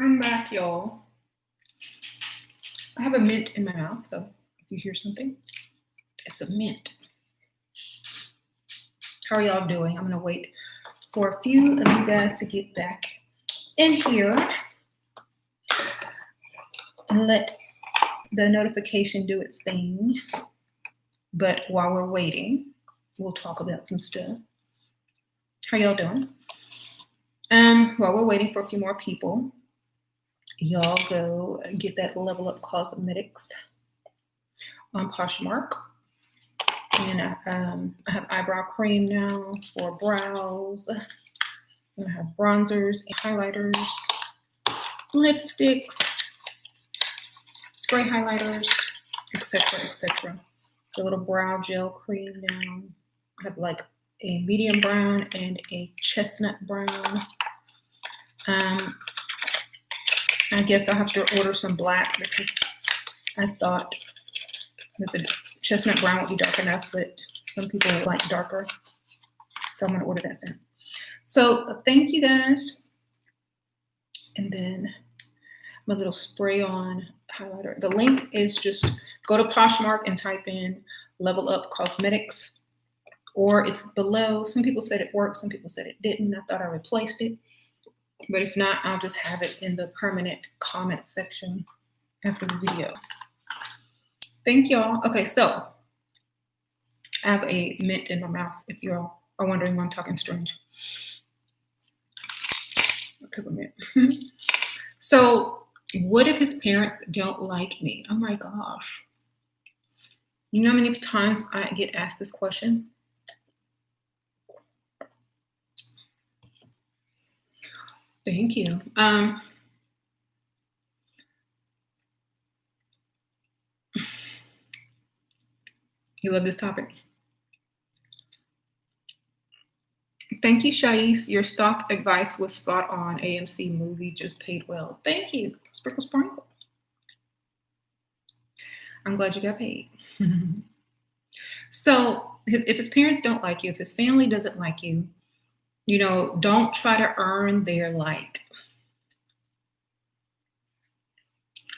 I'm back, y'all. I have a mint in my mouth, so if you hear something, it's a mint. How are y'all doing? I'm gonna wait for a few of you guys to get back in here and let the notification do its thing. But while we're waiting, we'll talk about some stuff. How y'all doing? While we're waiting for a few more people, y'all go get that Level Up Cosmetics on Poshmark. And I have eyebrow cream now for brows. I have bronzers and highlighters, lipsticks, spray highlighters, etc., etc. The little brow gel cream now. I have like a medium brown and a chestnut brown. I guess I'll have to order some black because I thought that the chestnut brown would be dark enough, but some people like darker. So I'm going to order that soon. So thank you guys. And then my little spray on highlighter. The link is just go to Poshmark and type in Level Up Cosmetics, or it's below. Some people said it worked. Some people said it didn't. I thought I replaced it. But if not, I'll just have it in the permanent comment section after the video. Thank y'all. Okay, so I have a mint in my mouth if y'all are wondering why I'm talking strange. Peppermint. So what if his parents don't like me? Oh my gosh. You know how many times I get asked this question? Thank you. You love this topic. Thank you, Shais. Your stock advice was spot on. AMC movie just paid well. Thank you. Sprinkle, sprinkle. I'm glad you got paid. So if his parents don't like you, if his family doesn't like you, don't try to earn their like.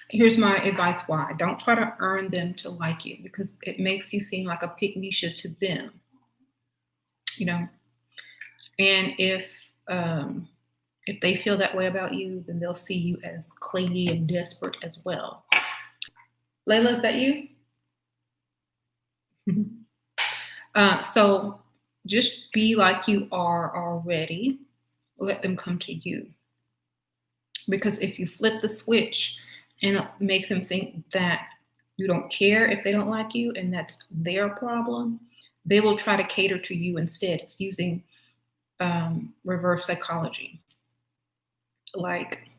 Here's my advice why. Don't try to earn them to like you because it makes you seem like a pygmy-sha to them. And if they feel that way about you, then they'll see you as clingy and desperate as well. Layla, is that you? So just be like you are already. Let them come to you. Because if you flip the switch and make them think that you don't care if they don't like you and that's their problem, they will try to cater to you instead. It's using reverse psychology. Like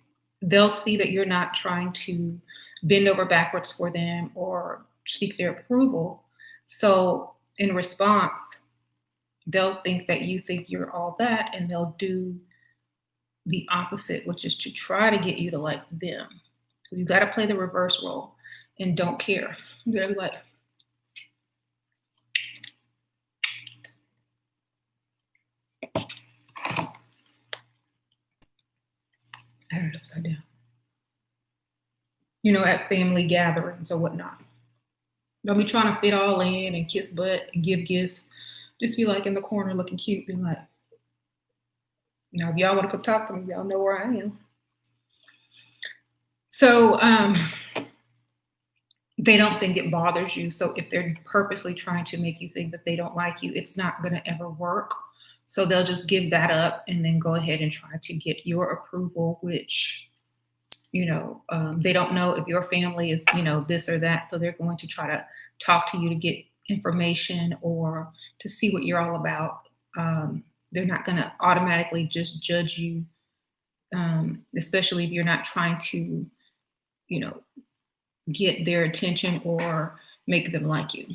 they'll see that you're not trying to bend over backwards for them or seek their approval. So in response, they'll think that you think you're all that and they'll do the opposite, which is to try to get you to like them. So you got to play the reverse role and don't care. You got to be like, I heard it upside down. At family gatherings or whatnot. Don't be trying to fit all in and kiss butt and give gifts. Just be like in the corner looking cute, being like, now if y'all want to come talk to me, y'all know where I am. So they don't think it bothers you. So if they're purposely trying to make you think that they don't like you, it's not going to ever work. So they'll just give that up and then go ahead and try to get your approval, which, they don't know if your family is, this or that. So they're going to try to talk to you to get information or to see what you're all about. They're not going to automatically just judge you, especially if you're not trying to, get their attention or make them like you.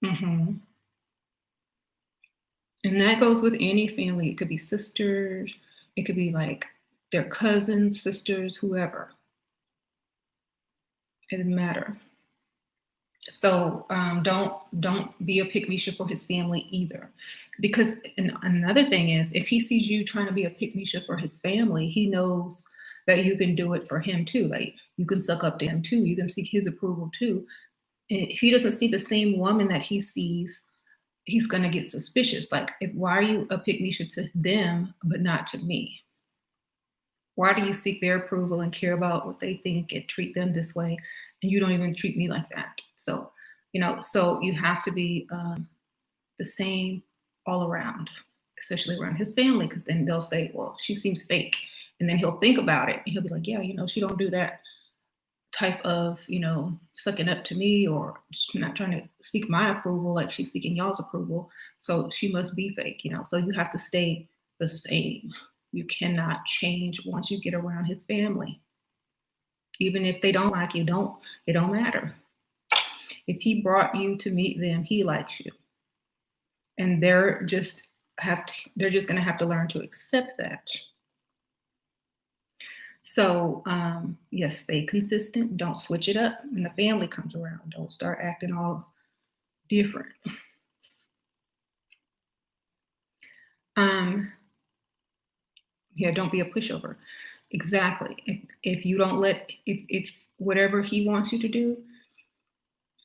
And that goes with any family. It could be sisters. It could be like their cousins, sisters, whoever. It doesn't matter. So don't be a pygmy-sha for his family either. Because another thing is, if he sees you trying to be a pygmy-sha for his family, he knows that you can do it for him too. Like you can suck up to him too. You can seek his approval too. And if he doesn't see the same woman that he sees, he's gonna get suspicious. Like, why are you a pick me to them but not to me? Why do you seek their approval and care about what they think and treat them this way, and you don't even treat me like that? So, so you have to be the same all around, especially around his family, because then they'll say, "Well, she seems fake," and then he'll think about it and he'll be like, "Yeah, she don't do that type of sucking up to me, or she's not trying to seek my approval like she's seeking y'all's approval, so she must be fake." So you have to stay the same. You cannot change once you get around his family. Even if they don't like you, it don't matter. If he brought you to meet them, he likes you. And they're just going to have to learn to accept that. So, yes, stay consistent. Don't switch it up when the family comes around. Don't start acting all different. Yeah, don't be a pushover. Exactly. If you don't if whatever he wants you to do,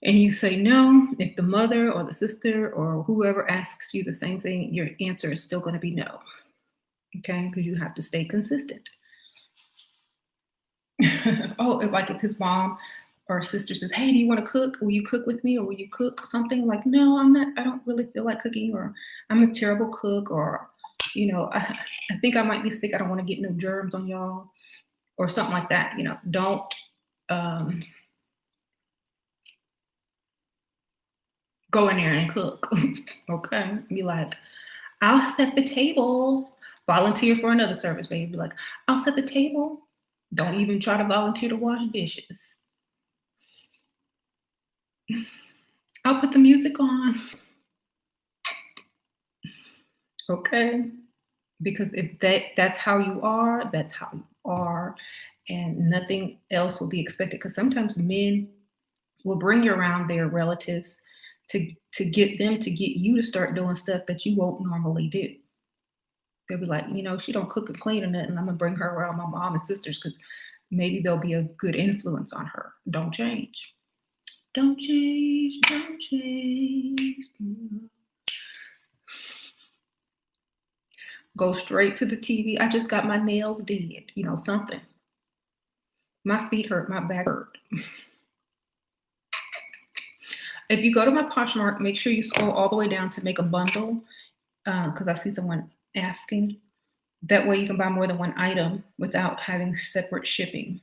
and you say no, if the mother or the sister or whoever asks you the same thing, your answer is still going to be no. Okay, because you have to stay consistent. If his mom or sister says, "Hey, do you want to cook? Will you cook with me, or will you cook something?" Like, "No, I'm not. I don't really feel like cooking," or "I'm a terrible cook," or I think I might be sick. I don't want to get no germs on y'all, or something like that. Don't go in there and cook. Okay, be like, "I'll set the table." Volunteer for another service, baby. Be like, "I'll set the table." Don't even try to volunteer to wash dishes. I'll put the music on. Okay? Because if that's how you are, that's how you are. And nothing else will be expected. Because sometimes men will bring you around their relatives to get them to get you to start doing stuff that you won't normally do. They'll be like, she don't cook and clean or nothing. I'm gonna bring her around my mom and sisters because maybe they'll be a good influence on her. Don't change. Don't change. Don't change. Go straight to the TV. I just got my nails did. Something. My feet hurt. My back hurt. If you go to my Poshmark, make sure you scroll all the way down to make a bundle, because I see someone asking. That way you can buy more than one item without having separate shipping.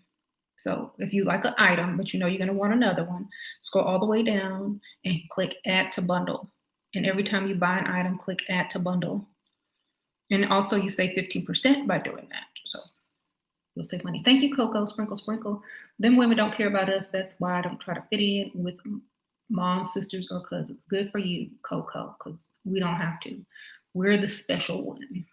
So if you like an item, but you're going to want another one, scroll all the way down and click add to bundle. And every time you buy an item, click add to bundle. And also you save 15% by doing that. So you'll save money. Thank you, Coco. Sprinkle, sprinkle. Them women don't care about us. That's why I don't try to fit in with mom, sisters, or cousins. Good for you, Coco, because we don't have to. We're the special one.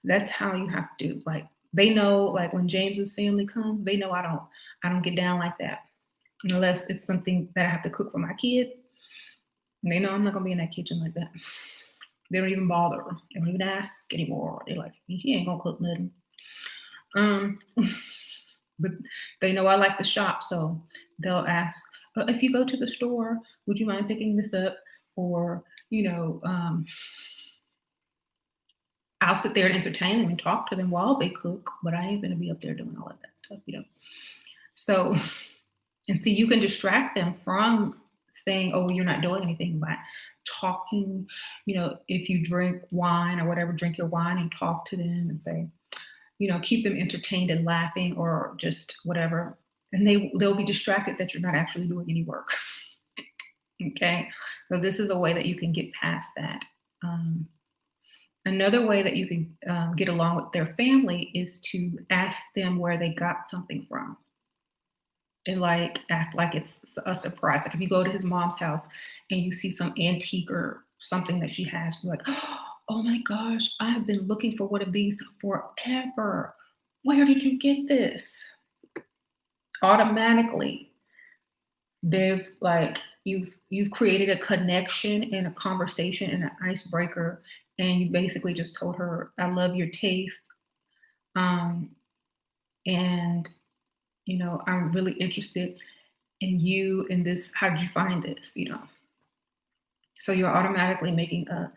That's how you have to. Like, they know, like when James's family comes, they know I don't get down like that. Unless it's something that I have to cook for my kids. And they know I'm not gonna be in that kitchen like that. They don't even bother. They don't even ask anymore. They're like, "She ain't gonna cook nothing." But they know I like to shop, so they'll ask, "If you go to the store, would you mind picking this up?" Or, I'll sit there and entertain them and talk to them while they cook, but I ain't gonna be up there doing all of that stuff, So, and see, you can distract them from saying, "Oh, you're not doing anything," by talking. If you drink wine or whatever, drink your wine and talk to them and say, keep them entertained and laughing or just whatever. And they'll be distracted that you're not actually doing any work. Okay. So this is a way that you can get past that. Another way that you can get along with their family is to ask them where they got something from. And act like it's a surprise. Like if you go to his mom's house and you see some antique or something that she has, you're like, "Oh my gosh, I've been looking for one of these forever. Where did you get this?" Automatically, you've created a connection and a conversation and an icebreaker, and you basically just told her, "I love your taste. And, I'm really interested in you in this. How did you find this? So you're automatically making a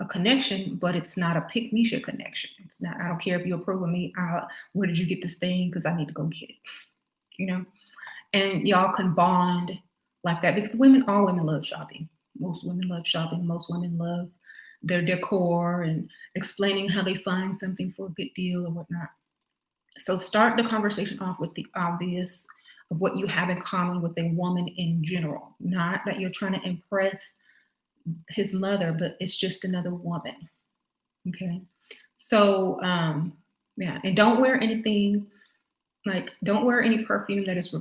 connection, but it's not a pick me shit connection. It's not, I don't care if you approve of me. Where did you get this thing? Because I need to go get it, and y'all can bond like that, because all women love shopping. Most women love shopping. Most women love their decor and explaining how they find something for a good deal or whatnot. So start the conversation off with the obvious of what you have in common with a woman in general. Not that you're trying to impress his mother, but it's just another woman. Okay. So, yeah. And don't wear anything, don't wear any perfume that is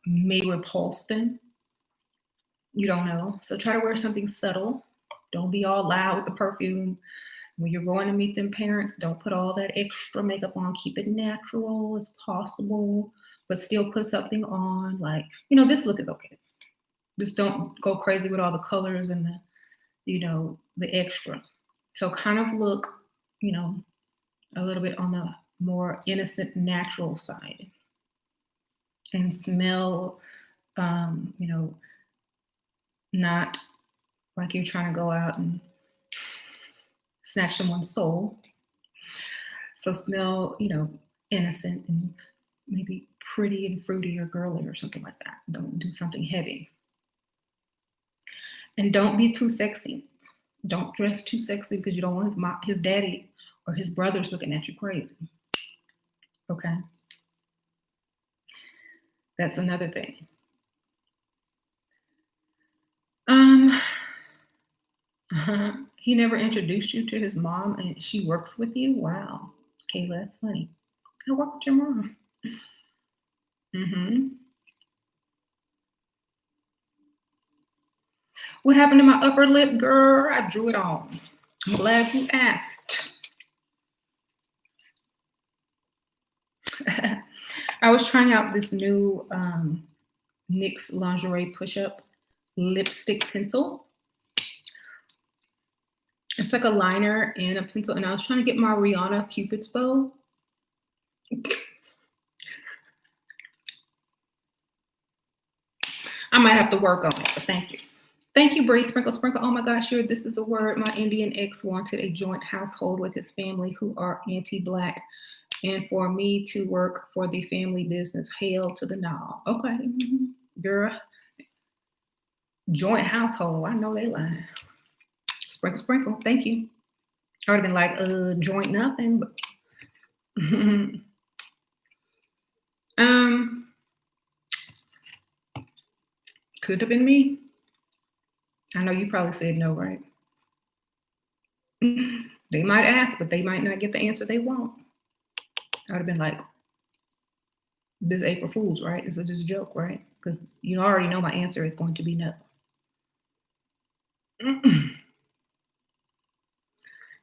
may repulse them. You don't know. So try to wear something subtle. Don't be all loud with the perfume. When you're going to meet them parents, don't put all that extra makeup on. Keep it natural as possible, but still put something on. This look is okay. Just don't go crazy with all the colors and the extra. So kind of look, a little bit on the more innocent, natural side. And smell, not like you're trying to go out and snatch someone's soul. So smell, innocent and maybe pretty and fruity or girly or something like that. Don't do something heavy. And don't be too sexy. Don't dress too sexy because you don't want his daddy or his brothers looking at you crazy. Okay? That's another thing. He never introduced you to his mom and she works with you? Wow. Kayla, that's funny. I work with your mom. What happened to my upper lip, girl? I drew it on. I'm glad you asked. I was trying out this new NYX Lingerie Push-Up Lipstick Pencil. It's like a liner and a pencil, and I was trying to get my Rihanna Cupid's bow. I might have to work on it, but thank you. Thank you, Bree. Sprinkle, sprinkle. Oh my gosh, sure, this is the word. My Indian ex wanted a joint household with his family who are anti-Black and for me to work for the family business. Hail to the no. Okay, girl. Joint household. I know they lying. Sprinkle, sprinkle. Thank you. I would have been like, joint nothing, but could have been me. I know you probably said no, right? They might ask, but they might not get the answer they want. I would have been like, this April Fool's, right? This is just a joke, right? Because you already know my answer is going to be no.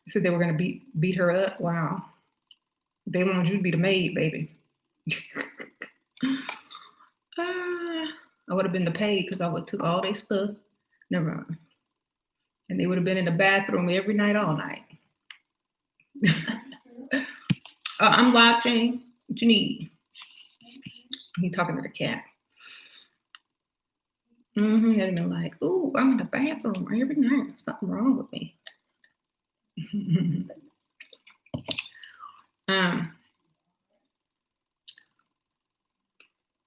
You said they were going to beat her up? Wow. They want you to be the maid, baby. I would have been the paid because I would have took all their stuff. Never mind. And they would have been in the bathroom every night, all night. I'm watching. What you need? He talking to the cat. They'd have been like, ooh, I'm in the bathroom every night. Something wrong with me.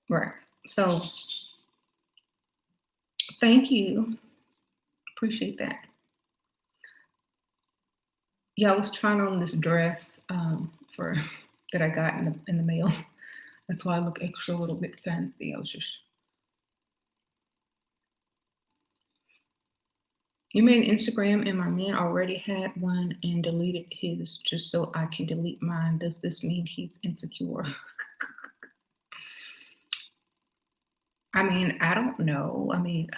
Right. So thank you. Appreciate that. Yeah, I was trying on this dress that I got in the mail. That's why I look extra a little bit fancy. I was just. You made an Instagram and my man already had one and deleted his just so I can delete mine. Does this mean he's insecure? I mean, I don't know. I mean,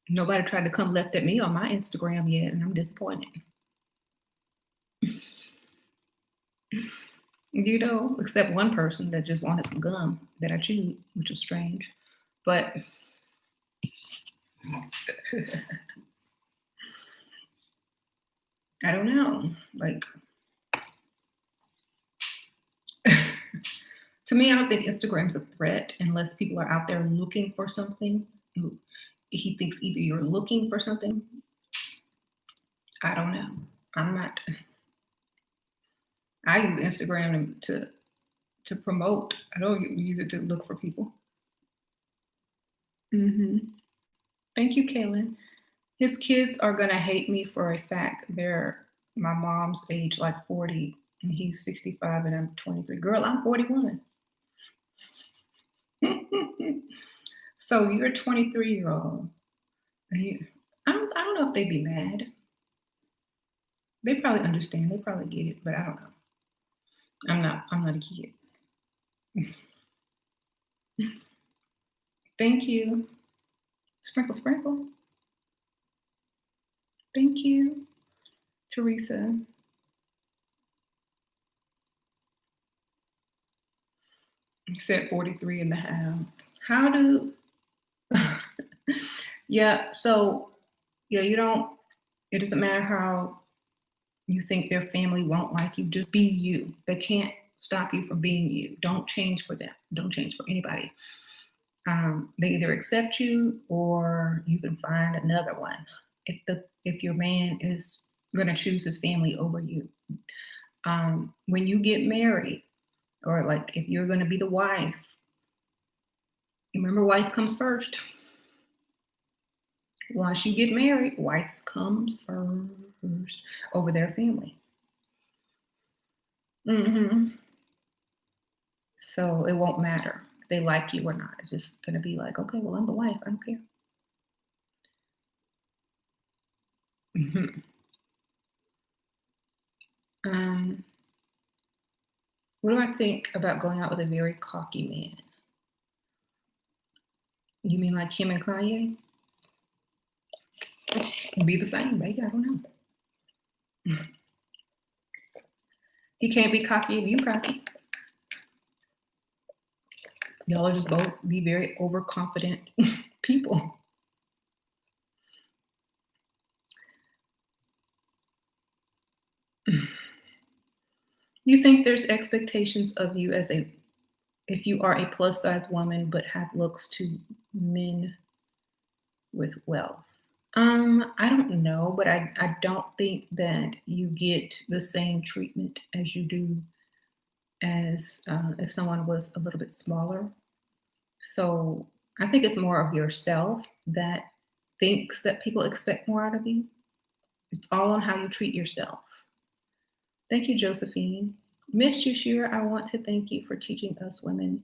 nobody tried to come left at me on my Instagram yet, and I'm disappointed. Except one person that just wanted some gum that I chewed, which was strange. But I don't know. To me, I don't think Instagram's a threat unless people are out there looking for something. He thinks either you're looking for something. I don't know. I'm not. I use Instagram to promote. I don't use it to look for people. Thank you, Kaylin. His kids are gonna hate me for a fact. They're my mom's age, like 40, and he's 65, and I'm 23. Girl, I'm 41. So you're a 23-year-old. I don't know if they'd be mad. They probably understand. They probably get it, but I don't know. I'm not a kid. Thank you. Sprinkle, sprinkle. Thank you, Teresa. You said 43 in the house. How do yeah, so yeah, it doesn't matter how you think their family won't like you, just be you. They can't stop you from being you. Don't change for them. Don't change for anybody. They either accept you or you can find another one. If your man is going to choose his family over you, when you get married, or like if you're going to be the wife, remember wife comes first. Once you get married, wife comes first over their family. So it won't matter if they like you or not. It's just going to be like, okay, well, I'm the wife. I don't care. What do I think about going out with a very cocky man? You mean like him and Kanye? Be the same, baby. I don't know. He can't be cocky if you cocky. Y'all are just both be very overconfident people. You think there's expectations of you if you are a plus size woman but have looks to men with wealth? I don't know, but I don't think that you get the same treatment as you do as if someone was a little bit smaller. So I think it's more of yourself that thinks that people expect more out of you. It's all on how you treat yourself. Thank you, Josephine. Miss you, Shira. I want to thank you for teaching us women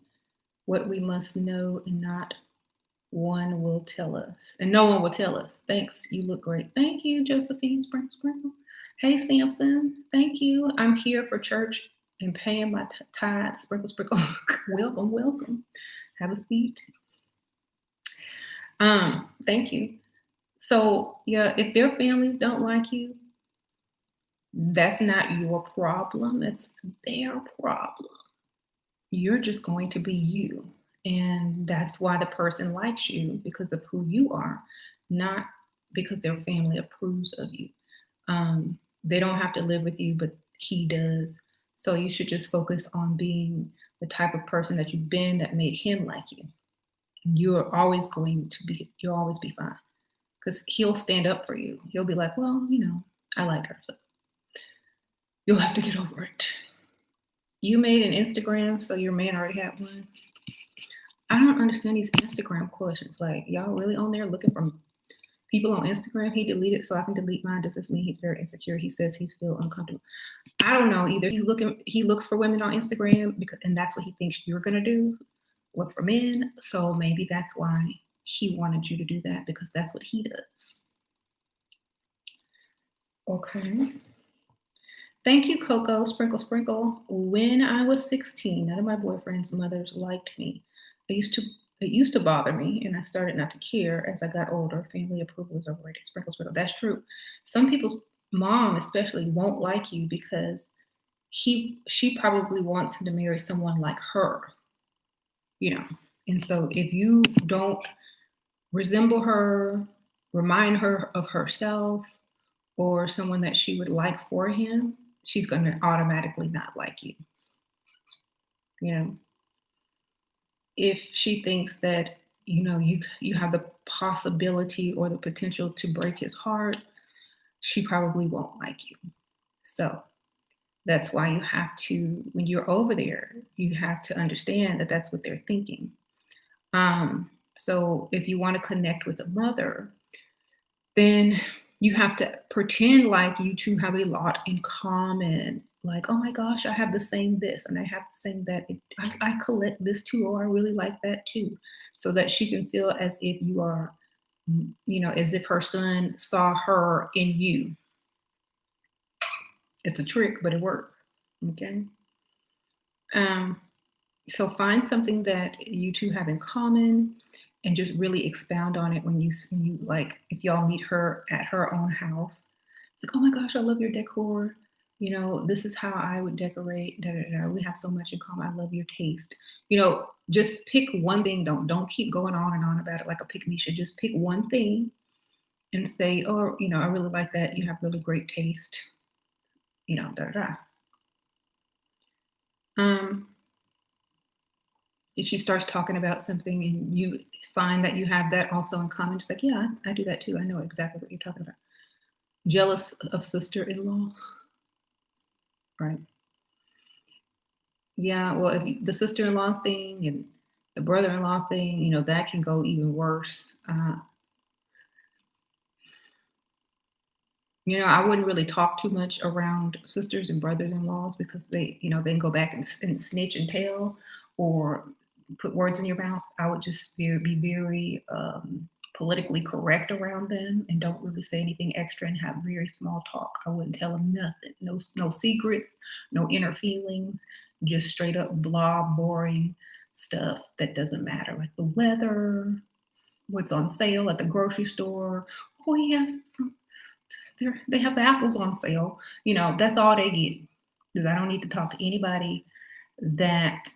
what we must know and not one will tell us. And no one will tell us. Thanks. You look great. Thank you, Josephine. Sprinkle, sprinkle. Hey, Samson. Thank you. I'm here for church and paying my tithes. Sprinkle, sprinkle. Welcome, welcome. Have a seat. Thank you. So yeah, if their families don't like you, that's not your problem. It's their problem. You're just going to be you. And that's why the person likes you, because of who you are, not because their family approves of you. They don't have to live with you, but he does. So you should just focus on being the type of person that you've been that made him like you. You'll always be fine. Because he'll stand up for you. He'll be like, well, I like her. So you'll have to get over it. You made an Instagram, so your man already had one. I don't understand these Instagram questions. Like, y'all really on there looking for people on Instagram? He deleted so I can delete mine. Does this mean he's very insecure? He says he's feel uncomfortable. I don't know. Either he looks for women on Instagram and that's what he thinks you're gonna do. Look for men. So maybe that's why he wanted you to do that, because that's what he does. Okay. Thank you, Coco. Sprinkle, sprinkle. When I was 16, none of my boyfriend's mothers liked me. It used to bother me, and I started not to care as I got older. Family approval is overrated. Sprinkle, sprinkle. That's true. Some people's mom, especially, won't like you because she probably wants him to marry someone like her. And so if you don't resemble her, remind her of herself, or someone that she would like for him, she's going to automatically not like you. if she thinks that, you have the possibility or the potential to break his heart, she probably won't like you. So that's why you have to, when you're over there, you have to understand that that's what they're thinking. So if you want to connect with a mother, then you have to pretend like you two have a lot in common. Like, oh my gosh, I have the same this and I have the same that. I collect this too, or I really like that too. So that she can feel as if you are, as if her son saw her in you. It's a trick, but it worked. Okay. Um, so find something that you two have in common and just really expound on it when you like, if y'all meet her at her own house. It's like, oh my gosh, I love your decor. This is how I would decorate. Da, da, da. We have so much in common. I love your taste. Just pick one thing. Don't keep going on and on about it like a pick me should. Just pick one thing and say, oh, I really like that. You have really great taste. Da da da. Um, if she starts talking about something and you find that you have that also in common, just like, yeah, I do that too. I know exactly what you're talking about. Jealous of sister-in-law, right? Yeah, well, if the sister-in-law thing and the brother-in-law thing, that can go even worse. I wouldn't really talk too much around sisters and brothers-in-laws because they can go back and snitch and tell or put words in your mouth. I would just be very politically correct around them and don't really say anything extra and have very small talk. I wouldn't tell them nothing, no secrets, no inner feelings, just straight up blah, boring stuff that doesn't matter, like the weather, what's on sale at the grocery store. Oh yes, they have the apples on sale. That's all they get. Because I don't need to talk to anybody that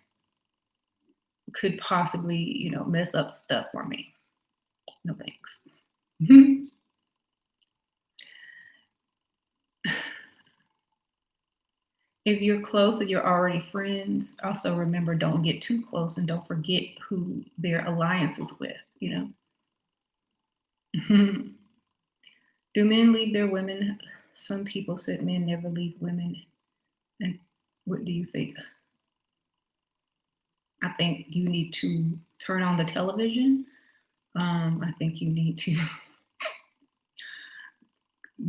could possibly, mess up stuff for me. No thanks. If you're close and you're already friends, also remember, don't get too close and don't forget who their alliance is with, Do men leave their women? Some people said men never leave women. And what do you think? I think you need to turn on the television. I think you need to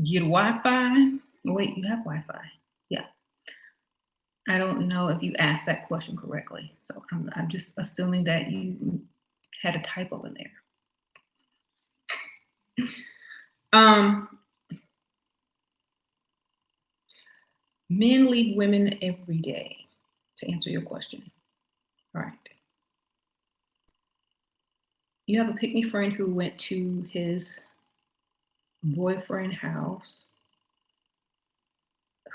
get Wi-Fi. Wait, you have Wi-Fi. Yeah. I don't know if you asked that question correctly. So I'm just assuming that you had a typo in there. Men leave women every day, to answer your question. All right. You have a pick me friend who went to his boyfriend house,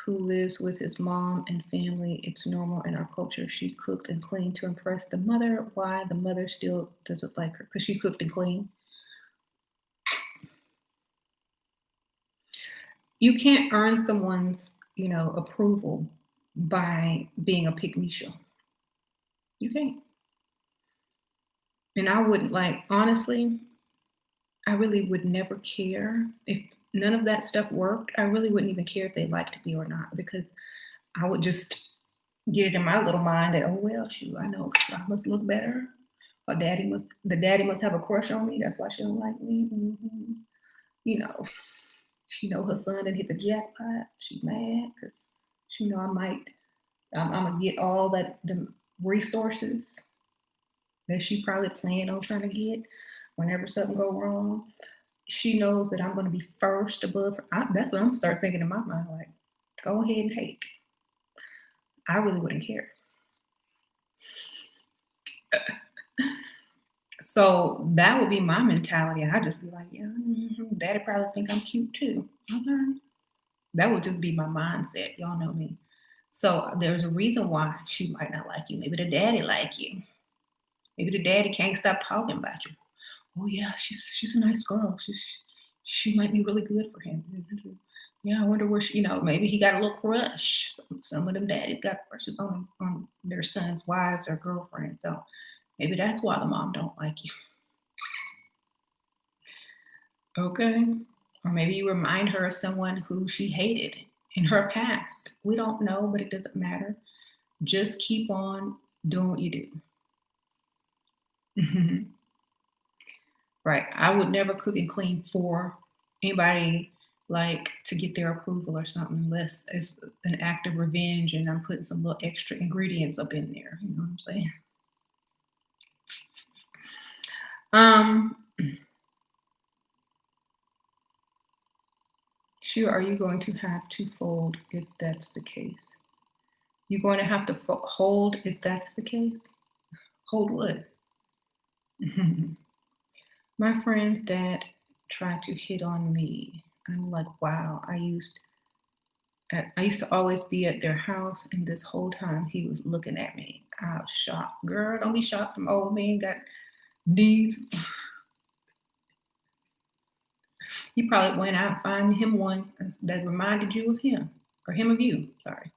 who lives with his mom and family. It's normal in our culture. She cooked and cleaned to impress the mother. Why the mother still doesn't like her? Because she cooked and cleaned. You can't earn someone's, approval by being a pick me show. You can't. And I wouldn't honestly, I really would never care if none of that stuff worked. I really wouldn't even care if they liked me or not because I would just get it in my little mind that, oh well, shoot, I know I must look better. Or the daddy must have a crush on me. That's why she don't like me. Mm-hmm. She know her son didn't hit the jackpot. She mad because she know I'm gonna get all the resources that she probably planned on trying to get whenever something go wrong. She knows that I'm going to be first above her. That's what I'm gonna start thinking in my mind. Like, go ahead and hate. I really wouldn't care. So that would be my mentality. I'd just be like, yeah, daddy probably think I'm cute too. Okay. That would just be my mindset. Y'all know me. So there's a reason why she might not like you. Maybe the daddy like you. Maybe the daddy can't stop talking about you. Oh yeah, she's a nice girl. She might be really good for him. Yeah, I wonder where maybe he got a little crush. Some of them daddies got crushes on their sons' wives or girlfriends. So Maybe that's why the mom don't like you. Okay. Or maybe you remind her of someone who she hated in her past. We don't know, but it doesn't matter. Just keep on doing what you do. Mhm. Right. I would never cook and clean for anybody like to get their approval or something unless it's an act of revenge and I'm putting some little extra ingredients up in there. You know what I'm saying? Um, sure, are you going to have to fold if that's the case? You're going to have to hold if that's the case? Hold what? My friend's dad tried to hit on me. I'm like, wow, I used to always be at their house, and this whole time he was looking at me. I was shocked. Girl, don't be shocked. Them old men got needs. You probably went out and find him one that reminded you of him, or him of you. Sorry.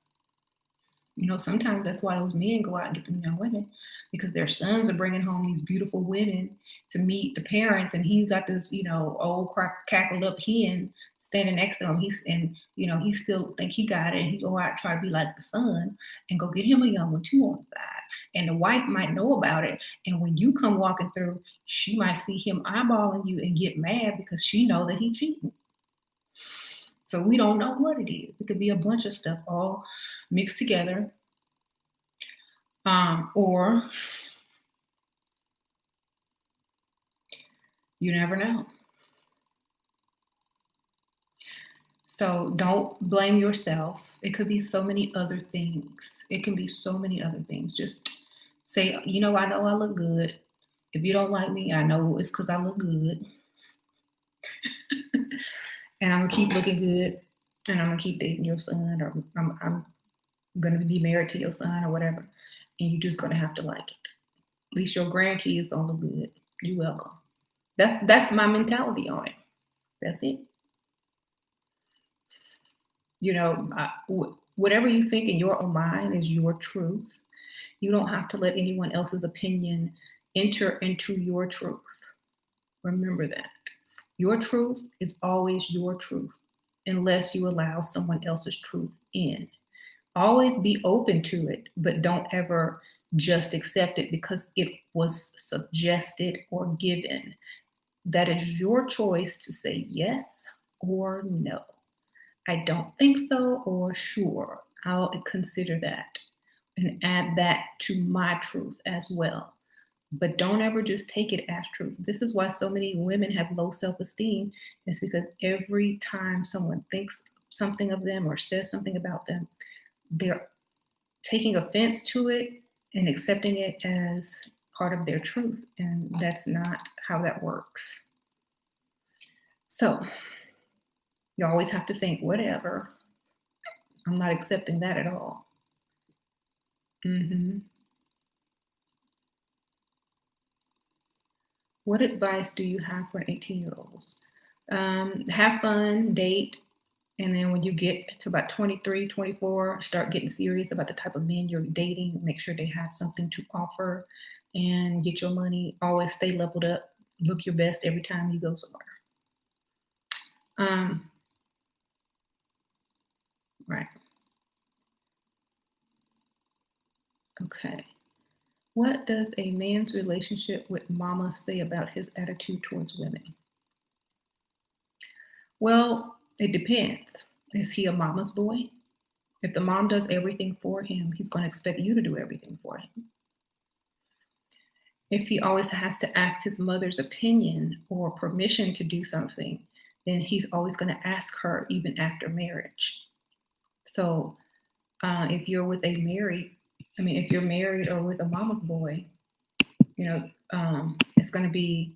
You know, sometimes that's why those men go out and get them young women because their sons are bringing home these beautiful women to meet the parents, and he's got this, old cackled up hen standing next to him. He still think he got it, and he go out and try to be like the son and go get him a young one too on the side. And the wife might know about it, and when you come walking through, she might see him eyeballing you and get mad because she know that he cheating. So we don't know what it is. It could be a bunch of stuff all mixed together. Or you never know. So don't blame yourself. It could be so many other things. It can be so many other things. Just say, I know I look good. If you don't like me, I know it's because I look good. And I'm going to keep looking good. And I'm going to keep dating your son. Or I'm going to be married to your son or whatever. And you're just going to have to like it. At least your grandkids don't look good. You're welcome. That's my mentality on it. That's it. Whatever you think in your own mind is your truth. You don't have to let anyone else's opinion enter into your truth. Remember that. Your truth is always your truth unless you allow someone else's truth in. Always be open to it, but don't ever just accept it because it was suggested or given. That is your choice to say yes or no. I don't think so, or sure, I'll consider that and add that to my truth as well. But don't ever just take it as truth. This is why so many women have low self esteem, is because every time someone thinks something of them or says something about them, they're taking offense to it and accepting it as part of their truth. And that's not how that works. So you always have to think, whatever. I'm not accepting that at all. What advice do you have for 18-year-olds? Have fun, date, and then when you get to about 23, 24, start getting serious about the type of men you're dating. Make sure they have something to offer and get your money. Always stay leveled up. Look your best every time you go somewhere. Right. Okay. What does a man's relationship with mama say about his attitude towards women? Well, it depends. Is he a mama's boy? If the mom does everything for him, he's going to expect you to do everything for him. If he always has to ask his mother's opinion or permission to do something, then he's always going to ask her even after marriage. So if you're if you're married or with a mama's boy, it's going to be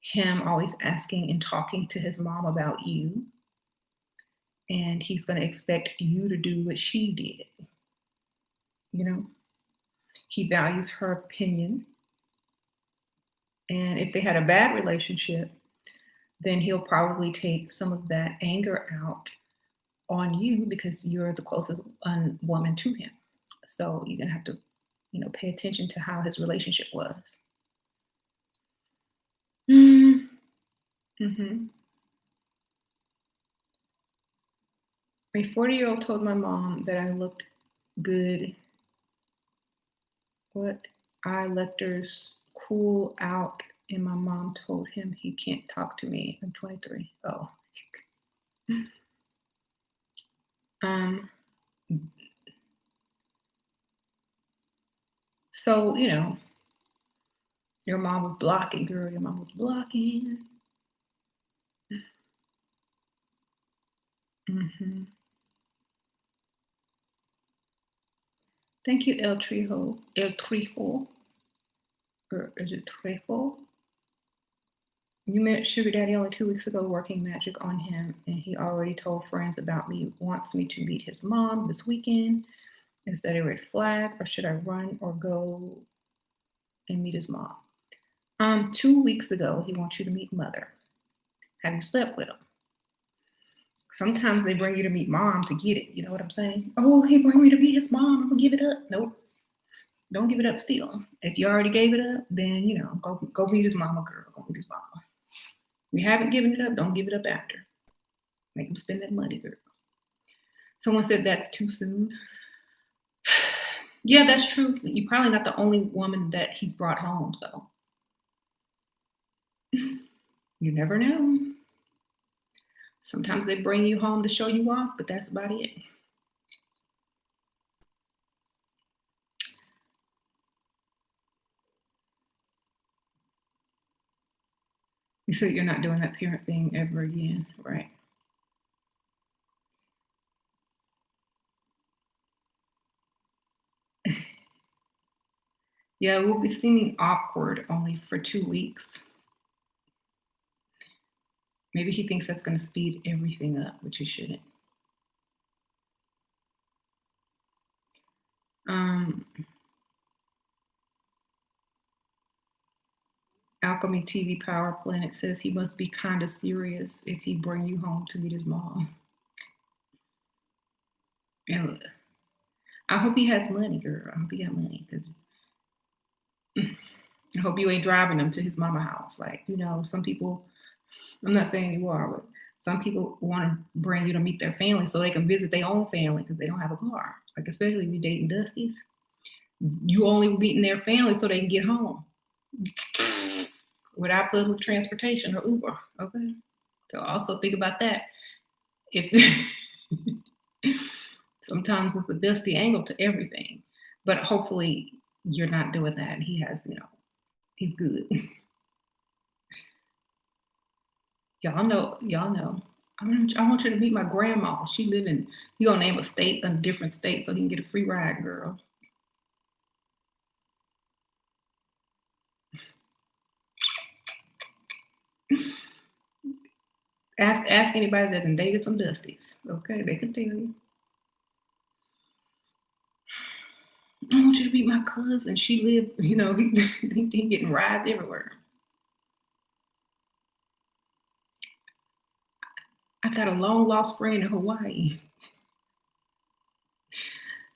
him always asking and talking to his mom about you. And he's going to expect you to do what she did. He values her opinion. And if they had a bad relationship, then he'll probably take some of that anger out on you because you're the closest woman to him. So you're going to have to pay attention to how his relationship was. Mm-hmm. A 40-year-old told my mom that I looked good. What? Electors cool out, and my mom told him he can't talk to me. I'm 23. Oh. So, your mom was blocking, girl. Your mom was blocking. Mm-hmm. Thank you, El Trijo. El Trijo. Or is it Trejo? You met Sugar Daddy only 2 weeks ago, working magic on him, and he already told friends about me. Wants me to meet his mom this weekend. Is that a red flag, or should I run or go and meet his mom? 2 weeks ago, he wants you to meet mother. Have you slept with him? Sometimes they bring you to meet mom to get it. You know what I'm saying? Oh, he bring me to meet his mom. I'm gonna give it up. Nope. Don't give it up still. If you already gave it up, then go meet his mama, girl. Go meet his mama. If you haven't given it up, don't give it up after. Make him spend that money, girl. Someone said that's too soon. Yeah, that's true. You're probably not the only woman that he's brought home, so you never know. Sometimes they bring you home to show you off, but that's about it. You said you're not doing that parent thing ever again, right? Yeah, we'll be seeming awkward only for 2 weeks. Maybe he thinks that's going to speed everything up, which he shouldn't. Alchemy TV Power Planet says he must be kind of serious if he bring you home to meet his mom. And I hope he has money, girl. I hope he got money, because I hope you ain't driving him to his mama house. Like, some people, I'm not saying you are, but some people want to bring you to meet their family so they can visit their own family because they don't have a car. Like, especially if you're dating Dusties. You only meeting their family so they can get home without public transportation or Uber. Okay. So also think about that. If sometimes it's the Dusty angle to everything, but hopefully you're not doing that. He has, he's good. Y'all know. I want you to meet my grandma. She live in, you gonna name a different state so he can get a free ride, girl. Ask anybody that dated some Dusties. Okay, they can tell you. I want you to meet my cousin. She lived, he getting rides everywhere. I got a long lost friend in Hawaii.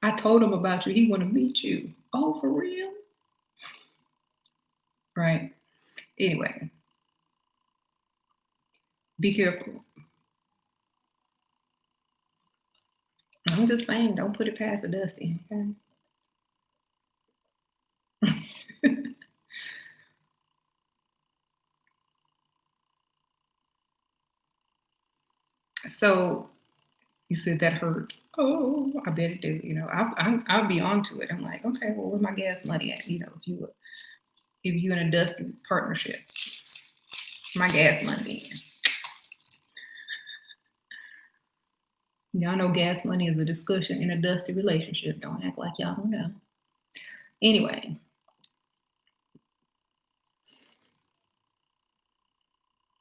I told him about you. He want to meet you. Oh, for real? Right. Anyway, be careful. I'm just saying, don't put it past the Dusty. Okay? So you said that hurts. Oh, I bet it do. I'll be onto it. I'm like, okay, well, where's my gas money at? If you're in a Dusty partnership, my gas money. Y'all know gas money is a discussion in a Dusty relationship. Don't act like y'all don't know. Anyway.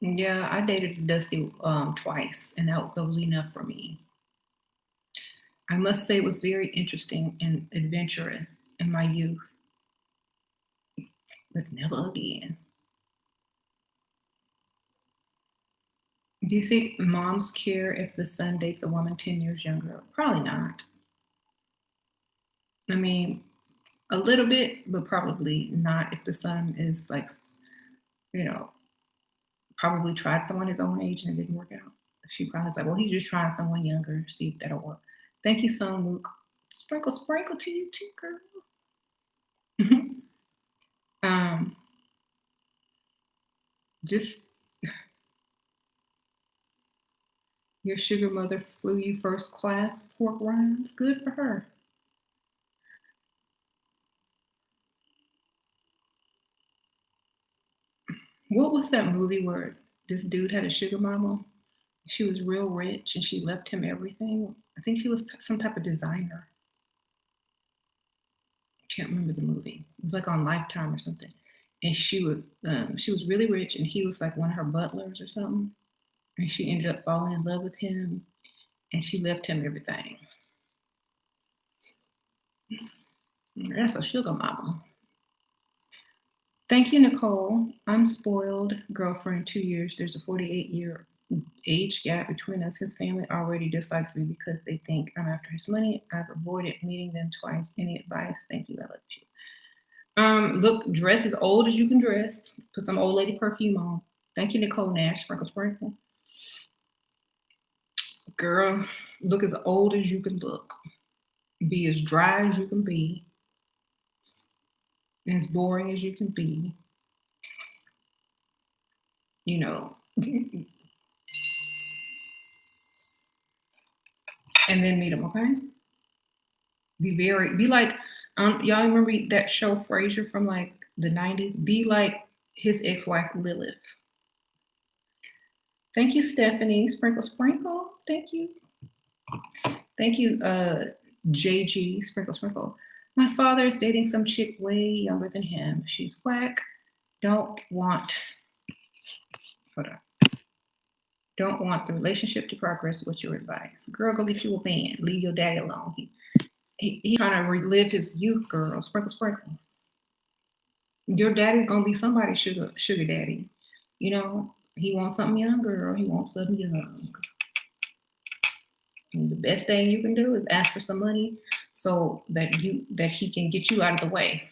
Yeah, I dated Dusty twice, and that was enough for me. I must say it was very interesting and adventurous in my youth, but never again. Do you think moms care if the son dates a woman 10 years younger? Probably not. I mean, A little bit, but probably not if the son is like, you know, probably tried someone his own age and it didn't work out. She probably's like, well, he's just trying someone younger, see if that'll work. Thank you, son Luke. Sprinkle, sprinkle to you too, girl. um, just your sugar mother flew you first class pork rinds. Good for her. What was that movie where this dude had a sugar mama? She was real rich and she left him everything. I think she was some type of designer. I can't remember the movie. It was like on Lifetime or something. And she was really rich and he was like one of her butlers or something. And she ended up falling in love with him and she left him everything. That's a sugar mama. Thank you, Nicole. I'm spoiled girlfriend 2 years. There's a 48-year age gap between us. His family already dislikes me because they think I'm after his money. I've avoided meeting them twice. Any advice? Thank you. I love you. Look, dress as old as you can dress. Put some old lady perfume on. Thank you, Nicole Nash. Sprinkle, sprinkle. Girl, look as old as you can look. Be as dry as you can be. As boring as you can be. You know. And then meet him, okay? Be like, y'all remember that show Frasier from like the 90s? Be like his ex-wife Lilith. Thank you, Stephanie. Sprinkle, sprinkle. Thank you. Thank you, JG. Sprinkle, sprinkle. My father is dating some chick way younger than him. She's whack. Hold on. Don't want the relationship to progress. What's your advice? Girl, go get you a man. Leave your daddy alone. He trying to relive his youth, girl. Sprinkle, sprinkle. Your daddy's gonna be somebody's sugar daddy. You know, he wants something younger or he wants something young. And the best thing you can do is ask for some money so that he can get you out of the way.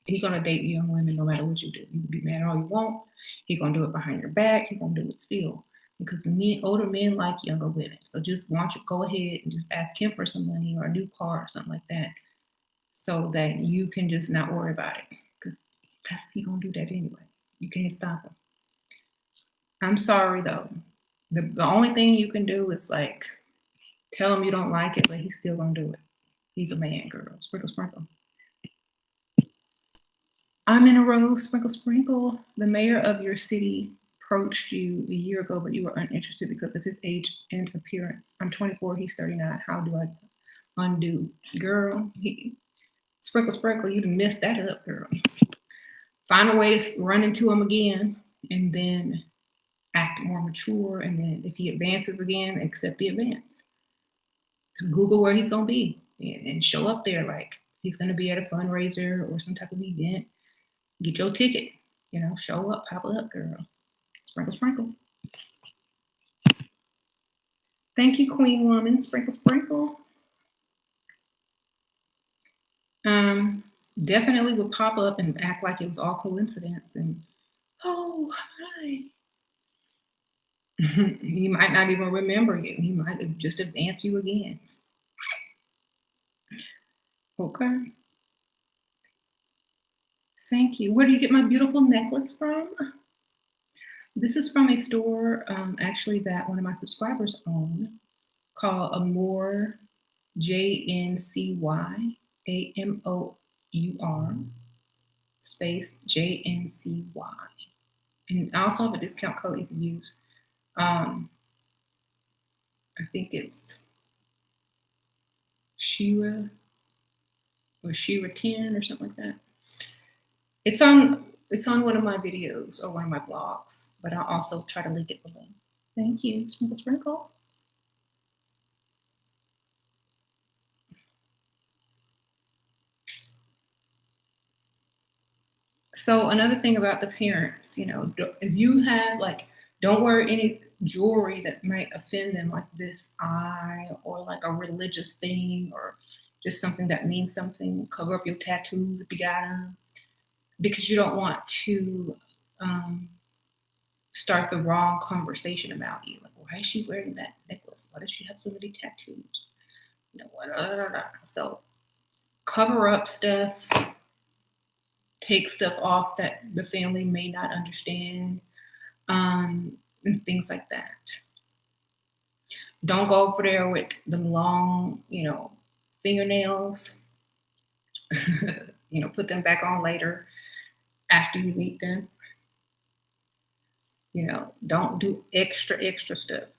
He's gonna date young women no matter what you do. You can be mad all you want. He's gonna do it behind your back. He's gonna do it still. Because older men like younger women. So just why don't you go ahead and just ask him for some money or a new car or something like that, so that you can just not worry about it. Because he's gonna do that anyway. You can't stop him. I'm sorry though. The only thing you can do is like tell him you don't like it, but he's still gonna do it. He's a man, girl. Sprinkle, sprinkle. I'm in a row. Sprinkle, sprinkle. The mayor of your city approached you a year ago, but you were uninterested because of his age and appearance. I'm 24. He's 39. How do I undo? Girl, sprinkle, sprinkle. You messed that up, girl. Find a way to run into him again and then act more mature. And then if he advances again, accept the advance. Google where he's going to be and show up there like he's going to be at a fundraiser or some type of event. Get your ticket, show up, pop up, girl. Sprinkle, sprinkle. Thank you, Queen Woman. Sprinkle, sprinkle. Definitely would pop up and act like it was all coincidence and, oh, hi. He might not even remember you. He might just advance you again. Okay. Thank you. Where do you get my beautiful necklace from? This is from a store, actually, that one of my subscribers own, called Amour, JNCY, AMOUR, space JNCY. And I also have a discount code you can use. I think it's Shera or Shera10 or something like that. It's on one of my videos or one of my blogs, but I'll also try to link it below. Thank you. Sprinkle, sprinkle. So another thing about the parents, if you have don't wear any jewelry that might offend them, like this eye or like a religious thing or just something that means something. Cover up your tattoos if you got them, because you don't want to um, start the wrong conversation about you. Like, why is she wearing that necklace? Why does she have so many tattoos? You know what? So cover up stuff, take stuff off that the family may not understand, and things like that. Don't go over there with them long, fingernails. Put them back on later after you meet them. Don't do extra stuff.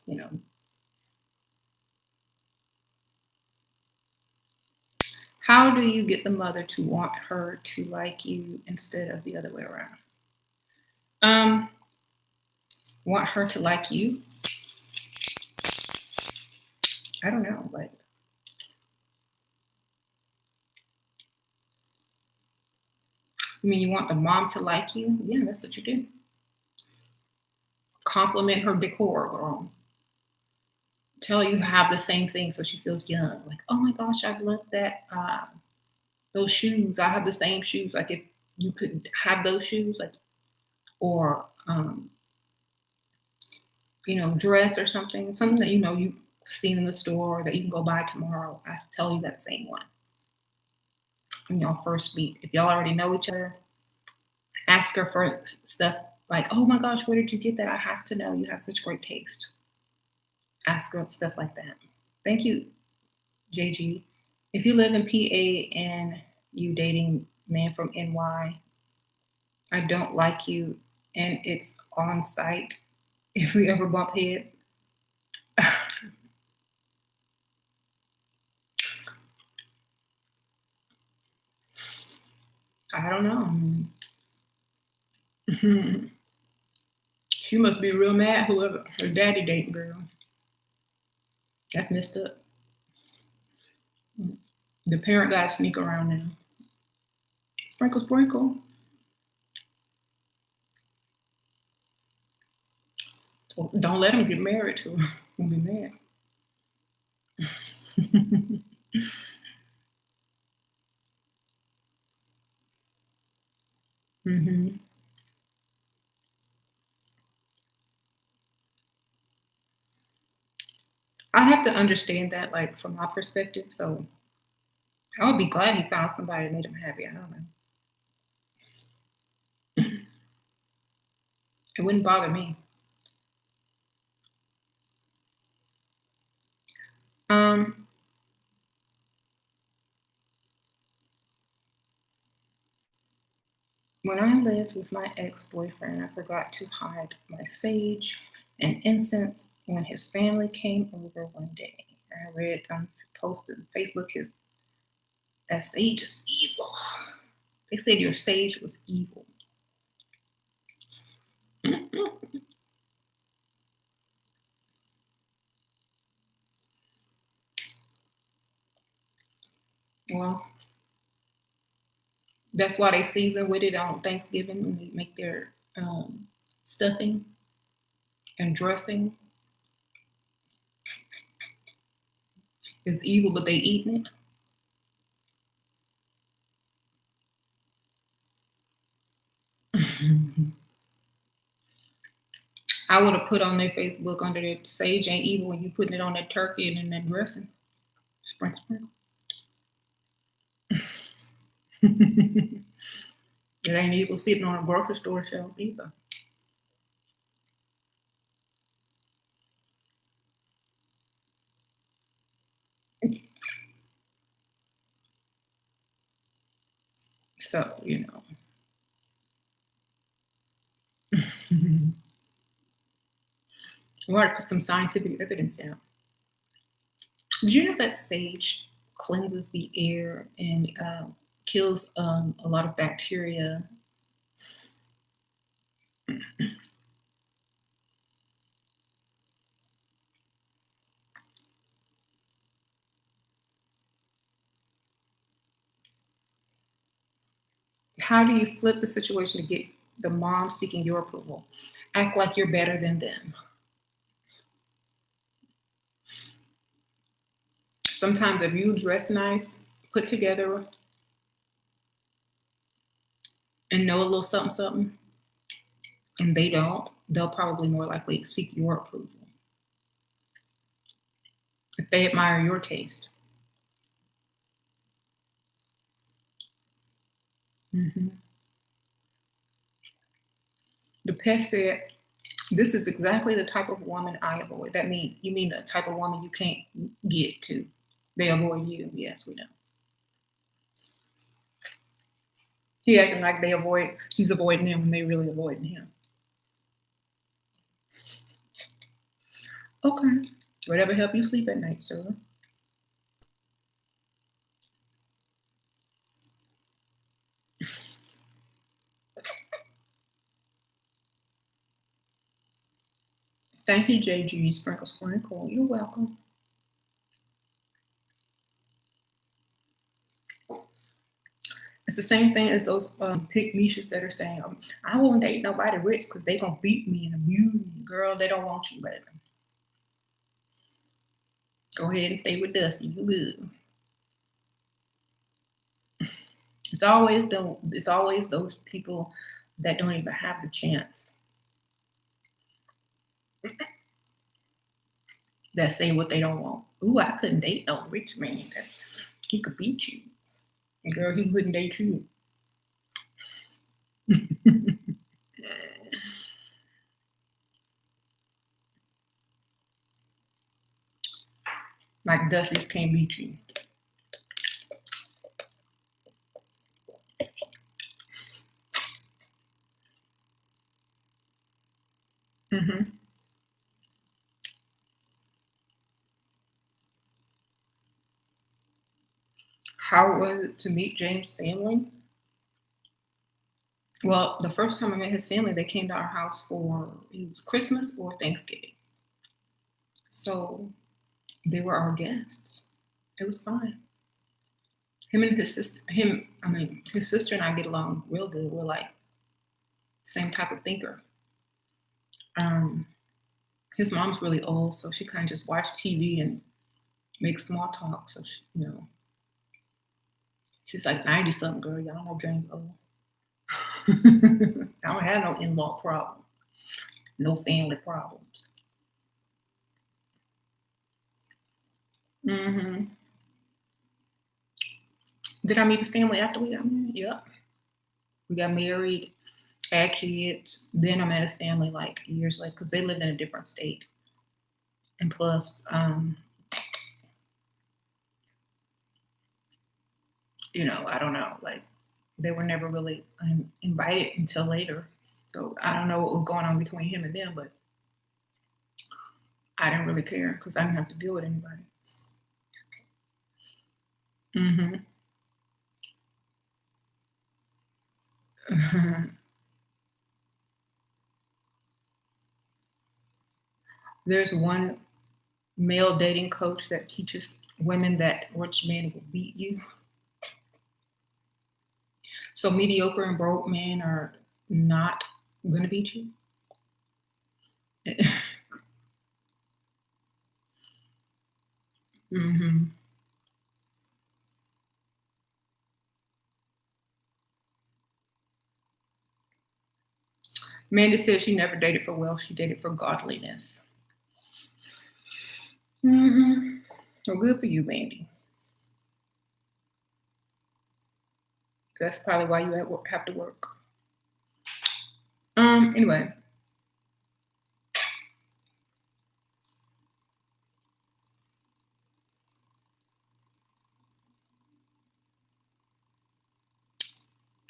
How do you get the mother to want her to like you instead of the other way around? Want her to like you? I don't know. Like, you want the mom to like you? Yeah, that's what you do. Compliment her decor, or tell you have the same thing so she feels young. Like, oh my gosh, I love that. Those shoes. I have the same shoes. Like, if you could have those shoes, like, or dress or something that you've seen in the store that you can go buy tomorrow. I tell you that same one when y'all first meet. If y'all already know each other, ask her for stuff like, oh my gosh, where did you get that? I have to know. You have such great taste. Ask her stuff like that. Thank you, JG. If you live in PA and you dating man from NY, I don't like you, and it's on site. If we ever bump heads, I don't know. She must be real mad, whoever her daddy dating girl. That's messed up. The parent got to sneak around now. Sprinkle, sprinkle. Don't let him get married to her. He'll be mad. Mm-hmm. I'd have to understand that, like, from my perspective. So I would be glad he found somebody that made him happy. I don't know. It wouldn't bother me. When I lived with my ex-boyfriend, I forgot to hide my sage and incense when his family came over one day. I read posted on Facebook that sage is evil. They said your sage was evil. Well, that's why they season with it on Thanksgiving when they make their stuffing and dressing. It's evil, but they eating it. I would have put on their Facebook under that sage ain't evil when you putting it on that turkey and in that dressing. Sprinkle, sprinkle. It ain't evil sitting on a grocery store shelf either. So, we want to put some scientific evidence down. Did you know that sage cleanses the air and kills a lot of bacteria? How do you flip the situation to get the mom seeking your approval? Act like you're better than them. Sometimes if you dress nice put together and know a little something, something, and they don't, they'll probably more likely seek your approval if they admire your taste. Hmm. The pet said, "This is exactly the type of woman I avoid." That mean you mean the type of woman you can't get to. They avoid you. Yes, we know. He acting like he's avoiding them when they really avoiding him. Okay. Whatever help you sleep at night, sir. Thank you, JG. Sprinkle, sprinkle. You're welcome. It's the same thing as those pick niches that are saying, I won't date nobody rich because they going to beat me and abuse me. Girl, they don't want you, baby. Go ahead and stay with Dusty. You good. It's always those people that don't even have the chance that say what they don't want. Ooh, I couldn't date no rich man. He could beat you. And girl, he wouldn't date you. Like Dusty can't beat you. Mm-hmm. How was it to meet James' family? Well, the first time I met his family, they came to our house for it was Christmas or Thanksgiving. So they were our guests. It was fine. Him and his sister, his sister and I get along real good. We're like same type of thinker. Um, his mom's really old, so she kind of just watch TV and make small talk. So she's like 90 something, girl. Y'all know James old. I don't have no in-law problem, no family problems. Hmm. Did I meet his family after we got married? Yep. We got married, had kids. Then I met his family like years later because they lived in a different state. And plus, I don't know, like they were never really invited until later. So I don't know what was going on between him and them, but I didn't really care because I didn't have to deal with anybody. Hmm. There's one male dating coach that teaches women that rich men will beat you. So mediocre and broke men are not going to beat you. Hmm. Mandy said she never dated for wealth; she dated for godliness. Hmm. Well, good for you, Mandy. That's probably why you have to work. Anyway,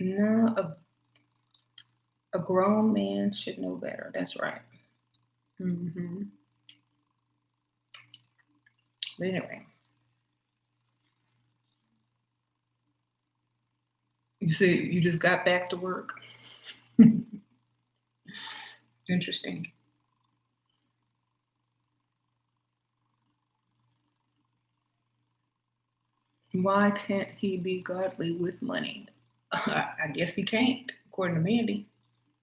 no, a grown man should know better. That's right. Hmm. But anyway, you see, you just got back to work. Interesting. Why can't he be godly with money? I guess he can't, according to Mandy.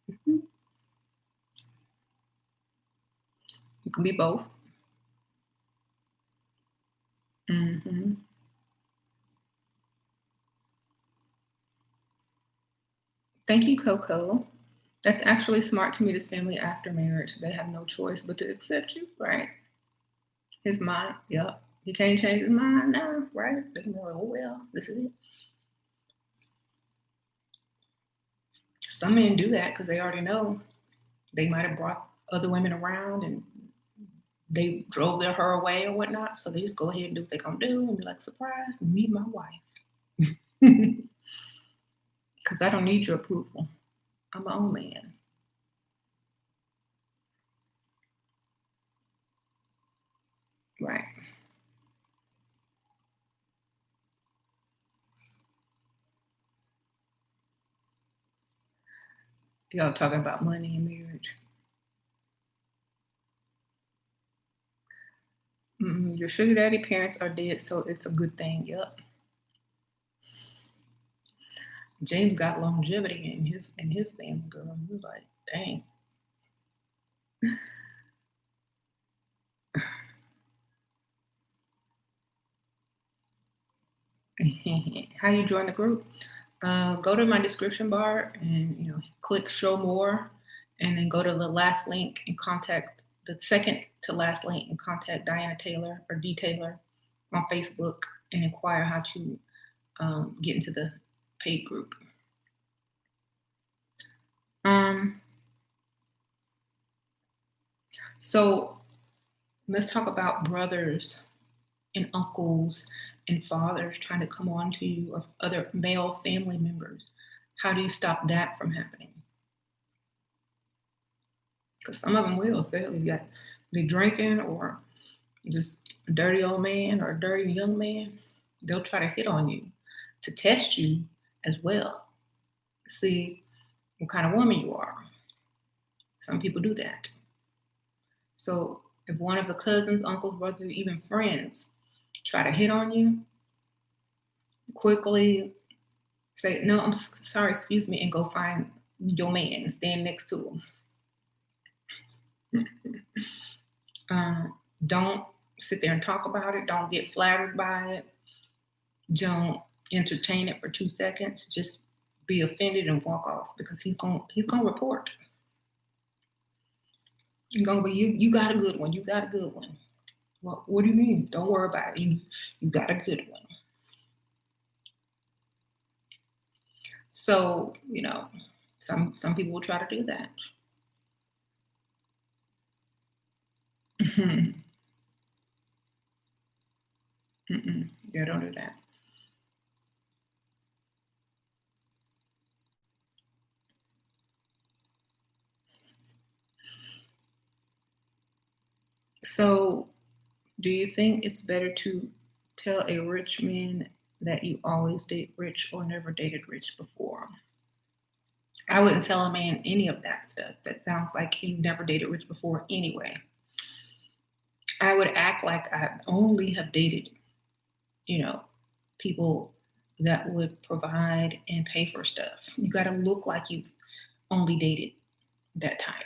Mhm. You can be both. Hmm. Thank you, Coco. That's actually smart to meet his family after marriage. They have no choice but to accept you, right? His mind, yep. He can't change his mind now, right? They can be like, oh, well, this is it. Some men do that because they already know they might have brought other women around and they drove her away or whatnot. So they just go ahead and do what they're going to do and be like, surprise, meet my wife. Because I don't need your approval. I'm my own man. Right. Y'all talking about money and marriage. Your sugar daddy parents are dead, so it's a good thing. Yep. James got longevity in his family, girl. He was like, dang. How you join the group? Go to my description bar and click show more, and then go to the last link and contact the second to last link and contact Diana Taylor or D Taylor on Facebook and inquire how to get into the paid group. So let's talk about brothers and uncles and fathers trying to come on to you, or other male family members. How do you stop that from happening? Because some of them will, especially if they're drinking or just a dirty old man or a dirty young man. They'll try to hit on you to test you as well. See what kind of woman you are. Some people do that. So if one of the cousins, uncles, brothers, even friends try to hit on you, quickly say, no, I'm sorry, excuse me, and go find your man and stand next to him. Don't sit there and talk about it. Don't get flattered by it. Don't entertain it for 2 seconds. Just be offended and walk off, because he's gonna report. He's gonna be, you got a good one. You got a good one. Well, what do you mean? Don't worry about it. You got a good one. So, some people will try to do that. Yeah, don't do that. So, do you think it's better to tell a rich man that you always date rich or never dated rich before? I wouldn't tell a man any of that stuff. That sounds like he never dated rich before anyway. I would act like I only have dated, people that would provide and pay for stuff. You got to look like you've only dated that type.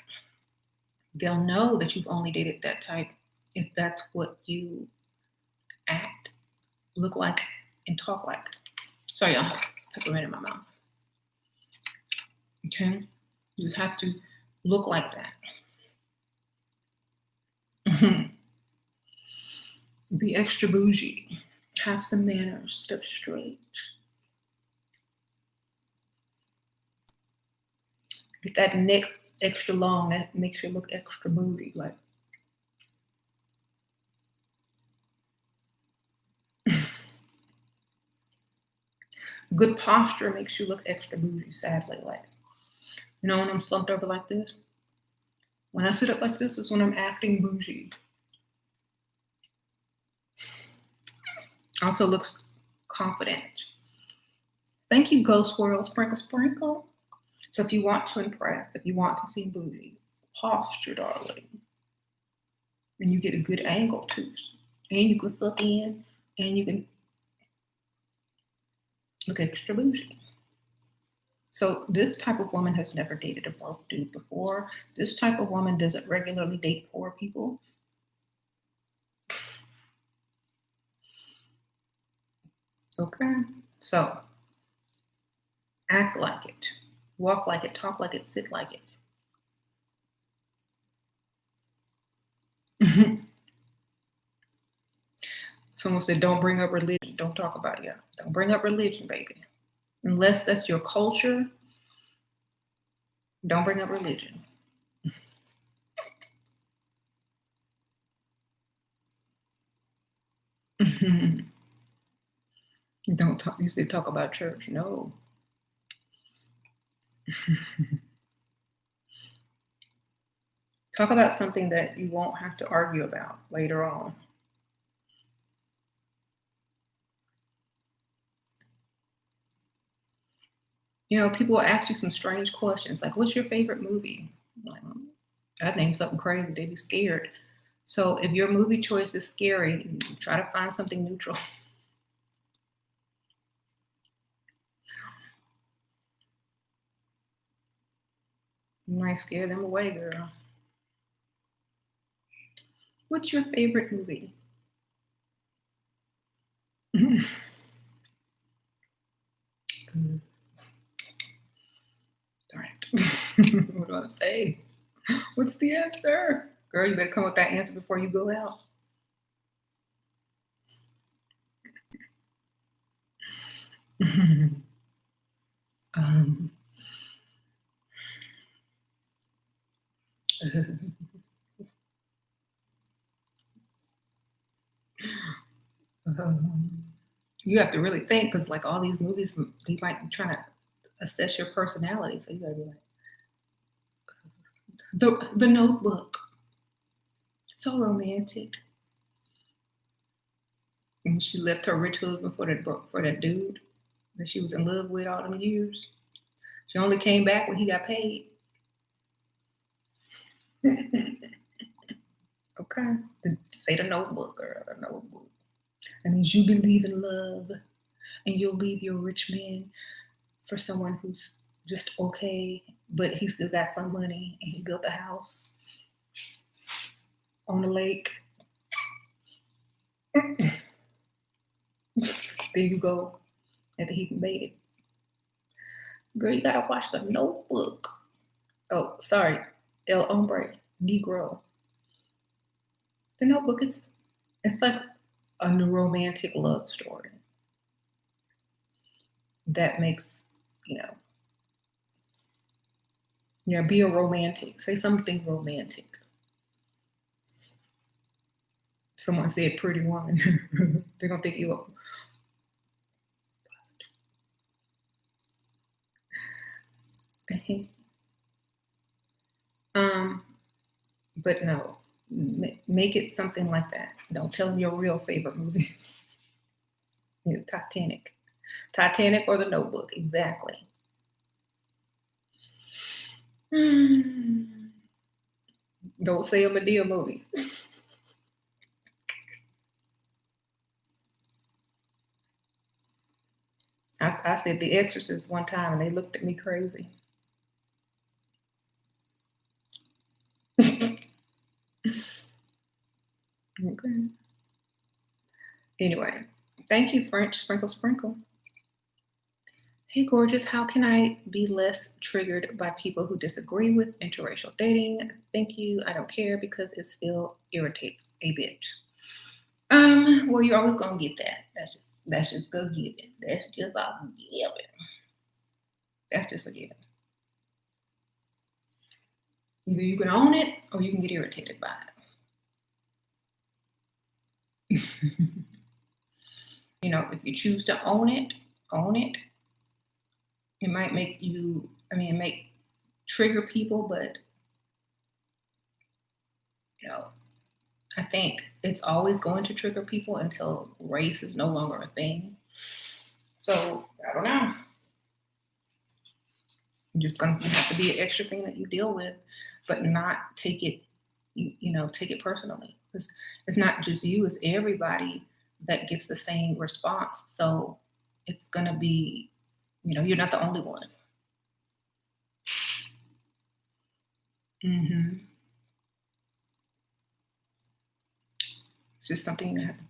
They'll know that you've only dated that type if that's what you act, look like, and talk like. Sorry, y'all, have peppermint in my mouth. Okay? You just have to look like that. Be extra bougie. Have some manners. Step straight. Get that neck extra long. That makes you look extra bougie. Like, good posture makes you look extra bougie, sadly. Like, when I'm slumped over like this, when I sit up like this is when I'm acting bougie. Also looks confident. Thank you, Ghost World Sprinkle Sprinkle. So if you want to impress, if you want to see booty, posture, darling. And you get a good angle too. And you can suck in and you can look extra bougie. So this type of woman has never dated a broke dude before. This type of woman doesn't regularly date poor people. Okay, so act like it. Walk like it, talk like it, sit like it. Someone said, don't bring up religion. Don't talk about it. Yeah. Don't bring up religion, baby. Unless that's your culture, don't bring up religion. Don't talk. You said talk about church. No. Talk about something that you won't have to argue about later on. You know, people will ask you some strange questions like, what's your favorite movie? Like, I'd name something crazy. They'd be scared. So if your movie choice is scary, try to find something neutral. You might scare them away, girl. What's your favorite movie? Darn it. What do I say? What's the answer? Girl, you better come with that answer before you go out. um, you have to really think because, like, all these movies, they might be trying to assess your personality. So you gotta be like, the Notebook. So romantic. And she left her rich husband for that dude that she was in love with all them years. She only came back when he got paid. Okay. Say the Notebook, girl. The Notebook. That means you believe in love and you'll leave your rich man for someone who's just okay, but he still got some money and he built a house on the lake. There you go. After he made it. Girl, you gotta watch the Notebook. Oh, sorry. El Hombre, Negro. The Notebook, it's like a romantic love story that makes, be a romantic. Say something romantic. Someone said Pretty Woman. They're gonna think you up. But no, make it something like that. Don't tell them your real favorite movie. Titanic or the Notebook, exactly. Don't say a Madea movie. I said The Exorcist one time and they looked at me crazy. Okay. Anyway, thank you, French Sprinkle Sprinkle. Hey, gorgeous, how can I be less triggered by people who disagree with interracial dating? Thank you. I don't care because it still irritates a bit. Well, you're always gonna get that. That's just a given. That's just a given. That's just a given. Either you can own it or you can get irritated by it. If you choose to own it. It might make it may trigger people, but I think it's always going to trigger people until race is no longer a thing. So I don't know. You're just gonna have to be an extra thing that you deal with, but not take it, take it personally. It's not just you; it's everybody that gets the same response. So it's gonna be, you're not the only one. Mm-hmm. It's just something you have to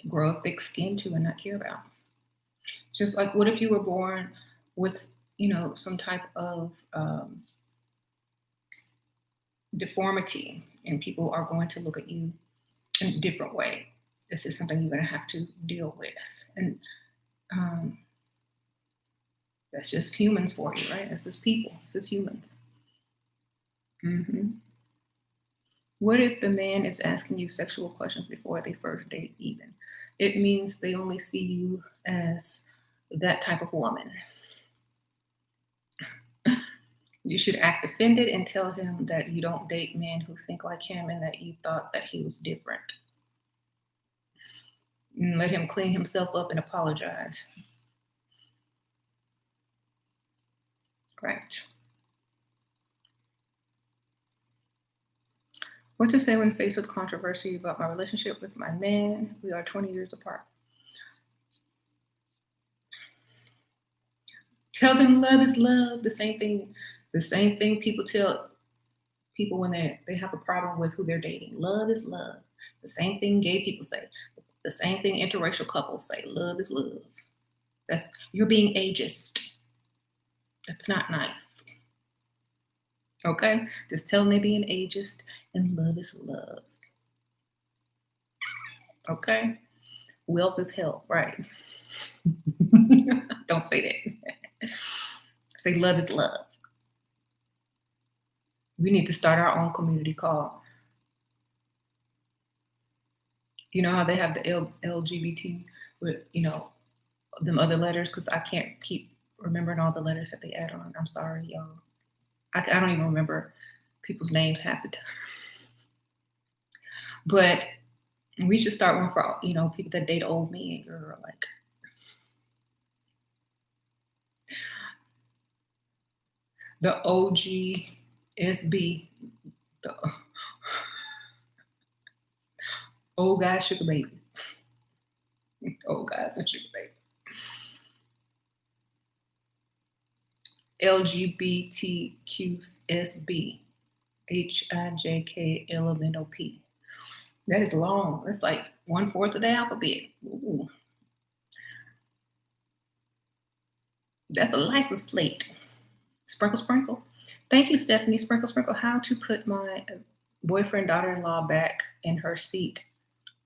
grow a thick skin to and not care about. Just like, what if you were born with some type of deformity, and people are going to look at you in a different way. This is something you're going to have to deal with. And that's just humans for you, right? That's just people. It's just humans. What if the man is asking you sexual questions before they first date even? It means they only see you as that type of woman. You should act offended and tell him that you don't date men who think like him and that you thought that he was different. And let him clean himself up and apologize. Right. What to say when faced with controversy about my relationship with my man? We are 20 years apart. Tell them love is love. The same thing people tell people when they have a problem with who they're dating. Love is love. The same thing gay people say. The same thing interracial couples say. Love is love. You're being ageist. That's not nice. Okay? Just tell them they're being ageist, and love is love. Okay? Wealth is health, right? Don't say that. Say love is love. We need to start our own community called, you know how they have the LGBT with, them other letters, because I can't keep remembering all the letters that they add on. I'm sorry, y'all. I don't even remember people's names half the time. But we should start one for, people that date old men, girl. Like, the OGSB, the old guys sugar babies. Old guys and sugar babies. LGBTQSB, HIJKLMNOP. That is long. That's like 1/4 of the alphabet. Ooh. That's a license plate. Sprinkle, sprinkle. Thank you, Stephanie. Sprinkle, sprinkle. How to put my boyfriend, daughter-in-law back in her seat.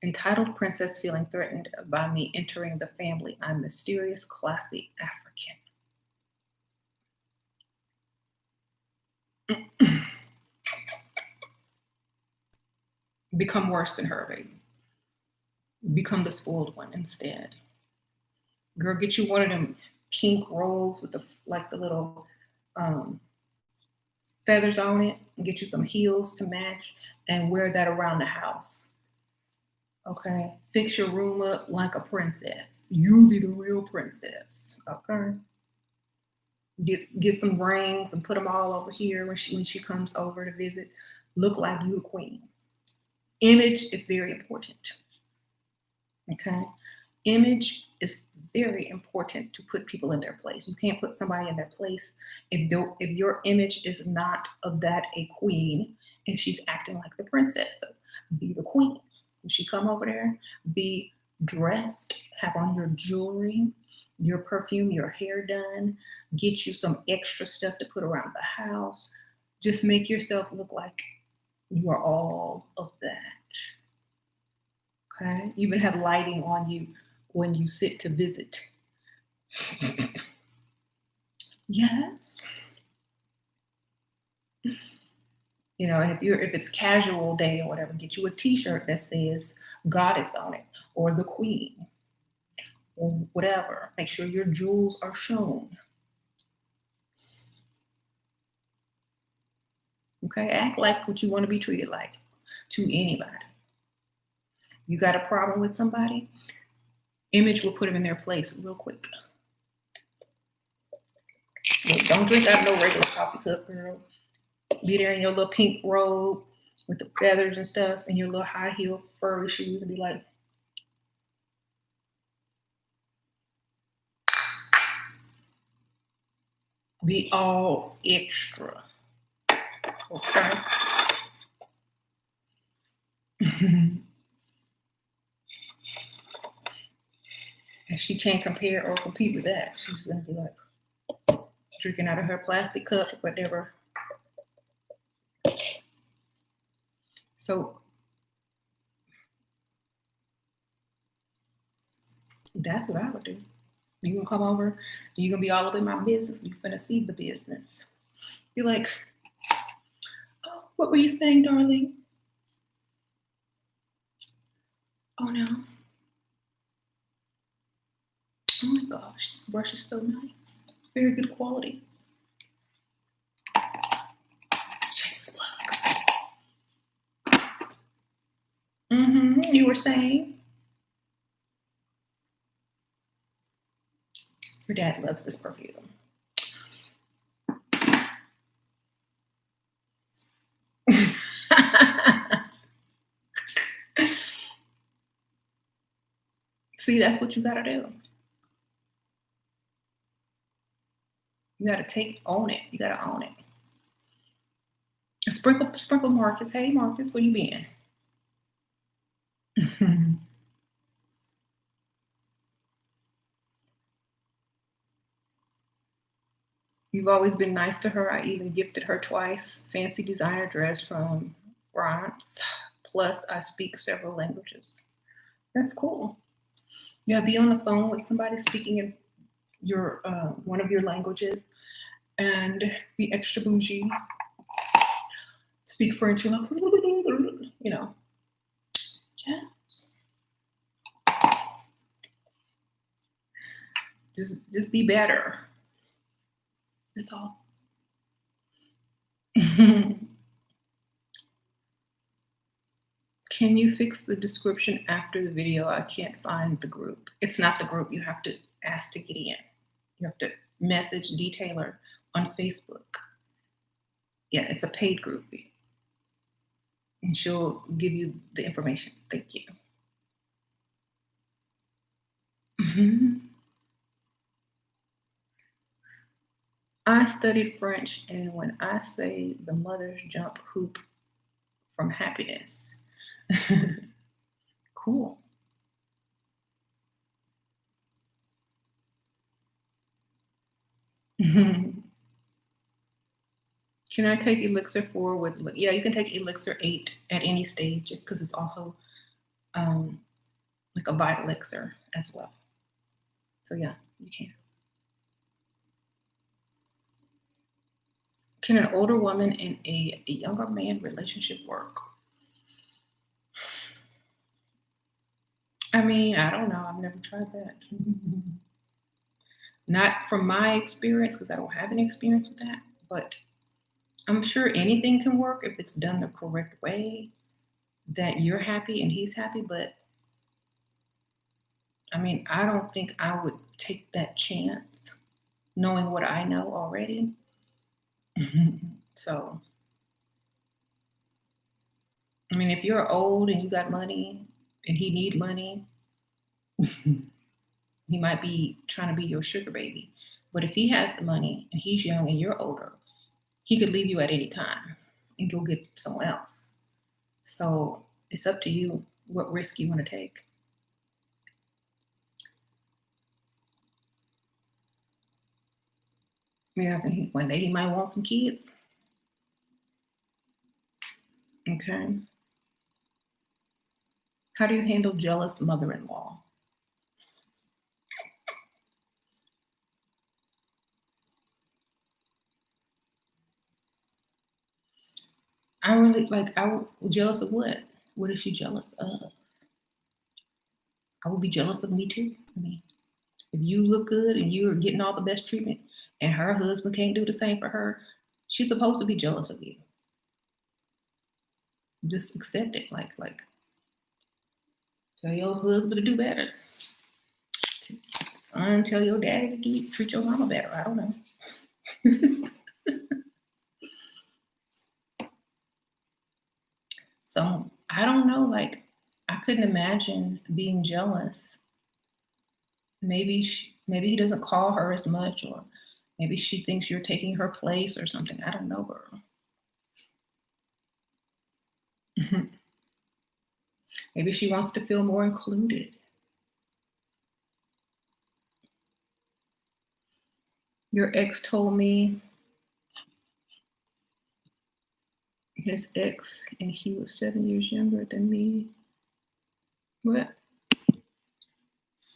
Entitled Princess feeling threatened by me entering the family. I'm mysterious, classy African. Become worse than her, baby. Become the spoiled one instead. Girl, get you one of them pink robes with the little feathers on it, and get you some heels to match, and wear that around the house. Okay? Fix your room up like a princess. You be the real princess. Okay? Get some rings and put them all over here when she comes over to visit. Look like you a queen. Image is very important. Okay? Image is very important to put people in their place. You can't put somebody in their place if your image is not of that a queen, if she's acting like the princess. So be the queen. When she come over there, be dressed, have on your jewelry, your perfume, your hair done, get you some extra stuff to put around the house. Just make yourself look like you are all of that. Okay? Even have lighting on you when you sit to visit. Yes. And if it's casual day or whatever, get you a t-shirt that says Goddess on it, or the Queen, or whatever. Make sure your jewels are shown. Okay? Act like what you want to be treated like to anybody. You got a problem with somebody? Image will put them in their place real quick. Look, don't drink out of no regular coffee cup, girl. Be there in your little pink robe with the feathers and stuff, and your little high heel furry shoes, and be like, be all extra. Okay? And she can't compare or compete with that. She's going to be like, drinking out of her plastic cup, whatever. So that's what I would do. You gonna come over, you gonna be all up in my business, you finna see the business. Be like, oh, what were you saying, darling? Oh no. Oh my gosh, this brush is so nice. Very good quality. Shameless plug. You were saying? Your dad loves this perfume. See, that's what you gotta do. You gotta own it. You gotta own it. Sprinkle Marcus. Hey Marcus, where you been? You've always been nice to her. I even gifted her twice. Fancy designer dress from France. Plus, I speak several languages. That's cool. Yeah, be on the phone with somebody speaking in your one of your languages, and be extra bougie. Speak French, you know. Yeah. Just be better. That's all. Can you fix the description after the video? I can't find the group. It's not the group. You have to ask to get in. You have to message Detailer on Facebook. Yeah, it's a paid group. And she'll give you the information. Thank you. I studied French, and when I say the mothers jump hoop from happiness. Cool. Can I take Elixir 4 with, yeah, you can take Elixir 8 at any stage, just because it's also like a Vita Elixir as well. So yeah, you can. Can an older woman and a younger man relationship work? I mean, I don't know. I've never tried that. Not from my experience, because I don't have any experience with that, but I'm sure anything can work if it's done the correct way, that you're happy and he's happy. But I mean, I don't think I would take that chance knowing what I know already. So, I mean, if you're old and you got money and he need money, he might be trying to be your sugar baby. But if he has the money and he's young and you're older, he could leave you at any time and go get someone else. So it's up to you what risk you want to take. Yeah, one day he might want some kids. Okay. How do you handle jealous mother-in-law? I really jealous of what? What is she jealous of? I would be jealous of me too. I mean, if you look good and you're getting all the best treatment and her husband can't do the same for her, she's supposed to be jealous of you. Just accept it. Like tell your husband to do better. Son, tell your daddy to treat your mama better. I don't know. So I don't know. Like, I couldn't imagine being jealous. Maybe he doesn't call her as much, or maybe she thinks you're taking her place or something. I don't know, girl. Maybe she wants to feel more included. Your ex told me his ex, and he was 7 years younger than me. What?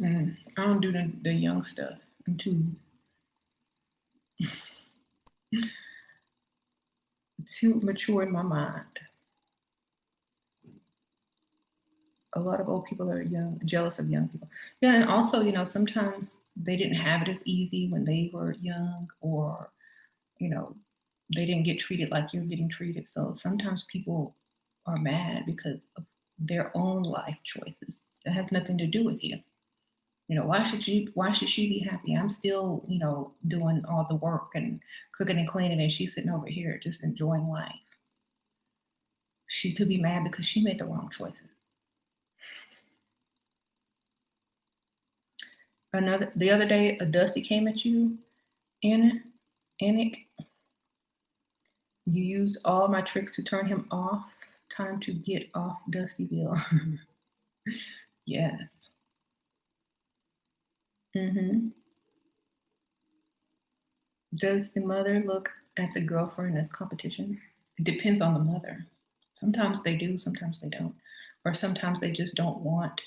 I don't do the young stuff. I'm too mature in my mind. A lot of old people are jealous of young people. Yeah, and also, sometimes they didn't have it as easy when they were young, or you know, they didn't get treated like you're getting treated. So sometimes people are mad because of their own life choices. It has nothing to do with you. Why should she be happy? I'm still, doing all the work and cooking and cleaning, and she's sitting over here just enjoying life. She could be mad because she made the wrong choices. The other day, a Dusty came at you, Anna, Anik. You used all my tricks to turn him off. Time to get off Dustyville. Yes. hmm Does the mother look at the girlfriend as competition? It depends on the mother. Sometimes they do, sometimes they don't. Or sometimes they just don't want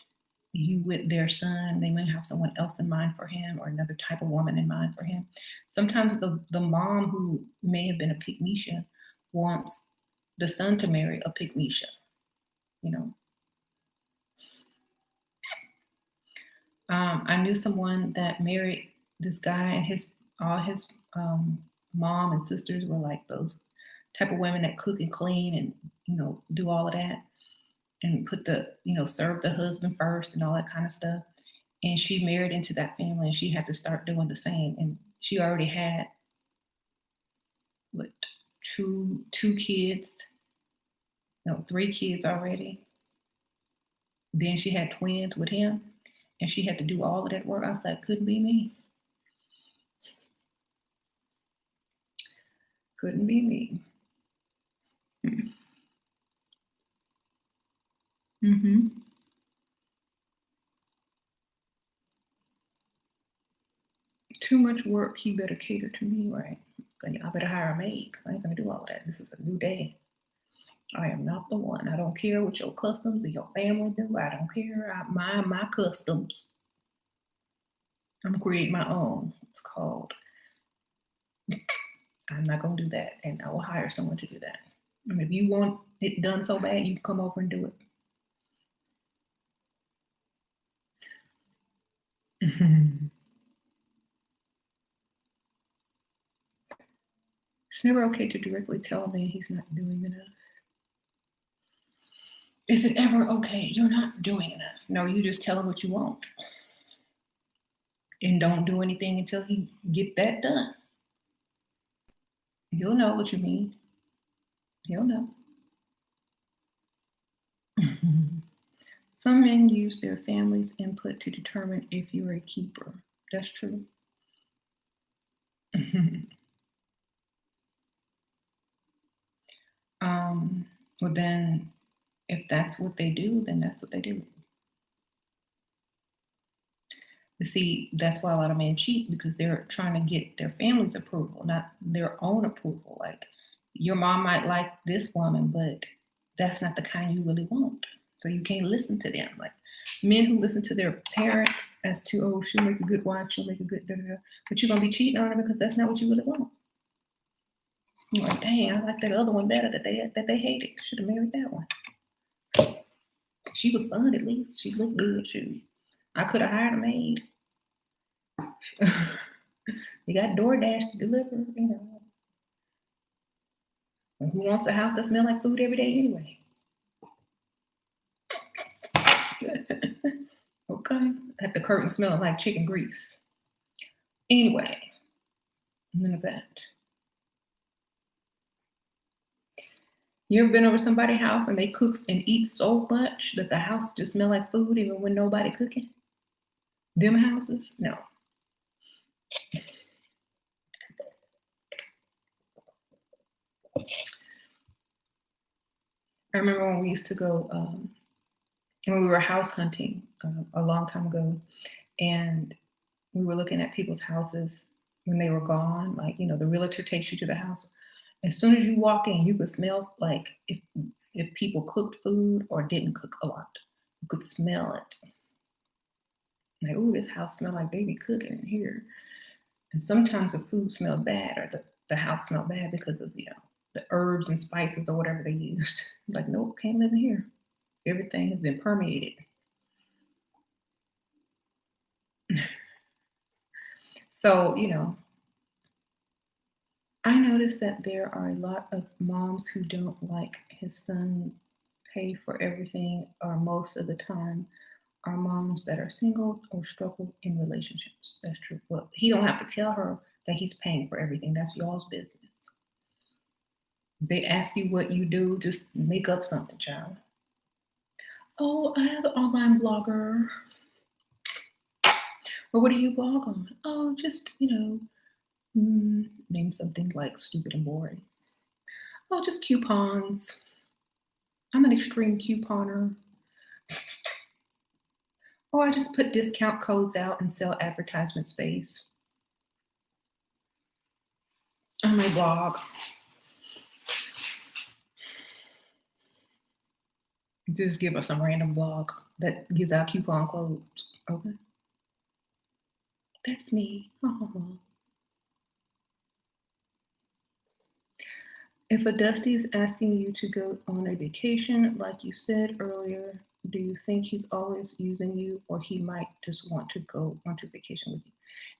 you with their son. They may have someone else in mind for him, or another type of woman in mind for him. Sometimes the mom, who may have been a pygmisha, wants the son to marry a pygmisha, you know. I knew someone that married this guy, and all his mom and sisters were like those type of women that cook and clean and do all of that, and serve the husband first and all that kind of stuff. And she married into that family, and she had to start doing the same. And she already had what, two kids, no, 3 kids already. Then she had twins with him, and she had to do all of that work. I was like, couldn't be me. Couldn't be me. Mm-hmm. Too much work. He better cater to me, right? I better hire a maid, because I ain't gonna do all of that. This is a new day. I am not the one. I don't care what your customs or your family do. I don't care. I mind my customs. I'm gonna create my own. It's called. I'm not gonna do that, and I will hire someone to do that. And if you want it done so bad, you can come over and do it. It's never okay to directly tell a man he's not doing enough. Is it ever okay? You're not doing enough. No, you just tell him what you want, and don't do anything until he get that done. He'll know what you mean. He'll know. Some men use their family's input to determine if you're a keeper. That's true. Well, then, if that's what they do, then that's what they do. But see, that's why a lot of men cheat, because they're trying to get their family's approval, not their own approval. Like, your mom might like this woman, but that's not the kind you really want. So you can't listen to them. Like, men who listen to their parents as to, oh, she'll make a good wife, she'll make a good da-da-da, but you're gonna be cheating on her because that's not what you really want. You're like, dang, I like that other one better that they hated. Should have married that one. She was fun, at least. She looked good. I could have hired a maid. You got DoorDash to deliver. And who wants a house that smells like food every day anyway? Okay. Had the curtain smelling like chicken grease. Anyway, none of that. You ever been over somebody's house and they cook and eat so much that the house just smell like food even when nobody cooking? Them houses? No. I remember when we used to go, when we were house hunting a long time ago, and we were looking at people's houses when they were gone. Like, the realtor takes you to the house. As soon as you walk in, you could smell like if people cooked food or didn't cook a lot. You could smell it. Like, ooh, this house smell like they be cooking in here. And sometimes the food smelled bad or the house smelled bad because of, the herbs and spices or whatever they used. Like, nope, can't live in here. Everything has been permeated. So, I noticed that there are a lot of moms who don't like his son pay for everything, or most of the time are moms that are single or struggle in relationships. That's true. Well, he don't have to tell her that he's paying for everything. That's y'all's business. They ask you what you do, just make up something, child. Oh, I have an online blogger. Well, what do you blog on? Oh, just, name something like stupid and boring. Oh, just coupons. I'm an extreme couponer. Oh, I just put discount codes out and sell advertisement space on my blog. Just give us some random blog that gives out coupon codes. Okay. That's me. Oh. If a Dusty is asking you to go on a vacation, like you said earlier, do you think he's always using you, or he might just want to go on to vacation with you?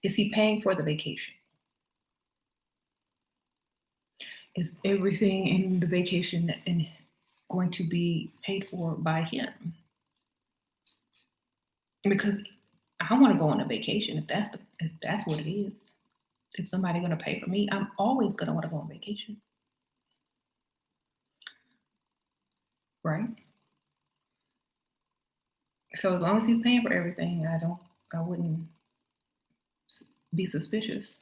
Is he paying for the vacation? Is everything in the vacation going to be paid for by him? Because I want to go on a vacation if that's what it is. If somebody's going to pay for me, I'm always going to want to go on vacation. Right? So as long as he's paying for everything, I wouldn't be suspicious.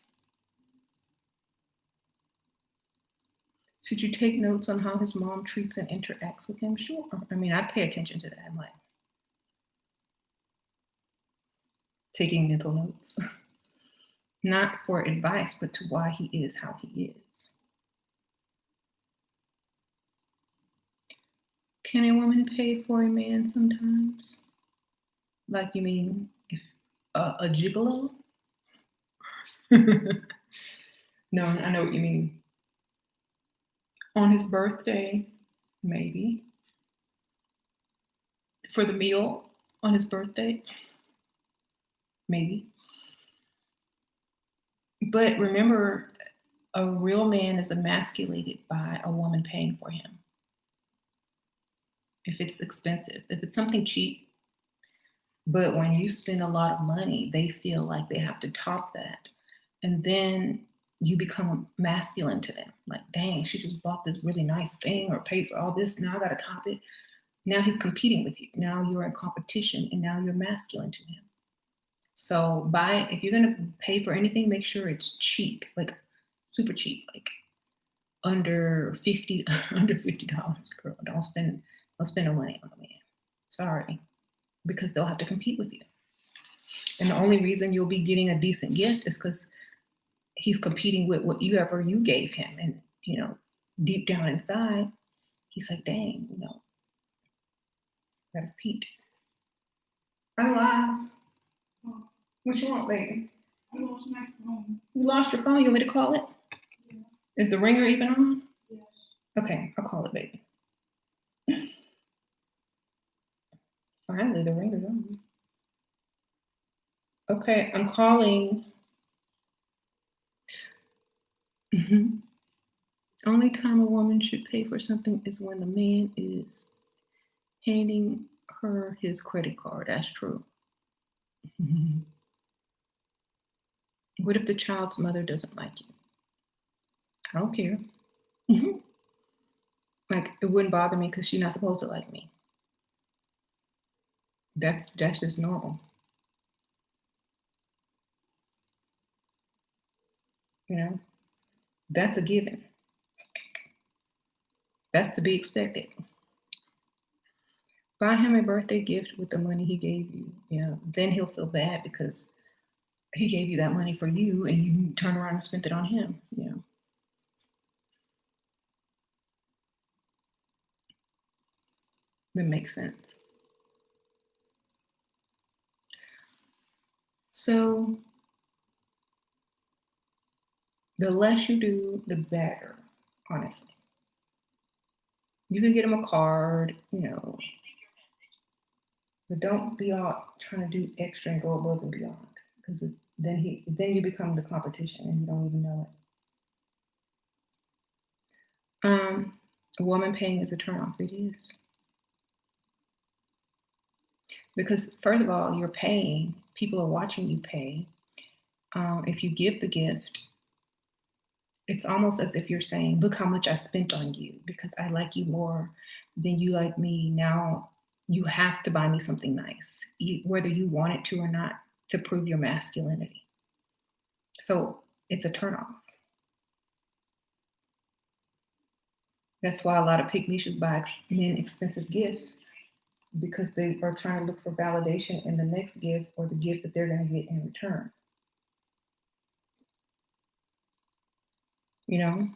Should you take notes on how his mom treats and interacts with him? Sure. I mean, I'd pay attention to that, like taking mental notes. Not for advice, but to why he is how he is. Can a woman pay for a man sometimes? Like, you mean if a gigolo? No, I know what you mean. On his birthday, maybe. For the meal on his birthday, maybe. But remember, a real man is emasculated by a woman paying for him. If it's expensive, if it's something cheap, but when you spend a lot of money, they feel like they have to top that. And then you become masculine to them. Like, dang, she just bought this really nice thing or paid for all this. Now I got to top it. Now he's competing with you. Now you're in competition and now you're masculine to him. So if you're going to pay for anything, make sure it's cheap, like super cheap, like under $50, girl. Don't spend no money on the man. Sorry. Because they'll have to compete with you. And the only reason you'll be getting a decent gift is because he's competing with what you gave him. And, deep down inside, he's like, dang, gotta compete. I'm live. What you want, baby? I lost my phone. You lost your phone? You want me to call it? Yeah. Is the ringer even on? Yes. Okay, I'll call it, baby. Finally, the ringer's on. Okay, I'm calling. Only time a woman should pay for something is when the man is handing her his credit card. That's true. What if the child's mother doesn't like you? I don't care. Like, it wouldn't bother me because she's not supposed to like me. That's just normal. That's a given. That's to be expected. Buy him a birthday gift with the money he gave you. Yeah, then he'll feel bad because he gave you that money for you and you turn around and spent it on him, you know. That makes sense. So the less you do, the better, honestly. You can get them a card, you know, but don't be all trying to do extra and go above and beyond because then you become the competition and you don't even know it. A woman paying is a turnoff. It is because first of all, you're paying. People are watching you pay. If you give the gift, it's almost as if you're saying, "Look how much I spent on you because I like you more than you like me. Now you have to buy me something nice, whether you want it to or not, to prove your masculinity." So it's a turnoff. That's why a lot of pygmies buy men expensive gifts because they are trying to look for validation in the next gift or the gift that they're going to get in return. You know,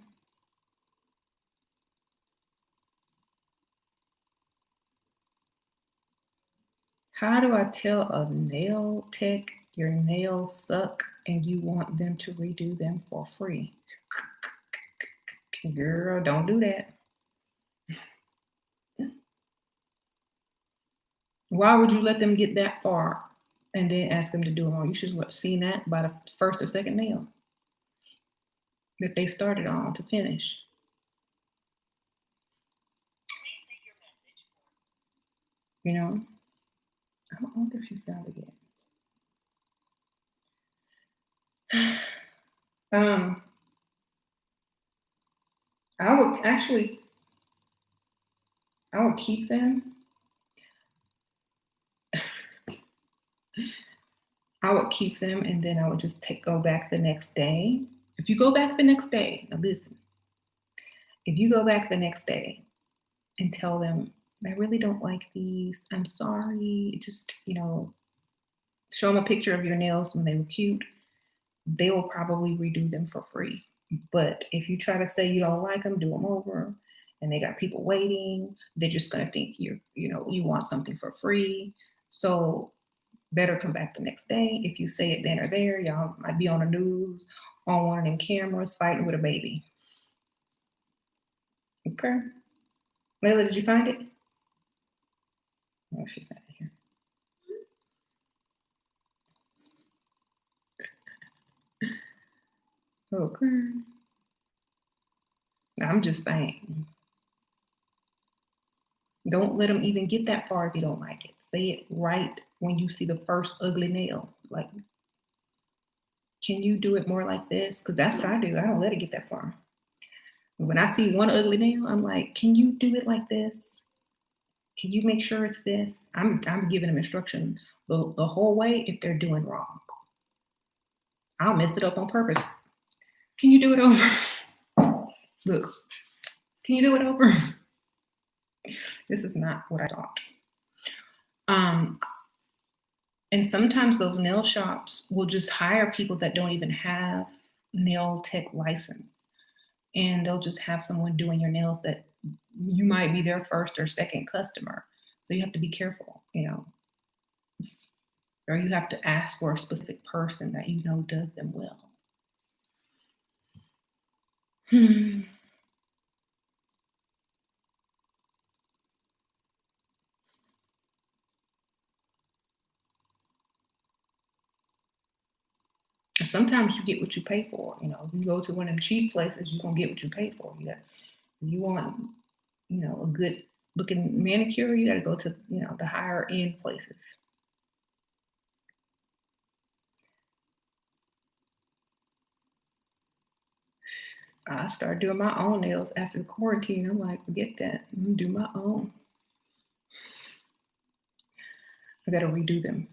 how do I tell a nail tech your nails suck and you want them to redo them for free? Girl, don't do that. Why would you let them get that far and then ask them to do them all? You should have seen that by the first or second nail that they started on to finish. You know, I wonder if she found it yet. I would actually, I would keep them. I would keep them, and then I would just go back the next day. If you go back the next day, now listen. If you go back the next day and tell them, I really don't like these. I'm sorry. Just, show them a picture of your nails when they were cute. They will probably redo them for free. But if you try to say you don't like them, do them over, and they got people waiting, they're just gonna think you want something for free. So better come back the next day. If you say it then or there, y'all might be on the news on one of them cameras fighting with a baby. Okay. Layla, did you find it? Oh, she's not here. Okay. I'm just saying. Don't let them even get that far if you don't like it. Say it right when you see the first ugly nail. Like, can you do it more like this? Because that's what I do. I don't let it get that far. When I see one ugly nail, I'm like, can you do it like this? Can you make sure it's this? I'm giving them instruction the whole way if they're doing wrong. I'll mess it up on purpose. Can you do it over? Look, can you do it over? This is not what I thought. And sometimes those nail shops will just hire people that don't even have nail tech license. And they'll just have someone doing your nails that you might be their first or second customer. So you have to be careful, or you have to ask for a specific person that you know does them well. Sometimes you get what you pay for. If you go to one of them cheap places, you're gonna get what you pay for. If you want, a good looking manicure, you got to go to, the higher end places. I started doing my own nails after the quarantine. I'm like, forget that. I'm gonna do my own. I got to redo them.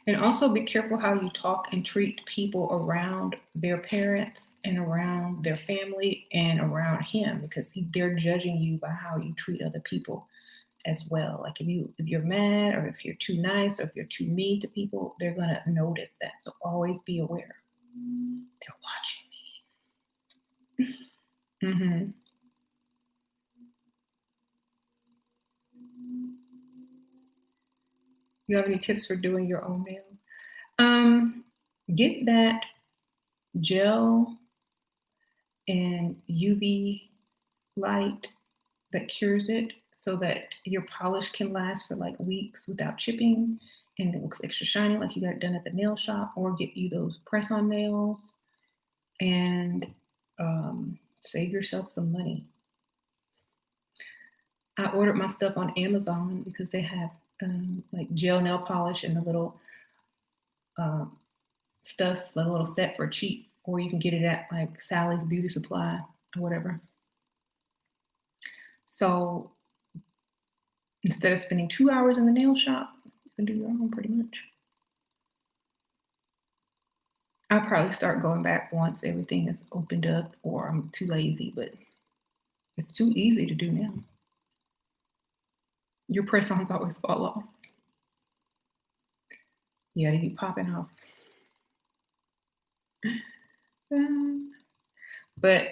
And also be careful how you talk and treat people around their parents and around their family and around him, because they're judging you by how you treat other people as well. Like if you're mad, or if you're too nice, or if you're too mean to people, they're gonna notice that. So always be aware. They're watching me. Hmm. You have any tips for doing your own nails? Get that gel and UV light that cures it, so that your polish can last for like weeks without chipping and it looks extra shiny like you got it done at the nail shop. Or get you those press-on nails and save yourself some money. I ordered my stuff on Amazon because they have like gel nail polish and the little um, stuff, the little set for cheap, or you can get it at like Sally's Beauty Supply or whatever. So instead of spending 2 hours in the nail shop, you can do your own pretty much. I'll probably start going back once everything is opened up, or I'm too lazy, but it's too easy to do now. Your press-ons always fall off. Yeah, they be popping off. But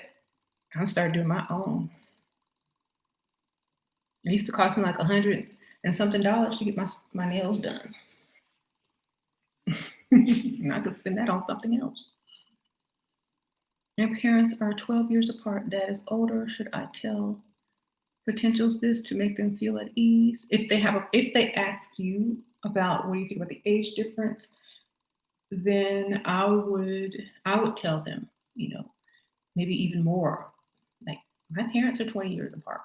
I'm starting doing my own. It used to cost me like $100 and something to get my nails done. I could spend that on something else. Their parents are 12 years apart. Dad is older. Should I tell potentials this to make them feel at ease? If they ask you about what do you think about the age difference, then I would tell them, maybe even more. Like, my parents are 20 years apart.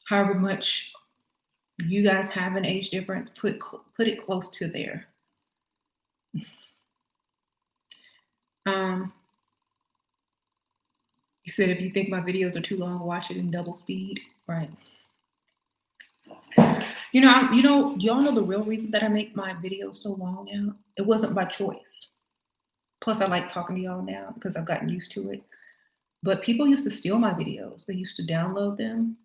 However much you guys have an age difference, put it close to there. You said if you think my videos are too long, watch it in double speed, right? Y'all know the real reason that I make my videos so long now? It wasn't by choice. Plus, I like talking to y'all now because I've gotten used to it. But people used to steal my videos. They used to download them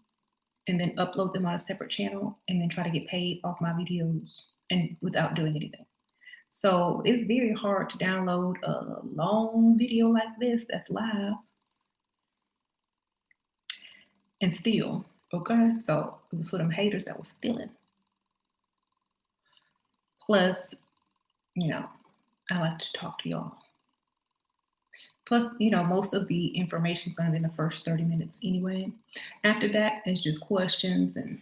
and then upload them on a separate channel and then try to get paid off my videos and without doing anything. So it's very hard to download a long video like this that's live and steal. Okay, so it was for them haters that was stealing. Plus, I like to talk to y'all. Plus, most of the information is going to be in the first 30 minutes anyway. After that, it's just questions and,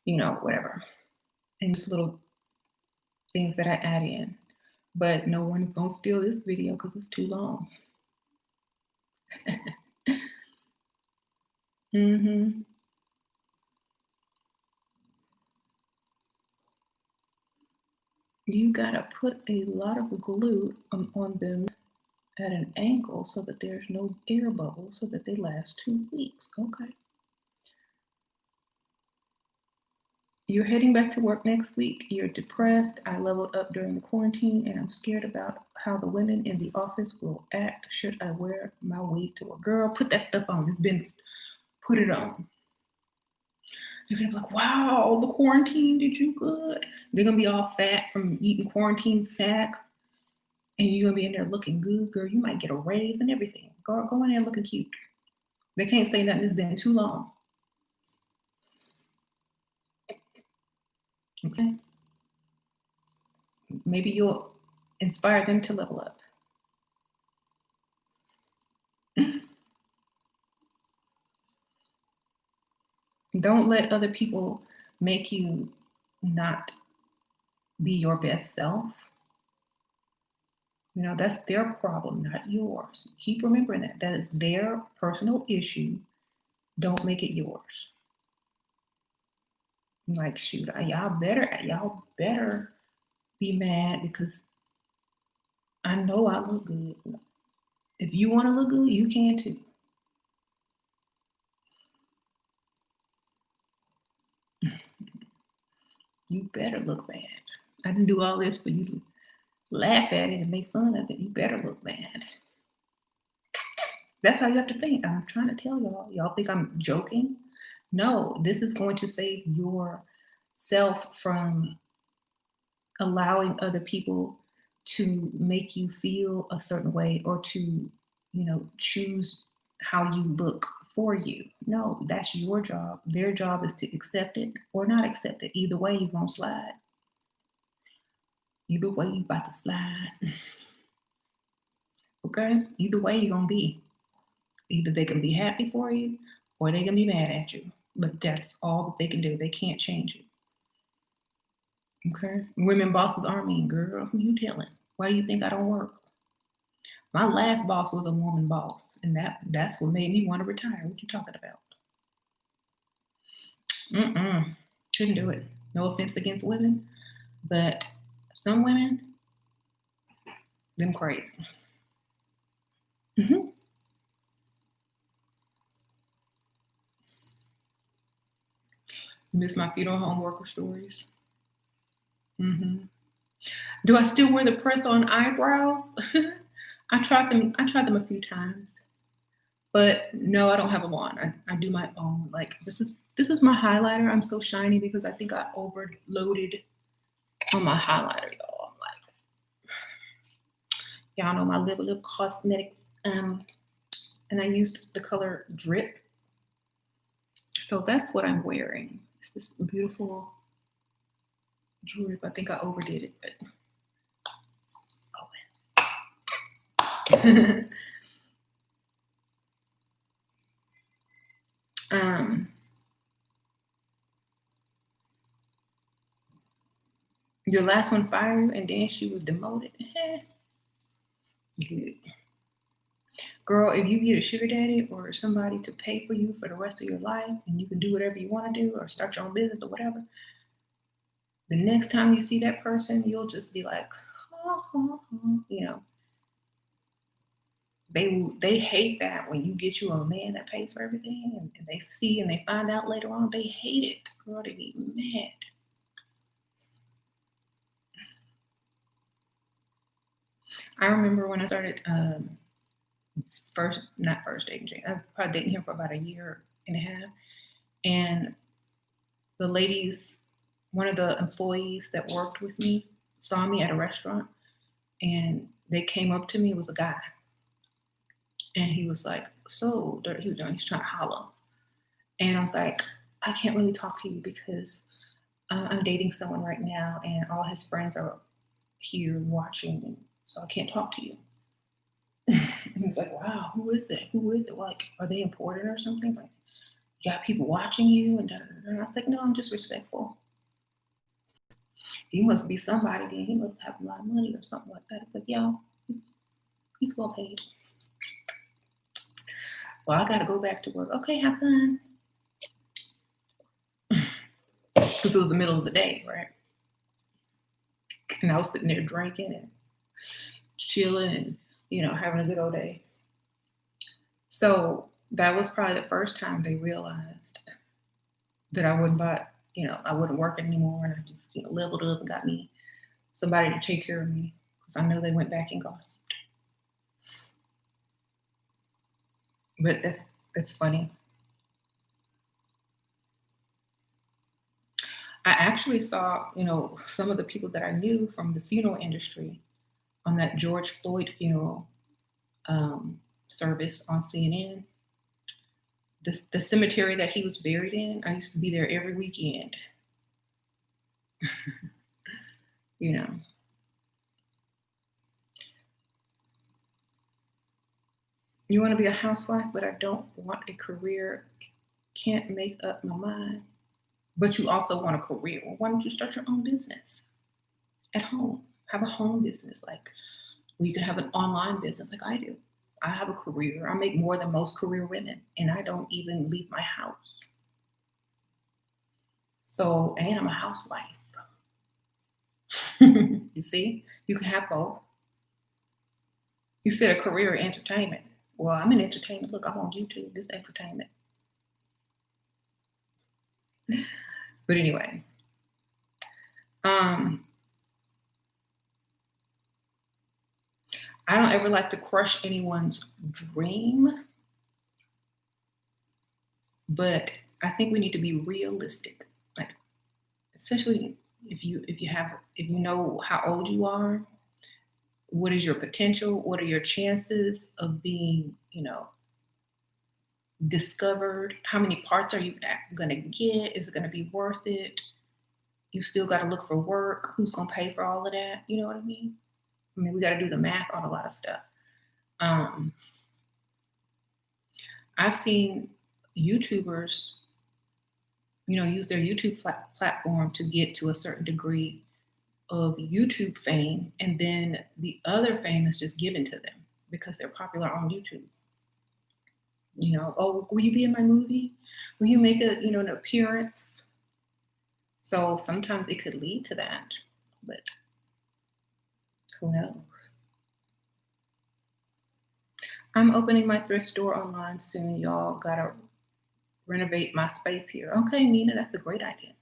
whatever. And just little things that I add in. But no one is going to steal this video because it's too long. Mm-hmm. You got to put a lot of glue on them at an angle so that there's no air bubbles so that they last 2 weeks. Okay. You're heading back to work next week. You're depressed. I leveled up during the quarantine and I'm scared about how the women in the office will act. Should I wear my wig to work? Girl, put that stuff on. Put it on. They're gonna be like, wow, the quarantine did you good. They're gonna be all fat from eating quarantine snacks. And you're gonna be in there looking good, girl. You might get a raise and everything. Go in there looking cute. They can't say nothing. It's been too long. Okay. Maybe you'll inspire them to level up. Don't let other people make you not be your best self. That's their problem, not yours. Keep remembering that. That is their personal issue. Don't make it yours. Like, shoot, y'all better be mad because I know I look good. If you want to look good, you can too. You better look bad. I didn't do all this for you to laugh at it and make fun of it. You better look bad. That's how you have to think. I'm trying to tell y'all. Y'all think I'm joking? No, this is going to save yourself from allowing other people to make you feel a certain way or to, choose how you look for you. No, that's your job. Their job is to accept it or not accept it. Either way, you're going to slide. Either way, you about to slide. Okay? Either way, you're going to be. Either they can be happy for you or they can be mad at you. But that's all that they can do. They can't change you. Okay? Women bosses aren't mean, girl. Who you telling? Why do you think I don't work? My last boss was a woman boss, and that's what made me want to retire. What you talking about? Couldn't do it. No offense against women, but some women, them crazy. You miss my funeral home worker stories? Do I still wear the press-on eyebrows? I tried them a few times, but no, I don't have a wand. I do my own. Like this is my highlighter. I'm so shiny because I think I overloaded on my highlighter, y'all. I'm like, y'all know my lip cosmetics. And I used the color Drip. So that's what I'm wearing. It's this beautiful Drip. I think I overdid it, but your last one fired you and then she was demoted. Good. Girl, if you get a sugar daddy or somebody to pay for you for the rest of your life and you can do whatever you want to do or start your own business or whatever, the next time you see that person, you'll just be like, They hate that when you get you a man that pays for everything and they see and they find out later on, they hate it. Girl, they be mad. I remember when I started not first dating, I probably dating him for about a year and a half. And the ladies, one of the employees that worked with me saw me at a restaurant and they came up to me. It was a guy. And he was like, so he's trying to holler. And I was like, I can't really talk to you because I'm dating someone right now and all his friends are here watching, and so I can't talk to you. And he was like, wow, who is it? Who is it? Like, are they important or something? Like, you got people watching you? And I was like, no, I'm just respectful. He must be somebody then. He must have a lot of money or something like that. It's like, yo, he's well paid. Well, I got to go back to work. Okay, have fun. Because it was the middle of the day, right? And I was sitting there drinking and chilling and, having a good old day. So that was probably the first time they realized that I wouldn't I wouldn't work anymore. And I just, leveled up and got me somebody to take care of me because I know they went back and gossiped. But that's funny. I actually saw, some of the people that I knew from the funeral industry on that George Floyd funeral service on CNN. The cemetery that he was buried in, I used to be there every weekend. You want to be a housewife, but I don't want a career. Can't make up my mind. But you also want a career. Well, why don't you start your own business at home? Have a home business, like you can have an online business like I do. I have a career. I make more than most career women, and I don't even leave my house. So, and I'm a housewife. You see, you can have both. You said a career in entertainment. Well, I'm in entertainment. Look, I'm on YouTube. This entertainment. But anyway, I don't ever like to crush anyone's dream, but I think we need to be realistic. Like, especially if you know how old you are, what is your potential? What are your chances of being, discovered? How many parts are you going to get? Is it going to be worth it? You still got to look for work. Who's going to pay for all of that? You know what I mean? We got to do the math on a lot of stuff. I've seen YouTubers, use their YouTube platform to get to a certain degree of YouTube fame, and then the other fame is just given to them because they're popular on YouTube. Oh, will you be in my movie? Will you make an appearance? So sometimes it could lead to that, but who knows? I'm opening my thrift store online soon, y'all. Gotta renovate my space here. Okay, Nina, that's a great idea.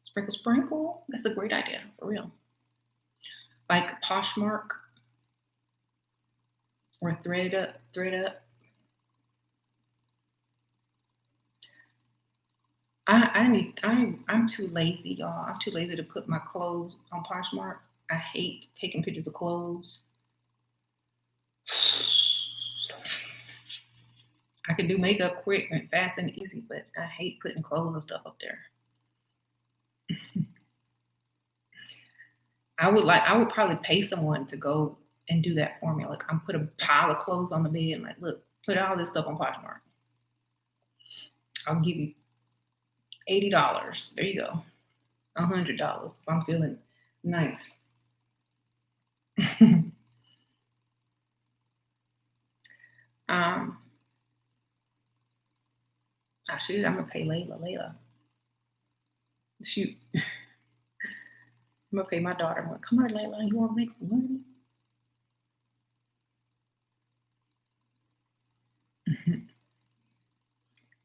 Sprinkle, sprinkle. That's a great idea, for real. Like Poshmark or thread up. I'm too lazy, y'all. I'm too lazy to put my clothes on Poshmark. I hate taking pictures of clothes. I can do makeup quick and fast and easy, but I hate putting clothes and stuff up there. I would probably pay someone to go and do that for me. Like, I'm put a pile of clothes on the bed and like, look, put all this stuff on Poshmark. I'll give you $80. There you go. $100 if I'm feeling nice. I'm gonna pay Layla. Shoot. I'm gonna pay my daughter. I'm like, come on, Layla, you wanna make some money?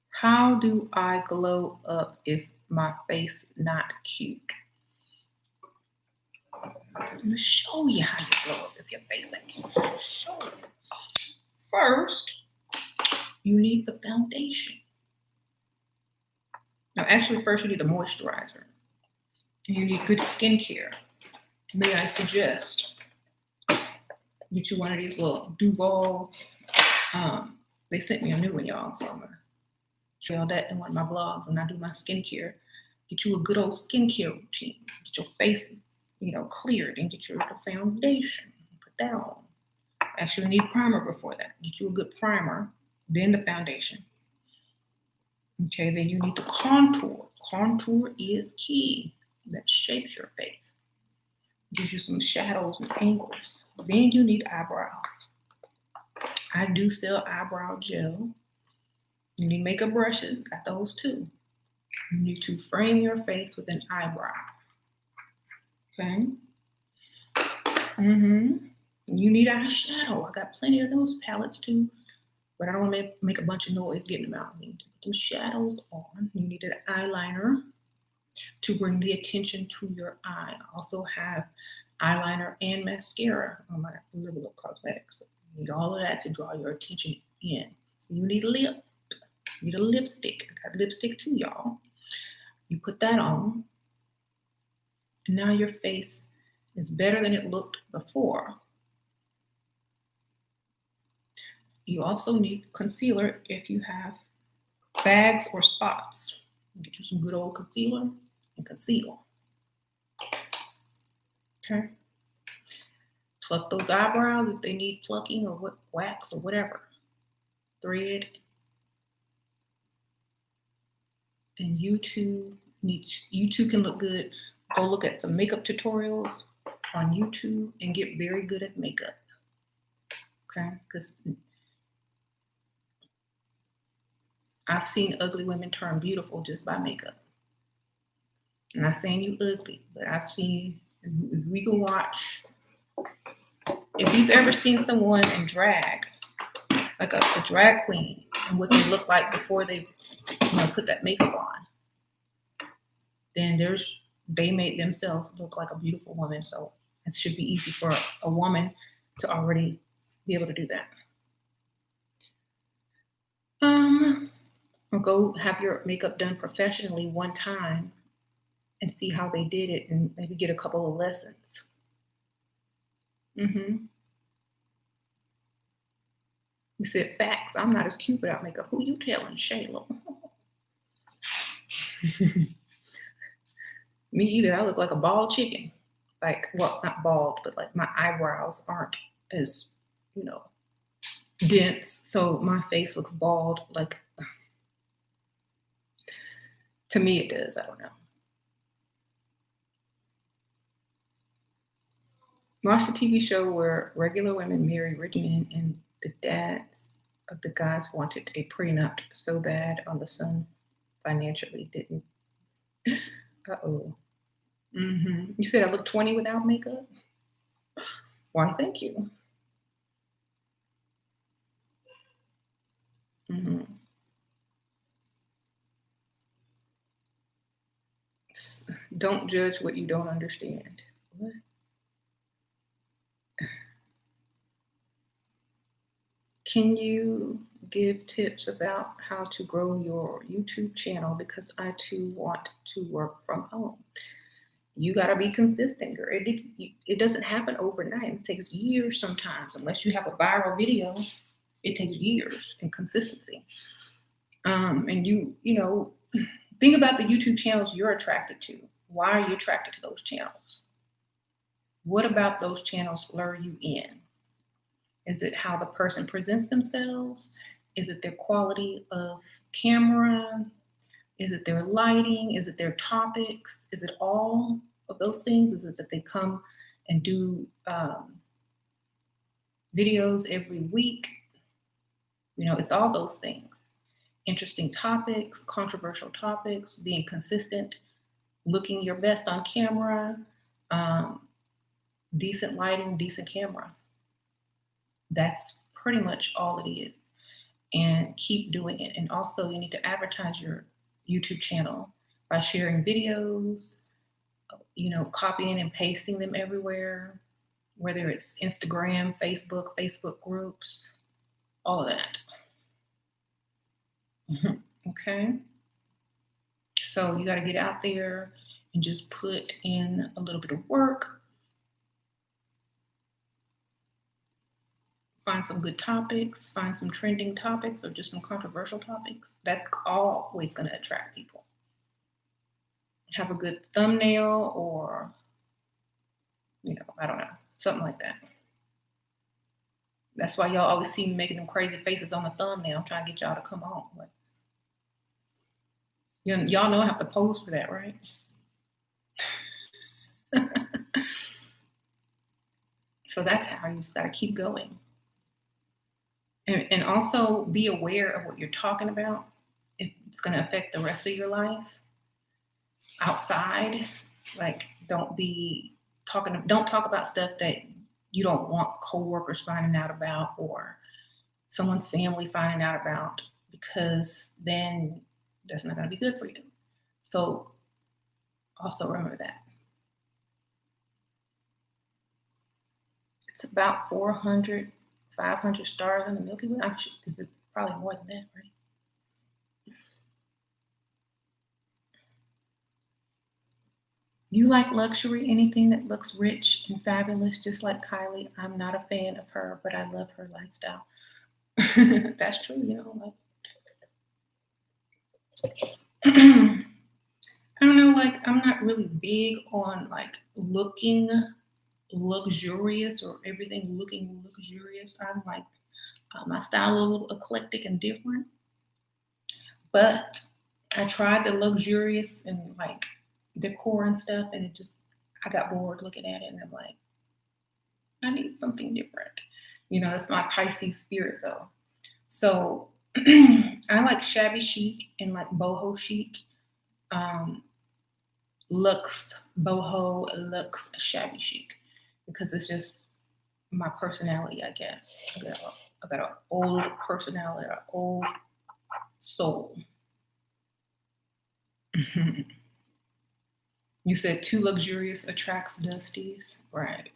How do I glow up if my face not cute? I'm gonna show you how you glow up if your face ain't cute. Show you. First, you need the foundation. No, actually, first you need the moisturizer. And you need good skincare. May I suggest get you one of these little Duval. They sent me a new one, y'all, so I'm gonna show y'all that in one of my blogs. And I do my skincare. Get you a good old skincare routine. Get your face, cleared, and get your foundation. Put that on. Actually, need primer before that. Get you a good primer, then the foundation. Okay, then you need the contour. Contour is key. That shapes your face. Gives you some shadows and angles. Then you need eyebrows. I do sell eyebrow gel. You need makeup brushes. Got those too. You need to frame your face with an eyebrow. Okay? You need eyeshadow. I got plenty of those palettes too, but I don't want to make a bunch of noise getting them out. You need to put some shadows on. You need an eyeliner to bring the attention to your eye. I also have eyeliner and mascara on my Liberal Cosmetics. You need all of that to draw your attention in. You need lip. You need a lipstick. I got lipstick too, y'all. You put that on. And now your face is better than it looked before. You also need concealer if you have bags or spots. Get you some good old concealer and conceal. Okay. Pluck those eyebrows if they need plucking or wax or whatever. Thread. And you two can look good. Go look at some makeup tutorials on YouTube and get very good at makeup. Okay? Because I've seen ugly women turn beautiful just by makeup. I'm not saying you ugly, but I've seen, if we can watch, if you've ever seen someone in drag, like a drag queen, and what they look like before they put that makeup on, then they made themselves look like a beautiful woman. So it should be easy for a woman to already be able to do that. Or go have your makeup done professionally one time and see how they did it and maybe get a couple of lessons. You said facts. I'm not as cute without makeup. Who you telling, Shayla? Me either. I look like a bald chicken. Like, well, not bald, but like my eyebrows aren't as, dense. So my face looks bald. Like, to me it does. I don't know. Watch the TV show where regular women marry rich men and the dads of the guys wanted a prenup so bad on the son financially didn't. Uh-oh. You said I look 20 without makeup? Why, thank you. Don't judge what you don't understand. What? Can you give tips about how to grow your YouTube channel? Because I too want to work from home. You got to be consistent, girl. It doesn't happen overnight. It takes years sometimes. Unless you have a viral video, it takes years and consistency. And you think about the YouTube channels you're attracted to. Why are you attracted to those channels? What about those channels lure you in? Is it how the person presents themselves? Is it their quality of camera? Is it their lighting? Is it their topics? Is it all of those things? Is it that they come and do videos every week? It's all those things. Interesting topics, controversial topics, being consistent, looking your best on camera, decent lighting, decent camera. That's pretty much all it is. And keep doing it. And also you need to advertise your YouTube channel by sharing videos, copying and pasting them everywhere, whether it's Instagram, Facebook groups, all of that. Okay. So you got to get out there and just put in a little bit of work. Find some good topics, find some trending topics or just some controversial topics. That's always going to attract people. Have a good thumbnail or, I don't know, something like that. That's why y'all always see me making them crazy faces on the thumbnail. I'm trying to get y'all to come on. But, y'all know I have to pose for that, right? So that's how you just got to keep going. And also be aware of what you're talking about. If it's going to affect the rest of your life outside, like don't talk about stuff that you don't want coworkers finding out about or someone's family finding out about, because then that's not going to be good for you. So also remember that. It's about 400, 500 stars on the Milky Way. Is it probably more than that, right? You like luxury, anything that looks rich and fabulous, just like Kylie. I'm not a fan of her, but I love her lifestyle. That's true, I don't know, like I'm not really big on like looking luxurious or everything looking luxurious. I'm like my style a little eclectic and different. But I tried the luxurious and like decor and stuff, and I got bored looking at it, and I'm like, I need something different. That's my Pisces spirit though. So I like shabby chic and like boho chic. Looks boho, looks shabby chic, because it's just my personality, I guess. I got an old personality, an old soul. You said too luxurious attracts dusties, right?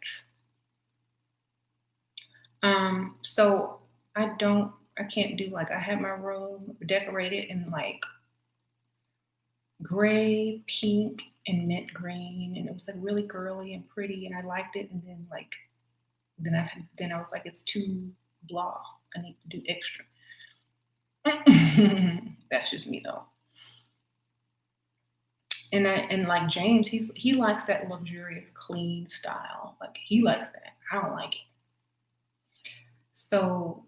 So I can't do like, I have my room decorated in like gray, pink, and mint green, and it was like really girly and pretty, and I liked it. And then like, then I was like, it's too blah. I need to do extra. That's just me though. And like James, he likes that luxurious, clean style. Like he likes that. I don't like it. So,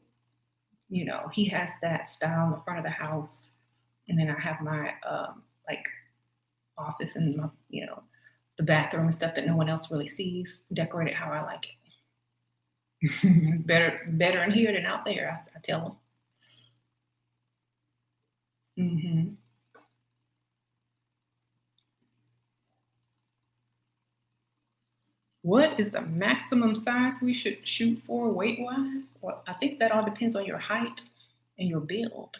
he has that style in the front of the house, and then I have my like office and my, the bathroom and stuff that no one else really sees, decorated how I like it. It's better in here than out there, I tell them. What is the maximum size we should shoot for weight-wise? Well, I think that all depends on your height and your build.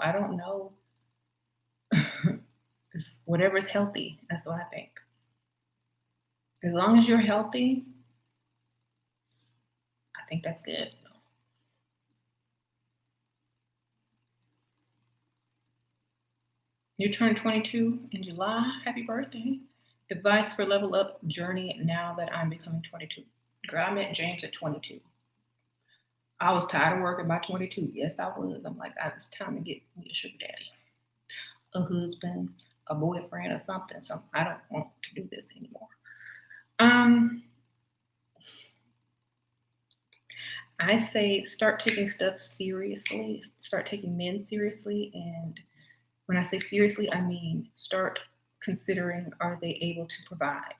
I don't know. It's whatever's healthy. That's what I think. As long as you're healthy, I think that's good. You turned 22 in July. Happy birthday. Advice for level up journey now that I'm becoming 22. Girl, I met James at 22. I was tired of working by 22. Yes, I was. I'm like, it's time to get me a sugar daddy, a husband, a boyfriend, or something. So I don't want to do this anymore. I say start taking stuff seriously. Start taking men seriously. And when I say seriously, I mean start considering, are they able to provide?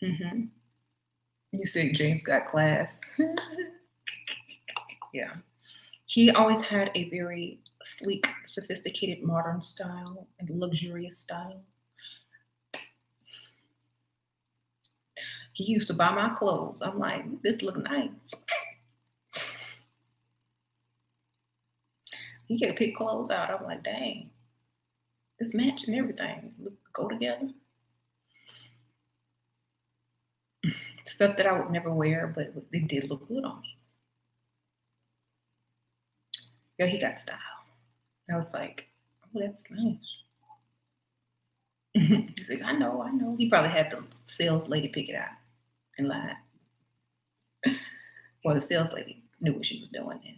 You say James got class. Yeah. He always had a very sleek, sophisticated, modern style and luxurious style. He used to buy my clothes. I'm like, this look nice. He could pick clothes out. I'm like, dang, this matching everything. Go together. Stuff that I would never wear, but it did look good on me. Yeah, he got style. I was like, oh, that's nice. He's like, I know. He probably had the sales lady pick it out and lied. Or the sales lady knew what she was doing then.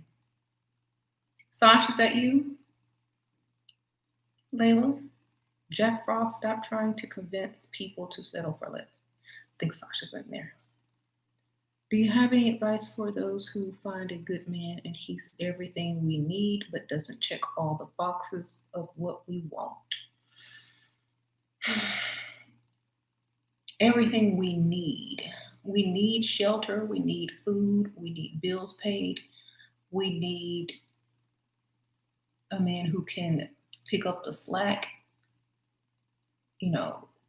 Sasha, is that you? Layla? Jack Frost, stop trying to convince people to settle for less. I think Sasha's in there. Do you have any advice for those who find a good man and he's everything we need but doesn't check all the boxes of what we want? Everything we need. We need shelter, we need food, we need bills paid, we need a man who can pick up the slack.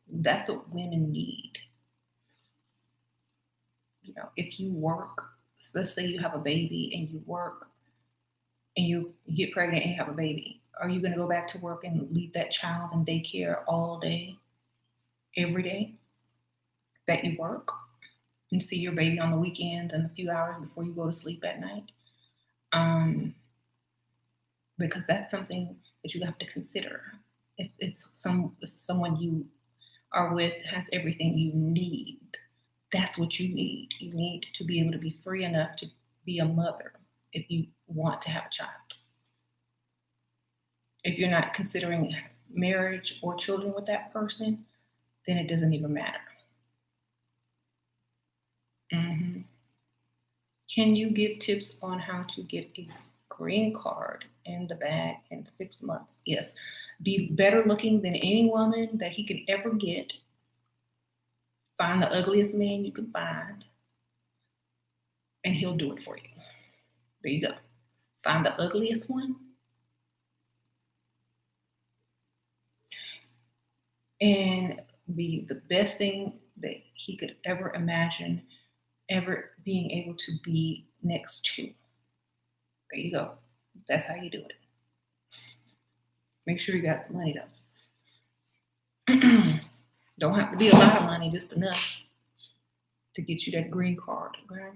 That's what women need. If you work, let's say you have a baby and you work and you get pregnant and you have a baby, are you going to go back to work and leave that child in daycare all day, every day that you work, and see your baby on the weekends and a few hours before you go to sleep at night? Because that's something that you have to consider. If someone you are with has everything you need, that's what you need. You need to be able to be free enough to be a mother if you want to have a child. If you're not considering marriage or children with that person, then it doesn't even matter. Can you give tips on how to get a green card in the bag in 6 months? Yes. Be better looking than any woman that he could ever get. Find the ugliest man you can find, and he'll do it for you. There you go. Find the ugliest one, and be the best thing that he could ever imagine ever being able to be next to. There you go. That's how you do it. Make sure you got some money though. Don't have to be a lot of money, just enough to get you that green card, okay?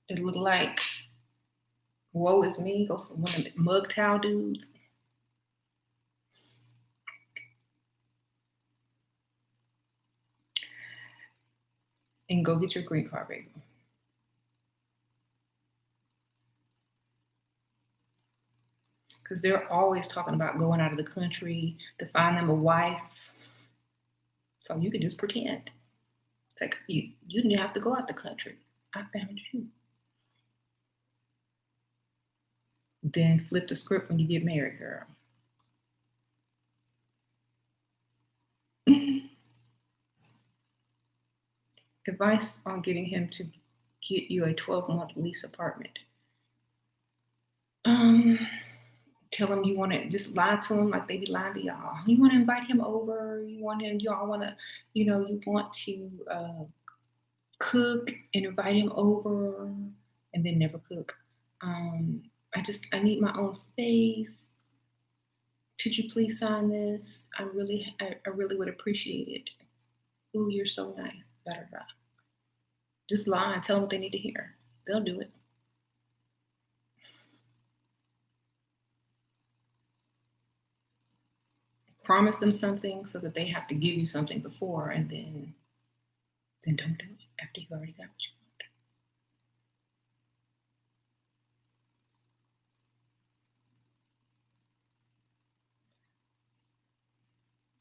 It look like woe is me. Go for one of the mug towel dudes. And go get your green card, baby. Because they're always talking about going out of the country to find them a wife. So you can just pretend. It's like you didn't have to go out the country. I found you. Then flip the script when you get married, girl. Advice on getting him to get you a 12-month lease apartment. Tell him you want to just lie to him like they be lying to y'all. You want to invite him over. Y'all want to, you want to cook and invite him over and then never cook. I need my own space. Could you please sign this? I really would appreciate it. Ooh, you're so nice. Da, da, da. Just lie and tell them what they need to hear. They'll do it. Promise them something so that they have to give you something before, and then don't do it after you already got what you want.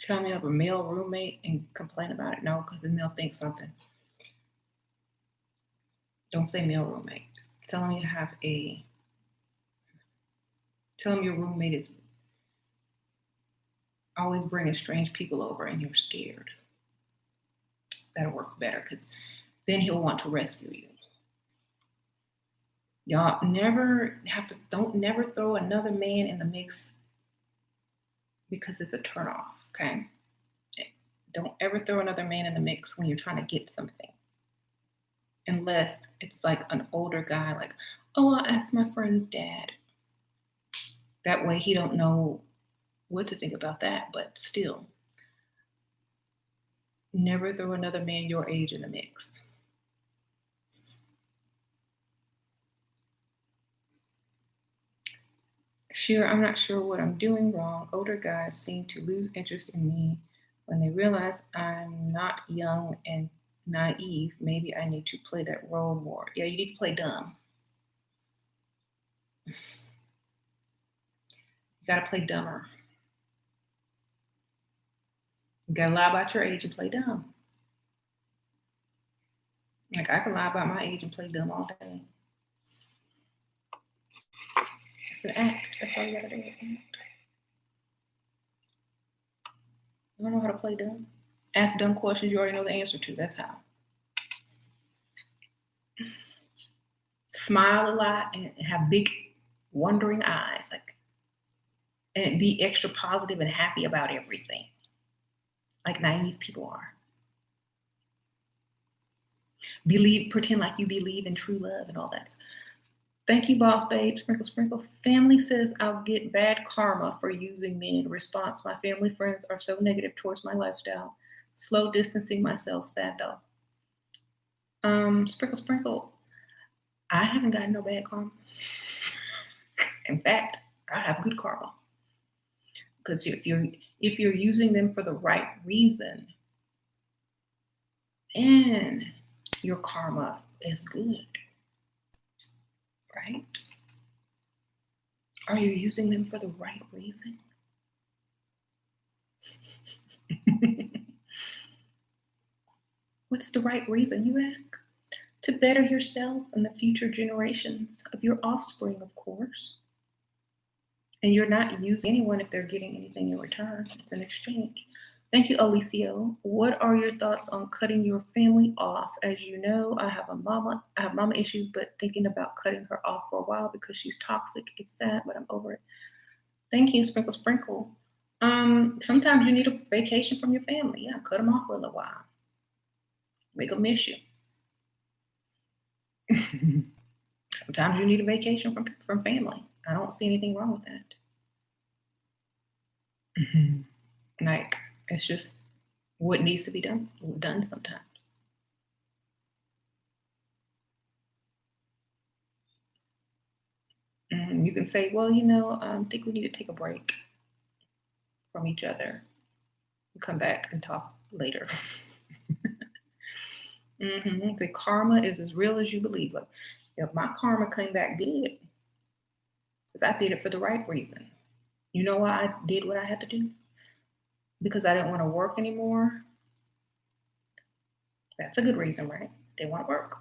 Tell me you have a male roommate and complain about it. No, because then they'll think something. Don't say male roommate. Tell them your roommate is always bringing strange people over and you're scared. That'll work better because then he'll want to rescue you. Y'all don't never throw another man in the mix because it's a turnoff, okay? Don't ever throw another man in the mix when you're trying to get something. Unless it's like an older guy, like, oh, I'll ask my friend's dad. That way he don't know what to think about that, but still. Never throw another man your age in the mix. Sure, I'm not sure what I'm doing wrong. Older guys seem to lose interest in me when they realize I'm not young and naive. Maybe I need to play that role more. Yeah, you need to play dumb. You gotta play dumber. You gotta lie about your age and play dumb. Like I can lie about my age and play dumb all day. It's an act. That's all you gotta do. I don't know how to play dumb. Ask dumb questions you already know the answer to. That's how. Smile a lot and have big, wondering eyes, and be extra positive and happy about everything, like naive people are. Pretend like you believe in true love and all that. Thank you, boss babe. Sprinkle, sprinkle. Family says I'll get bad karma for using men. Response: my family friends are so negative towards my lifestyle. Slow distancing myself. Sad though. Sprinkle, sprinkle. I haven't gotten no bad karma. In fact, I have good karma. Because if you're using them for the right reason, then your karma is good. Right? Are you using them for the right reason? What's the right reason, you ask? To better yourself and the future generations of your offspring, of course. And you're not using anyone if they're getting anything in return. It's an exchange. Thank you, Alicio. What are your thoughts on cutting your family off? As you know, I have mama issues, but thinking about cutting her off for a while because she's toxic. It's sad, but I'm over it. Thank you, Sprinkle Sprinkle. Sometimes you need a vacation from your family. Yeah, cut them off for a little while. Make them miss you. Sometimes you need a vacation from family. I don't see anything wrong with that. Like, it's just what needs to be done sometimes. You can say, well, I think we need to take a break from each other and come back and talk later. The karma is as real as you believe. Like, if my karma came back good, because I did it for the right reason. You know why I did what I had to do? Because I didn't want to work anymore. That's a good reason, right? Didn't want to work.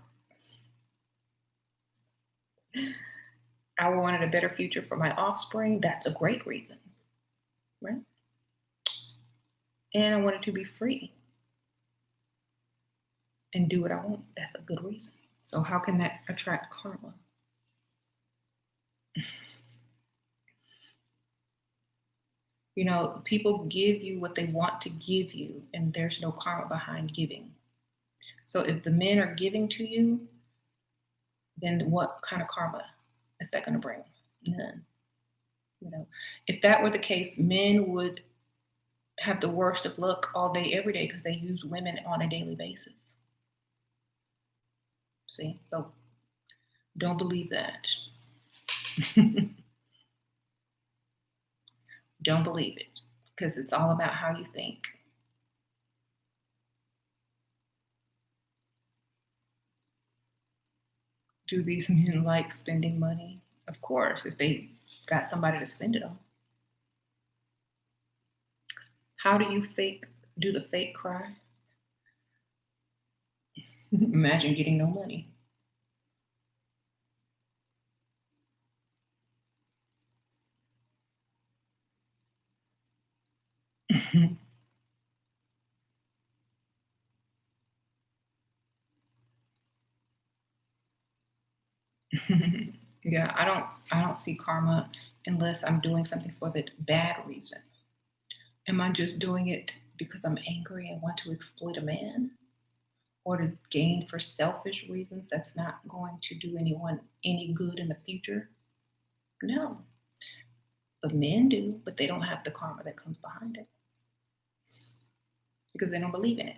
I wanted a better future for my offspring. That's a great reason, right? And I wanted to be free and do what I want. That's a good reason. So how can that attract karma? People give you what they want to give you, and there's no karma behind giving. So if the men are giving to you, then what kind of karma is that going to bring? None. If that were the case, men would have the worst of luck all day, every day, because they use women on a daily basis. See? So don't believe that. Don't believe it, because it's all about how you think. Do these men like spending money? Of course, if they got somebody to spend it on. How do you do the fake cry? Imagine getting no money. Yeah, I don't see karma unless I'm doing something for the bad reason. Am I just doing it because I'm angry and want to exploit a man? Or to gain for selfish reasons that's not going to do anyone any good in the future? No. But men do, but they don't have the karma that comes behind it because they don't believe in it.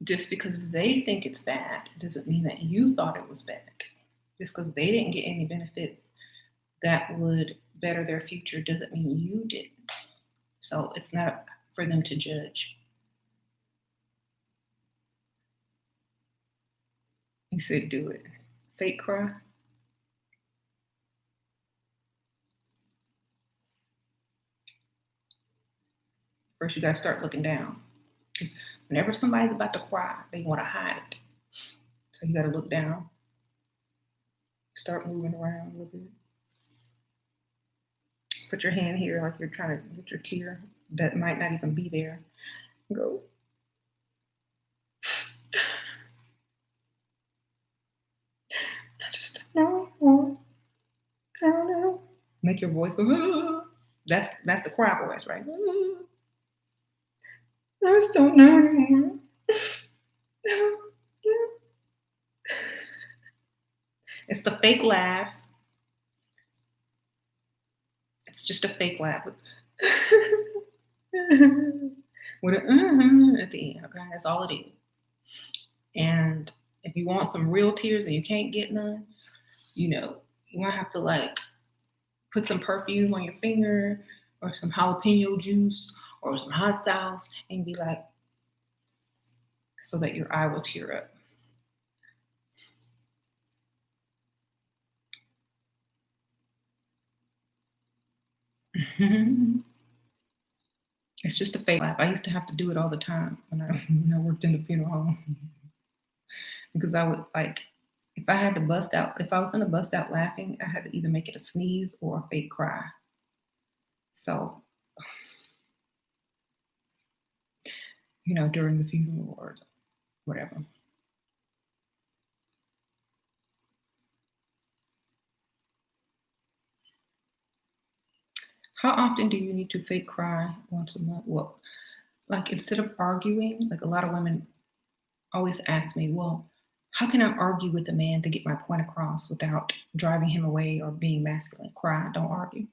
Just because they think it's bad doesn't mean that you thought it was bad. Just because they didn't get any benefits that would better their future doesn't mean you didn't. So it's not for them to judge. You said do it. Fake cry. First, you got to start looking down. Because whenever somebody's about to cry, they want to hide it. So you got to look down. Start moving around a little bit. Put your hand here like you're trying to get your tear that might not even be there. Go. I just don't know. I don't know. Make your voice go. Ah. That's the cry voice, right? Ah. I just don't know anymore. It's the fake laugh. It's just a fake laugh. With an at the end, okay? That's all it is. And if you want some real tears and you can't get none, you might have to put some perfume on your finger or some jalapeno juice or some hot sauce and be like, so that your eye will tear up. It's just a fake laugh. I used to have to do it all the time when I worked in the funeral home. Because I would if I was going to bust out laughing, I had to either make it a sneeze or a fake cry. So, during the funeral or whatever. How often do you need to fake cry? Once a month? Well, instead of arguing, a lot of women always ask me, well, how can I argue with a man to get my point across without driving him away or being masculine? Cry, don't argue.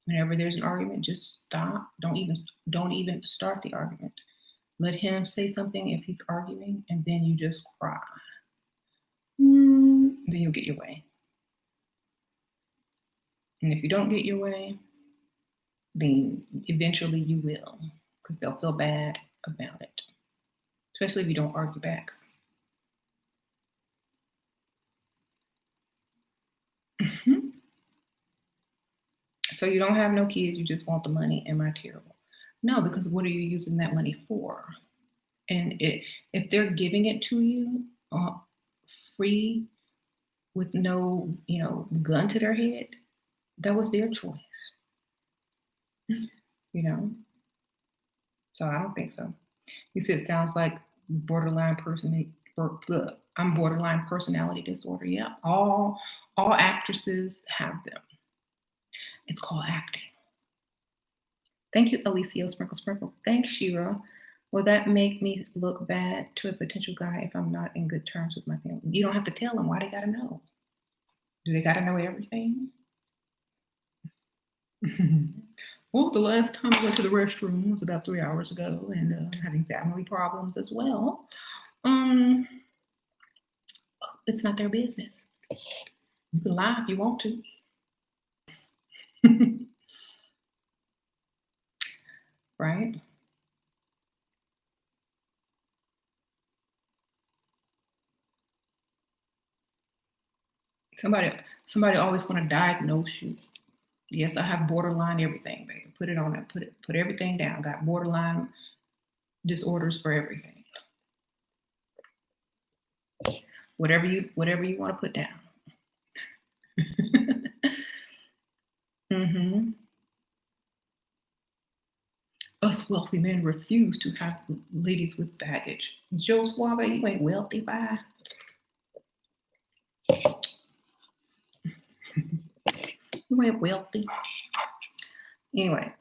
Whenever there's an argument, just stop. Don't even start the argument. Let him say something if he's arguing, and then you just cry. Then you'll get your way. And if you don't get your way, then eventually you will, because they'll feel bad about it, especially if you don't argue back. So you don't have no kids, you just want the money. Am I terrible? No, because what are you using that money for? And if they're giving it to you free with no, gun to their head, that was their choice. So I don't think so. You said it sounds like borderline personality. I'm borderline personality disorder. Yeah, all actresses have them. It's called acting. Thank you, Alicio Sprinkle Sprinkle. Thanks, Shira. Will that make me look bad to a potential guy if I'm not in good terms with my family? You don't have to tell them. Why they gotta know? Do they gotta know everything? Well, the last time I went to the restroom was about 3 hours ago, and having family problems as well. It's not their business. You can lie if you want to. Right? Somebody always want to diagnose you. Yes, I have borderline everything, baby. Put it on it. Put everything down. Got borderline disorders for everything. Whatever you want to put down. Us wealthy men refuse to have ladies with baggage. Joe Suave, you ain't wealthy, bye. You ain't wealthy. Anyway.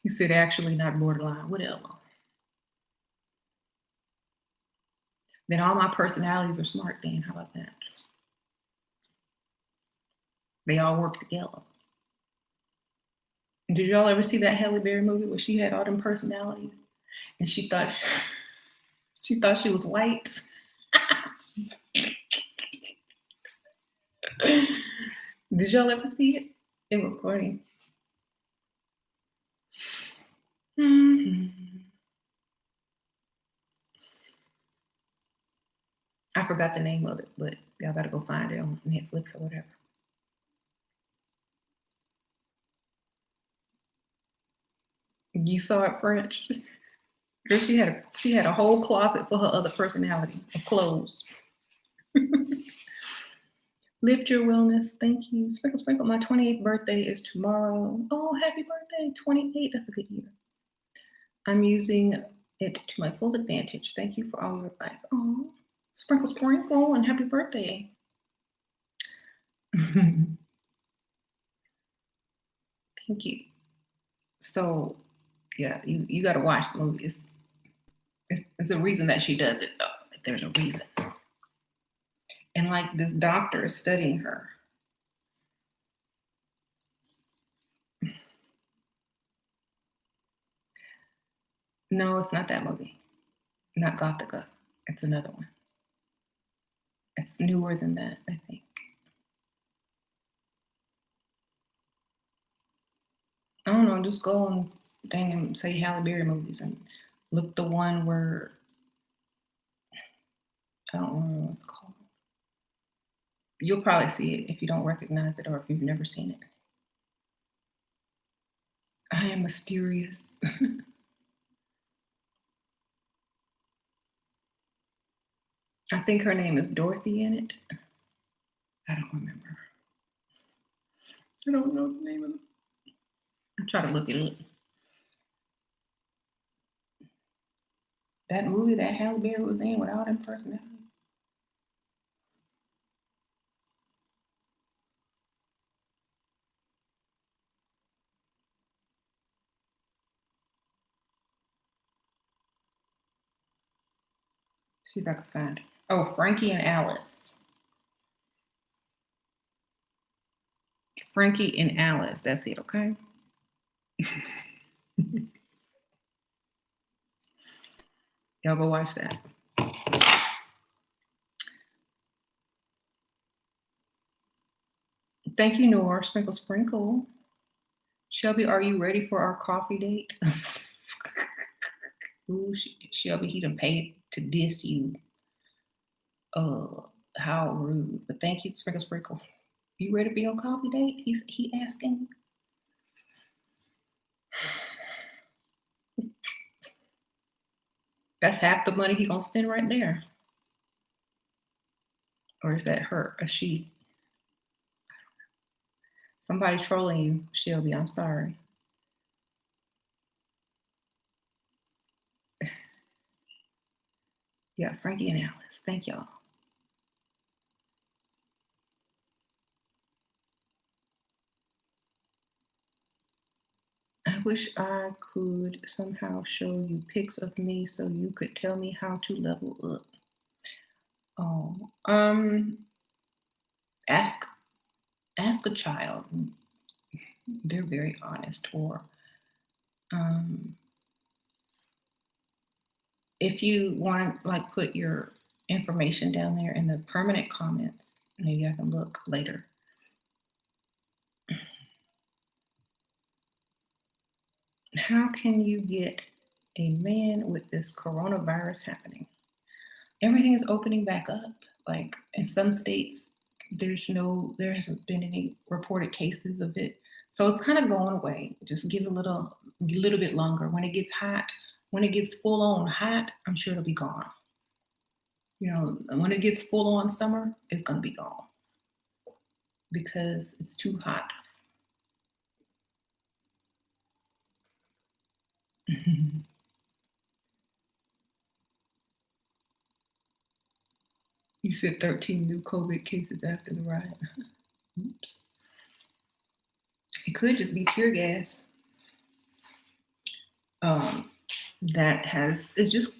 You said actually not borderline, whatever. Then all my personalities are smart then. How about that? They all work together. Did y'all ever see that Halle Berry movie where she had all them personalities and she thought she was white? Did y'all ever see it? It was funny. I forgot the name of it, but y'all gotta go find it on Netflix or whatever. You saw it, French? Girl, she had a whole closet for her other personality of clothes. Lift your wellness. Thank you. Sprinkle, sprinkle. My 28th birthday is tomorrow. Oh, happy birthday. 28. That's a good year. I'm using it to my full advantage. Thank you for all your advice. Oh, sprinkle, sprinkle, and happy birthday. Thank you. So, yeah, you got to watch the movie. It's a reason that she does it, though. Like, there's a reason. And like this doctor is studying her. No, it's not that movie. Not Gothica. It's another one. It's newer than that, I think. I don't know. Just go on thing and say Halle Berry movies and look the one where I don't know what it's called. You'll probably see it if you don't recognize it or if you've never seen it. I am mysterious. I think her name is Dorothy in it. I don't remember. I don't know the name of it. I'll try to look it up. That movie that Halle Berry was in with all them personalities. See if I can find it. Oh, Frankie and Alice. Frankie and Alice. That's it, okay? Y'all go watch that. Thank you, Nora. Sprinkle, sprinkle. Shelby, are you ready for our coffee date? Ooh, Shelby, he done paid to diss you. How rude. But thank you, Sprinkle, sprinkle. You ready for your coffee date? He asking. That's half the money he gonna spend right there. Or is that her? A she? Somebody trolling you, Shelby. I'm sorry. Yeah, Frankie and Alice. Thank y'all. I wish I could somehow show you pics of me so you could tell me how to level up. Oh, ask a child. They're very honest. Or if you want to like put your information down there in the permanent comments, maybe I can look later. How can you get a man with this coronavirus happening? Everything is opening back up. Like in some states, there hasn't been any reported cases of it. So it's kind of going away. Just give it a little bit longer. When it gets hot, when it gets full on hot, I'm sure it'll be gone. You know, when it gets full on summer, it's gonna be gone because it's too hot. You said 13 new COVID cases after the riot. Oops. It could just be tear gas.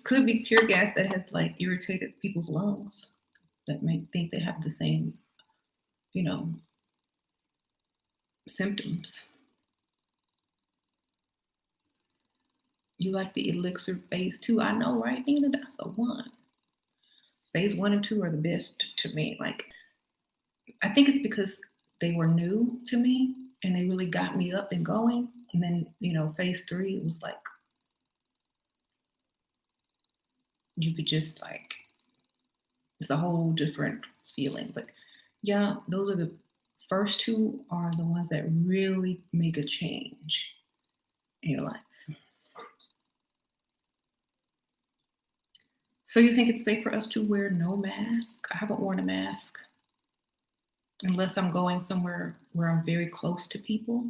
Could be tear gas that has like irritated people's lungs that may think they have the same, symptoms. You like the elixir phase 2? I know, right, Nina? That's the one. Phase 1 and 2 are the best to me. Like, I think it's because they were new to me and they really got me up and going. And then, phase 3, it was like you could just like, it's a whole different feeling. But yeah, those are the first 2 are the ones that really make a change in your life. So you think it's safe for us to wear no mask? I haven't worn a mask unless I'm going somewhere where I'm very close to people.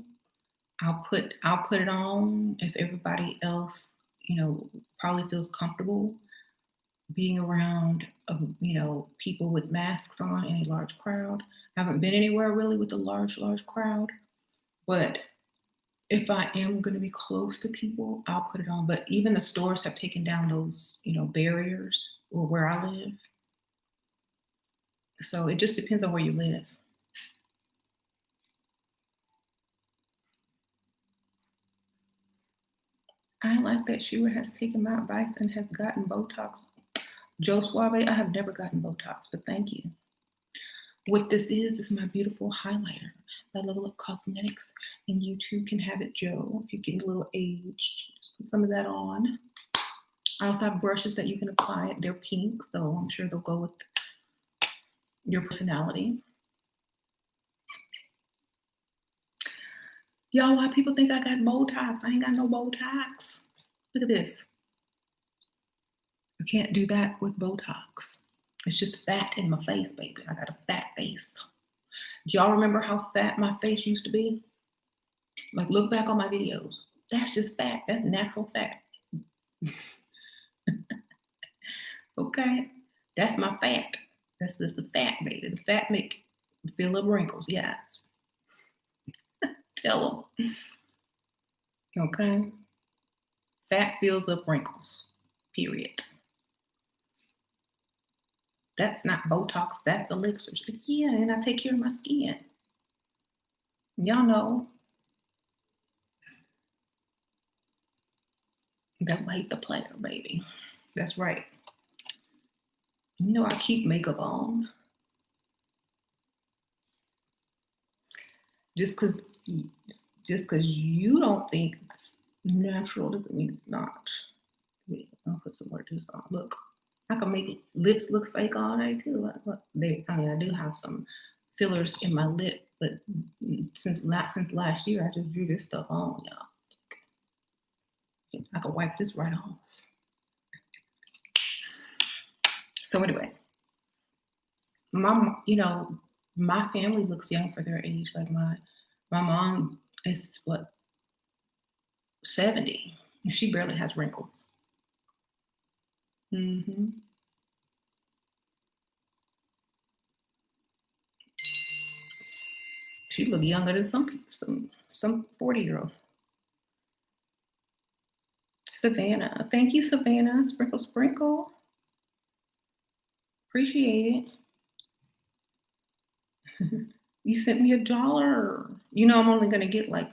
I'll put it on if everybody else, probably feels comfortable being around, people with masks on in a large crowd. I haven't been anywhere really with a large crowd, but if I am going to be close to people, I'll put it on. But even the stores have taken down those, barriers or where I live. So it just depends on where you live. I like that Shira has taken my advice and has gotten Botox. Joe Suave, I have never gotten Botox, but thank you. What this is my beautiful highlighter by Level Up Cosmetics, and you too can have it, Joe. If you're getting a little aged, just put some of that on. I also have brushes that you can apply it. They're pink, so I'm sure they'll go with your personality. Y'all, why people think I got Botox? I ain't got no Botox. Look at this. You can't do that with Botox. It's just fat in my face, baby. I got a fat face. Do y'all remember how fat my face used to be? Like, look back on my videos. That's just fat. That's natural fat. Okay? That's my fat. That's the fat, baby. The fat make fill up wrinkles. Yes. Tell them. Okay? Fat fills up wrinkles. Period. That's not Botox. That's elixirs. But yeah, and I take care of my skin. Y'all know. That white the player, baby. That's right. You know I keep makeup on. Just because you don't think it's natural doesn't mean it's not. Wait, I'll put some more juice on. Look, I can make lips look fake all day too. I do have some fillers in my lip, but since last year, I just drew this stuff on, y'all. I can wipe this right off. So anyway, my family looks young for their age. Like my mom is what, 70, and she barely has wrinkles. Mm-hmm. She look younger than some people, some 40-year-old. Savannah, thank you, Savannah. Sprinkle, sprinkle. Appreciate it. You sent me $1. You know I'm only gonna get like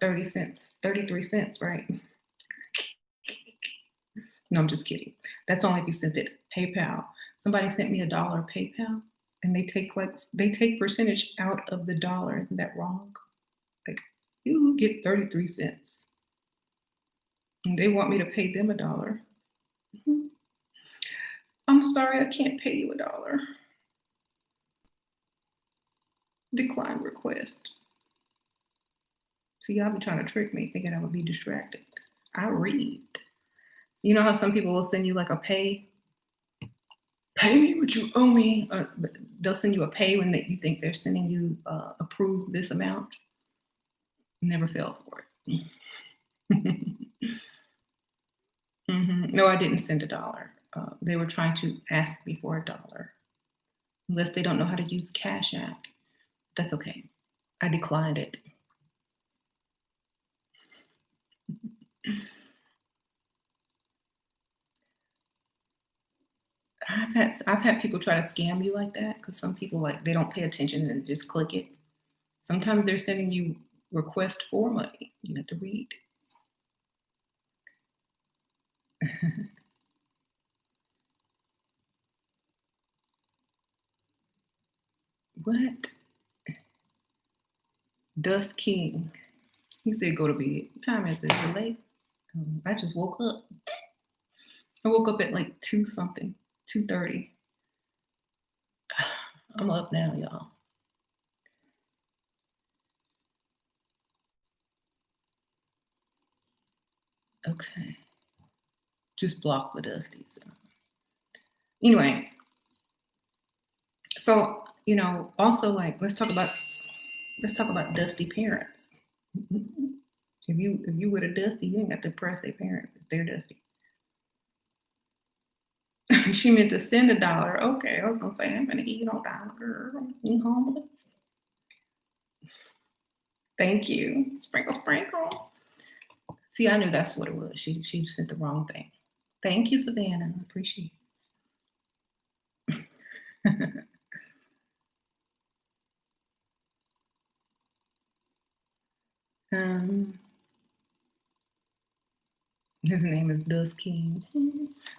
30 cents, 33 cents, right? No, I'm just kidding. That's only if you sent it PayPal. Somebody sent me $1 PayPal, and they take percentage out of the dollar. Isn't that wrong? Like, you get 33 cents, and they want me to pay them $1. I'm sorry, I can't pay you $1. Decline request. See, y'all be trying to trick me, thinking I would be distracted. I read. So you know how some people will send you like a pay me what you owe me. They'll send you a pay when you think they're sending you approve this amount. Never fell for it. Mm-hmm. No, I didn't send $1. They were trying to ask me for $1. Unless they don't know how to use Cash App. That's okay. I declined it. I've had people try to scam you like that, because some people, like, they don't pay attention and just click it. Sometimes they're sending you request for money. You have to read. What? Dust King. He said go to bed. What time is it? Is it late? I just woke up. I woke up at like 2 something, 2:30. I'm up now, y'all. Okay. Just block the dusties. Anyway, so also, like, let's talk about dusty parents. If you with a dusty, you ain't got to impress their parents if they're dusty. She meant to send $1. Okay, I was gonna say I'm gonna give you no $1, girl. You homeless? Thank you. Sprinkle, sprinkle. See, I knew that's what it was. She sent the wrong thing. Thank you, Savannah. I appreciate it. His name is Dust King.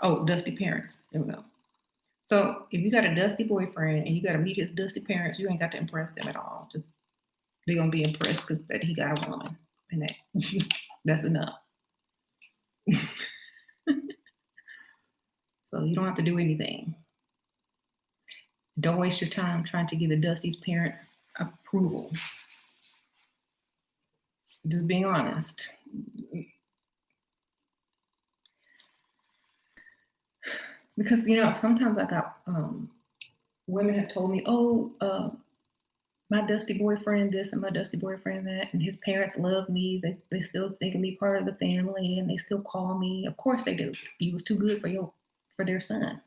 Oh, Dusty Parents. There we go. So if you got a dusty boyfriend and you got to meet his dusty parents, you ain't got to impress them at all. Just they're gonna be impressed because that he got a woman, and that's enough. So you don't have to do anything. Don't waste your time trying to give the dusty's parent approval. Just being honest. Because sometimes I got women have told me, oh, my dusty boyfriend this and my dusty boyfriend that, and his parents love me. They still think of me part of the family, and they still call me. Of course they do. You was too good for their son.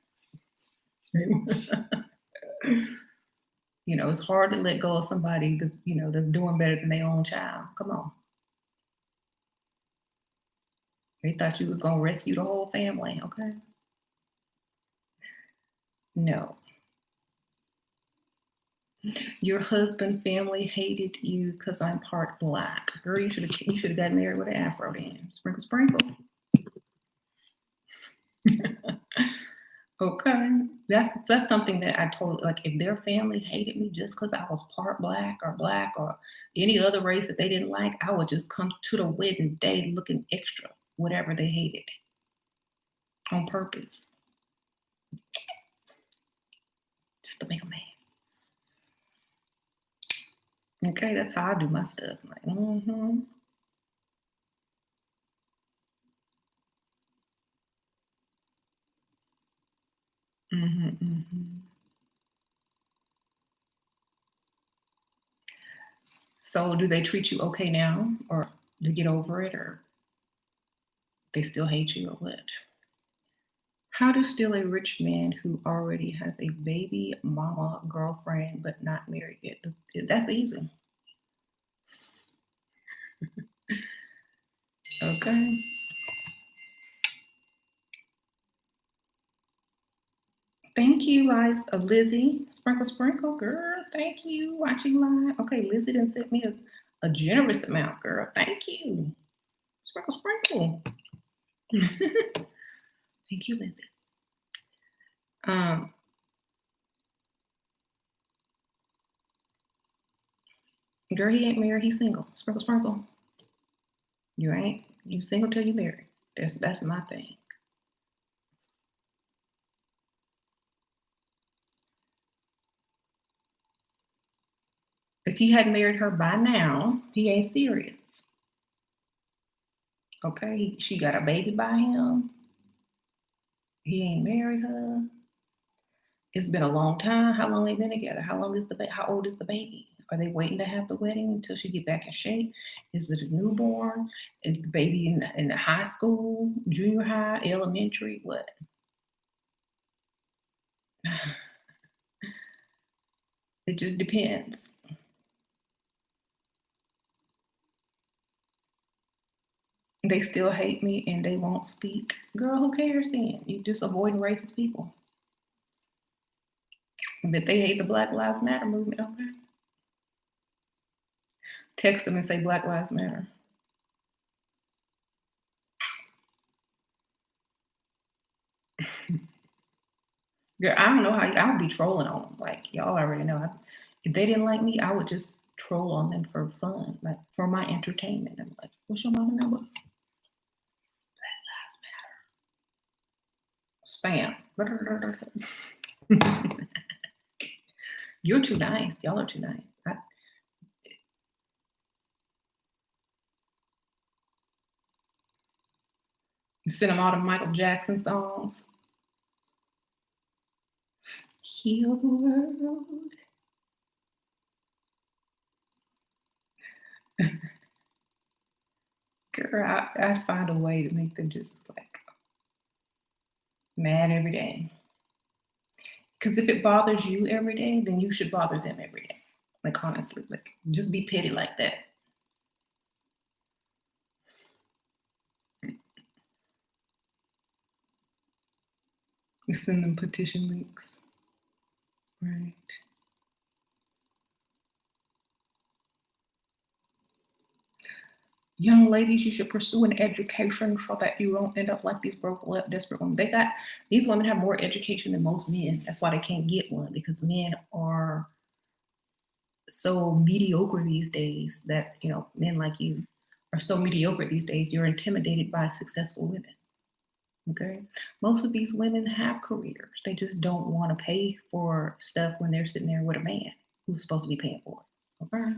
It's hard to let go of somebody that's doing better than their own child. Come on. They thought you was gonna rescue the whole family, okay? No. Your husband family hated you because I'm part black. Girl, you should have got married with an afro then. Sprinkle, sprinkle. Okay. That's something that I totally like. If their family hated me just because I was part black or any other race that they didn't like, I would just come to the wedding day looking extra, whatever they hated on purpose, just to make them mad. Okay, that's how I do my stuff. Like, mm-hmm. Mm-hmm. Mm-hmm. So do they treat you okay now or to get over it or they still hate you or what? How to steal a rich man who already has a baby mama girlfriend but not married yet? That's easy. Okay. Thank you, Lizzie. Sprinkle, sprinkle, girl. Thank you. Watching live. Okay, Lizzie didn't send me a generous amount, girl. Thank you. Sprinkle, sprinkle. Thank you, Lizzie. Um, Girl, he ain't married. He's single. Sprinkle, sprinkle. You ain't. You single till you married. That's my thing. If he hadn't married her by now, he ain't serious. Okay, she got a baby by him. He ain't married her. It's been a long time. How long they been together? How long is how old is the baby? Are they waiting to have the wedding until she get back in shape? Is it a newborn? Is the baby in the high school, junior high, elementary? What? It just depends. They still hate me and they won't speak. Girl, who cares then? You just avoiding racist people. But they hate the Black Lives Matter movement, okay? Text them and say Black Lives Matter. Girl, I don't know how I would be trolling on them. Like y'all already know. If they didn't like me, I would just troll on them for fun, like for my entertainment. I'm like, what's your mama number? Black Lives Matter. Spam. You're too nice. Y'all are too nice. Send them all the Michael Jackson songs. Heal the world. Girl, I'd find a way to make them just like mad every day. Because if it bothers you every day, then you should bother them every day. Like honestly, like just be petty like that. You send them petition links. Right. Young ladies, you should pursue an education so that you don't end up like these broke, desperate women. These women have more education than most men. That's why they can't get one because men are so mediocre these days that, men like you are so mediocre these days, you're intimidated by successful women. Okay. Most of these women have careers. They just don't want to pay for stuff when they're sitting there with a man who's supposed to be paying for it. Okay.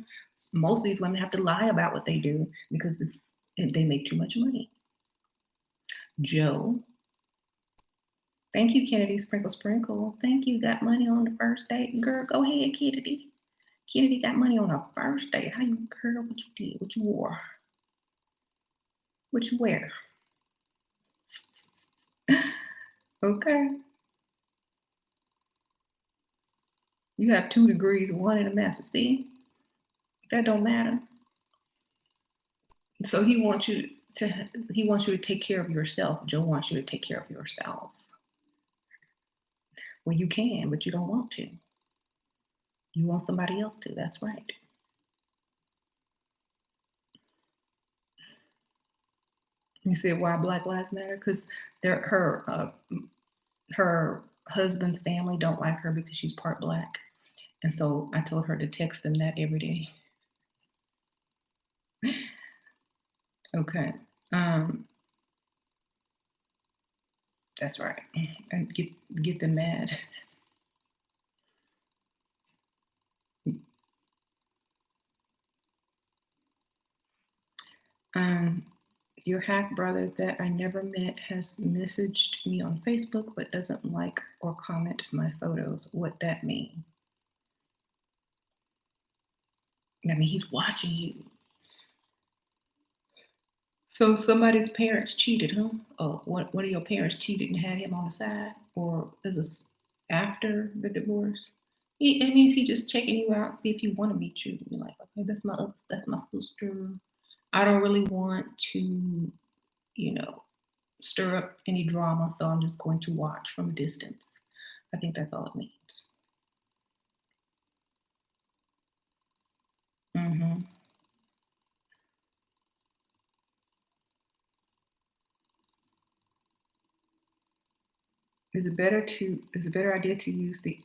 Most of these women have to lie about what they do because they make too much money. Joe. Thank you, Kennedy. Sprinkle, sprinkle. Thank you. Got money on the first date. Girl, go ahead, Kennedy. Kennedy got money on a first date. How you, girl? What you did? What you wore? What you wear? Okay. You have 2 degrees, 1 in a master's. See, that don't matter. So he wants you to take care of yourself. Joe wants you to take care of yourself. Well, you can, but you don't want to. You want somebody else to. That's right. You said why Black Lives Matter? Because her husband's family don't like her because she's part black. And so I told her to text them that every day. Okay. That's right. And get them mad. Your half brother that I never met has messaged me on Facebook but doesn't like or comment my photos. What that mean? I mean, he's watching you. So somebody's parents cheated, huh? Oh, one of your parents cheated and had him on the side, or is this after the divorce? It means he's just checking you out, see if you want to meet you. You're like, okay, that's my sister. I don't really want to, stir up any drama, so I'm just going to watch from a distance. I think that's all it means. Mm-hmm. Is it a better idea to use the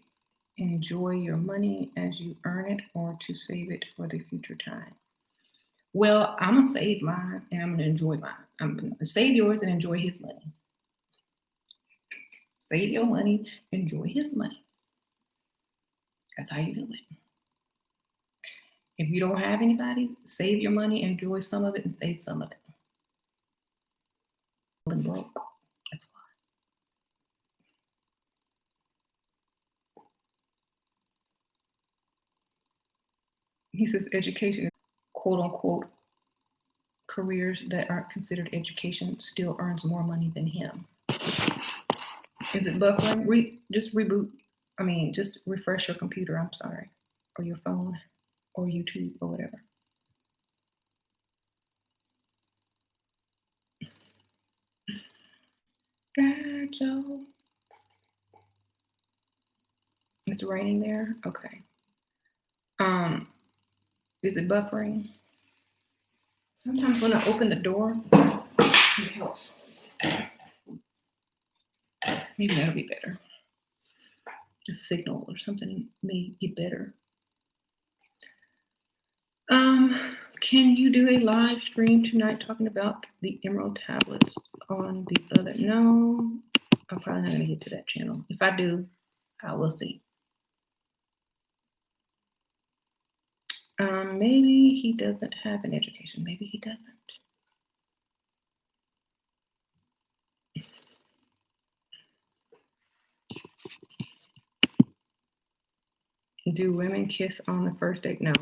enjoy your money as you earn it or to save it for the future time? Well, I'm gonna save mine and I'm gonna enjoy mine. I'm gonna save yours and enjoy his money. Save your money, enjoy his money. That's how you do it. If you don't have anybody, save your money, enjoy some of it, and save some of it. And broke. That's why. He says education, quote unquote, careers that aren't considered education still earns more money than him. Is it buffering? Just reboot. I mean, just refresh your computer. I'm sorry, or your phone, or YouTube, or whatever. God, Joe. It's raining there. Okay. Is it buffering? Sometimes when I open the door, it helps. Maybe that'll be better. A signal or something may get better. Can you do a live stream tonight talking about the emerald tablets on the other? No, I'm probably not gonna get to that channel. If I do, I will see. Maybe he doesn't have an education. Maybe he doesn't. Do women kiss on the first date? No.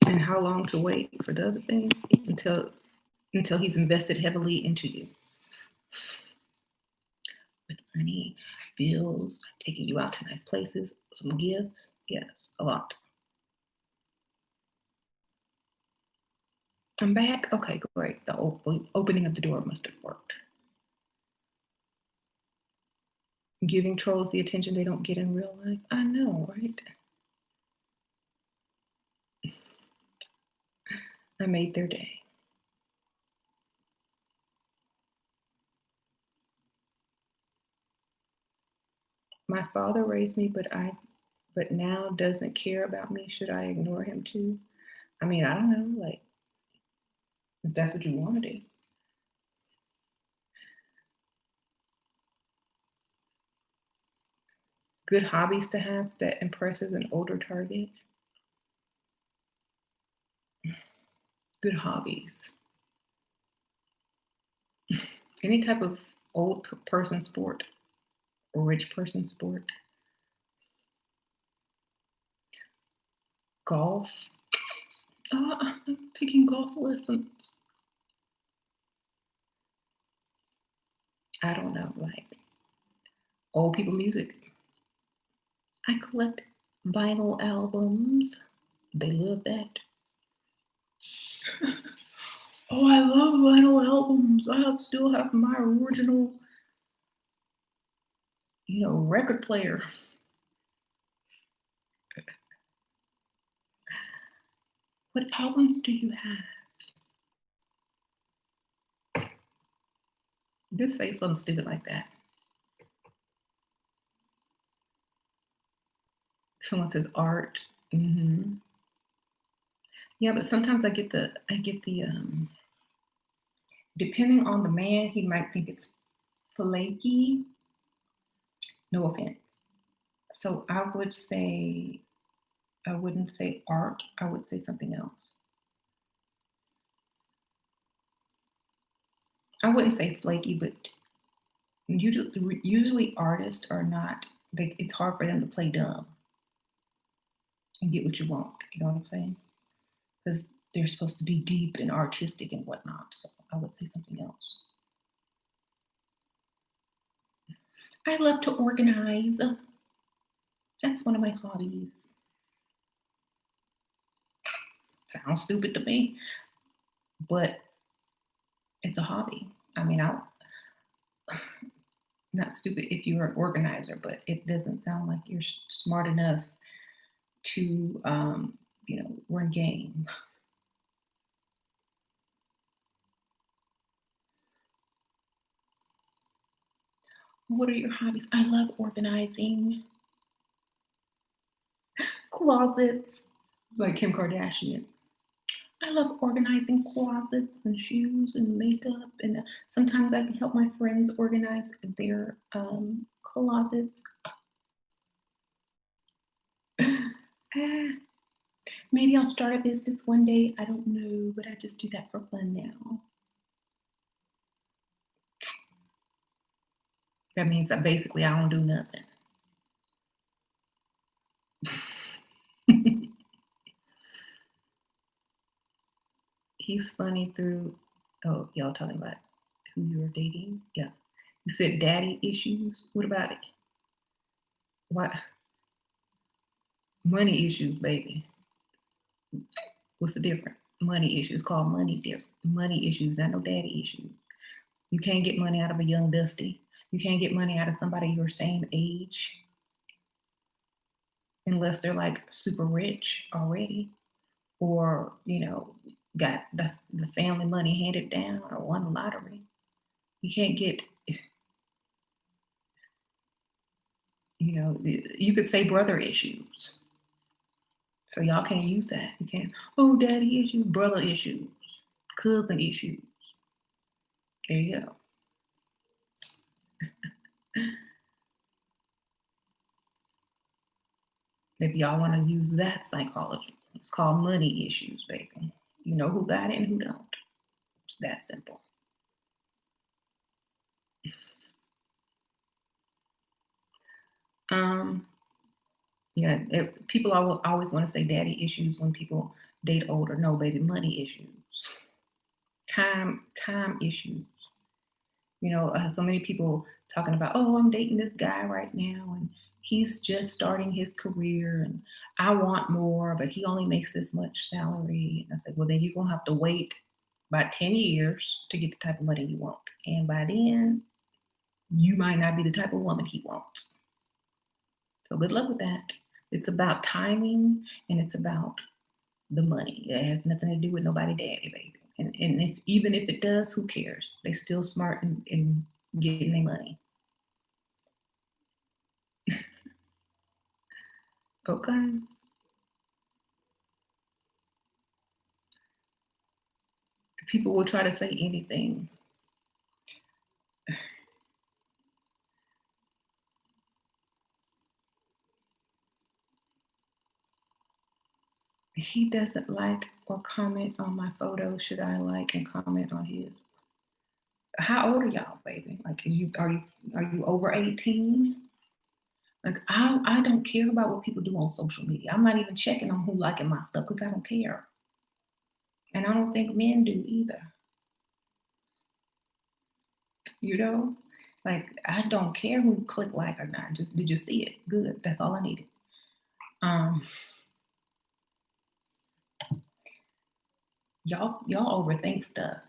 And how long to wait for the other thing? Until he's invested heavily into you. With money, bills, taking you out to nice places, some gifts. Yes, a lot. I'm back. Okay, great. The opening of the door must have worked. Giving trolls the attention they don't get in real life. I know, right? I made their day. My father raised me, but now doesn't care about me. Should I ignore him too? I mean, I don't know, like, if that's what you want to do. Good hobbies to have that impresses an older target. Good hobbies. Any type of old person sport or rich person sport. Golf. I'm taking golf lessons. I don't know, like old people music. I collect vinyl albums. They love that. Oh, I love vinyl albums. I still have my original, record player. What albums do you have? Just say something stupid like that. Someone says art. Yeah, but sometimes I get the depending on the man, he might think it's flaky. No offense. So I wouldn't say art. I would say something else. I wouldn't say flaky, but usually artists are not. It's hard for them to play dumb and get what you want. You know what I'm saying? Because they're supposed to be deep and artistic and whatnot. So I would say something else. I love to organize. That's one of my hobbies. Sounds stupid to me, but it's a hobby. I mean, I not stupid if you're an organizer, but it doesn't sound like you're smart enough to, run game. What are your hobbies? I love organizing closets, like Kim Kardashian. I love organizing closets and shoes and makeup, and sometimes I can help my friends organize their closets. Ah, maybe I'll start a business one day. I don't know, but I just do that for fun now. That means that basically I don't do nothing. He's funny through. Oh, y'all talking about who you're dating? Yeah. You said daddy issues. What about it? What? Money issues, baby. What's the difference? Money issues called money issues, not no daddy issues. You can't get money out of a young Dusty. You can't get money out of somebody your same age unless they're like super rich already or, got the family money handed down or won the lottery. You can't get, you could say brother issues. So y'all can't use that. You can't, oh, daddy issues, brother issues, cousin issues. There you go. If y'all want to use that psychology, it's called money issues, baby. You know who got it and who don't. It's that simple. Um, yeah, people always want to say daddy issues when people date older. No, baby, money issues, time issues. So many people talking about, oh, I'm dating this guy right now, and he's just starting his career, and I want more, but he only makes this much salary. And I said, well, then you're gonna have to wait about 10 years to get the type of money you want, and by then, you might not be the type of woman he wants. So good luck with that. It's about timing and it's about the money. It has nothing to do with nobody daddy, baby. And even if it does, who cares? They still smart in getting their money. Okay. People will try to say anything. He doesn't like or comment on my photo. Should I like and comment on his? How old are y'all, baby? Like, are you over 18? Like, I don't care about what people do on social media. I'm not even checking on who liking my stuff because I don't care, and I don't think men do either. You know, like I don't care who click like or not. Just did you see it? Good. That's all I needed. Um, y'all overthink stuff.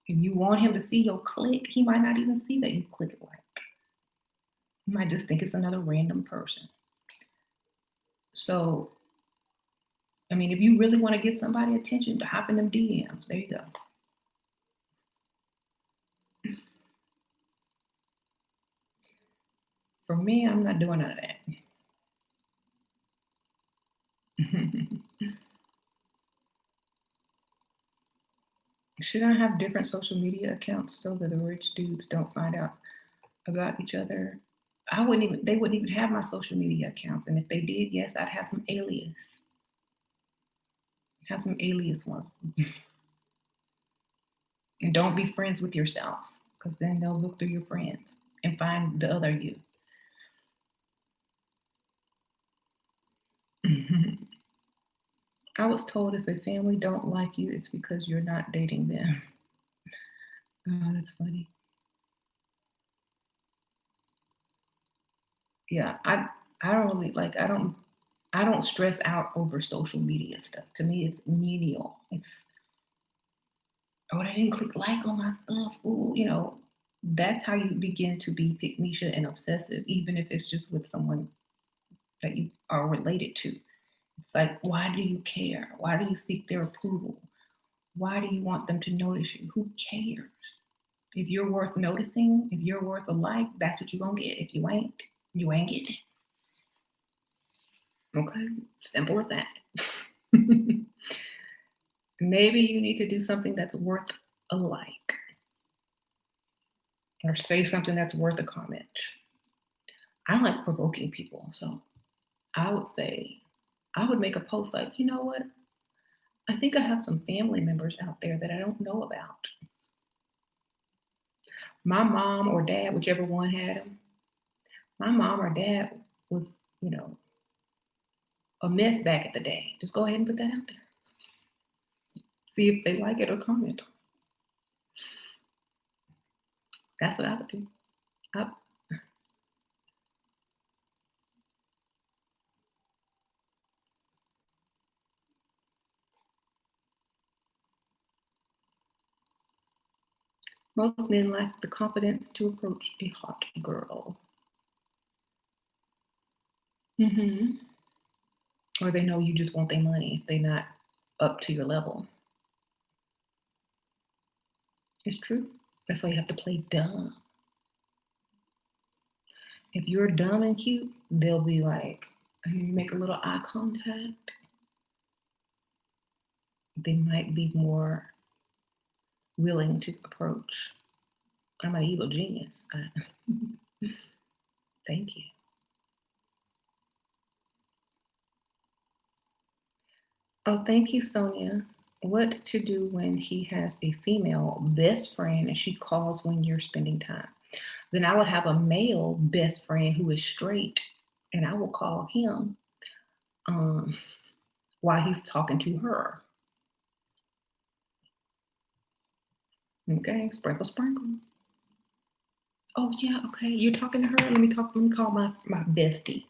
If you want him to see your click, he might not even see that you click it like. He might just think it's another random person. So, I mean, if you really want to get somebody attention, to hop in them DMs. There you go. For me, I'm not doing none of that. Should I have different social media accounts so that the rich dudes don't find out about each other? They wouldn't even have my social media accounts. And if they did, yes, I'd have some alias. Have some alias ones. And don't be friends with yourself, because then they'll look through your friends and find the other you. I was told if a family don't like you, it's because you're not dating them. Oh, that's funny. Yeah, I don't really like I don't stress out over social media stuff. To me, it's menial. It's oh, I didn't click like on my stuff. Ooh, that's how you begin to be pick and obsessive, even if it's just with someone that you are related to. It's like, why do you care? Why do you seek their approval? Why do you want them to notice you? Who cares? If you're worth noticing, if you're worth a like, that's what you're gonna get. If you ain't, you ain't getting it. Okay? Simple as that. Maybe you need to do something that's worth a like or say something that's worth a comment. I like provoking people. So I would say, I would make a post like, you know what? I think I have some family members out there that I don't know about. My mom or dad, whichever one had them, my mom or dad was, a mess back at the day. Just go ahead and put that out there. See if they like it or comment. That's what I would do. I, Most men lack the confidence to approach a hot girl. Mm-hmm. Or they know you just want their money if they're not up to your level. It's true. That's why you have to play dumb. If you're dumb and cute, they'll be like, you make a little eye contact. They might be more willing to approach. I'm an evil genius. Thank you. Oh, thank you, Sonia. What to do when he has a female best friend and she calls when you're spending time? Then I would have a male best friend who is straight and I will call him um, while he's talking to her. Okay, sprinkle, sprinkle. Oh yeah, okay. You're talking to her. Let me call my bestie.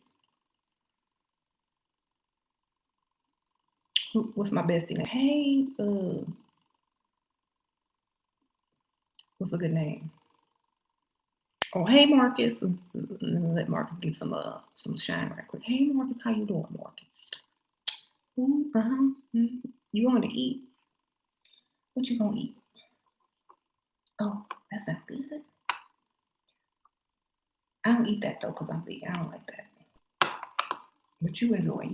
What's my bestie name? Hey, what's a good name? Oh, hey Marcus. Let me let Marcus get some shine right quick. Hey Marcus, how you doing, Marcus? Ooh, uh-huh. You want to eat? What you gonna eat? Oh, that sounds good. I don't eat that though, because I'm vegan. I don't like that. But you enjoy.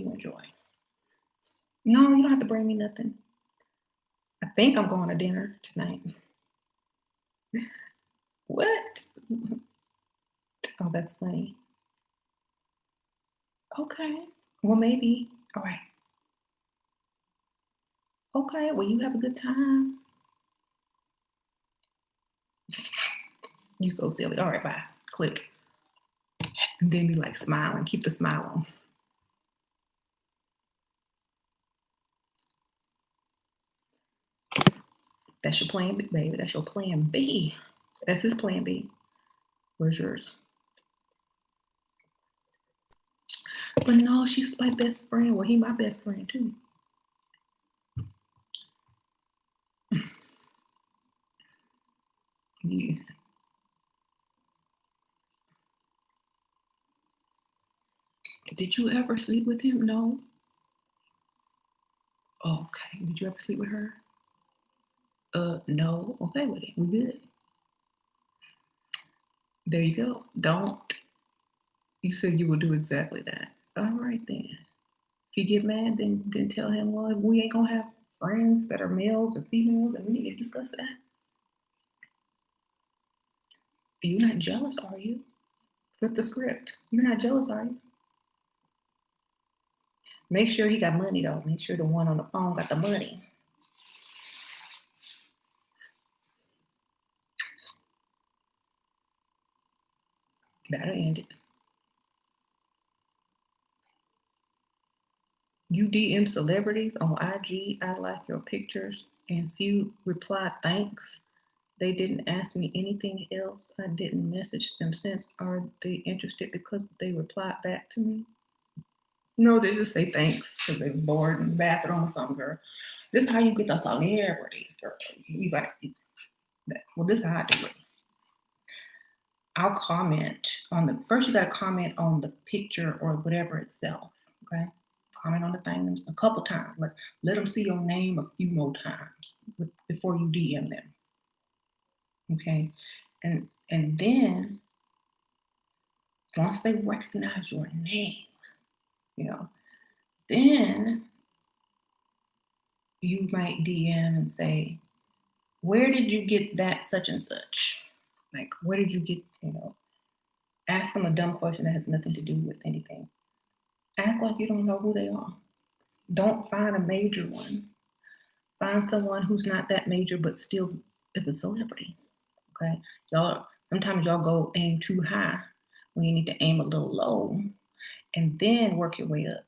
No, you don't have to bring me nothing. I think I'm going to dinner tonight. What? Oh, that's funny. Okay. Well, maybe. All right. Okay. Well, you have a good time. You so silly. All right, bye. Click. And then be like smiling. Keep the smile on. That's your plan B, baby. That's your plan B. That's his plan B. Where's yours? But no, she's my best friend. Well, he my best friend too. Yeah. Did you ever sleep with him? No. Okay. Did you ever sleep with her? No. Okay with it. We good. There you go. Don't You said you will do exactly that. All right then. If you get mad, then tell him, well, we ain't gonna have friends that are males or females, and we need to discuss that. You're not jealous, are you? Flip the script. You're not jealous, are you? Make sure he got money though. Make sure the one on the phone got the money. That'll end it. You DM celebrities on IG. I like your pictures, and few replied thanks. They didn't ask me anything else. I didn't message them since. Are they interested because they replied back to me? No, they just say thanks because they was bored in the bathroom or something, girl. This is how you get the celebrities, girl. You gotta that. Well, this is how I do it. I'll comment on the first. You gotta comment on the picture or whatever itself. Okay, comment on the thing a couple times. Let them see your name a few more times before you DM them. Okay, and then once they recognize your name, then you might DM and say, where did you get that such and such? Like, where did you get, ask them a dumb question that has nothing to do with anything. Act like you don't know who they are. Don't find a major one. Find someone who's not that major but still is a celebrity. Okay? Sometimes y'all go aim too high when you need to aim a little low and then work your way up,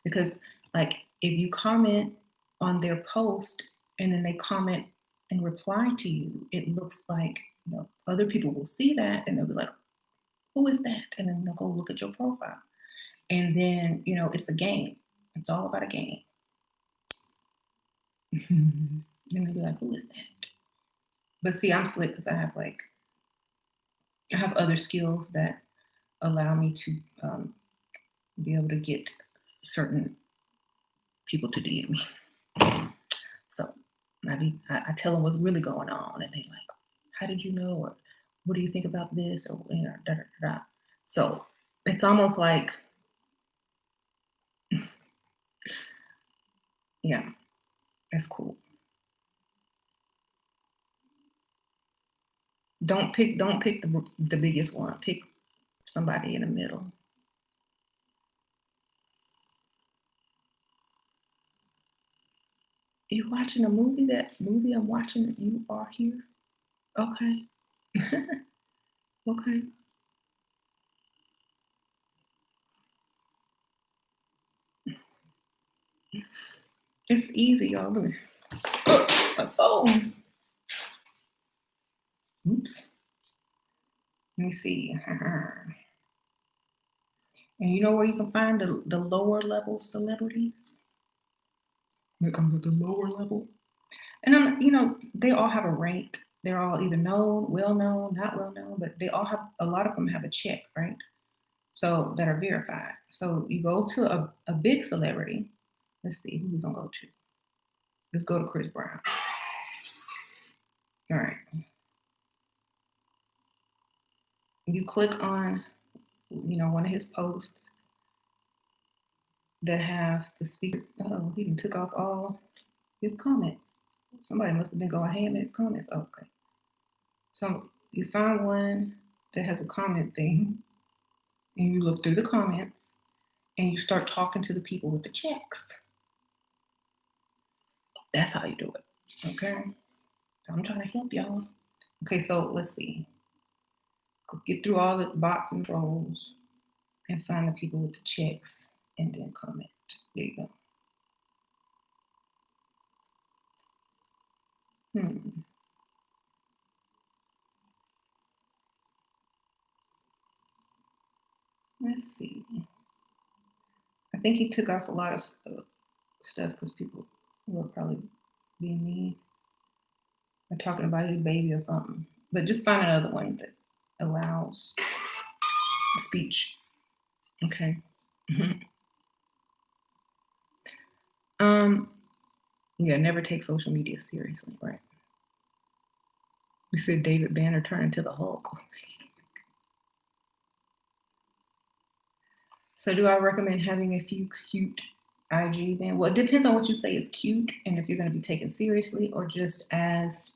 Because like if you comment on their post and then they comment and reply to you, it looks like other people will see that and they'll be like, who is that? And then they'll go look at your profile. And then, it's a game. It's all about a game. And they'll be like, who is that? But see, I'm slick because I have other skills that allow me to be able to get certain people to DM me. So I tell them what's really going on, and they like, how did you know? Or what do you think about this? Or da da da. So it's almost like, yeah, that's cool. Don't pick the biggest one. Pick somebody in the middle. You watching a movie? That movie I'm watching, you are here? Okay. Okay. It's easy, y'all. Look. Oh, my phone. Oops. Let me see. And you know where you can find the lower level celebrities? When it comes to the lower level. And they all have a rank. They're all either known, well known, not well known, but they all have, a lot of them have a check, right? So that are verified. So you go to a big celebrity. Let's see who we're gonna go to. Let's go to Chris Brown. All right. You click on, one of his posts that have the speaker. Oh, he took off all his comments. Somebody must have been going ham in his comments. Oh, okay. So you find one that has a comment thing, and you look through the comments, and you start talking to the people with the checks. That's how you do it. Okay. So I'm trying to help y'all. Okay, so let's see. Get through all the bots and trolls and find the people with the checks and then comment. There you go. Let's see. I think he took off a lot of stuff because people were probably being mean or talking about his baby or something. But just find another one that allows speech. Okay. Yeah, never take social media seriously, right? We said David Banner turned into the Hulk. So do I recommend having a few cute IG then? Well, it depends on what you say is cute and if you're going to be taken seriously or just as,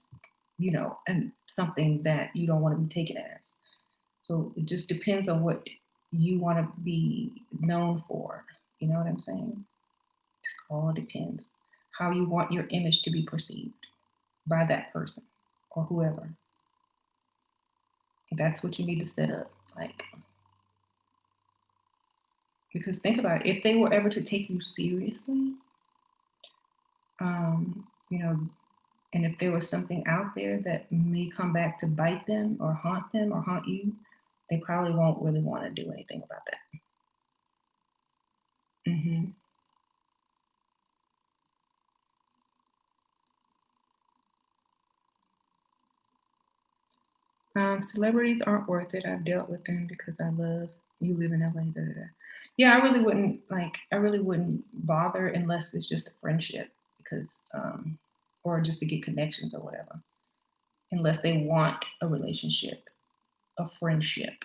and something that you don't want to be taken as. So it just depends on what you want to be known for. You know what I'm saying? Just all depends how you want your image to be perceived by that person or whoever. That's what you need to set up. Like, because think about it, if they were ever to take you seriously, um, you know, and if there was something out there that may come back to bite them or haunt you, they probably won't really want to do anything about that. hmm Celebrities aren't worth it. I've dealt with them because I love you live in LA. Da, da, da. Yeah, I really wouldn't bother unless it's just a friendship because, or just to get connections or whatever. Unless they want a relationship, a friendship.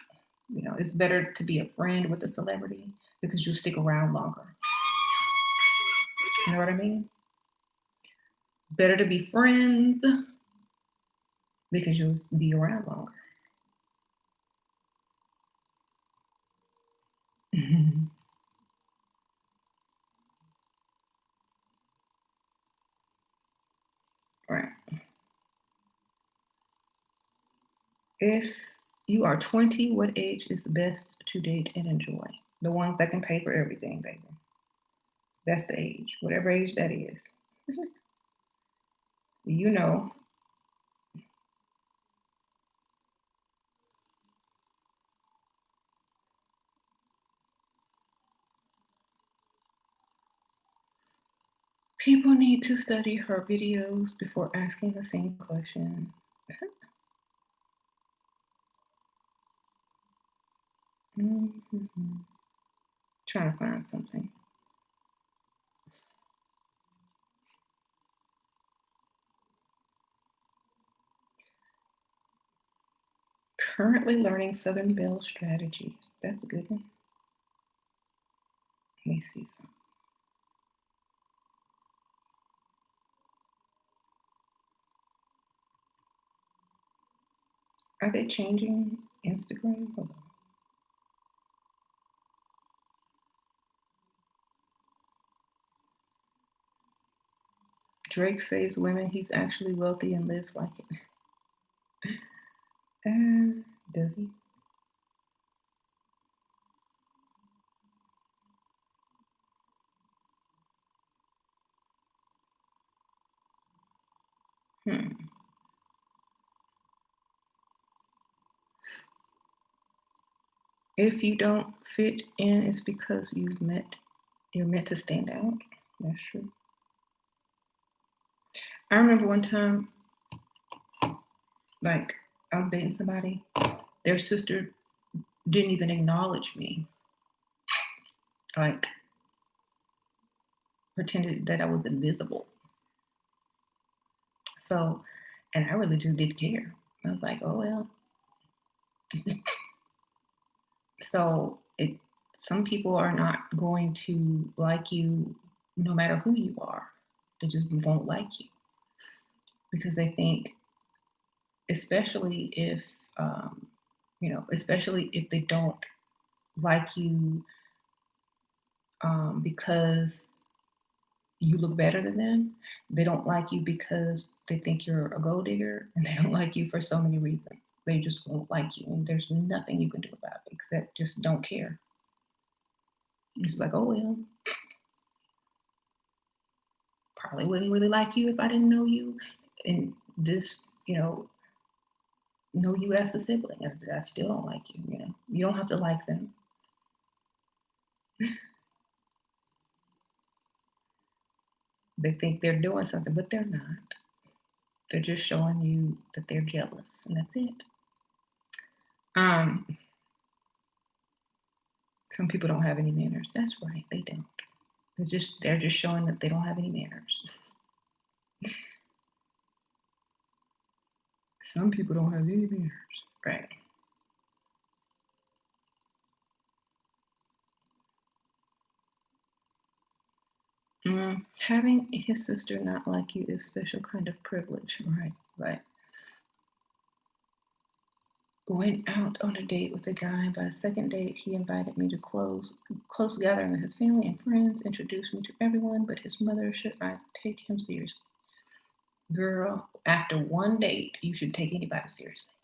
It's better to be a friend with a celebrity because you'll stick around longer. You know what I mean? Better to be friends because you'll be around longer. Right. If you are 20, what age is the best to date and enjoy? The ones that can pay for everything, baby. That's the age, whatever age that is. you know, People need to study her videos before asking the same question. hmm Trying to find something. Currently learning Southern Belle strategies. That's a good one. Let me see some. Are they changing Instagram? Hold on. Drake saves women. He's actually wealthy and lives like it. Does he? Hmm. If you don't fit in, it's because you're meant to stand out. That's true. I remember one time, like I was dating somebody, their sister didn't even acknowledge me. Like pretended that I was invisible. So, and I really just didn't care. I was like, oh well. So it some people are not going to like you no matter who you are. They just won't like you because they think, especially if especially if they don't like you because you look better than them. They don't like you because they think you're a gold digger, and they don't like you for so many reasons. They just won't like you, and there's nothing you can do about it except just don't care. It's like, oh well, probably wouldn't really like you if I didn't know you, and this, know you as a sibling. I still don't like you. You don't have to like them. They think they're doing something, but they're not. They're just showing you that they're jealous, and that's it. Um, some people don't have any manners. That's right, they don't. They're just showing that they don't have any manners. Some people don't have any manners. Right. Having his sister not like you is special kind of privilege. Right. Went out on a date with a guy. By the second date, he invited me to close gathering with his family and friends, introduced me to everyone but his mother. Should I take him seriously? Girl, after one date, you should take anybody seriously.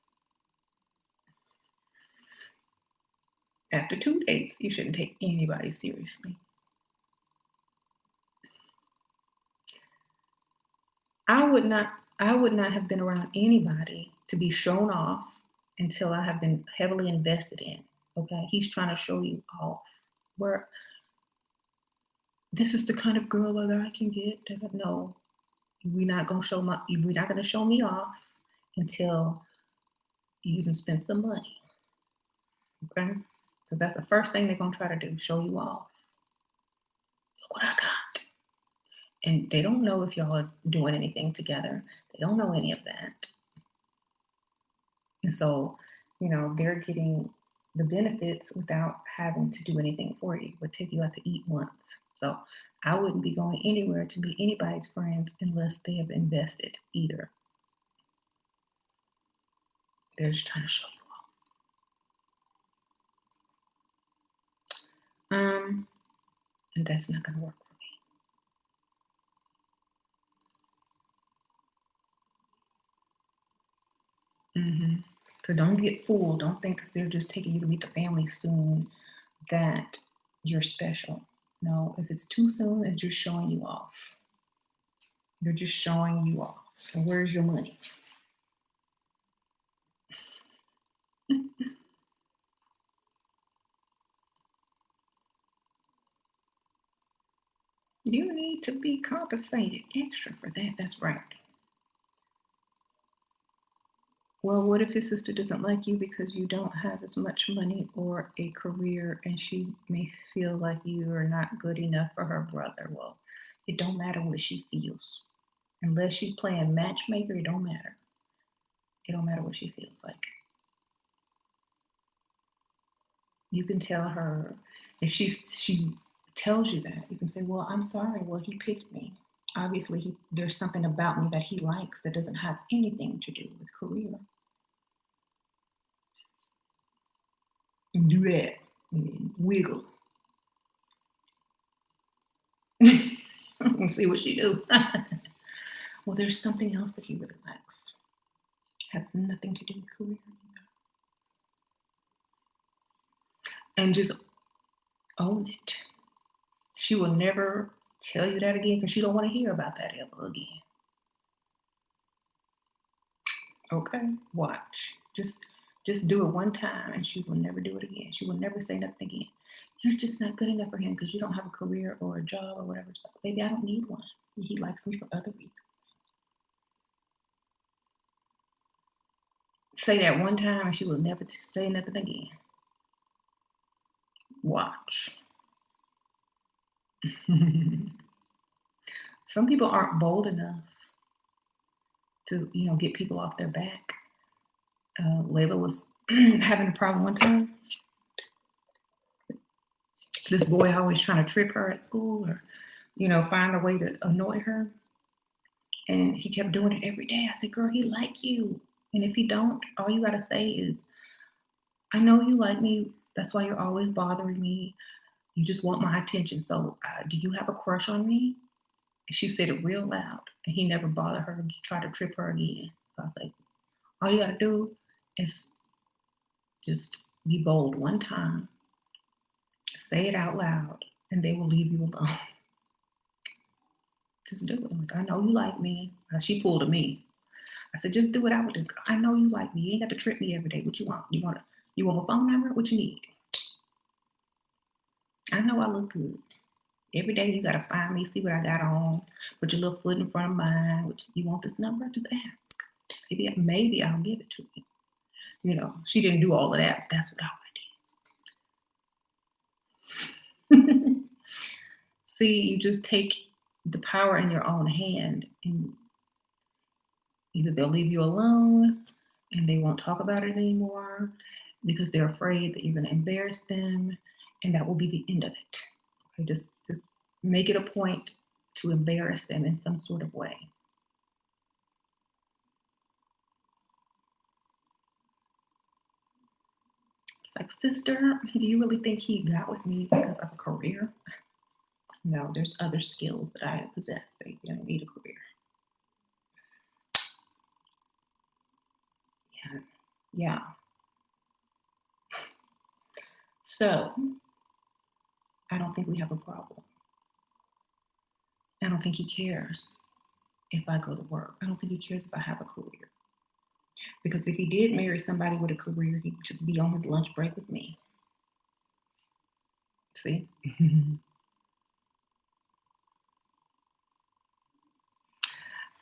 After 2 dates, you shouldn't take anybody seriously. I would not have been around anybody to be shown off until I have been heavily invested in. Okay. He's trying to show you off. Where this is the kind of girl that I can get. No, we're not gonna show me off until you can spend some money. Okay? So that's the first thing they're gonna try to do, show you off. Look what I got. And they don't know if y'all are doing anything together. They don't know any of that. And so, they're getting the benefits without having to do anything for you. Would take you out to eat once. So I wouldn't be going anywhere to be anybody's friends unless they have invested either. They're just trying to show you off. And that's not gonna work for me. So don't get fooled. Don't think because they're just taking you to meet the family soon that you're special. No, if it's too soon, it's just showing you off. They're just showing you off. And where's your money? You need to be compensated extra for that. That's right. Well, what if his sister doesn't like you because you don't have as much money or a career and she may feel like you are not good enough for her brother? Well, it don't matter what she feels. Unless she's playing matchmaker, it don't matter. It don't matter what she feels like. You can tell her if she tells you that, you can say, well, I'm sorry. Well, he picked me. Obviously, there's something about me that he likes that doesn't have anything to do with career. And do that. And wiggle. And see what she do. Well, there's something else that he really likes. Has nothing to do with career either. And just own it. She will never tell you that again because she don't want to hear about that ever again. Okay, watch. Just do it one time and she will never do it again. She will never say nothing again. You're just not good enough for him because you don't have a career or a job or whatever. So baby, I don't need one. He likes me for other reasons. Say that one time and she will never say nothing again. Watch. Some people aren't bold enough to, get people off their back. Layla was having a problem one time. This boy always trying to trip her at school or, find a way to annoy her. And he kept doing it every day. I said, girl, he like you. And if he don't, all you got to say is, I know you like me. That's why you're always bothering me. You just want my attention. So do you have a crush on me? And she said it real loud. And he never bothered her. He tried to trip her again. So I was like, all you got to do is just be bold one time. Say it out loud. And they will leave you alone. Just do it. Like, I know you like me. She pulled a me. I said, just do what I would do. I know you like me. You ain't got to trip me every day. What you want? You want my phone number? What you need? I know I look good. Every day you gotta find me, see what I got on, put your little foot in front of mine. You want this number? Just ask. Maybe I'll give it to you. She didn't do all of that. But that's what I did. See, you just take the power in your own hand, and either they'll leave you alone and they won't talk about it anymore because they're afraid that you're going to embarrass them, and that will be the end of it. Okay, just make it a point to embarrass them in some sort of way. It's like, sister, do you really think he got with me because of a career? No, there's other skills that I possess, baby. I don't need a career. Yeah. Yeah. So I don't think we have a problem. I don't think he cares if I go to work. I don't think he cares if I have a career. Because if he did marry somebody with a career, he'd just be on his lunch break with me. See?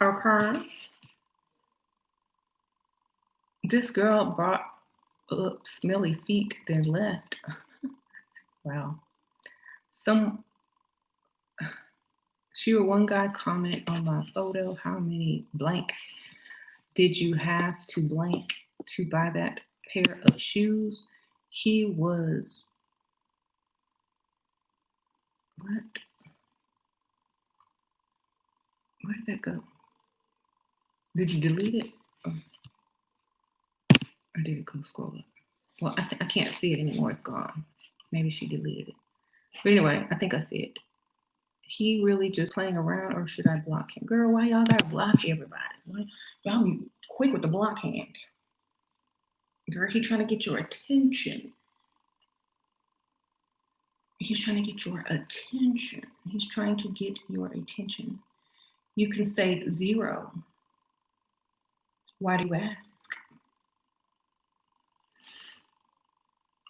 Okay. This girl brought up smelly feet, then left. Wow. She or one guy comment on my photo, how many blank did you have to blank to buy that pair of shoes? He was, what? Where did that go? Did you delete it? Oh, or did it go scroll up? Well, I can't see it anymore. It's gone. Maybe she deleted it. But anyway, I think I see it. He really just playing around, or should I block him? Girl, why y'all gotta block everybody? Why? Y'all be quick with the block hand. Girl, he trying to get your attention. He's trying to get your attention. He's trying to get your attention. You can say 0. Why do you ask?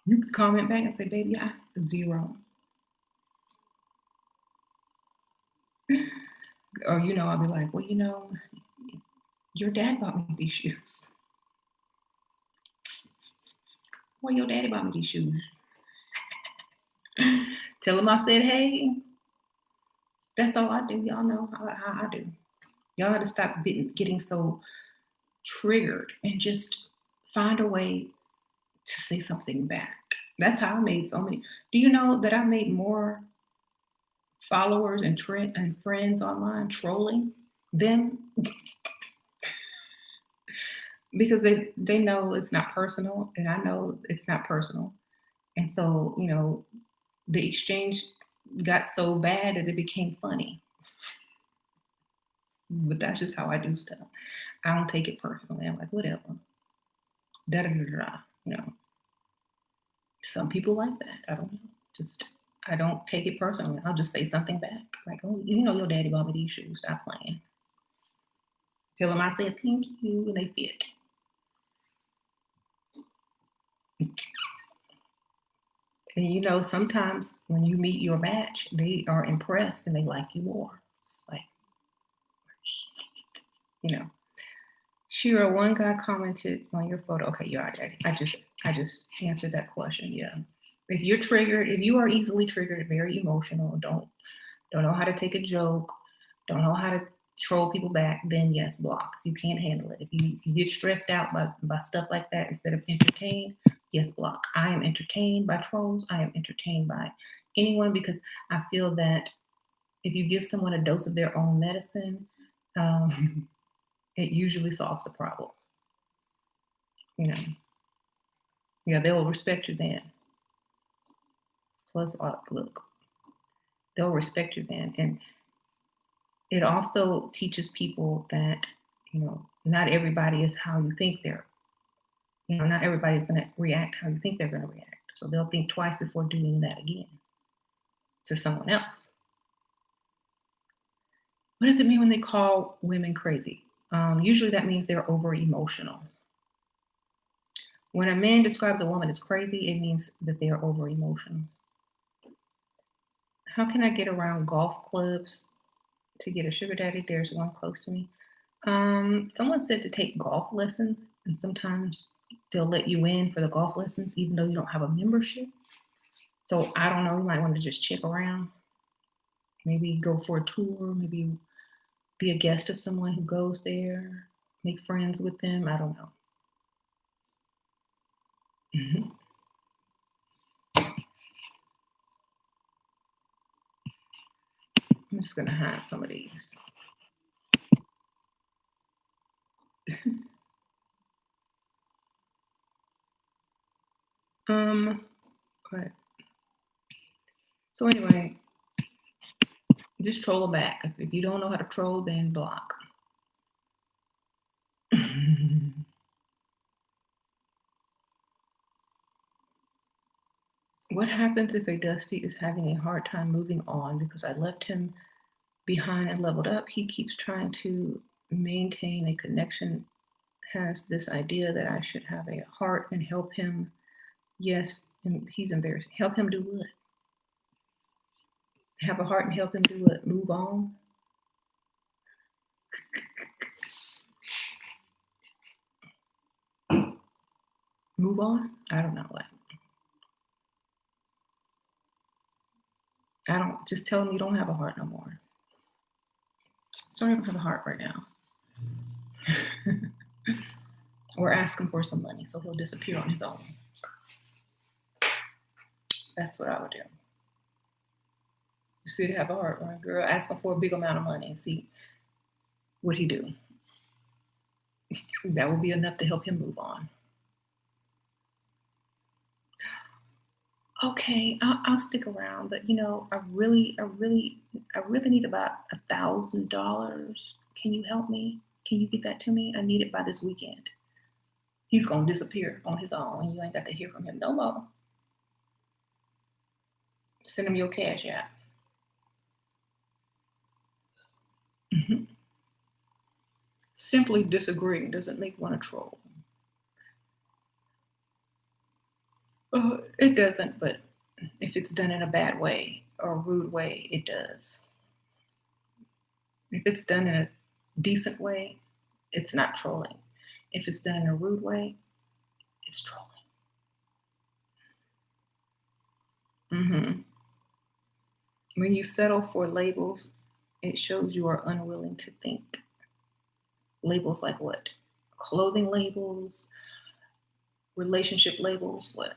You can comment back and say, baby, I 0. Or, I'll be like, well, your dad bought me these shoes. Well, your daddy bought me these shoes. Tell him I said, hey. That's all I do. Y'all know how I do. Y'all got to stop getting so triggered and just find a way to say something back. That's how I made so many. Do you know that I made more followers and friends online trolling them? Because they know it's not personal, and I know it's not personal. And so, the exchange got so bad that it became funny. But that's just how I do stuff. I don't take it personally. I'm like, whatever. Da da da da. Some people like that. I don't know. I don't take it personally. I'll just say something back. Like, oh, your daddy bought me these shoes. Stop playing. Tell them I said thank you and they fit. And sometimes when you meet your match, they are impressed and they like you more. It's like, Shira, one guy commented on your photo. Okay, you are daddy. I just answered that question. Yeah. If you're triggered, if you are easily triggered, very emotional, don't know how to take a joke, don't know how to troll people back, then yes, block. You can't handle it. If you get stressed out by stuff like that instead of entertained, yes, block. I am entertained by trolls. I am entertained by anyone, because I feel that if you give someone a dose of their own medicine, it usually solves the problem. Yeah, they'll respect you then. Plus, look, they'll respect you then. And it also teaches people that, not everybody is how you think they're, not everybody's going to react how you think they're going to react. So they'll think twice before doing that again to someone else. What does it mean when they call women crazy? Usually that means they're over emotional. When a man describes a woman as crazy, it means that they are over emotional. How can I get around golf clubs to get a sugar daddy? There's one close to me. Someone said to take golf lessons, and sometimes they'll let you in for the golf lessons even though you don't have a membership. So I don't know, you might want to just check around. Maybe go for a tour, maybe be a guest of someone who goes there, make friends with them. I don't know. I'm just gonna hide some of these. Right. So anyway, just troll her back. If you don't know how to troll, then block. What happens if a Dusty is having a hard time moving on because I left him behind and leveled up? He keeps trying to maintain a connection, has this idea that I should have a heart and help him. Yes, and he's embarrassed. Help him do what? Have a heart and help him do what? Move on? Move on? I don't know. I don't, just tell him you don't have a heart no more. Sorry, I don't have a heart right now. Or ask him for some money so he'll disappear on his own. That's what I would do. You should have a heart, right, girl? Ask him for a big amount of money and see what he do. That will be enough to help him move on. Okay, I'll stick around, but I really need about $1,000. Can you help me? Can you get that to me? I need it by this weekend. He's gonna disappear on his own, and you ain't got to hear from him no more. Send him your Cash App. Mm-hmm. Simply disagreeing doesn't make one a troll. It doesn't, but if it's done in a bad way or a rude way, it does. If it's done in a decent way, it's not trolling. If it's done in a rude way, it's trolling. Mm-hmm. When you settle for labels, it shows you are unwilling to think. Labels like what? Clothing labels, relationship labels, what?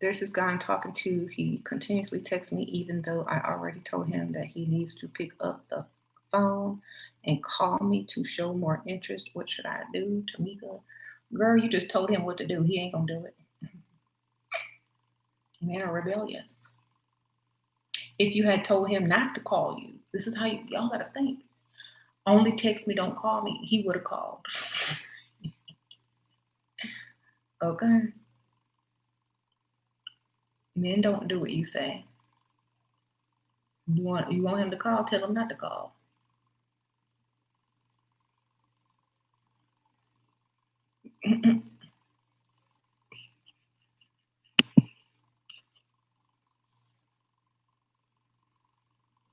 There's this guy I'm talking to. He continuously texts me even though I already told him that he needs to pick up the phone and call me to show more interest. What should I do, Tamika? Girl, you just told him what to do. He ain't gonna do it. Men are rebellious. If you had told him not to call you, this is how y'all gotta think. Only text me, don't call me. He would have called. Okay. Men don't do what you say. You want him to call, tell him not to call.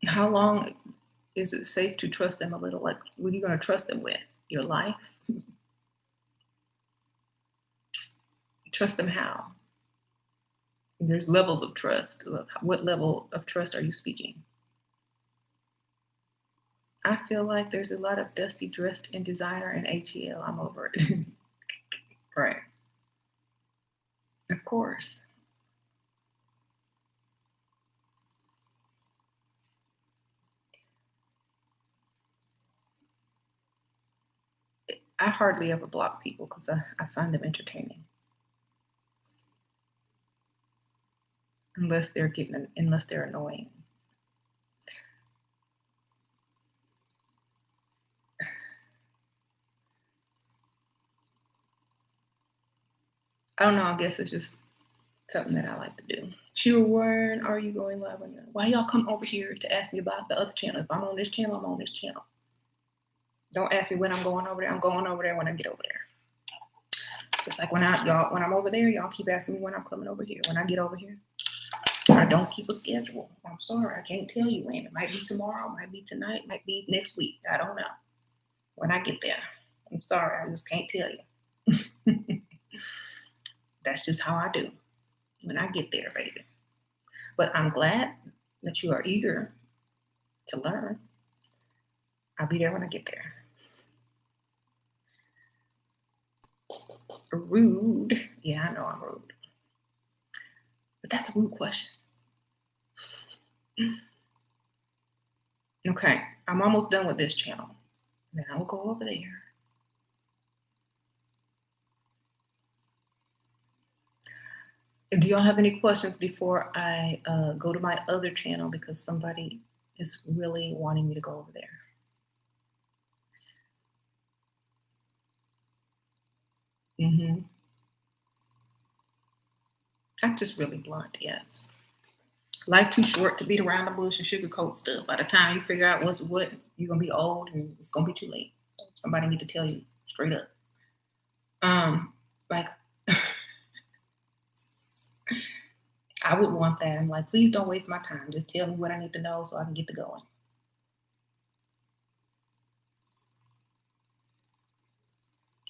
How long is it safe to trust them a little? Like, what are you going to trust them with? Your life? Trust them how? There's levels of trust. What level of trust are you speaking? I feel like there's a lot of Dusty dressed in designer and ATL. I'm over it. Right. Of course. I hardly ever block people because I find them entertaining. Unless they're annoying. I don't know. I guess it's just something that I like to do. When are you going live on your? Why y'all come over here to ask me about the other channel? If I'm on this channel, I'm on this channel. Don't ask me when I'm going over there. I'm going over there when I get over there. Just like when I'm over there, y'all keep asking me when I'm coming over here. When I get over here, I don't keep a schedule. I'm sorry, I can't tell you when. It might be tomorrow, might be tonight, might be next week. I don't know. When I get there, I'm sorry, I just can't tell you. That's just how I do. When I get there, baby. But I'm glad that you are eager to learn. I'll be there when I get there. Rude. Yeah, I know I'm rude. But that's a rude question. Okay, I'm almost done with this channel. Then I will go over there. Do y'all have any questions before I go to my other channel, because somebody is really wanting me to go over there? I'm just really blunt, yes. Life too short to beat around the bush and sugarcoat stuff. By the time you figure out what's what, you're gonna be old and it's gonna be too late. Somebody need to tell you straight up. Like I would want that. I'm like, please don't waste my time. Just tell me what I need to know so I can get to going.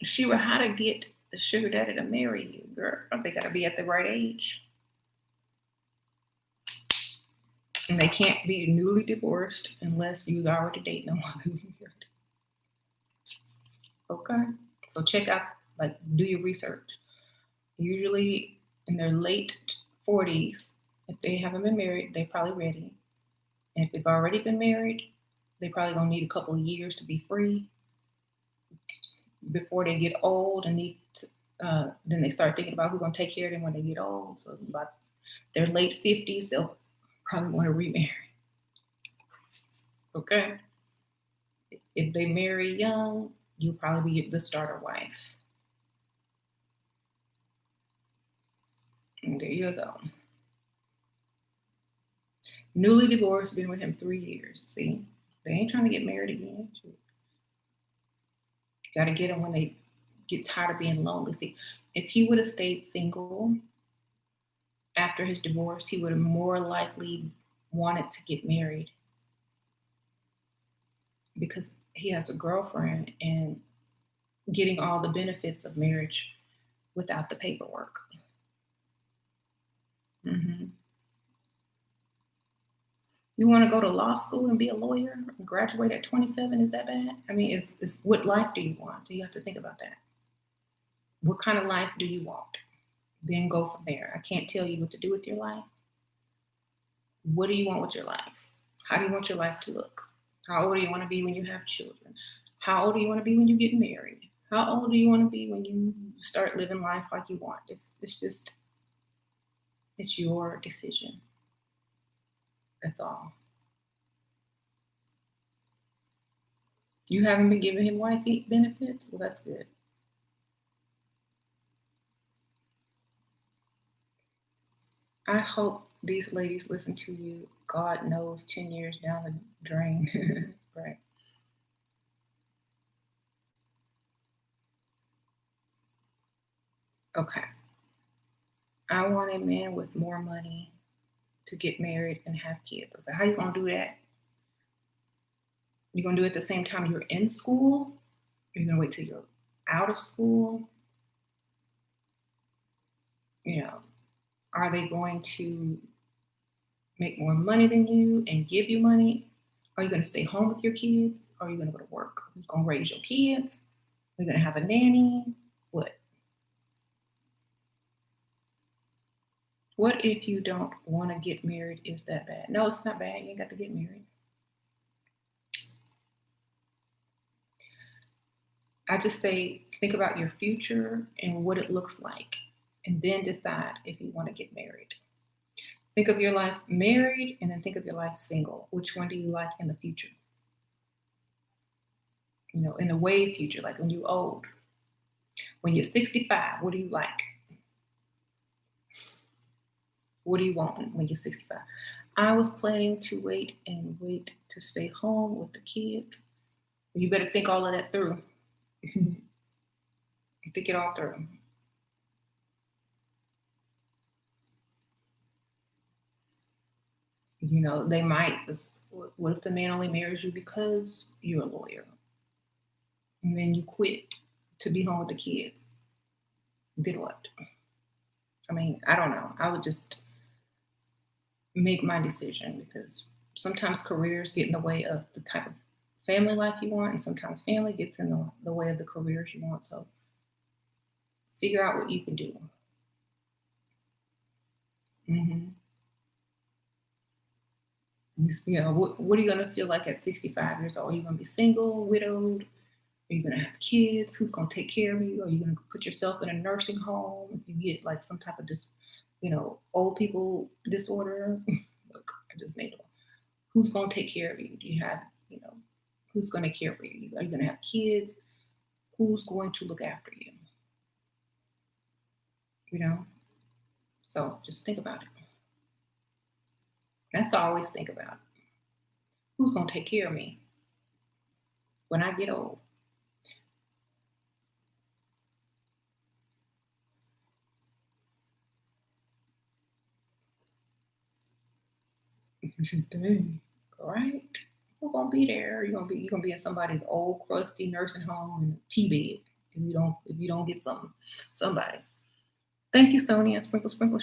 Shira, how to get the sugar daddy to marry you, girl? They gotta be at the right age. And they can't be newly divorced unless you're already dating someone who's married. Okay. So check out, like, do your research. Usually in their late 40s, if they haven't been married, they're probably ready. And if they've already been married, they probably gonna need a couple of years to be free before they get old and need to, then they start thinking about who's gonna take care of them when they get old. So about their late 50s, they'll probably want to remarry. Okay. If they marry young, you'll probably be the starter wife. And there you go. Newly divorced, been with him 3 years. See, they ain't trying to get married again. You got to get them when they get tired of being lonely. See, if he would have stayed single after his divorce, he would have more likely wanted to get married because he has a girlfriend and getting all the benefits of marriage without the paperwork. You want to go to law school and be a lawyer and graduate at 27? Is that bad? I mean, it's what life do you want? Do you have to think about that? What kind of life do you want? Then go from there. I can't tell you what to do with your life. What do you want with your life? How do you want your life to look? How old do you want to be when you have children? How old do you want to be when you get married? How old do you want to be when you start living life like you want? It's your decision. That's all. You haven't been giving him wife benefits? Well, that's good. I hope these ladies listen to you. God knows 10 years down the drain. Right. Okay. I want a man with more money to get married and have kids. I said, how you gonna do that? You're gonna do it at the same time you're in school? You're gonna wait till you're out of school? You know, are they going to make more money than you and give you money? Are you gonna stay home with your kids? Are you gonna go to work? Who's gonna raise your kids? Are you gonna have a nanny? What? What if you don't want to get married? Is that bad? No, it's not bad. You ain't got to get married. I just say, think about your future and what it looks like, and then decide if you want to get married. Think of your life married and then think of your life single. Which one do you like in the future? You know, in the way future, like when you're old. When you're 65, what do you like? What do you want when you're 65? I was planning to wait to stay home with the kids. You better think all of that through. Think it all through. You know, they might. What if the man only marries you because you're a lawyer? And then you quit to be home with the kids. Then what? I mean, I don't know. I would just make my decision because sometimes careers get in the way of the type of family life you want, and sometimes family gets in the way of the careers you want. So figure out what you can do. Mm-hmm. What are you going to feel like at 65 years old? Are you going to be single, widowed? Are you going to have kids? Who's going to take care of you? Are you going to put yourself in a nursing home if you get like some type of old people disorder? Look, I just made it. Who's going to take care of you? Do you have, who's going to care for you? Are you going to have kids? Who's going to look after you? So just think about it. That's all I always think about. Who's going to take care of me when I get old? Dang, right? Who's gonna be there? You're gonna be in somebody's old crusty nursing home in a pee bed if you don't get somebody. Thank you, Sonia. Sprinkle, sprinkle.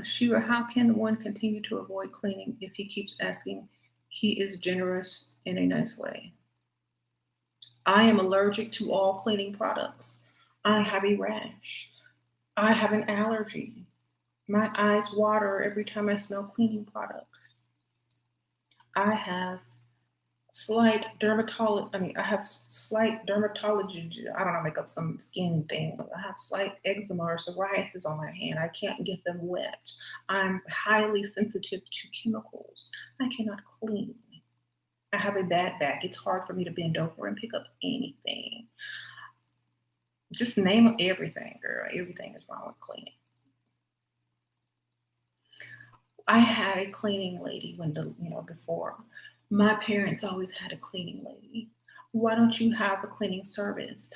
Shira, how can one continue to avoid cleaning if he keeps asking? He is generous in a nice way. I am allergic to all cleaning products. I have a rash. I have an allergy. My eyes water every time I smell cleaning products. I have I have slight dermatology. I don't know, make up some skin thing. I have slight eczema or psoriasis on my hand. I can't get them wet. I'm highly sensitive to chemicals. I cannot clean. I have a bad back. It's hard for me to bend over and pick up anything. Just name everything, girl. Everything is wrong with cleaning. I had a cleaning lady before. My parents always had a cleaning lady. Why don't you have a cleaning service?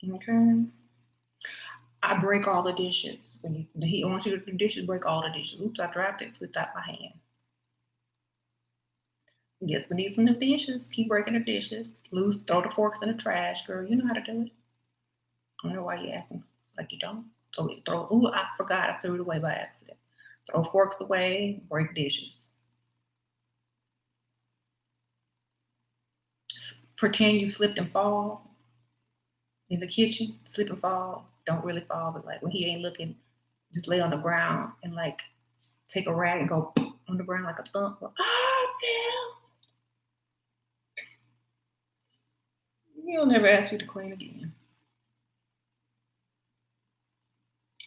Okay. I break all the dishes. When he wants you to do dishes, break all the dishes. Oops, I dropped it, slipped out my hand. Yes, we need some new dishes. Keep breaking the dishes. Throw the forks in the trash, girl. You know how to do it. I don't know why you acting like you don't. Ooh, I forgot. I threw it away by accident. Throw forks away, break dishes. Pretend you slipped and fall in the kitchen. Slip and fall. Don't really fall, but like when he ain't looking, just lay on the ground and like take a rag and go on the ground like a thump. Go, I fell. He'll never ask you to clean again.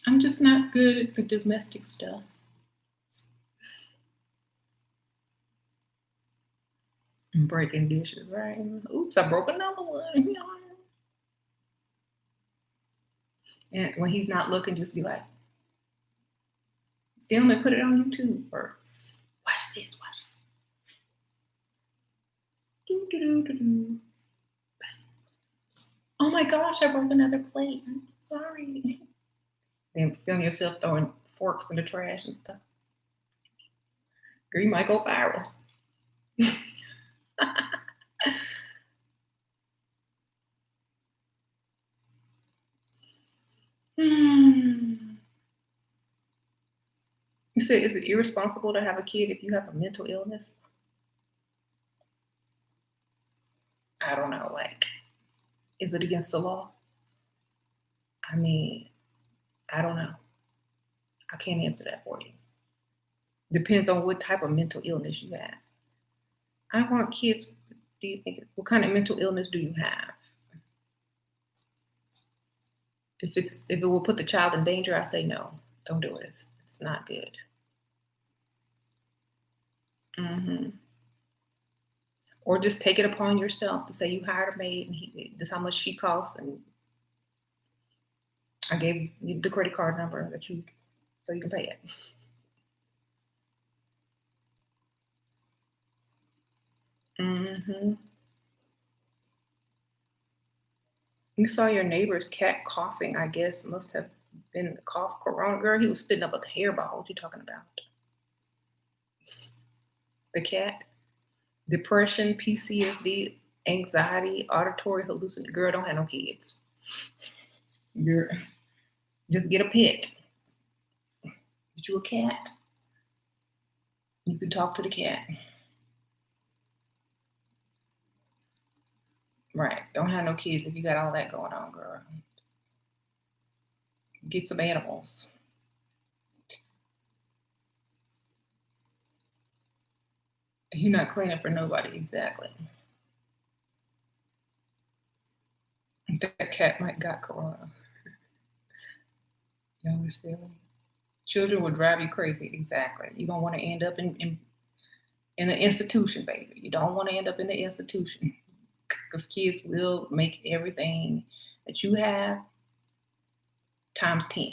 I'm just not good at the domestic stuff. And breaking dishes, right? Oops, I broke another one. And when he's not looking, just be like, film and put it on YouTube or watch this, watch this. Do, do, do, do, do. Oh my gosh, I broke another plate. I'm so sorry. Then film yourself throwing forks in the trash and stuff. Girl, you might go viral. You said, is it irresponsible to have a kid if you have a mental illness? I don't know. Like, is it against the law? I mean, I don't know. I can't answer that for you. Depends on what type of mental illness you have. I want kids. Do you think? What kind of mental illness do you have? If it will put the child in danger, I say no. Don't do it. It's not good. Hmm. Or just take it upon yourself to say you hired a maid and this how much she costs, and I gave you the credit card number so you can pay it. Hmm. You saw your neighbor's cat coughing. I guess must have been cough corona. Girl, he was spitting up a hairball. What you talking about? The cat? Depression, PTSD, anxiety, auditory hallucination. Girl, don't have no kids. Girl, just get a pet. Get you a cat. You can talk to the cat. Right. Don't have no kids if you got all that going on, girl. Get some animals. You're not cleaning for nobody, exactly. That cat might got corona. Y'all are silly. Children will drive you crazy, exactly. You don't want to end up in the institution, baby. You don't want to end up in the institution because kids will make everything that you have times 10.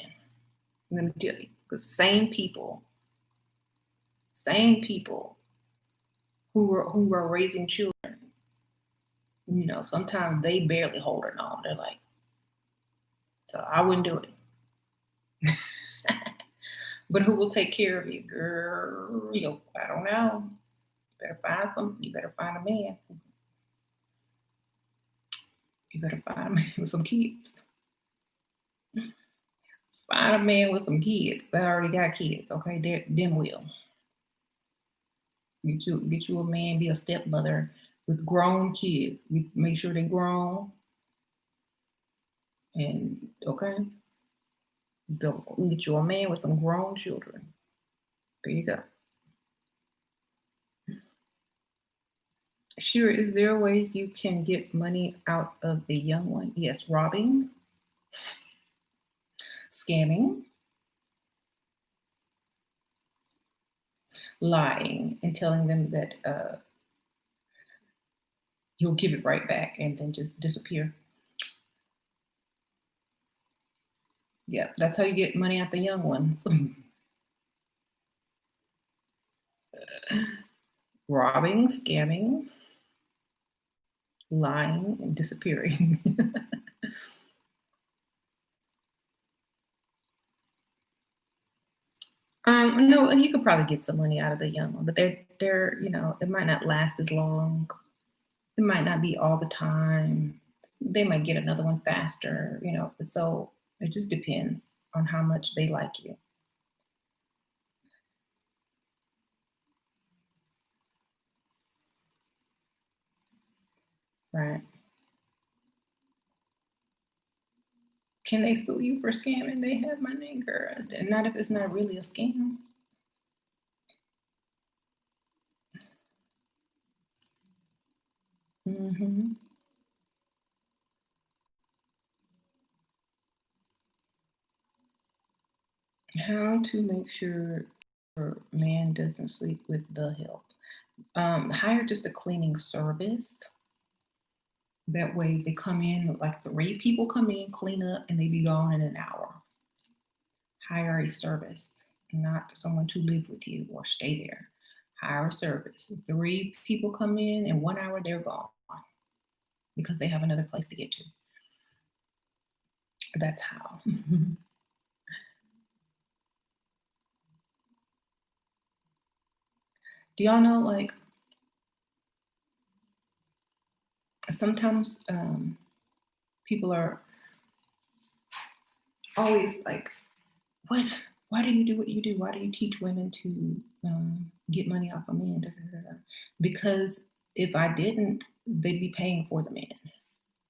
I'm going to tell you. Because same people who are raising children, sometimes they barely hold it on. They're like, so I wouldn't do it. But who will take care of you, girl? I don't know. You better find a man. You better find a man with some kids. Find a man with some kids. They already got kids, okay? Then will. Get you a man, be a stepmother with grown kids. Make sure they're grown. And okay. Get you a man with some grown children. There you go. Sure, is there a way you can get money out of the young one? Yes, robbing, scamming, lying, and telling them that you'll give it right back and then just disappear. Yeah, that's how you get money out the young ones. Robbing, scamming, lying, and disappearing. No, and you could probably get some money out of the young one, but they're it might not last as long. It might not be all the time. They might get another one faster. So it just depends on how much they like you. Right. Can they sue you for scamming? They have my name, girl. And not if it's not really a scam. Hmm. How to make sure your man doesn't sleep with the help. Hire just a cleaning service. That way they come in, like 3 people come in, clean up, and they be gone in an hour. Hire a service, not someone to live with you or stay there. Hire a service. 3 people come in 1 hour, they're gone because they have another place to get to. That's how. Do y'all know, like, sometimes people are always like, what? Why do you do what you do? Why do you teach women to get money off of men? Da, da, da, da. Because if I didn't, they'd be paying for the man.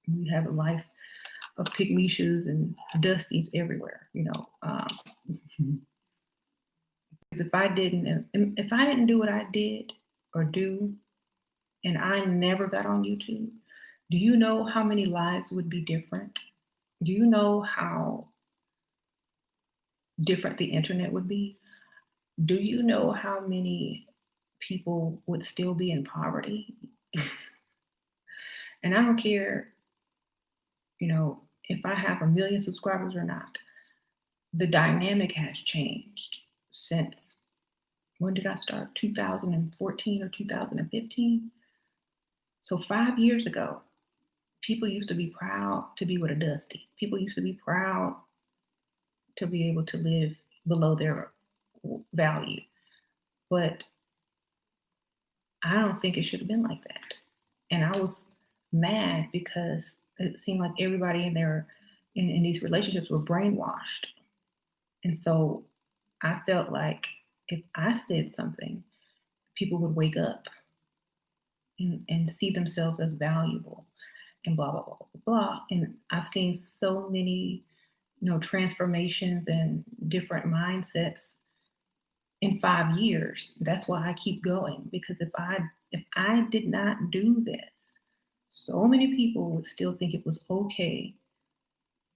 We'd have a life of pygmy and dusties everywhere. Because if I didn't do what I did or do, and I never got on YouTube, do you know how many lives would be different? Do you know how different the internet would be? Do you know how many people would still be in poverty? And I don't care, if I have 1 million subscribers or not. The dynamic has changed since, when did I start? 2014 or 2015? So 5 years ago, people used to be proud to be with a dusty. People used to be proud to be able to live below their value. But I don't think it should have been like that. And I was mad because it seemed like everybody in these relationships were brainwashed. And so I felt like if I said something, people would wake up and see themselves as valuable. and blah, blah, blah, blah, blah. And I've seen so many, transformations and different mindsets in 5 years. That's why I keep going, because if I did not do this, so many people would still think it was okay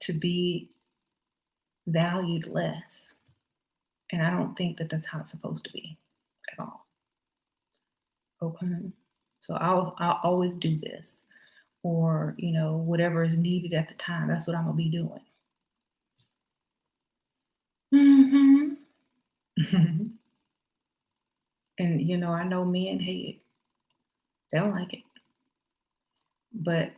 to be valued less. And I don't think that that's how it's supposed to be at all. Okay. So I'll always do this, or whatever is needed at the time. That's what I'm gonna be doing. Hmm. And I know men hate it. They don't like it. But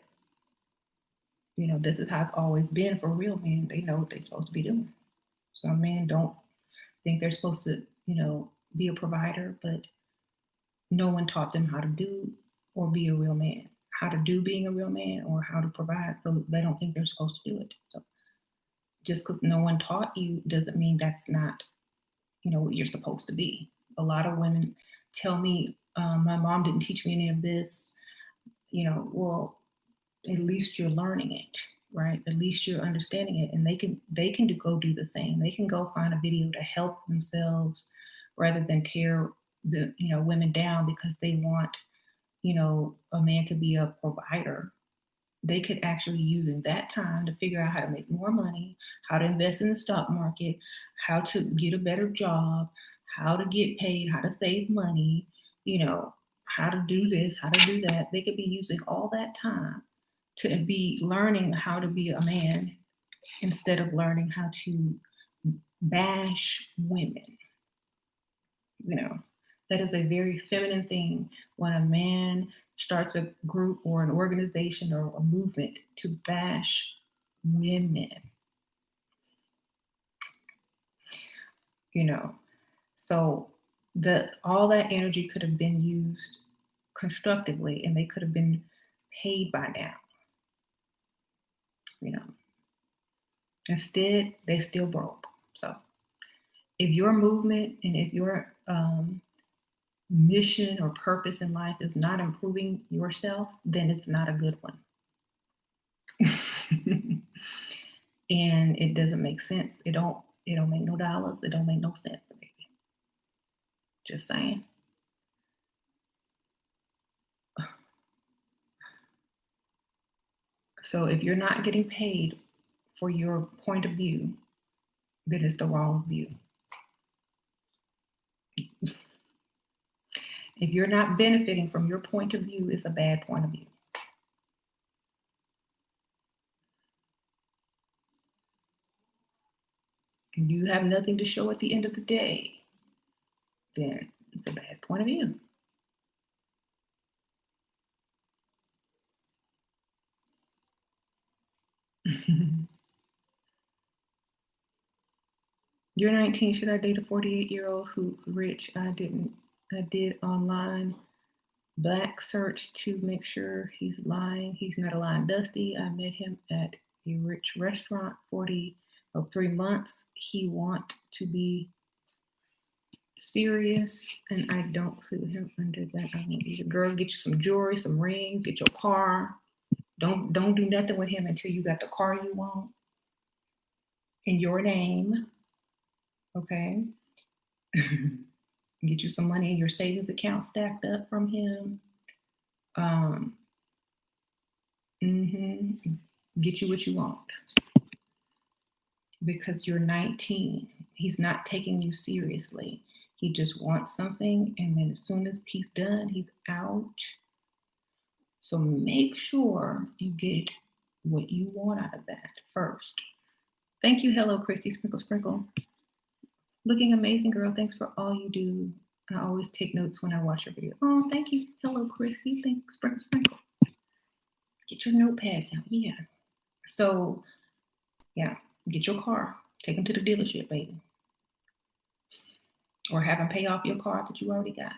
this is how it's always been for real men. They know what they're supposed to be doing. Some men don't think they're supposed to, be a provider, but no one taught them how to do or be a real man, how to do being a real man or how to provide. So they don't think they're supposed to do it. So just because no one taught you doesn't mean that's not, what you're supposed to be. A lot of women tell me, my mom didn't teach me any of this. Well, at least you're learning it, right? At least you're understanding it, and they can go do the same. They can go find a video to help themselves rather than tear the women down because they want a man to be a provider. They could actually using that time to figure out how to make more money, how to invest in the stock market, how to get a better job, how to get paid, how to save money, how to do this, how to do that. They could be using all that time to be learning how to be a man instead of learning how to bash women. That is a very feminine thing when a man starts a group or an organization or a movement to bash women. So all that energy could have been used constructively, and they could have been paid by now. Instead, they still broke. So if your movement and if your mission or purpose in life is not improving yourself, then it's not a good one. And it doesn't make sense. It don't make no dollars. It don't make no sense, baby. Just saying. So if you're not getting paid for your point of view, then it's the wrong view. If you're not benefiting from your point of view, it's a bad point of view. If you have nothing to show at the end of the day, then it's a bad point of view. You're 19. Should I date a 48-year-old who's rich? I did online black search to make sure he's lying. He's not a lying dusty. I met him at a rich restaurant 3 months. He want to be serious, and I don't suit him under that. I want either. Girl, get you some jewelry, some rings, get your car. Don't do nothing with him until you got the car you want in your name. Okay. Get you some money in your savings account stacked up from him. Get you what you want. Because you're 19. He's not taking you seriously. He just wants something, and then as soon as he's done, he's out. So make sure you get what you want out of that first. Thank you. Hello, Christy. Sprinkle, sprinkle. Looking amazing, girl. Thanks for all you do. I always take notes when I watch your video. Oh, thank you. Hello, Christy. Thanks, sprinkle, sprinkle. Get your notepads out. Yeah. So, yeah, get your car. Take them to the dealership, baby. Or have them pay off your car that you already got.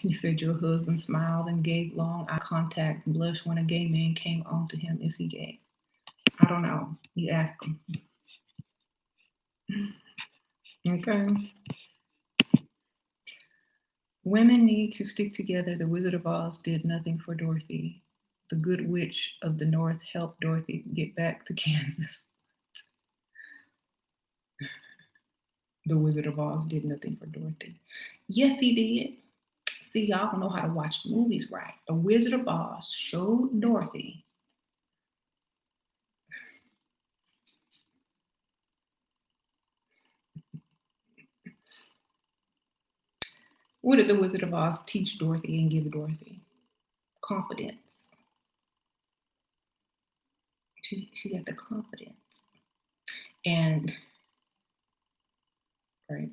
You said your husband smiled and gave long eye contact and blushed when a gay man came on to him. Is he gay? I don't know. You ask him. Okay. Women need to stick together. The Wizard of Oz did nothing for Dorothy. The Good Witch of the North helped Dorothy get back to Kansas. The Wizard of Oz did nothing for Dorothy. Yes, he did. See, y'all don't know how to watch movies right. The Wizard of Oz showed Dorothy. What did the Wizard of Oz teach Dorothy and give Dorothy? Confidence. She got the confidence. And, right.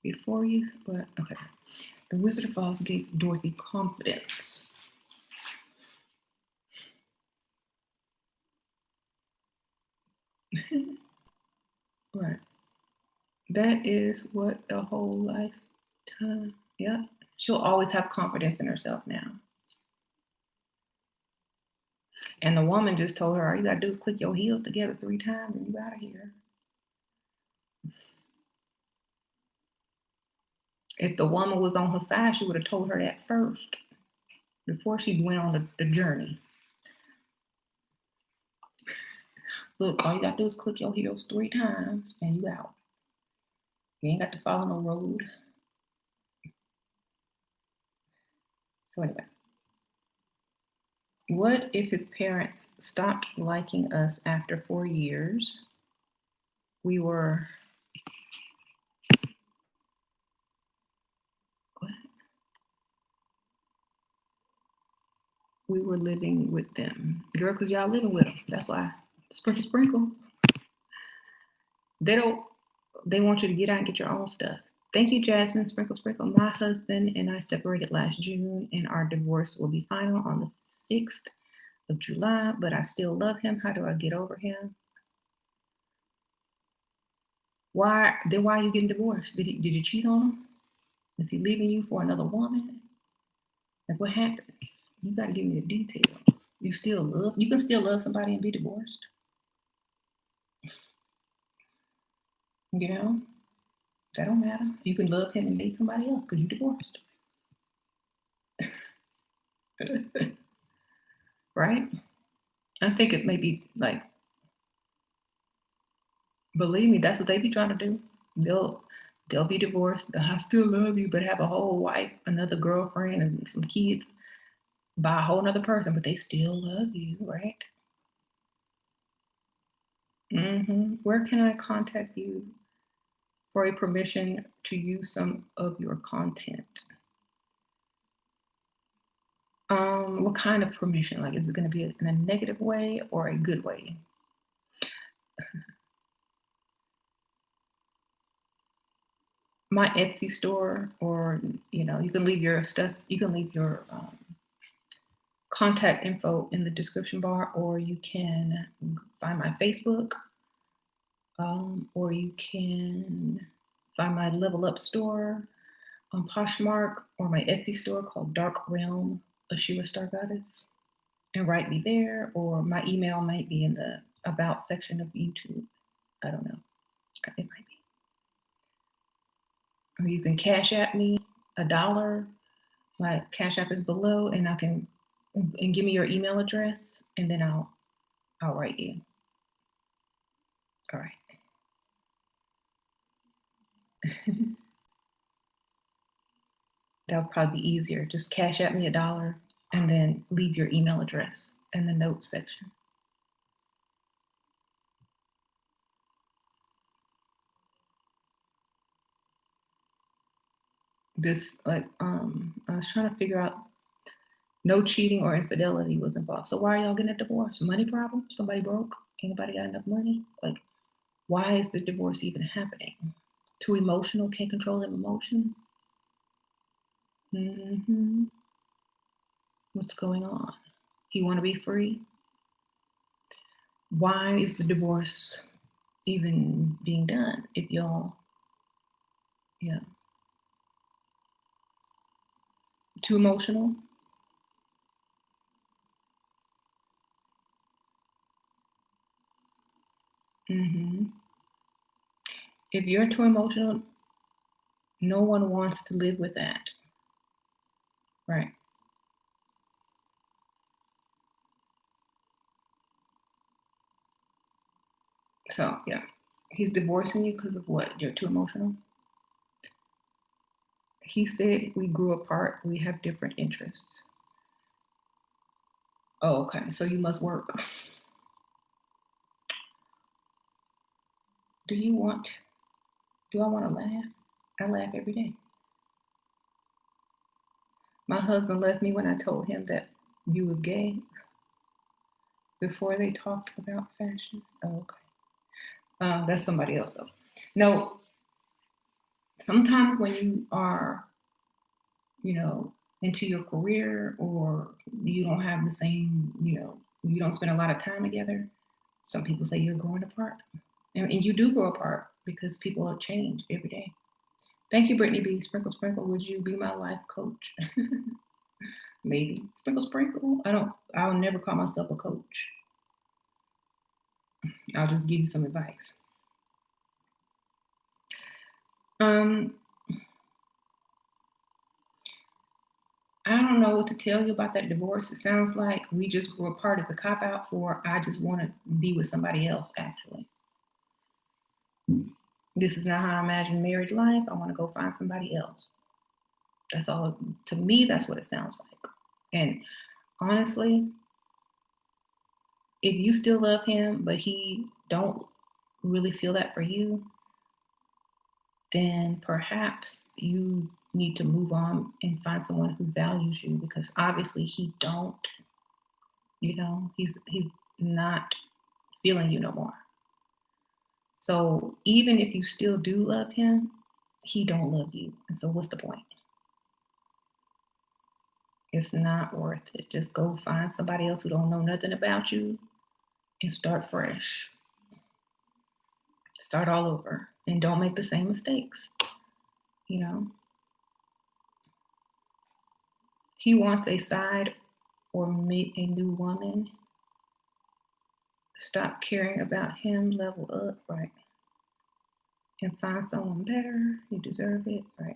Before you, but okay. The Wizard of Oz gave Dorothy confidence. Right. That is what a whole lifetime. Yeah. She'll always have confidence in herself now. And the woman just told her, all you gotta do is click your heels together 3 times and you out of here. If the woman was on her side, she would have told her that first before she went on the journey. Look, all you gotta do is click your heels 3 times and you out. You ain't got to follow no road. So anyway, what if his parents stopped liking us after 4 years? We were what? We were living with them. Girl, because y'all living with them. That's why. Sprinkle, sprinkle. They want you to get out and get your own stuff. Thank you, Jasmine. Sprinkle, sprinkle. My husband and I separated last June, and our divorce will be final on the 6th of July, but I still love him. How do I get over him? Why are you getting divorced? Did you cheat on him? Is he leaving you for another woman? Like what happened? You gotta give me the details. You can still love somebody and be divorced. You know? That don't matter. You can love him and date somebody else because you divorced. Right? I think it may be like, believe me, that's what they be trying to do. They'll be divorced. I still love you, but have a whole wife, another girlfriend, and some kids by a whole nother person, but they still love you, right? Where can I contact you for a permission to use some of your content? What kind of permission? Like, is it going to be in a negative way or a good way? My Etsy store, or you can leave your stuff. You can leave your contact info in the description bar, or you can find my Facebook, or you can find my Level Up store on Poshmark, or my Etsy store called Dark Realm, a Shira Star Goddess, and write me there, or my email might be in the About section of YouTube. I don't know. It might be. Or you can Cash App me $1. My Cash App is below, and give me your email address, and then I'll write you. All right. That would probably be easier. Just Cash App me $1 and then leave your email address in the notes section. I was trying to figure out, no cheating or infidelity was involved. So why are y'all getting a divorce? Money problem? Somebody broke? Anybody got enough money? Like, why is the divorce even happening? Too emotional? Can't control them emotions? What's going on? You want to be free? Why is the divorce even being done if y'all, too emotional? If you're too emotional, no one wants to live with that. Right. So, yeah. He's divorcing you because of what? You're too emotional? He said we grew apart. We have different interests. Oh, okay. So you must work. Do I want to laugh? I laugh every day. My husband left me when I told him that you was gay before they talked about fashion. Oh, okay. That's somebody else though. No, sometimes when you are, into your career or you don't have the same, you don't spend a lot of time together, some people say you're growing apart. And you do grow apart because people are changed every day. Thank you, Brittany B. Sprinkle Sprinkle. Would you be my life coach? Maybe. Sprinkle Sprinkle. I'll never call myself a coach. I'll just give you some advice. I don't know what to tell you about that divorce. It sounds like we just grew apart as a cop out for I just want to be with somebody else, actually. This is not how I imagine marriage life. I want to go find somebody else. That's all. To me, that's what it sounds like. And honestly, if you still love him, but he don't really feel that for you, then perhaps you need to move on and find someone who values you because obviously he don't, he's not feeling you no more. So even if you still do love him, he don't love you. And so what's the point? It's not worth it. Just go find somebody else who don't know nothing about you and start fresh. Start all over and don't make the same mistakes. He wants a side or meet a new woman. Stop caring about him, level up, right? And find someone better. You deserve it. Right.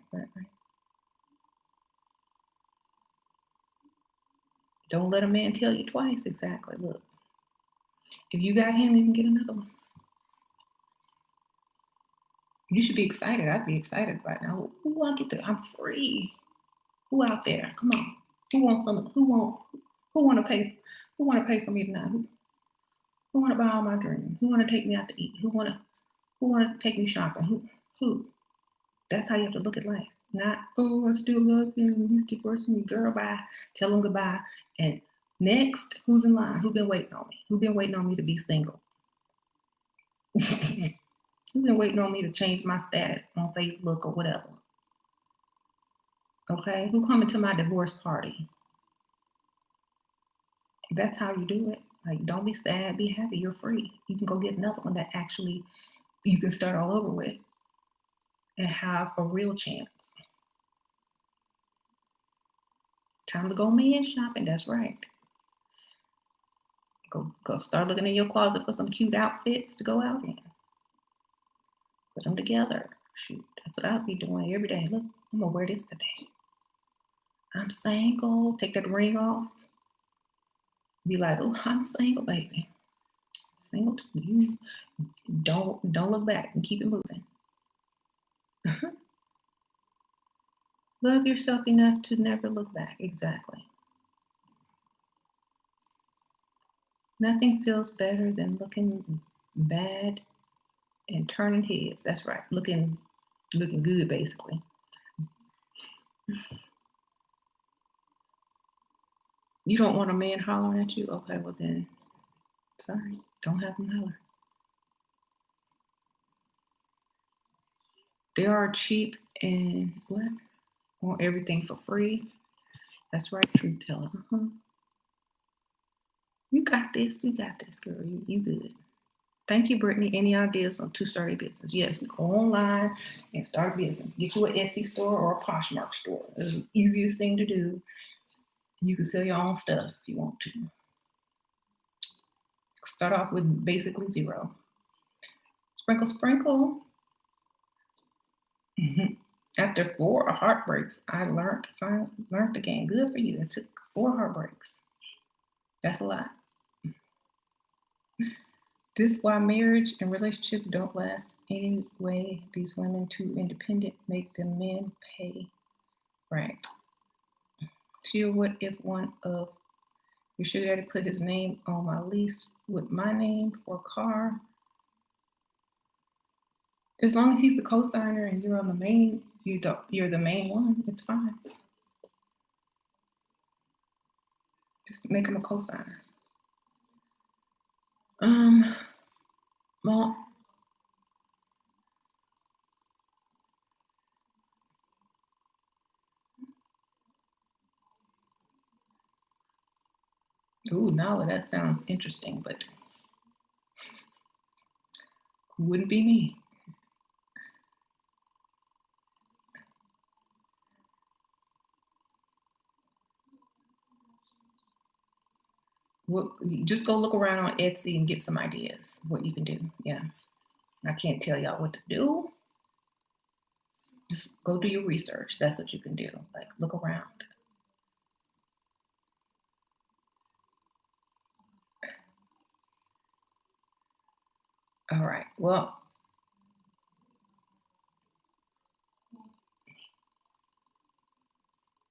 Don't let a man tell you twice. Exactly. Look, if you got him, you can get another one. You should be excited. I'd be excited right now. Who I get to? I'm free. Who out there? Come on. Who wants some? Who want to pay? Who want to pay for me tonight? Who want to buy all my dreams? Who want to take me out to eat? Who want to take me shopping? Who? That's how you have to look at life. Not, oh, I still love him. He's divorcing me. Girl, bye. Tell him goodbye. And next, who's in line? Who been waiting on me? Who been waiting on me to be single? Who been waiting on me to change my status on Facebook or whatever? Okay? Who coming to my divorce party? That's how you do it. Like, don't be sad. Be happy. You're free. You can go get another one that actually you can start all over with and have a real chance. Time to go man shopping. That's right. Go start looking in your closet for some cute outfits to go out in. Put them together. Shoot, that's what I'll be doing every day. Look, I'm gonna wear this today. I'm single. Take that ring off. Be like, oh, I'm single, baby. Single to you. Don't look back and keep it moving. Love yourself enough to never look back. Exactly. Nothing feels better than looking bad and turning heads. That's right. Looking good, basically. You don't want a man hollering at you? Okay, well then, sorry. Don't have him holler. They are cheap and what? Want everything for free. That's right, truth teller. You got this. You got this, girl. You good. Thank you, Brittany. Any ideas on to start a business? Yes, go online and start a business. Get you an Etsy store or a Poshmark store. It's the easiest thing to do. You can sell your own stuff if you want to. Start off with basically zero. Sprinkle, sprinkle. After 4 heartbreaks, I learned the game. Good for you. It took 4 heartbreaks. That's a lot. This why marriage and relationships don't last anyway. These women too independent make the men pay. Right. She'll what if one of your sugar daddy put his name on my lease with my name for a car? As long as he's the co-signer and you're on the main, you're the main one. It's fine. Just make him a co-signer. Well, ooh, Nala, that sounds interesting, but wouldn't be me. Well, just go look around on Etsy and get some ideas what you can do. Yeah, I can't tell y'all what to do. Just go do your research. That's what you can do. Like look around. All right. Well,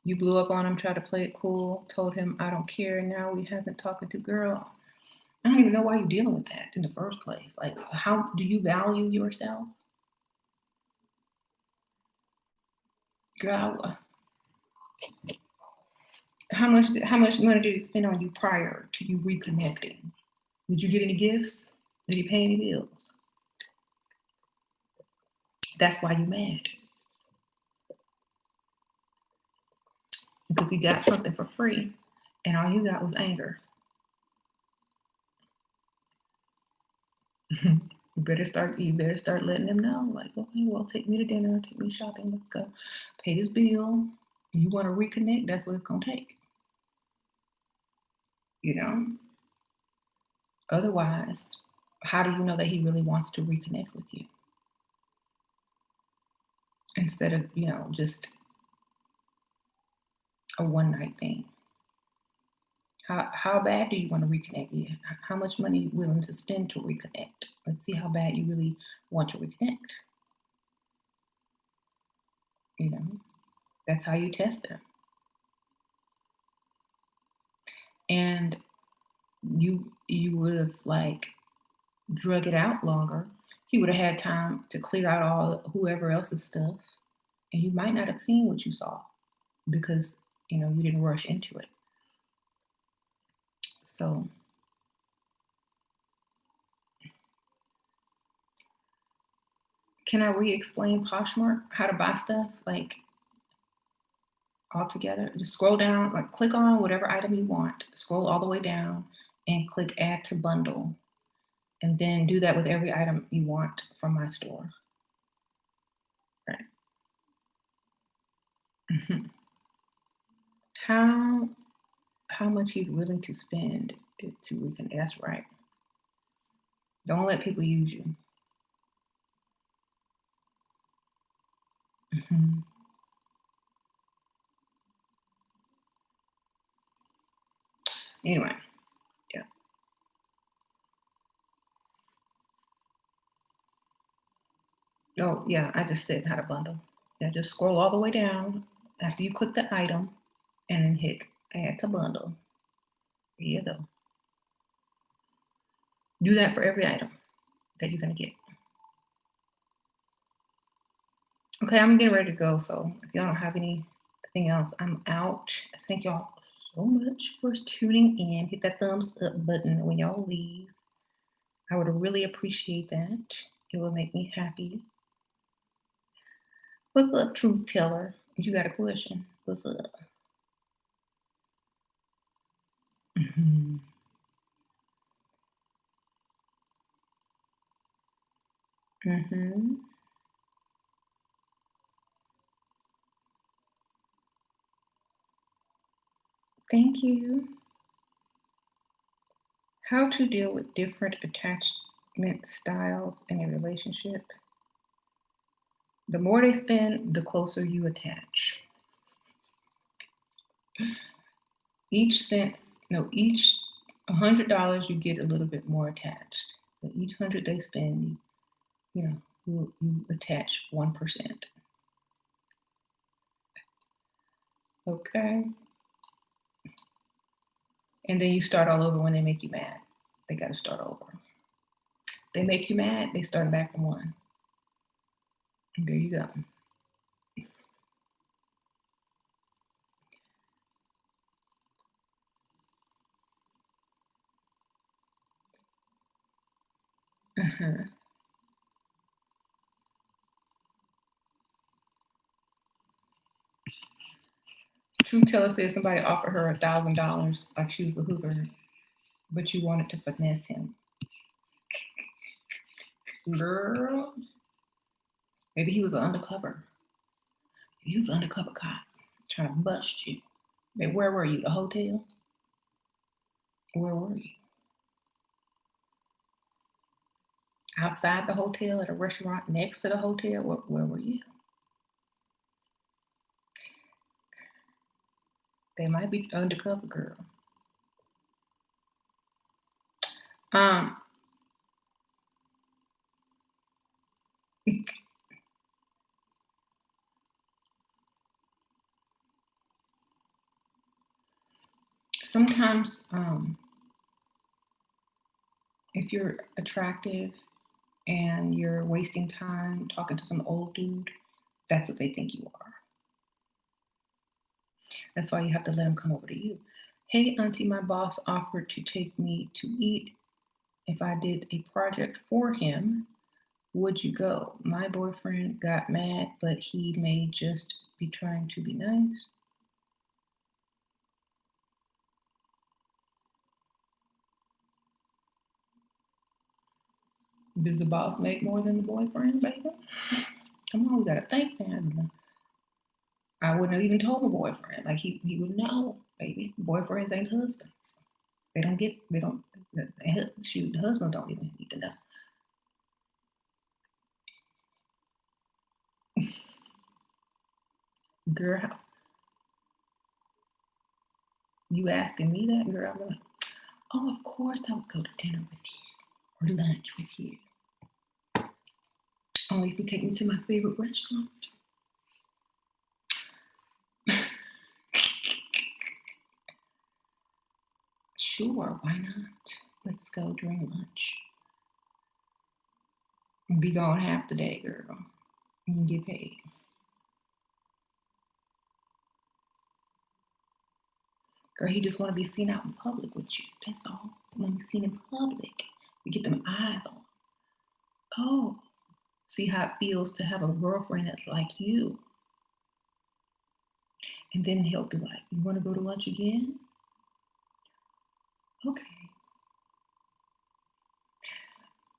you blew up on him, tried to play it cool, told him I don't care. Now we haven't talking to girl. I don't even know why you're dealing with that in the first place. Like, how do you value yourself? Girl, how much money did he spend on you prior to you reconnecting? Did you get any gifts? Did he pay any bills? That's why you mad. Because he got something for free and all you got was anger. You better start letting them know, like, okay, well, take me to dinner, take me shopping, let's go. Pay this bill. You want to reconnect, that's what it's gonna take. You know? Otherwise, how do you know that he really wants to reconnect with you? Instead of, just a one night thing. How bad do you want to reconnect? Yeah. How much money are you willing to spend to reconnect? Let's see how bad you really want to reconnect. You know, that's how you test them. And you would have like drug it out longer. He would have had time to clear out all whoever else's stuff, and you might not have seen what you saw because you didn't rush into it. So can I re-explain Poshmark how to buy stuff like all together? Just scroll down, like click on whatever item you want, scroll all the way down, and click Add to Bundle, and then do that with every item you want from my store. Right. Mhm. How much he's willing to spend to reconnect. That's right. Don't let people use you. Mhm. Anyway, yeah. Oh, yeah, I just said how to bundle. Yeah, just scroll all the way down after you click the item and then hit add to bundle. There you go. Do that for every item that you're going to get. Okay, I'm getting ready to go. So if y'all don't have anything else, I'm out. Thank y'all so much for tuning in. Hit that thumbs up button when y'all leave. I would really appreciate that. It will make me happy. What's up, truth teller? If you got a question, what's up? Mm-hmm. Mm-hmm. Thank you. How to deal with different attached styles in a relationship. The more they spend, the closer you attach. Each $100 you get a little bit more attached. But each 100 they spend, you attach 1%. Okay. And then you start all over when they make you mad. They got to start over. They make you mad, they start back from 1. And there you go. Uh-huh. True Teller says somebody offered her $1,000 like she was a hooker, but you wanted to finesse him. Girl, maybe he was an undercover. He was an undercover cop trying to bust you. But where were you? The hotel? Where were you? Outside the hotel, at a restaurant next to the hotel? Where were you? They might be undercover, girl. Sometimes, if you're attractive and you're wasting time talking to some old dude, that's what they think you are. That's why you have to let them come over to you. Hey, auntie, my boss offered to take me to eat if I did a project for him. Would you go? My boyfriend got mad, but he may just be trying to be nice. Does the boss make more than the boyfriend, baby? Come on, we gotta think, man. I wouldn't have even told my boyfriend. Like he would know, baby. Boyfriends ain't husbands. They don't. Shoot, the husband don't even need to know. Girl, you asking me that, girl? I'm like, oh, of course I would go to dinner with you or lunch with you. Only if you take me to my favorite restaurant. Sure, why not? Let's go during lunch. Be gone half the day, girl. You can get paid. Girl, he just want to be seen out in public with you. That's all. He want to be seen in public. You get them eyes on. Oh, see how it feels to have a girlfriend that's like you. And then he'll be like, you want to go to lunch again? Okay.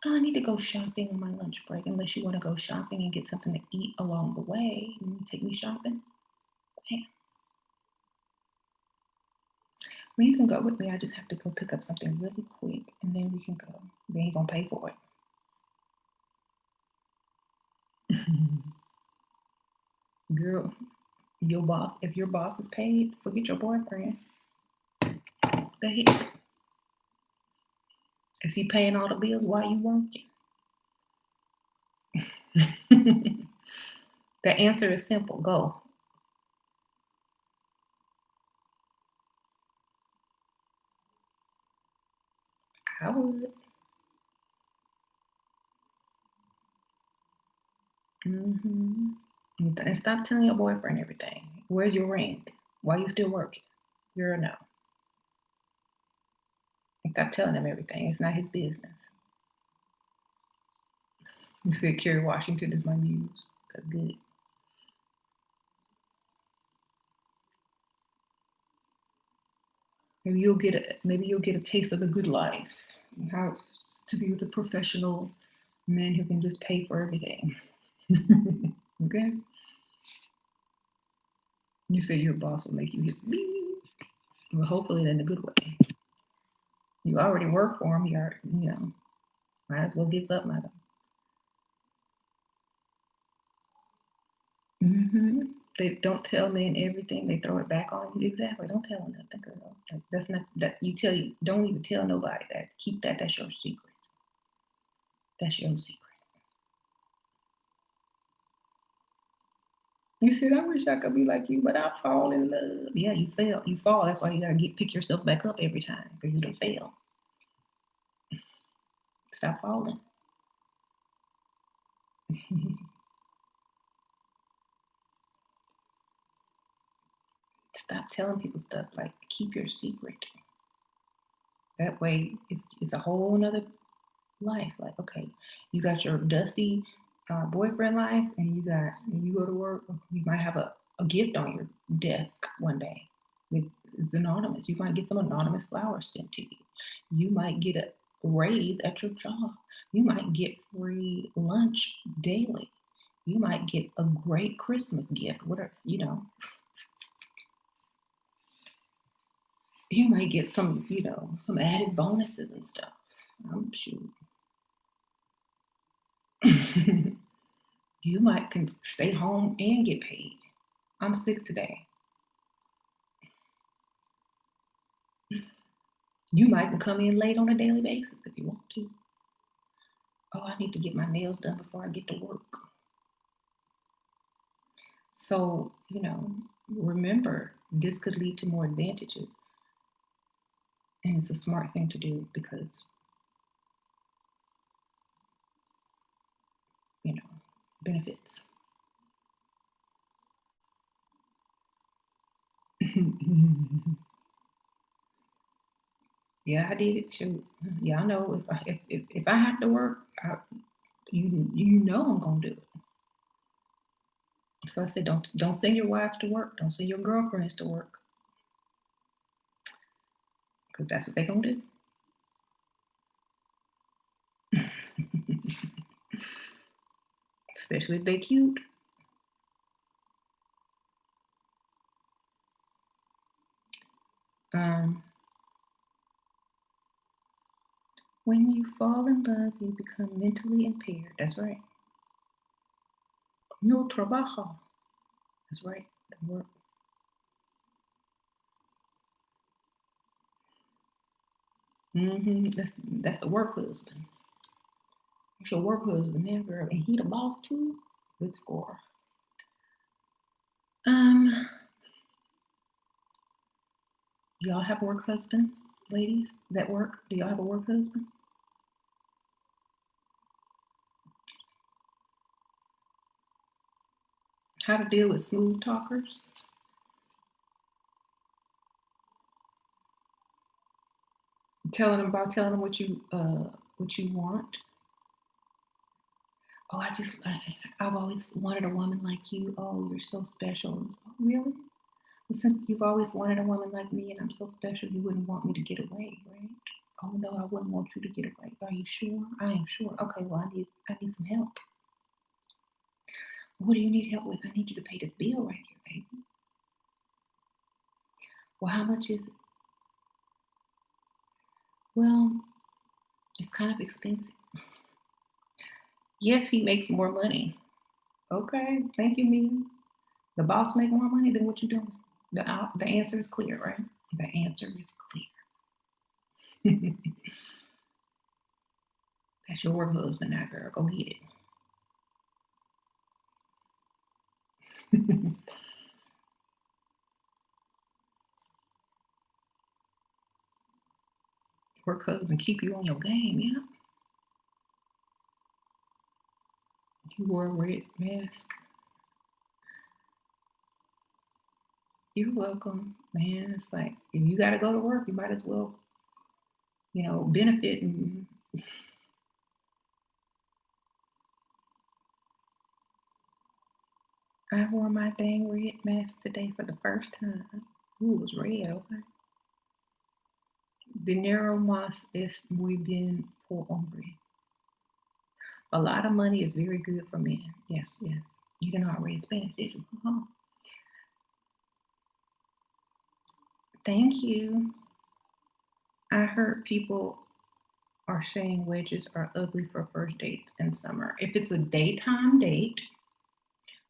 I need to go shopping on my lunch break. Unless you want to go shopping and get something to eat along the way. You take me shopping? Hey. Well, you can go with me. I just have to go pick up something really quick, and then we can go. Then he's going to pay for it. Girl, your boss, if your boss is paid, forget your boyfriend. The heck? Is he paying all the bills while you working? The answer is simple. Go. I would. Mm-hmm. And stop telling your boyfriend everything. Where's your ring? Why you still working? You're a no. And stop telling him everything. It's not his business. You said Kerry Washington is my muse. That's good. Maybe you'll get a taste of the good life. How to be with a professional man who can just pay for everything. Okay? You say your boss will make you his beep. Well, hopefully in a good way. You already work for him. Might as well get something out of them. They don't tell men everything. They throw it back on you. Exactly. Don't tell them nothing, girl. Like, that's not that you tell you. Don't even tell nobody that. Keep that. That's your secret. That's your secret. You said, I wish I could be like you, but I fall in love. Yeah, you fail. You fall. That's why you gotta pick yourself back up every time because you don't fail. Stop falling. Stop telling people stuff. Like, keep your secret. That way, it's a whole nother life. Like, okay, you got your dusty boyfriend life, and you go to work. You might have a gift on your desk one day. It's anonymous. You might get some anonymous flowers sent to you. You might get a raise at your job. You might get free lunch daily. You might get a great Christmas gift. Whatever. You might get some added bonuses and stuff. I'm sure. You might can stay home and get paid. I'm sick today. You might can come in late on a daily basis if you want to. Oh, I need to get my nails done before I get to work. So, remember, this could lead to more advantages. And it's a smart thing to do because, benefits. Yeah, I did it. Shoot. Yeah, I know if I have to work, I'm gonna do it. So I said, don't send your wives to work. Don't send your girlfriends to work, because that's what they're gonna do. Especially if they cute. Um, when you fall in love, you become mentally impaired. That's right. No trabajo. That's right. That work. That's the work husband. That's your work husband, man, girl, and he the boss too. Good score. Um, y'all have work husbands, ladies that work? Do y'all have a work husband? How to deal with smooth talkers? Telling them what you want. Oh, I've always wanted a woman like you. Oh, you're so special. Oh, really? Well, since you've always wanted a woman like me and I'm so special, you wouldn't want me to get away, right? Oh no, I wouldn't want you to get away. Are you sure? I am sure. Okay, well I need some help. What do you need help with? I need you to pay this bill right here, baby. Well, how much is it? Well, it's kind of expensive. Yes, he makes more money. Okay, thank you, Mia. The boss make more money than what you doing. The answer is clear, right? The answer is clear. That's your work husband now, girl. Go get it. Work husband keep you on your game, yeah. You wore a red mask. You're welcome, man. It's like if you gotta go to work, you might as well, benefit and I wore my dang red mask today for the first time. Ooh, it was red, okay. Dinero más es muy bien por hombre. A lot of money is very good for men. Yes, yes. You didn't know I read Spanish, did you? Uh-huh. Thank you. I heard people are saying wedges are ugly for first dates in summer. If it's a daytime date,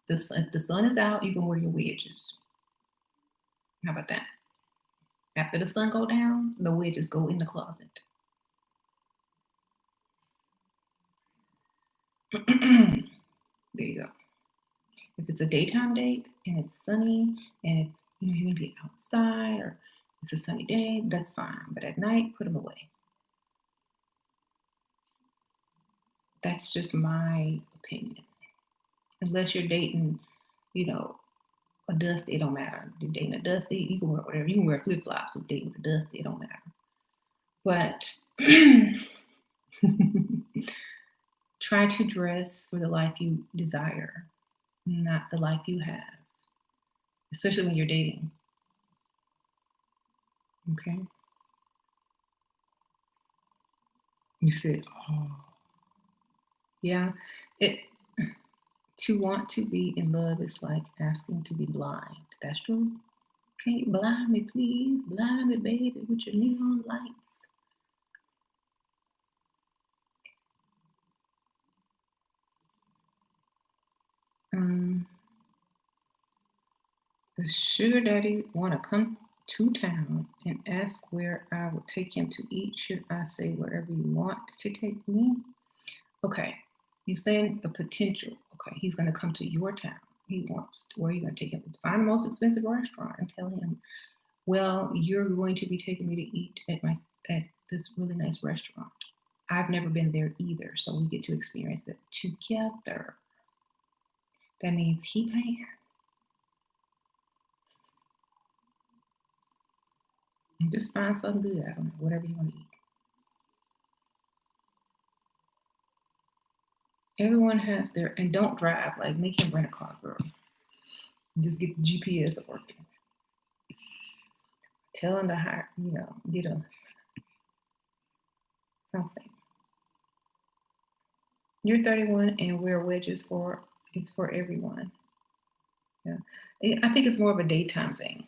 if the sun is out, you can wear your wedges. How about that? After the sun go down, the wedges go in the closet. There you go. If it's a daytime date and it's sunny and it's you're gonna be outside or it's a sunny day, that's fine. But at night, put them away. That's just my opinion. Unless you're dating, a dusty, it don't matter. You're dating a dusty, you can wear whatever. You can wear flip flops with dating a dusty, it don't matter. But try to dress for the life you desire, not the life you have, especially when you're dating. Okay? You said, oh, yeah. To want to be in love is like asking to be blind. That's true. Can you blind me, please? Blind me, baby, with your neon lights. Does sugar daddy want to come to town and ask where I would take him to eat? Should I say wherever you want to take me? Okay, you're saying a potential. Okay, he's going to come to your town. He wants, where are you going to take him? Find the most expensive restaurant and tell him, well, you're going to be taking me to eat at this really nice restaurant. I've never been there either, so we get to experience it together. That means he paying. Just find something good. I don't know, whatever you want to eat. Everyone has their, and don't drive. Like, make him rent a car, girl. Just get the GPS working. Tell him to hire, get a something. You're 31 and wear wedges it's for everyone. Yeah. I think it's more of a daytime thing.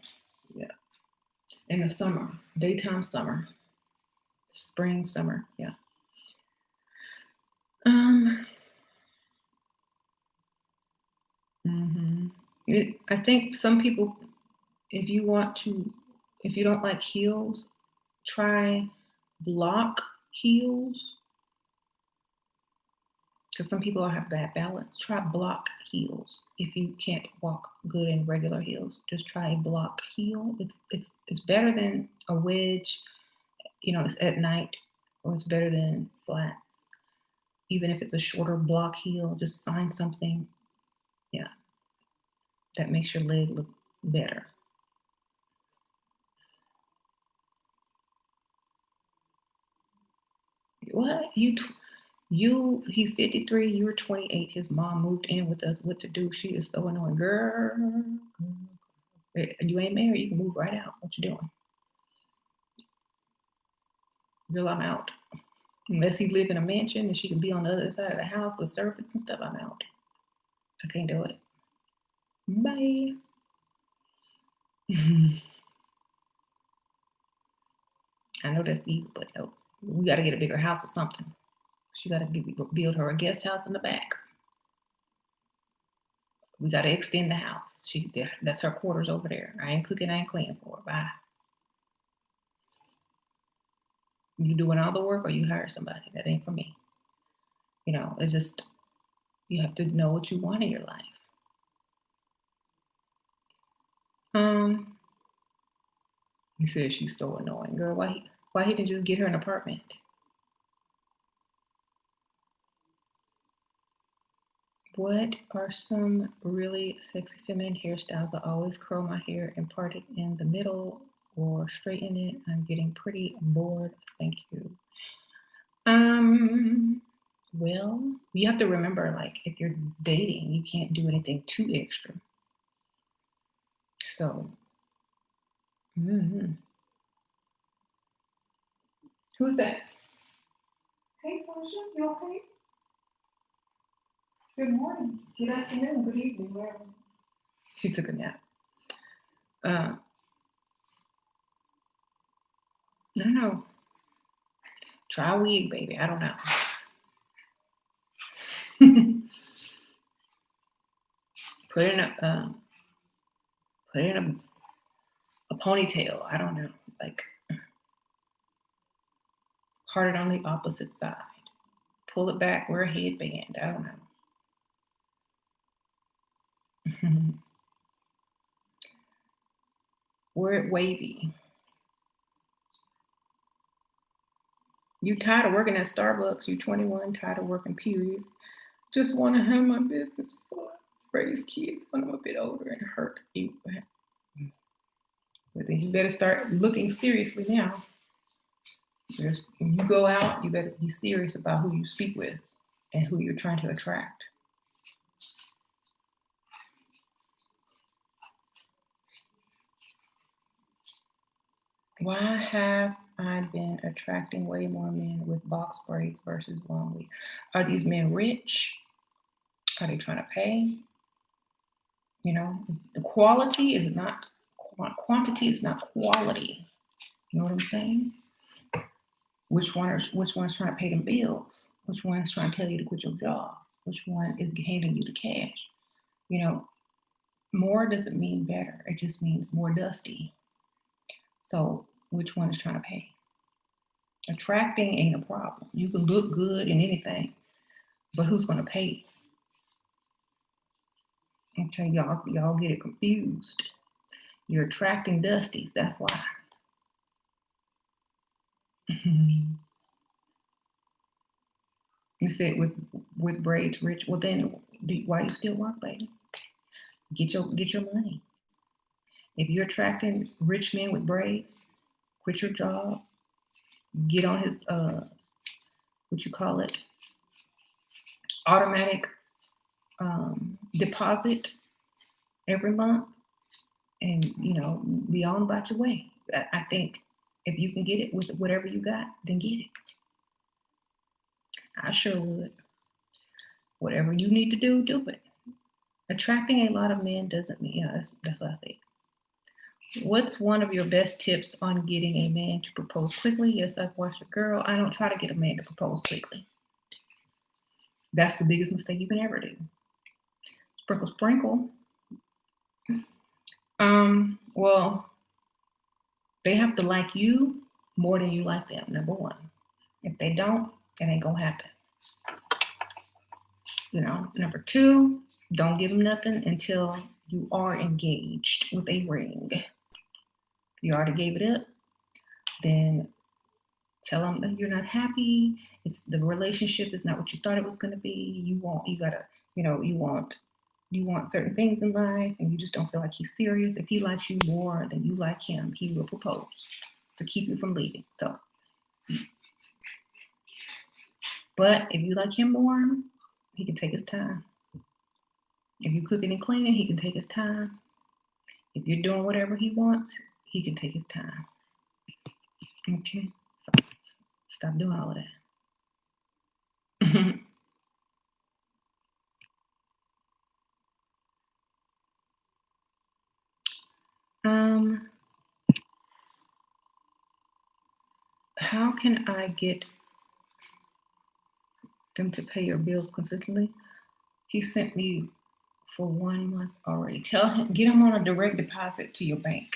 Yeah. In the summer, daytime summer, spring, summer. Yeah. I think some people, if you don't like heels, try block heels. Because some people have bad balance. Try block heels. If you can't walk good in regular heels, just try a block heel. It's better than a wedge. It's at night, or it's better than flats. Even if it's a shorter block heel, just find something, that makes your leg look better. What? He's 53, you're 28. His mom moved in with us. What to do? She is so annoying. Girl, you ain't married, you can move right out. What you doing? Girl, I'm out. Unless he live in a mansion and she can be on the other side of the house with servants and stuff, I'm out. I can't do it. Bye. I know that's evil, but no, we got to get a bigger house or something. She got to build her a guest house in the back. We got to extend the house. That's her quarters over there. I ain't cooking, I ain't cleaning for her. Bye. You doing all the work or you hire somebody. That ain't for me. It's just, you have to know what you want in your life. He says she's so annoying. Girl, why he didn't just get her an apartment? What are some really sexy feminine hairstyles? I always curl my hair and part it in the middle or straighten it. I'm getting pretty bored. Thank you. Well, you have to remember, like, if you're dating, you can't do anything too extra. So, who's that? Hey, Sasha, you okay? Good morning. Good afternoon. Good evening. Wherever. She took a nap. No. Try a wig, baby. I don't know. Put in a ponytail. I don't know. Like, part it on the opposite side. Pull it back. Wear a headband. I don't know. Wear it wavy. You tired of working at Starbucks? You 21, tired of working, period. Just want to have my business fun. Raise kids when I'm a bit older and hurt you. But then you better start looking seriously now. When you go out, you better be serious about who you speak with and who you're trying to attract. Why have I been attracting way more men with box braids versus long weave? Are these men rich? Are they trying to pay? You know, the quality is not quantity is not quality. You know what I'm saying? Which one's trying to pay them bills? Which one is trying to tell you to quit your job? Which one is handing you the cash? You know, more doesn't mean better. It just means more dusty. So which one is trying to pay? Attracting ain't a problem. You can look good in anything, but who's going to pay? Okay, y'all get it confused. You're attracting dusties. That's why. You said with braids, rich. Well, then why do you still work, lady? Get your money. If you're attracting rich men with braids, quit your job. Get on his what you call it, automatic deposit every month, and be on about your way. I think if you can get it with whatever you got, then get it. I sure would. Whatever you need to do, do it. Attracting a lot of men doesn't mean, that's what I say. What's one of your best tips on getting a man to propose quickly? Yes, I've watched a girl. I don't try to get a man to propose quickly. That's the biggest mistake you can ever do. Sprinkle, sprinkle. Well, they have to like you more than you like them, number one. If they don't, it ain't gonna happen. Number two, don't give them nothing until you are engaged with a ring. If you already gave it up, then tell them that you're not happy. It's the relationship is not what you thought it was going to be. You want certain things in life, and you just don't feel like he's serious. If he likes you more than you like him, he will propose to keep you from leaving. So, but if you like him more, he can take his time. If you're cooking and cleaning, he can take his time. If you're doing whatever he wants, he can take his time. Okay, so stop doing all of that. How can I get them to pay your bills consistently? He sent me for 1 month already. Tell him, get him on a direct deposit to your bank.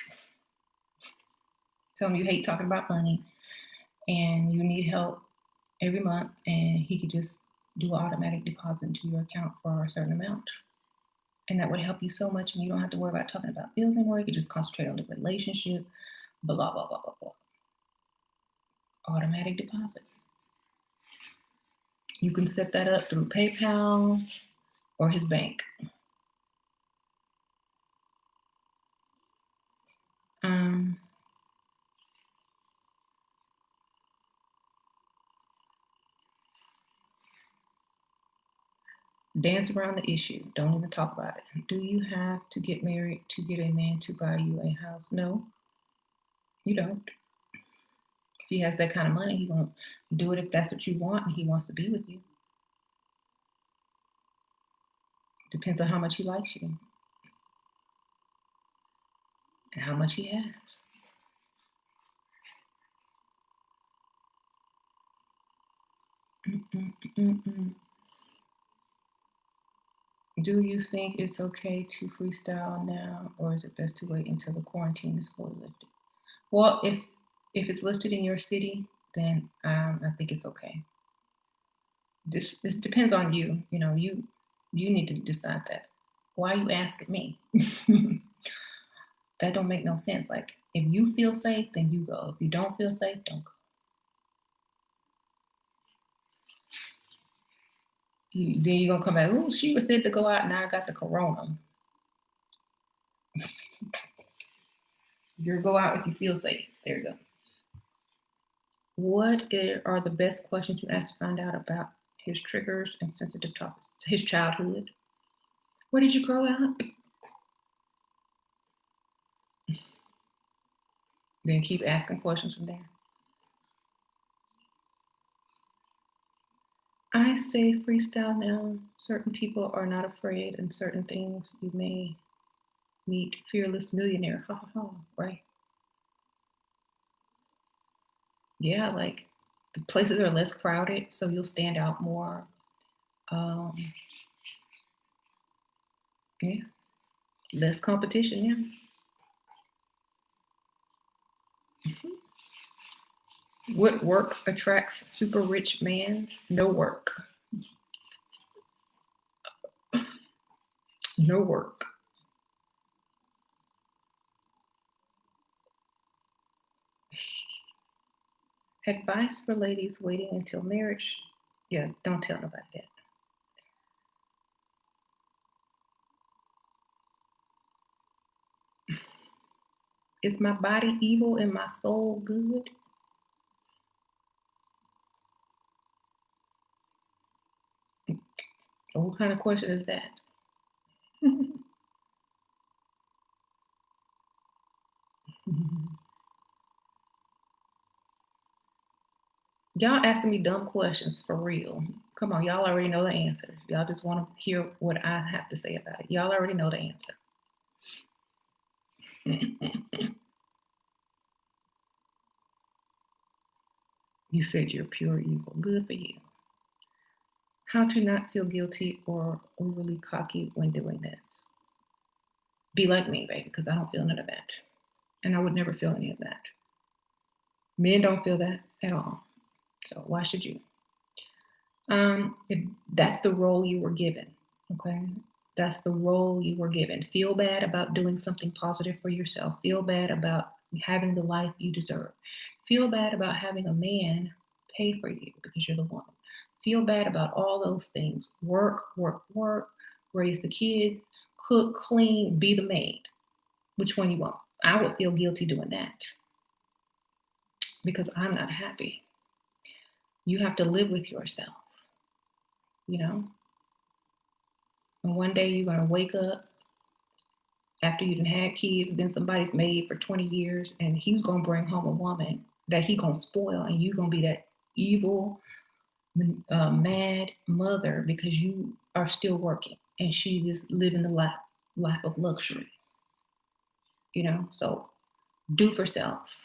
Tell him you hate talking about money and you need help every month, and he could just do an automatic deposit into your account for a certain amount. And that would help you so much, and you don't have to worry about talking about bills anymore. You could just concentrate on the relationship, blah, blah, blah, blah, blah. Automatic deposit. You can set that up through PayPal or his bank. Dance around the issue. Don't even talk about it. Do you have to get married to get a man to buy you a house? No, you don't. If he has that kind of money, he's going to do it if that's what you want and he wants to be with you. Depends on how much he likes you and how much he has. Mm-mm-mm-mm. Do you think it's okay to freestyle now, or is it best to wait until the quarantine is fully lifted? Well, if it's lifted in your city, then I think it's okay. This depends on you. You know, you need to decide that. Why are you asking me? That don't make no sense. Like if you feel safe, then you go. If you don't feel safe, don't go. Then you're gonna come back. Oh, she was said to go out. Now I got the corona. You go out if you feel safe. There you go. Are the best questions you ask to find out about his triggers and sensitive topics? His childhood. Where did you grow up? Then keep asking questions from there. I say freestyle now. Certain people are not afraid, and certain things you may meet fearless millionaire. Ha ha ha. Right? Yeah, like the places are less crowded, so you'll stand out more. Um, yeah, less competition. Yeah. What work attracts super rich man? No work. No work. Advice for ladies waiting until marriage. Yeah, don't tell nobody that. Is my body evil and my soul good? What kind of question is that? Y'all asking me dumb questions for real. Come on, y'all already know the answer. Y'all just want to hear what I have to say about it. Y'all already know the answer. You said you're pure evil. Good for you. How to not feel guilty or overly cocky when doing this? Be like me, baby, because I don't feel none of that. And I would never feel any of that. Men don't feel that at all. So why should you? If that's the role you were given, okay? That's the role you were given. Feel bad about doing something positive for yourself. Feel bad about having the life you deserve. Feel bad about having a man pay for you because you're the woman. Feel bad about all those things. Work, work, work, raise the kids, cook, clean, be the maid. Which one you want? I would feel guilty doing that because I'm not happy. You have to live with yourself, you know? And one day you're going to wake up after you've had kids, been somebody's maid for 20 years, and he's going to bring home a woman that he going to spoil, and you're going to be that evil, mad mother because you are still working and she is living the life of luxury, you know? So do for self,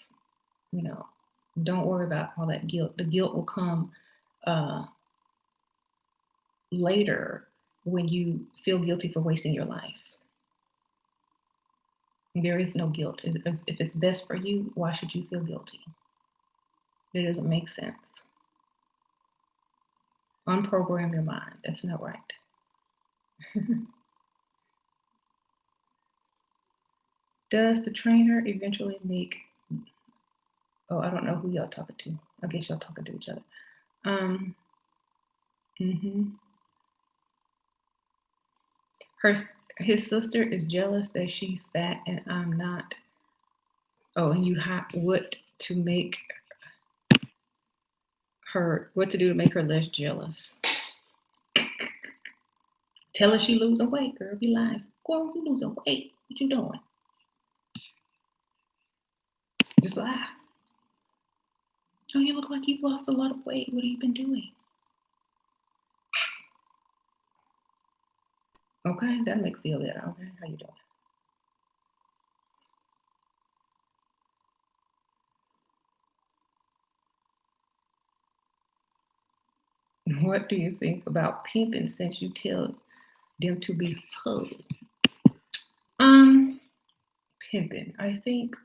you know? Don't worry about all that guilt. The guilt will come uh, later when you feel guilty for wasting your life. There is no guilt. If it's best for you, why should you feel guilty? It doesn't make sense. Unprogram your mind. That's not right. Does the trainer eventually make? Oh, I don't know who y'all talking to. I guess y'all talking to each other. Um. hmm Her his sister is jealous that she's fat and I'm not. Oh, and you have what to do to make her less jealous. Tell her she losing weight, girl. Be lying. Girl, you losing weight. What you doing? Just lie. Oh, you look like you've lost a lot of weight. What have you been doing? Okay, that'll make you feel better. Okay, how you doing? What do you think about pimping since you tell them to be full? Um, Pimping. I think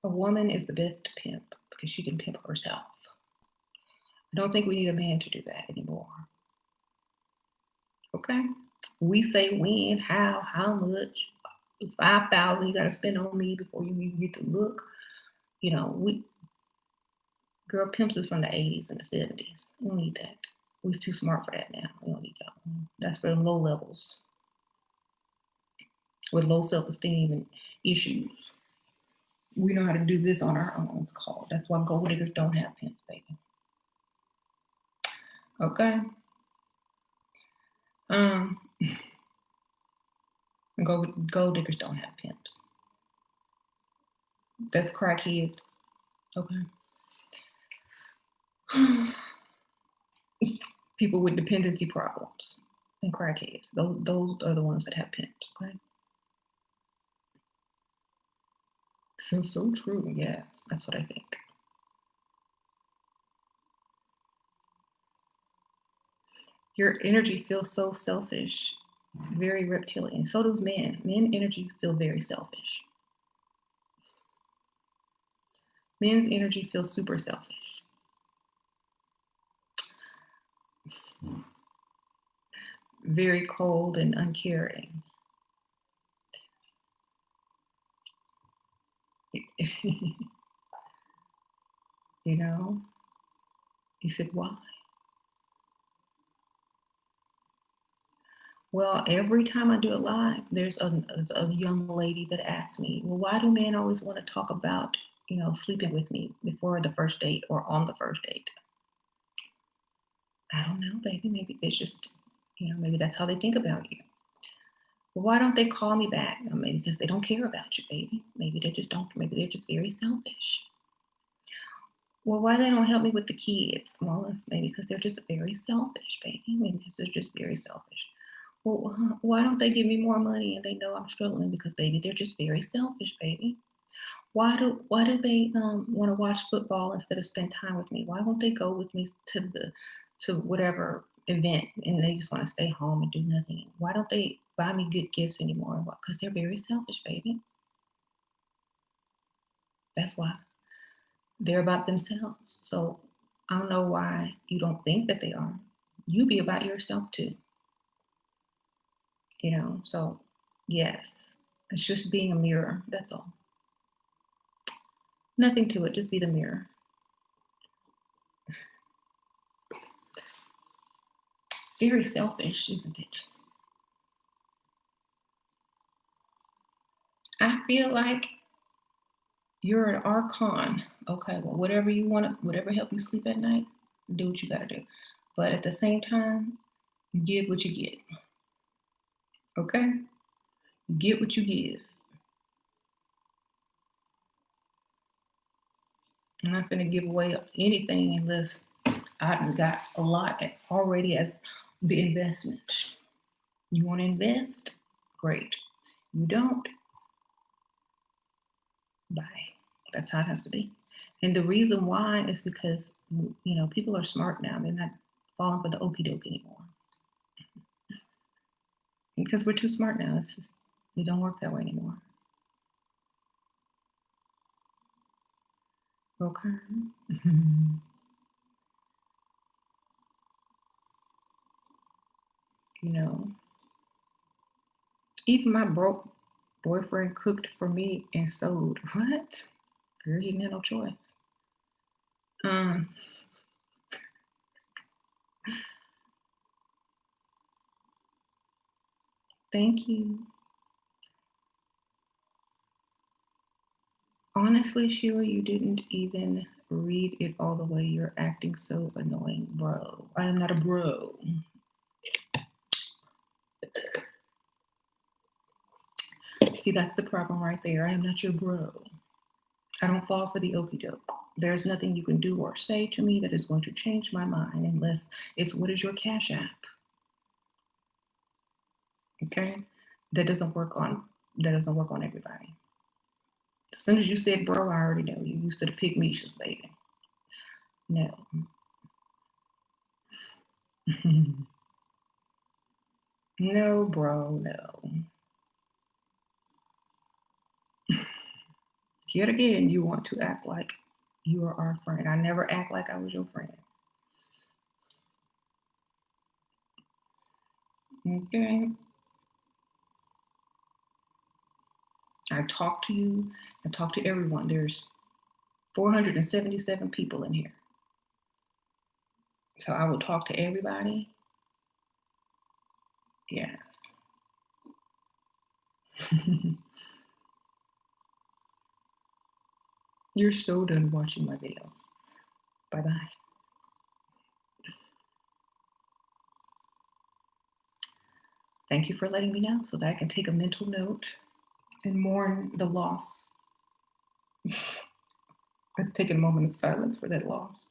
a woman is the best pimp because she can pimp herself. I don't think we need a man to do that anymore. Okay? We say when, how much. 5,000 you got to spend on me before you even get to look. You know, we girl pimps is from the 80s and the 70s. We don't need that. We're too smart for that now. We don't need that one. That's for low levels with low self-esteem and issues. We know how to do this on our own. It's called. That's why gold diggers don't have pimps, baby. Okay. Um, gold diggers don't have pimps. That's crackheads. Okay. People with dependency problems and crackheads. Those are the ones that have pimps. Okay. So true. Yes, that's what I think. Your energy feels so selfish, very reptilian. So does men. Men energy feel very selfish. Men's energy feels super selfish. Very cold and uncaring. You know? You said, why? Well, every time I do it live, there's a young lady that asks me, well, why do men always want to talk about, sleeping with me before the first date or on the first date? I don't know, baby. Maybe there's just, maybe that's how they think about you. Well, why don't they call me back? Maybe because they don't care about you, baby. Maybe they just don't. Maybe they're just very selfish. Well, why they don't help me with the kids? Well, it's maybe because they're just very selfish, baby. Maybe because they're just very selfish. Well, why don't they give me more money and they know I'm struggling? Because baby, they're just very selfish, baby. Why do they want to watch football instead of spend time with me? Why won't they go with me to whatever event and they just want to stay home and do nothing? Why don't they buy me good gifts anymore? Because they're very selfish, baby. That's why they're about themselves. So I don't know why you don't think that they are. You be about yourself too. So yes, it's just being a mirror. That's all. Nothing to it. Just be the mirror. Very selfish, isn't it? I feel like you're an archon. Okay, well, whatever you want, whatever help you sleep at night, do what you gotta do. But at the same time, you give what you get. Okay? You get what you give. I'm not gonna give away anything unless I've got a lot already as the investment. You want to invest? Great. You don't? Bye. That's how it has to be. And the reason why is because, people are smart now. They're not falling for the okie doke anymore. Because we're too smart now. It's just, it don't work that way anymore. Okay. you know, even my broke boyfriend cooked for me and sold. What? Girl, he didn't have no choice. Um, Thank you. Honestly, Sheila, you didn't even read it all the way. You're acting so annoying, bro. I am not a bro. See, that's the problem right there. I am not your bro. I don't fall for the okie doke. There's nothing you can do or say to me that is going to change my mind unless it's what is your cash app. Okay? That doesn't work on everybody. As soon as you said bro, I already know you used to the pygmishas, baby. No. No, bro, no. Yet again, you want to act like you are our friend. I never act like I was your friend. Okay? I talk to you. I talk to everyone. There's 477 people in here. So I will talk to everybody. Yes. You're so done watching my videos. Bye-bye. Thank you for letting me know so that I can take a mental note and mourn the loss. Let's take a moment of silence for that loss.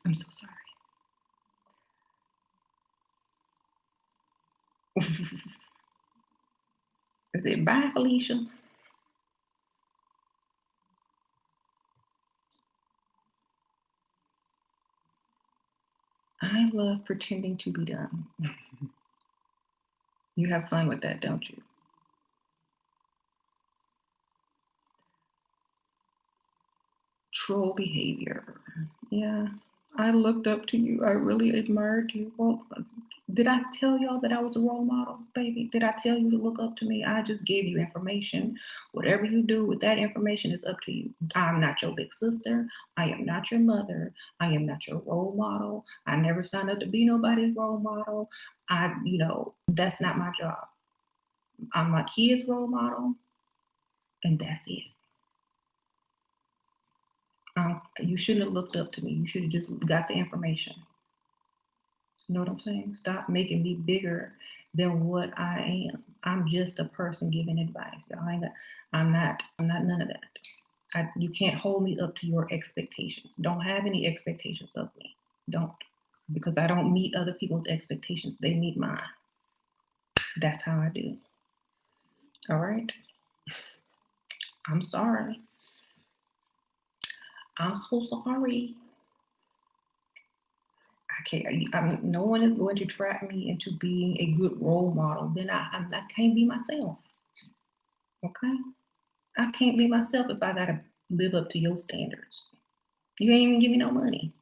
I'm so sorry. Is it bye, Felicia? I love pretending to be dumb. You have fun with that, don't you? Troll behavior. Yeah. I looked up to you. I really admired you. Well, did I tell y'all that I was a role model, baby? Did I tell you to look up to me? I just gave you information. Whatever you do with that information is up to you. I'm not your big sister. I am not your mother. I am not your role model. I never signed up to be nobody's role model. That's not my job. I'm my kid's role model, and that's it. You shouldn't have looked up to me. You should have just got the information. You know what I'm saying? Stop making me bigger than what I am. I'm just a person giving advice. I'm not none of that. You can't hold me up to your expectations. Don't have any expectations of me. Don't. Because I don't meet other people's expectations. They meet mine. That's how I do. All right. I'm sorry. I'm so sorry. No one is going to trap me into being a good role model. Then I can't be myself. Okay? I can't be myself if I gotta live up to your standards. You ain't even give me no money.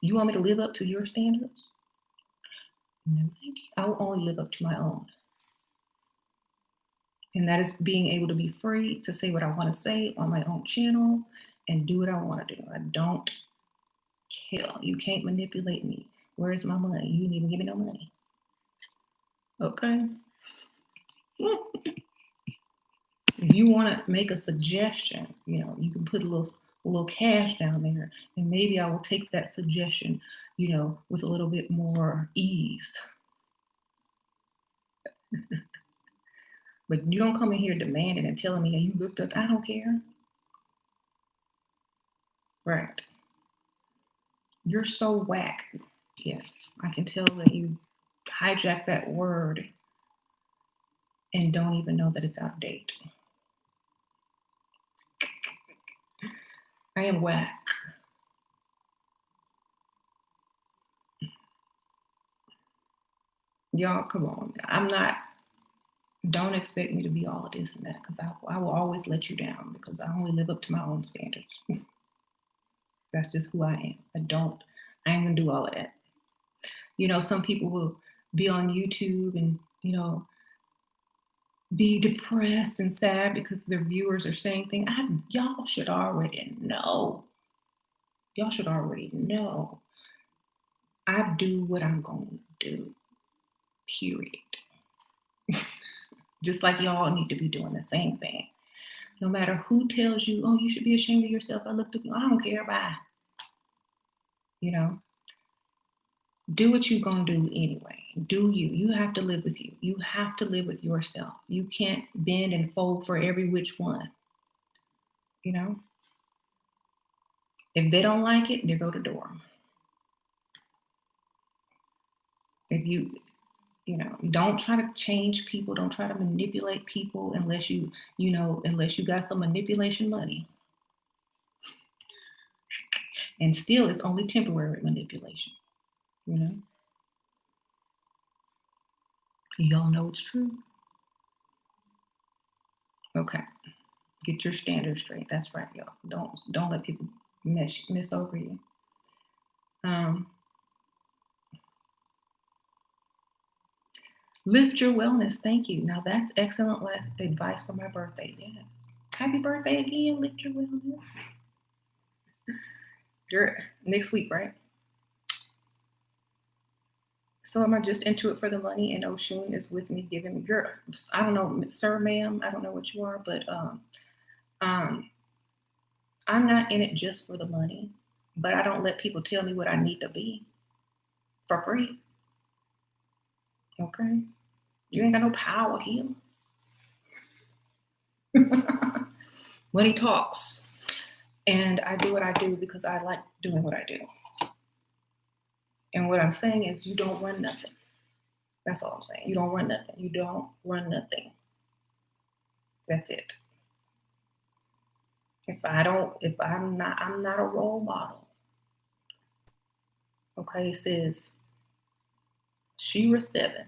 You want me to live up to your standards? No, thank you. I will only live up to my own. And that is being able to be free to say what I want to say on my own channel and do what I want to do. I don't care. You can't manipulate me. Where's my money? You didn't even give me no money. Okay? If you want to make a suggestion, you can put a little cash down there, and maybe I will take that suggestion, with a little bit more ease. But you don't come in here demanding and telling me, hey, you looked up. I don't care. Right. You're so whack. Yes, I can tell that you hijack that word and don't even know that it's out of date. I am whack. Y'all, come on. Don't expect me to be all of this and that, because I will always let you down because I only live up to my own standards. That's just who I am. I ain't gonna do all of that. Some people will be on YouTube and, be depressed and sad because their viewers are saying things. Y'all should already know. Y'all should already know. I do what I'm going to do, period. Just like y'all need to be doing the same thing. No matter who tells you, oh, you should be ashamed of yourself. I looked up, I don't care, bye. Do what you're going to do anyway. Do you. You have to live with you. You have to live with yourself. You can't bend and fold for every which one. If they don't like it, they go to the door. If don't try to change people. Don't try to manipulate people unless you got some manipulation money. And still, it's only temporary manipulation, you know? Y'all know it's true? Okay. Get your standards straight. That's right, y'all. Don't let people miss over you. Lift your wellness. Thank you. Now that's excellent advice for my birthday. Yes. Happy birthday again. Lift your wellness. You're next week, right? So am I just into it for the money? And Oshun is with me, giving me, girl. I don't know, sir, ma'am. I don't know what you are, but I'm not in it just for the money. But I don't let people tell me what I need to be for free. Okay, you ain't got no power here. Money talks, and I do what I do because I like doing what I do. And what I'm saying is, you don't run nothing. That's all I'm saying. You don't run nothing. You don't run nothing. That's it. I'm not a role model. Okay, it says SheRaSeven,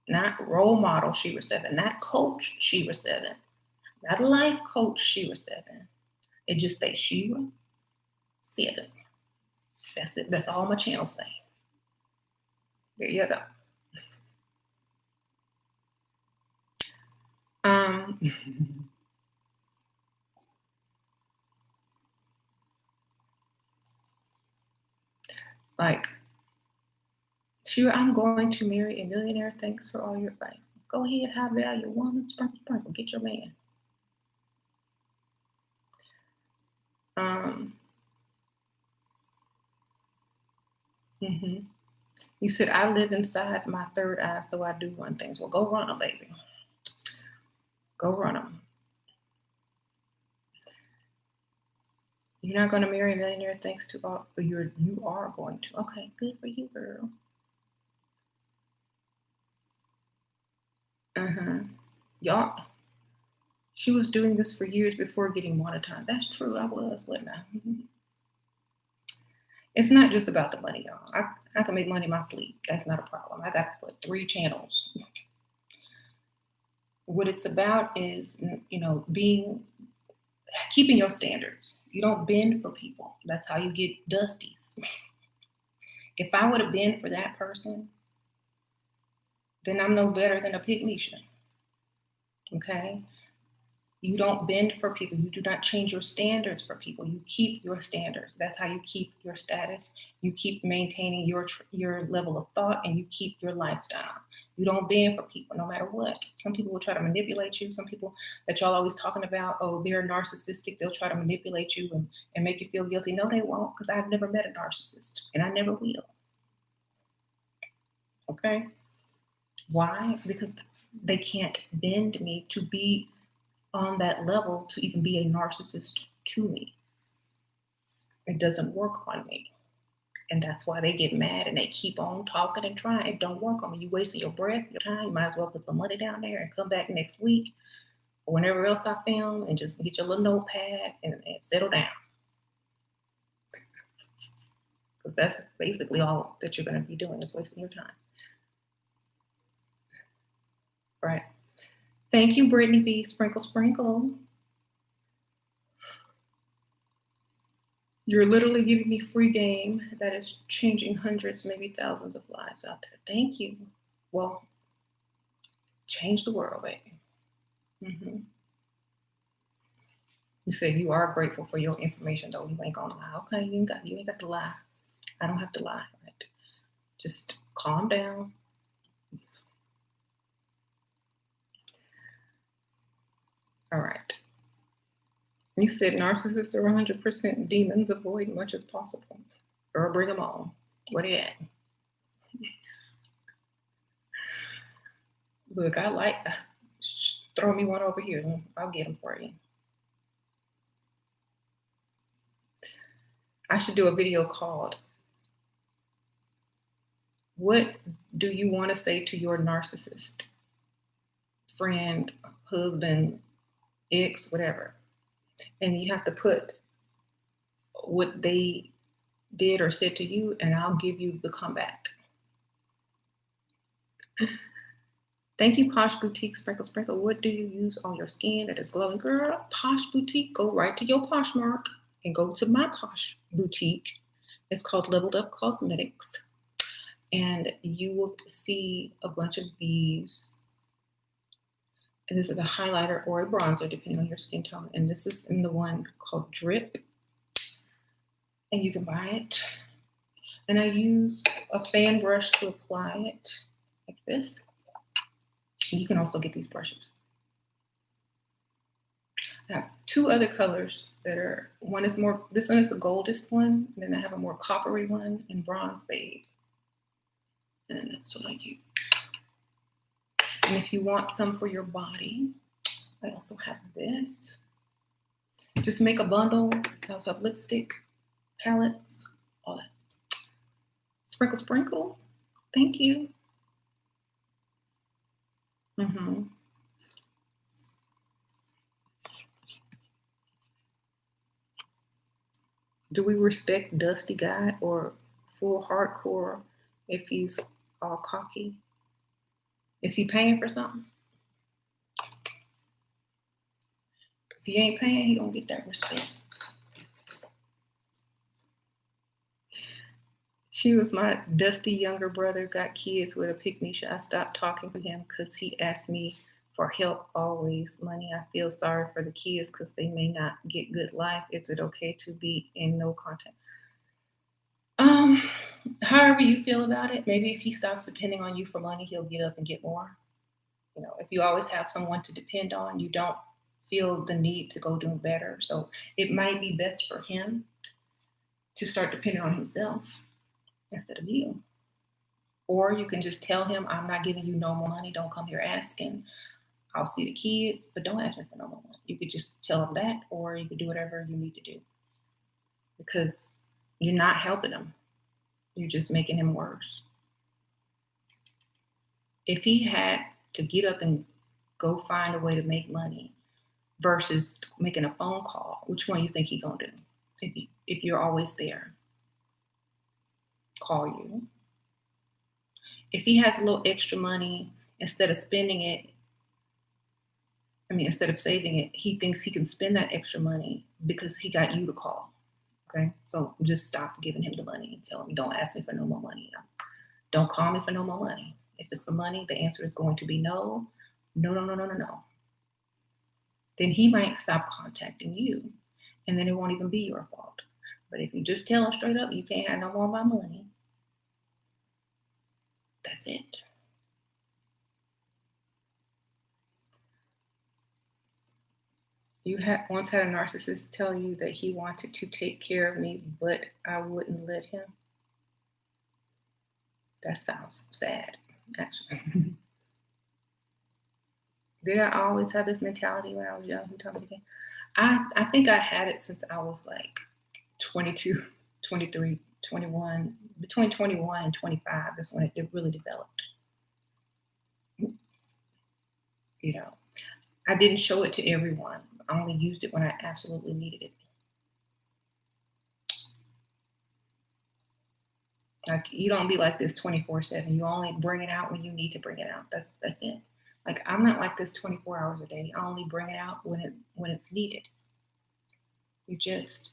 not role model SheRaSeven, not coach SheRaSeven, not life coach SheRaSeven. It just says SheRaSeven. That's it. That's all my channel say. There you go. Like, Shira, I'm going to marry a millionaire. Thanks for all your advice. Go ahead, high value woman, sprinkle, get your man. You said, I live inside my third eye, so I do run things. Well, go run them, baby. Go run them. You're not going to marry a millionaire thanks to all, but you are going to. Okay, good for you, girl. Y'all, she was doing this for years before getting monetized. That's true. I was, wasn't I? It's not just about the money, y'all. I can make money in my sleep. That's not a problem. I got 3 channels. What it's about is, keeping your standards. You don't bend for people. That's how you get dusties. If I would have been for that person, then I'm no better than a pygmy. Okay? You don't bend for people. You do not change your standards for people. You keep your standards. That's how you keep your status. You keep maintaining your level of thought, and you keep your lifestyle. You don't bend for people no matter what. Some people will try to manipulate you. Some people that y'all always talking about, oh, they're narcissistic. They'll try to manipulate you and make you feel guilty. No, they won't, because I've never met a narcissist, and I never will. Okay? Why? Because they can't bend me to be on that level to even be a narcissist to me. It doesn't work on me. And that's why they get mad and they keep on talking and trying. It don't work on me. You wasting your breath, your time. You might as well put some money down there and come back next week or whenever else I film and just get your little notepad and settle down. Because that's basically all that you're going to be doing is wasting your time. Right. Thank you, Brittany B. Sprinkle. You're literally giving me free game that is changing hundreds, maybe thousands of lives out there. Thank you. Well, change the world, baby. You said you are grateful for your information, though. You ain't gonna lie. Okay, you ain't got to lie. I don't have to lie. Right? Just calm down. All right. You said narcissists are 100% demons. Avoid much as possible. Or bring them on. Where they at? Look, I like that. Throw me one over here. I'll get them for you. I should do a video called, what do you want to say to your narcissist? Friend, husband, ex, whatever. And you have to put what they did or said to you, and I'll give you the comeback. Thank you, Posh Boutique Sprinkle Sprinkle. What do you use on your skin that is glowing? Girl, Posh Boutique, go right to your Poshmark and go to my Posh Boutique. It's called Leveled Up Cosmetics. And you will see a bunch of these. And this is a highlighter or a bronzer, depending on your skin tone. And this is in the one called Drip. And you can buy it. And I use a fan brush to apply it like this. You can also get these brushes. I have two other colors that are, one is more, this one is the goldest one, and then I have a more coppery one in Bronze Babe. And that's what I use. And if you want some for your body, I also have this. Just make a bundle. I also have lipstick, palettes, all that. Sprinkle, sprinkle. Thank you. Do we respect Dusty Guy or full hardcore if he's all cocky? Is he paying for something? If he ain't paying, he don't get that respect. She was my dusty younger brother, got kids with a pick-me. I stopped talking to him because he asked me for help always. Money, I feel sorry for the kids because they may not get good life. Is it okay to be in no contact? However you feel about it. Maybe if he stops depending on you for money, he'll get up and get more. You know, if you always have someone to depend on, you don't feel the need to go do better. So it might be best for him to start depending on himself instead of you. Or you can just tell him, I'm not giving you no more money. Don't come here asking. I'll see the kids, but don't ask me for no more money. You could just tell him that, or you could do whatever you need to do. Because you're not helping him. You're just making him worse. If he had to get up and go find a way to make money versus making a phone call, which one do you think he's going to do? If you're always there, call you. If he has a little extra money, instead of spending it, instead of saving it, he thinks he can spend that extra money because he got you to call. Okay, so just stop giving him the money and tell him, don't ask me for no more money. Don't call me for no more money. If it's for money, the answer is going to be no. No. Then he might stop contacting you, and then it won't even be your fault. But if you just tell him straight up, you can't have no more of my money, that's it. You once had a narcissist tell you that he wanted to take care of me, but I wouldn't let him. That sounds sad, actually. Did I always have this mentality when I was young? Who told me again? I think I had it since I was like 22, 23, 21. Between 21 and 25, that's when it really developed. You know, I didn't show it to everyone. I only used it when I absolutely needed it. Like, you don't be like this 24/7. You only bring it out when you need to bring it out. That's it. Like, I'm not like this 24 hours a day. I only bring it out when it's needed. You just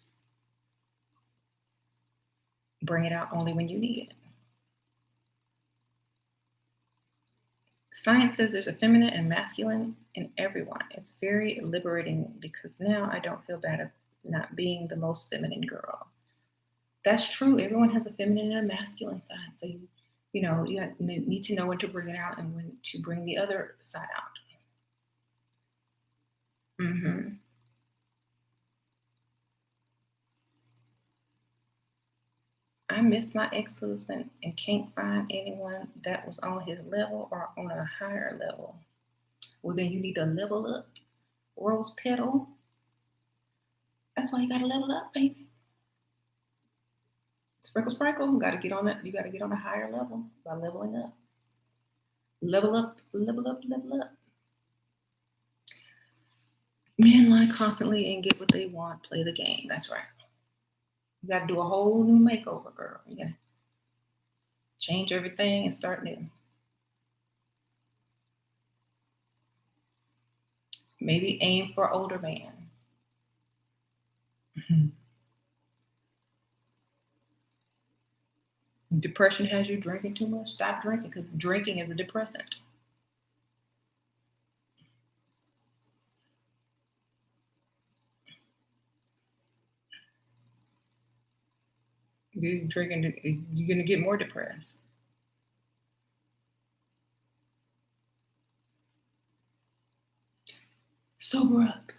bring it out only when you need it. Science says there's a feminine and masculine in everyone. It's very liberating because now I don't feel bad of not being the most feminine girl. That's true. Everyone has a feminine and a masculine side. So you need to know when to bring it out and when to bring the other side out. I miss my ex-husband and can't find anyone that was on his level or on a higher level. Well, then you need to level up, rose petal. That's why you gotta level up, baby. Sprinkle, sprinkle. You gotta get on that. You gotta get on a higher level by leveling up. Level up, level up, level up. Men lie constantly and get what they want. Play the game. That's right. You got to do a whole new makeover, girl. You got to change everything and start new. Maybe aim for older man. Depression has you drinking too much? Stop drinking, because drinking is a depressant. You're drinking, you're going to get more depressed. Sober up.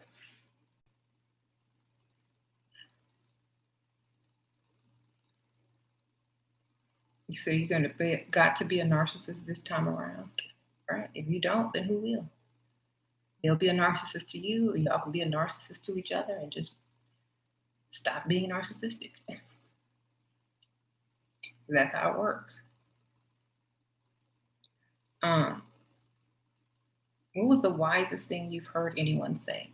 You say you're going to got to be a narcissist this time around, right? If you don't, then who will? They'll be a narcissist to you, or y'all can be a narcissist to each other and just stop being narcissistic. That's how it works. What was the wisest thing you've heard anyone say?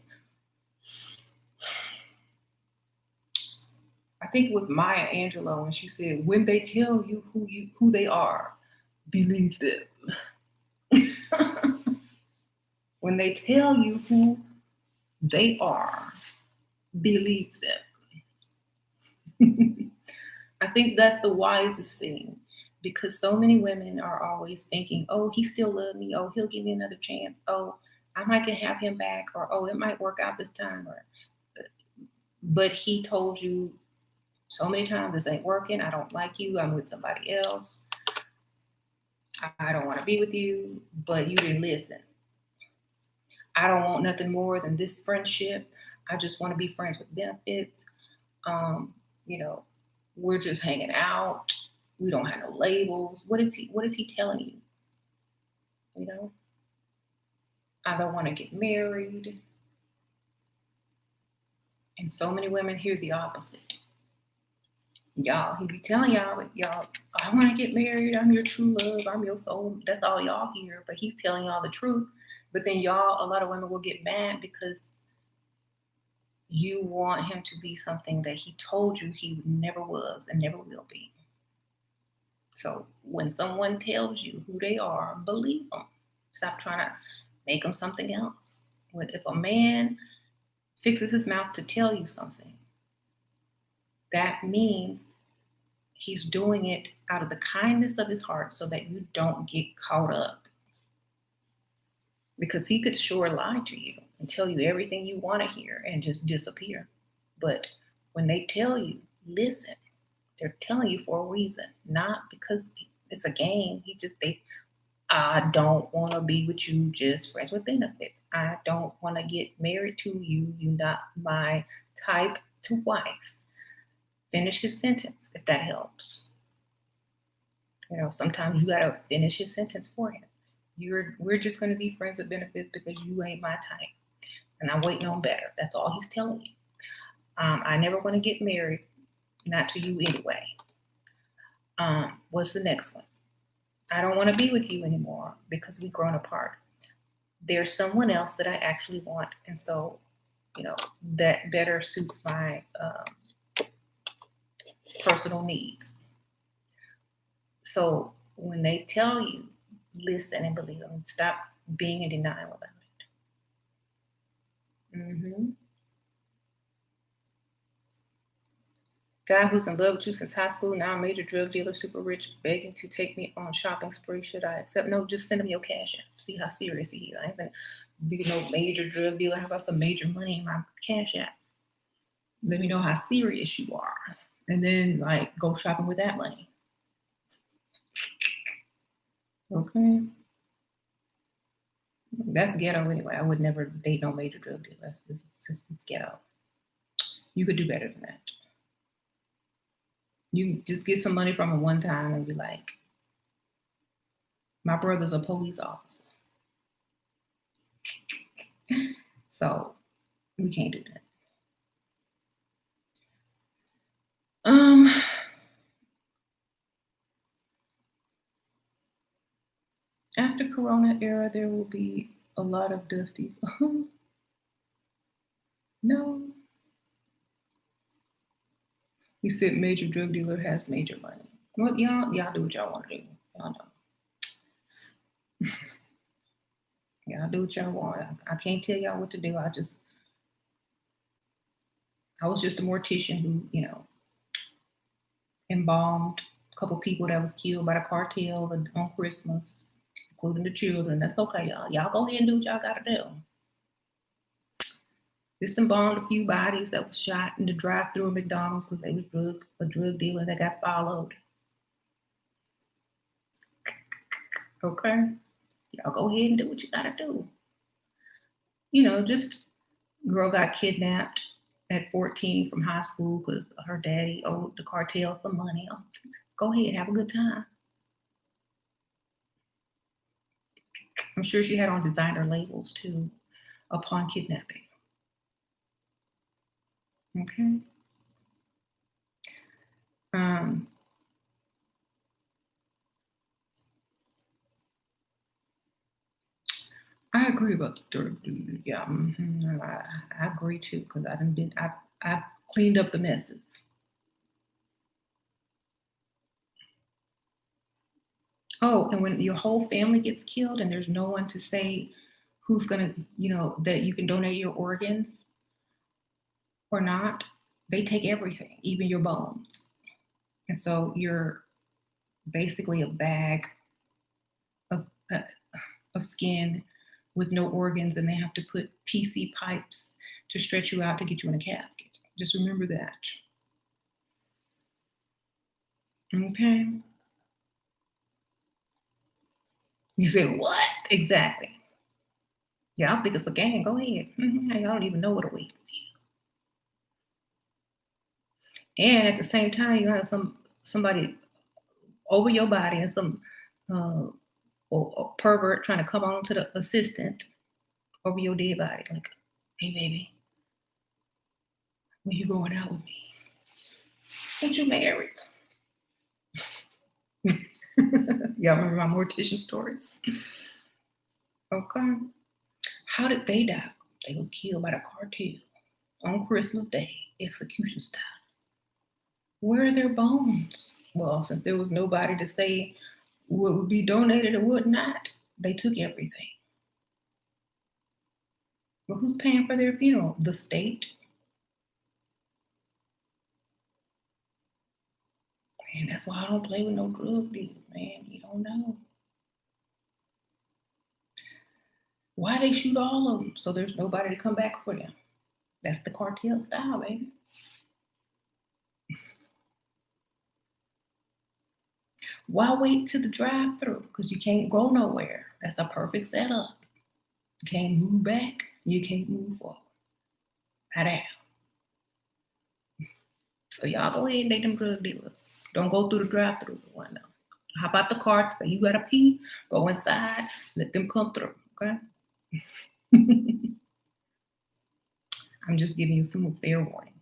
I think it was Maya Angelou, and she said, "When they tell you who they are, believe them." When they tell you who they are, believe them. I think that's the wisest thing, because so many women are always thinking, "Oh, he still loves me. Oh, he'll give me another chance. Oh, I might can have him back, or oh, it might work out this time." But he told you so many times, "This ain't working. I don't like you. I'm with somebody else. I don't want to be with you," but you didn't listen. "I don't want nothing more than this friendship. I just want to be friends with benefits. Um, you know, we're just hanging out. We don't have no labels." What is he telling you? You know, "I don't want to get married." And so many women hear the opposite. Y'all, he be telling y'all, "I want to get married. I'm your true love. I'm your soul." That's all y'all hear, but he's telling y'all the truth. But then y'all, a lot of women will get mad because you want him to be something that he told you he never was and never will be. So when someone tells you who they are, believe them. Stop trying to make them something else. If a man fixes his mouth to tell you something, that means he's doing it out of the kindness of his heart so that you don't get caught up. Because he could sure lie to you and tell you everything you want to hear and just disappear. But when they tell you, listen, they're telling you for a reason, not because it's a game. "I don't want to be with you, just friends with benefits. I don't want to get married to you. You're not my type to wife." Finish his sentence if that helps. Sometimes you gotta finish his sentence for him. We're just gonna be friends with benefits because you ain't my type, and I'm waiting on better. That's all he's telling you. I never want to get married, not to you anyway. What's the next one? "I don't want to be with you anymore because we've grown apart. There's someone else that I actually want, and so that better suits my personal needs." So when they tell you, listen and believe them. Stop being in denial about it. Guy who's in love with you since high school, now a major drug dealer, super rich, begging to take me on shopping spree. Should I accept? No, just send him your cash app. See how serious he is. I ain't gonna be no major drug dealer. How about some major money in my cash app? Let me know how serious you are, and then go shopping with that money. Okay. That's ghetto anyway. I would never date no major drug dealer. It's ghetto. You could do better than that. You just get some money from him one time and be like, "My brother's a police officer." So we can't do that. After Corona era, there will be a lot of Dusties. No. He said major drug dealer has major money. Well, y'all do what y'all want to do. Y'all know. Y'all do what y'all want. I can't tell y'all what to do. I was just a mortician who, embalmed a couple people that was killed by the cartel on Christmas, including the children. That's okay, y'all. Y'all go ahead and do what y'all gotta do. Just embalmed a few bodies that was shot in the drive-through of McDonald's because they was a drug dealer that got followed. Okay, y'all go ahead and do what you gotta do. Just girl got kidnapped at 14 from high school because her daddy owed the cartel some money. Go ahead, have a good time. I'm sure she had on designer labels too upon kidnapping. Okay. Um, I agree about the third dude. Yeah, I agree too because I've cleaned up the messes. Oh, and when your whole family gets killed and there's no one to say who's gonna, that you can donate your organs or not, they take everything, even your bones. And so you're basically a bag of of skin with no organs, and they have to put PC pipes to stretch you out to get you in a casket. Just remember that. Okay. You said what? Exactly. Yeah, I think it's a game. Go ahead. Y'all don't even know what awaits you. And at the same time, you have somebody over your body and some uh, or pervert trying to come on to the assistant over your dead body. Like, hey, baby, when you going out with me? Ain't you married? Y'all remember my mortician stories? Okay. How did they die? They was killed by the cartel on Christmas Day, execution style. Where are their bones? Well, since there was nobody to say what would be donated and what not, they took everything. But who's paying for their funeral? The state. Man, that's why I don't play with no drug dealers, man. You don't know. Why they shoot all of them? So there's nobody to come back for them. That's the cartel style, baby. Why wait to the drive-through? Because you can't go nowhere. That's a perfect setup. You can't move back. You can't move forward. Out. So y'all go ahead and date them drug dealers. Don't go through the drive-through window. Hop out the car. Say you gotta pee. Go inside. Let them come through. Okay. I'm just giving you some fair warning.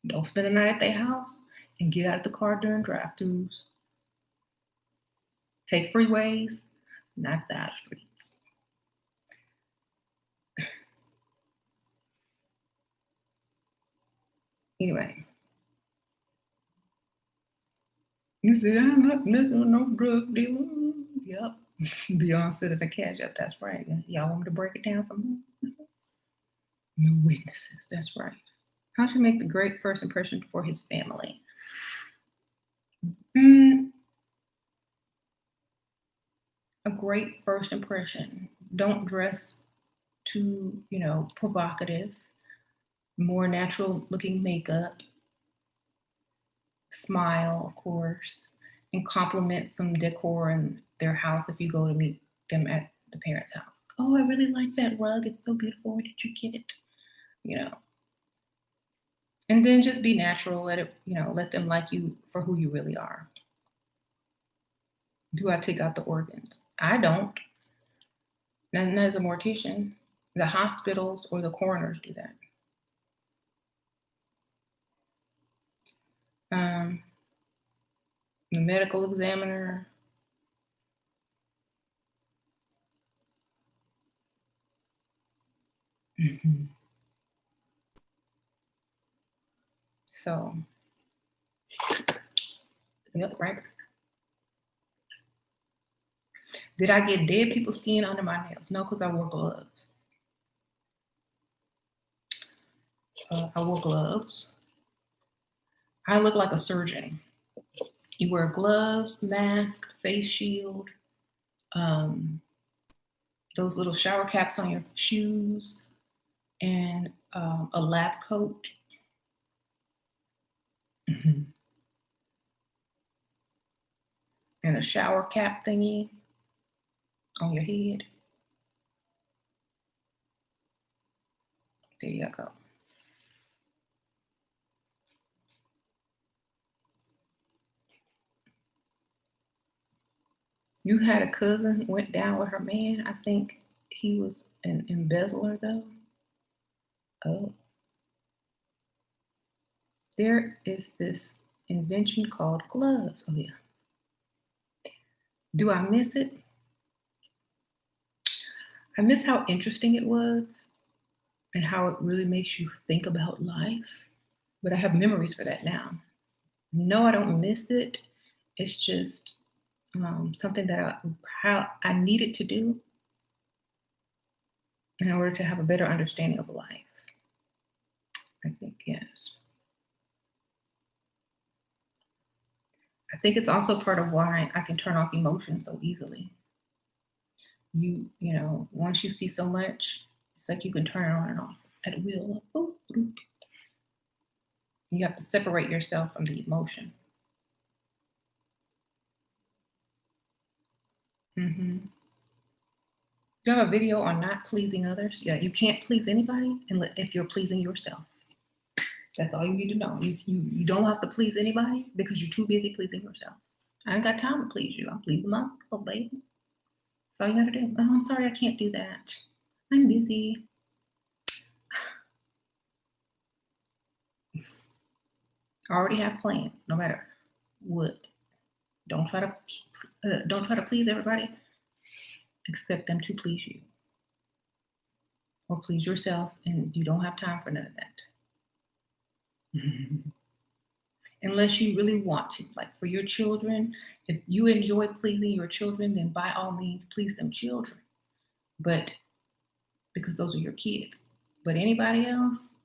Don't spend the night at their house and get out of the car during drive-throughs. Take freeways, not side streets. Anyway, you said I'm not messing with no drug dealer. Yep. Beyonce at the cash up. That's right. Y'all want me to break it down some more? No witnesses. That's right. How to make the great first impression for his family? A great first impression. Don't dress too, provocative. More natural looking makeup. Smile, of course, and compliment some decor in their house if you go to meet them at the parents' house. Oh, I really like that rug. It's so beautiful. Where did you get it? You know. And then just be natural. Let them like you for who you really are. Do I take out the organs? I don't. Not as a mortician. The hospitals or the coroners do that. Um, the medical examiner. So Yep, right. Did I get dead people's skin under my nails? No, because I wore gloves. I wore gloves. I look like a surgeon. You wear gloves, mask, face shield, those little shower caps on your shoes, and a lab coat. And a shower cap thingy on your head. There you go. You had a cousin went down with her man. I think he was an embezzler, though. Oh. There is this invention called gloves. Oh, yeah. Do I miss it? I miss how interesting it was and how it really makes you think about life. But I have memories for that now. No, I don't miss it. It's just something that I needed to do in order to have a better understanding of life. I think, yes. I think it's also part of why I can turn off emotions so easily. You know, once you see so much, it's like you can turn it on and off at will. You have to separate yourself from the emotion. Mm-hmm. You have a video on not pleasing others. Yeah, you can't please anybody if you're pleasing yourself. That's all you need to know. You don't have to please anybody because you're too busy pleasing yourself. I ain't got time to please you. I'm pleasing myself, baby. That's all you gotta do. Oh, I'm sorry, I can't do that. I'm busy. I already have plans, no matter what. Don't try to please everybody. Expect them to please you or please yourself, and you don't have time for none of that. Unless you really want to, like for your children, if you enjoy pleasing your children, then by all means please them children. But because those are your kids. But anybody else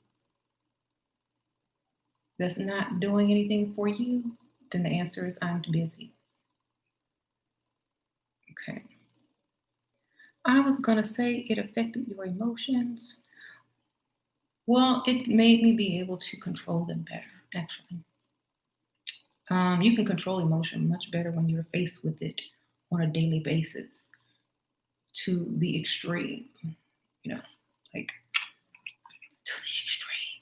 that's not doing anything for you, then the answer is I'm busy. Okay. I was going to say it affected your emotions. Well, it made me be able to control them better, actually. You can control emotion much better when you're faced with it on a daily basis to the extreme, like to the extreme.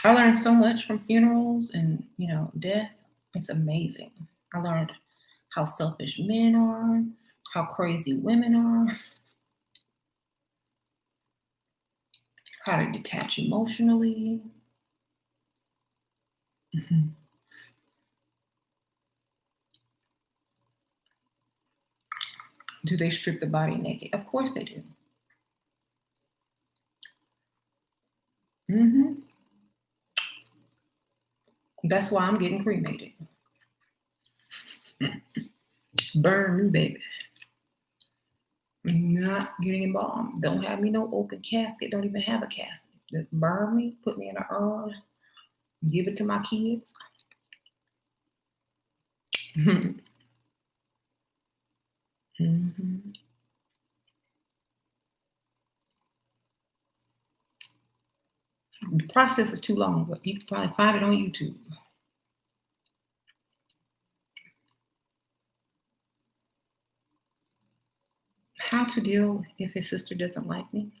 I learned so much from funerals and, death. It's amazing. I learned how selfish men are, how crazy women are, how to detach emotionally. Mhm. Do they strip the body naked? Of course they do. Hmm. That's why I'm getting cremated. Burn me, baby. Not getting embalmed. Don't have me no open casket. Don't even have a casket. Just burn me, put me in an urn, give it to my kids. Mm-hmm. The process is too long, but you can probably find it on YouTube. How to deal if his sister doesn't like me?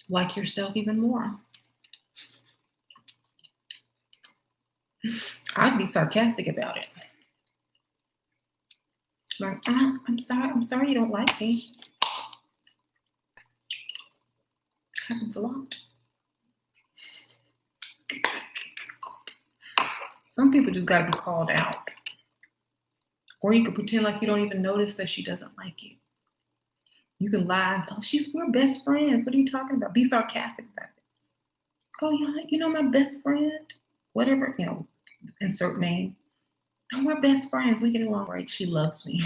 Like yourself even more. I'd be sarcastic about it. Like, I'm sorry you don't like me. Happens a lot. Some people just gotta be called out. Or you could pretend like you don't even notice that she doesn't like you. You can lie. Oh, we're best friends. What are you talking about? Be sarcastic about it. Oh, yeah, my best friend. Whatever, insert name. Oh, we're best friends. We get along great. She loves me.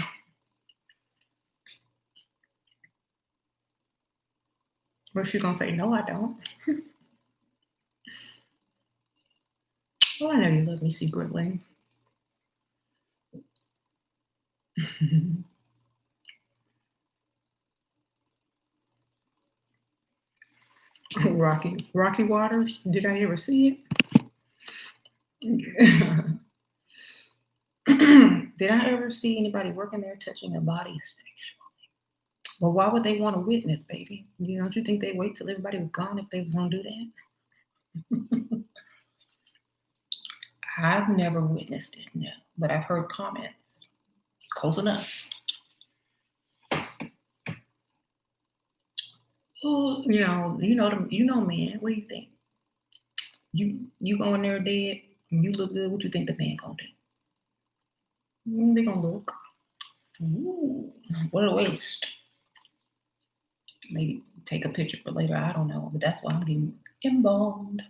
Or she's gonna say, no, I don't. Well, I know you love me secretly. Rocky Waters. Did I ever see it? Did I ever see anybody working there touching a body sexually? Well, why would they want to witness, baby? Don't you think they wait till everybody was gone if they was gonna do that? I've never witnessed it, no, but I've heard comments. Close enough. Oh, man. What do you think? You go in there dead and you look good. What you think the man gonna do? They gonna look. Ooh, what a waste. Maybe take a picture for later. I don't know, but that's why I'm getting embalmed.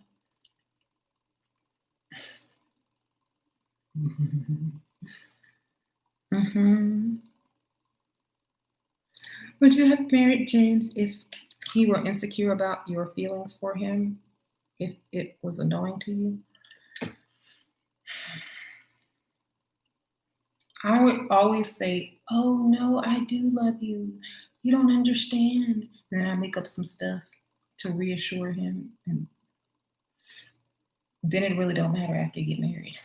Mm-hmm. Would you have married James if he were insecure about your feelings for him? If it was annoying to you? I would always say, oh no, I do love you. You don't understand. And then I make up some stuff to reassure him. And then it really don't matter after you get married.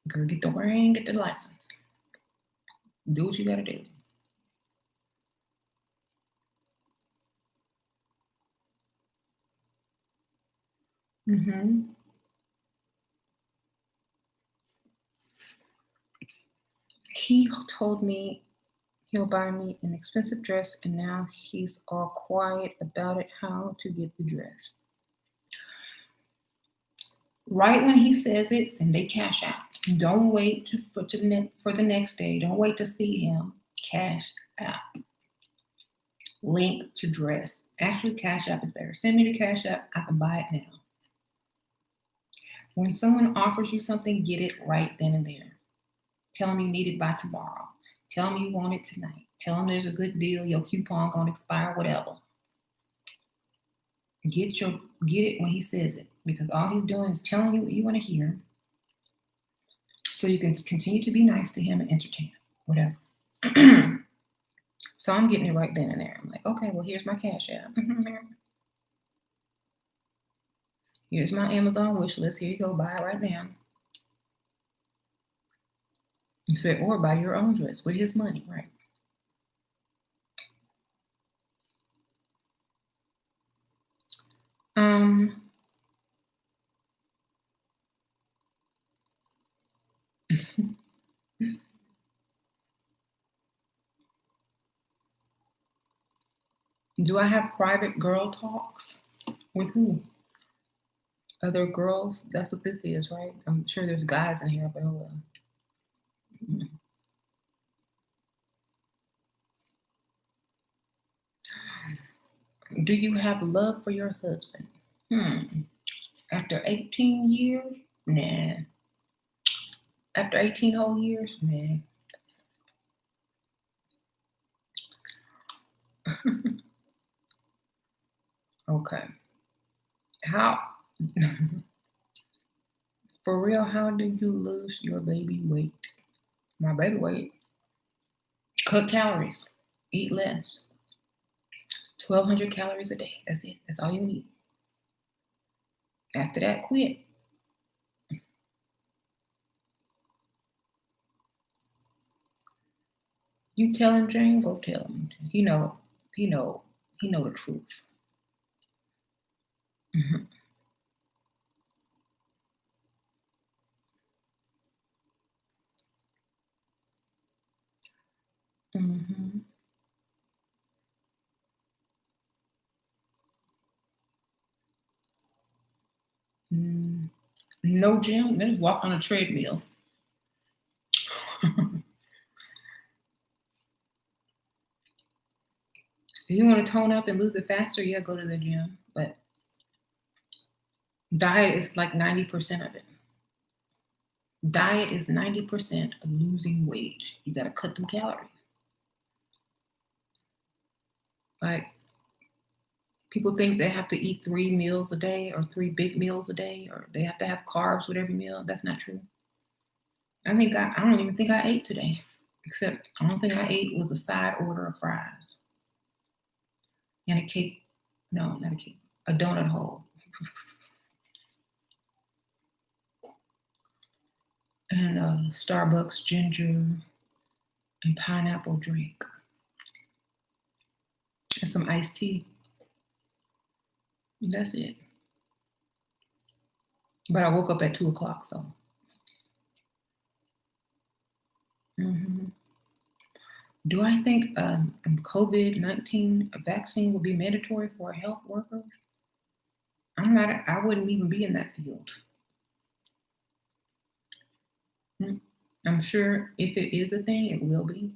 Girl, get the ring, get the license. Do what you gotta do. Mm-hmm. He told me he'll buy me an expensive dress, and now he's all quiet about it. How to get the dress? Right when he says it, send a cash out. Don't wait for the next day. Don't wait to see him. Cash out. Link to dress. Actually, Cash App is better. Send me the Cash App. I can buy it now. When someone offers you something, get it right then and there. Tell them you need it by tomorrow. Tell them you want it tonight. Tell them there's a good deal. Your coupon gonna expire. Whatever. Get it when he says it, because all he's doing is telling you what you want to hear, so you can continue to be nice to him and entertain him. Whatever. So I'm getting it right then and there. I'm like, okay, well, here's my Cash App. Here's my Amazon wish list. Here you go. Buy it right now. He said, or buy your own dress with his money, right? Do I have private girl talks? With who? Other girls? That's what this is, right? I'm sure there's guys in here, but oh well. Do you have love for your husband? After 18 years? Nah. After 18 whole years? Nah. Okay. How? For real, how do you lose your baby weight? My baby weight? Cut calories. Eat less. 1,200 calories a day. That's it. That's all you need. After that, quit. You tell him, James, or tell him. He know the truth. Mm-hmm. Mm-hmm. No gym, then walk on a treadmill. If you want to tone up and lose it faster, yeah, go to the gym. But diet is like 90% of it. Diet is 90% of losing weight. You got to cut them calories. Like, people think they have to eat 3 meals a day or 3 big meals a day, or they have to have carbs with every meal. That's not true. I don't even think I ate today, except the only thing I ate was a side order of fries and a cake. No, not a cake, a donut hole. And a Starbucks ginger and pineapple drink and some iced tea. That's it. But I woke up at 2 o'clock, so. Do I think COVID-19 vaccine will be mandatory for health workers? I wouldn't even be in that field. I'm sure if it is a thing, it will be.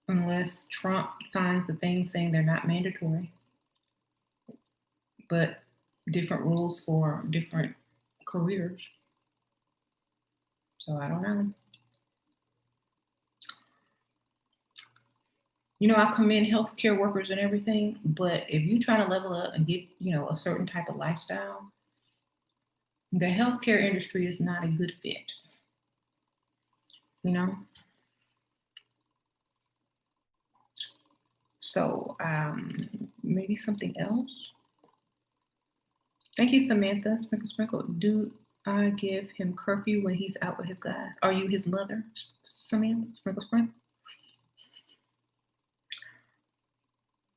Unless Trump signs the thing saying they're not mandatory, but different rules for different careers. So I don't know. I commend healthcare workers and everything, but if you try to level up and get, a certain type of lifestyle, the healthcare industry is not a good fit. So maybe something else. Thank you, Samantha. Sprinkle, sprinkle. Do I give him curfew when he's out with his guys? Are you his mother, Samantha? Sprinkle, sprinkle.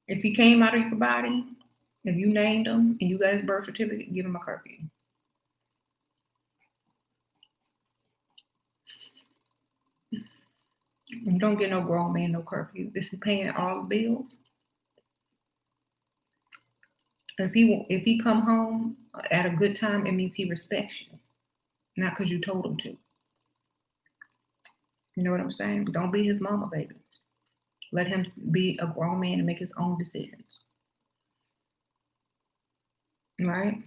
If he came out of your body, if you named him and you got his birth certificate, give him a curfew. You don't get no grown man no curfew. This is paying all the bills. If he come home at a good time, it means he respects you, not because you told him to. You know what I'm saying? Don't be his mama, baby. Let him be a grown man and make his own decisions. Right?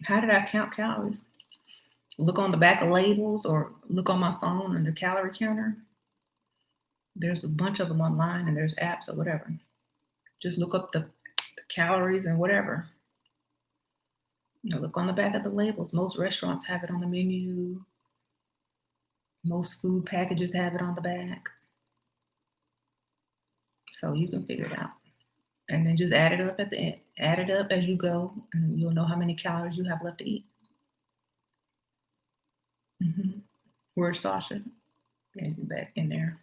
How did I count calories? Look on the back of labels or look on my phone on the calorie counter. There's a bunch of them online and there's apps or whatever. Just look up the calories and whatever. Look on the back of the labels. Most restaurants have it on the menu. Most food packages have it on the back. So you can figure it out. And then just add it up at the end. Add it up as you go, and you'll know how many calories you have left to eat. Where's Sasha? Maybe back in there.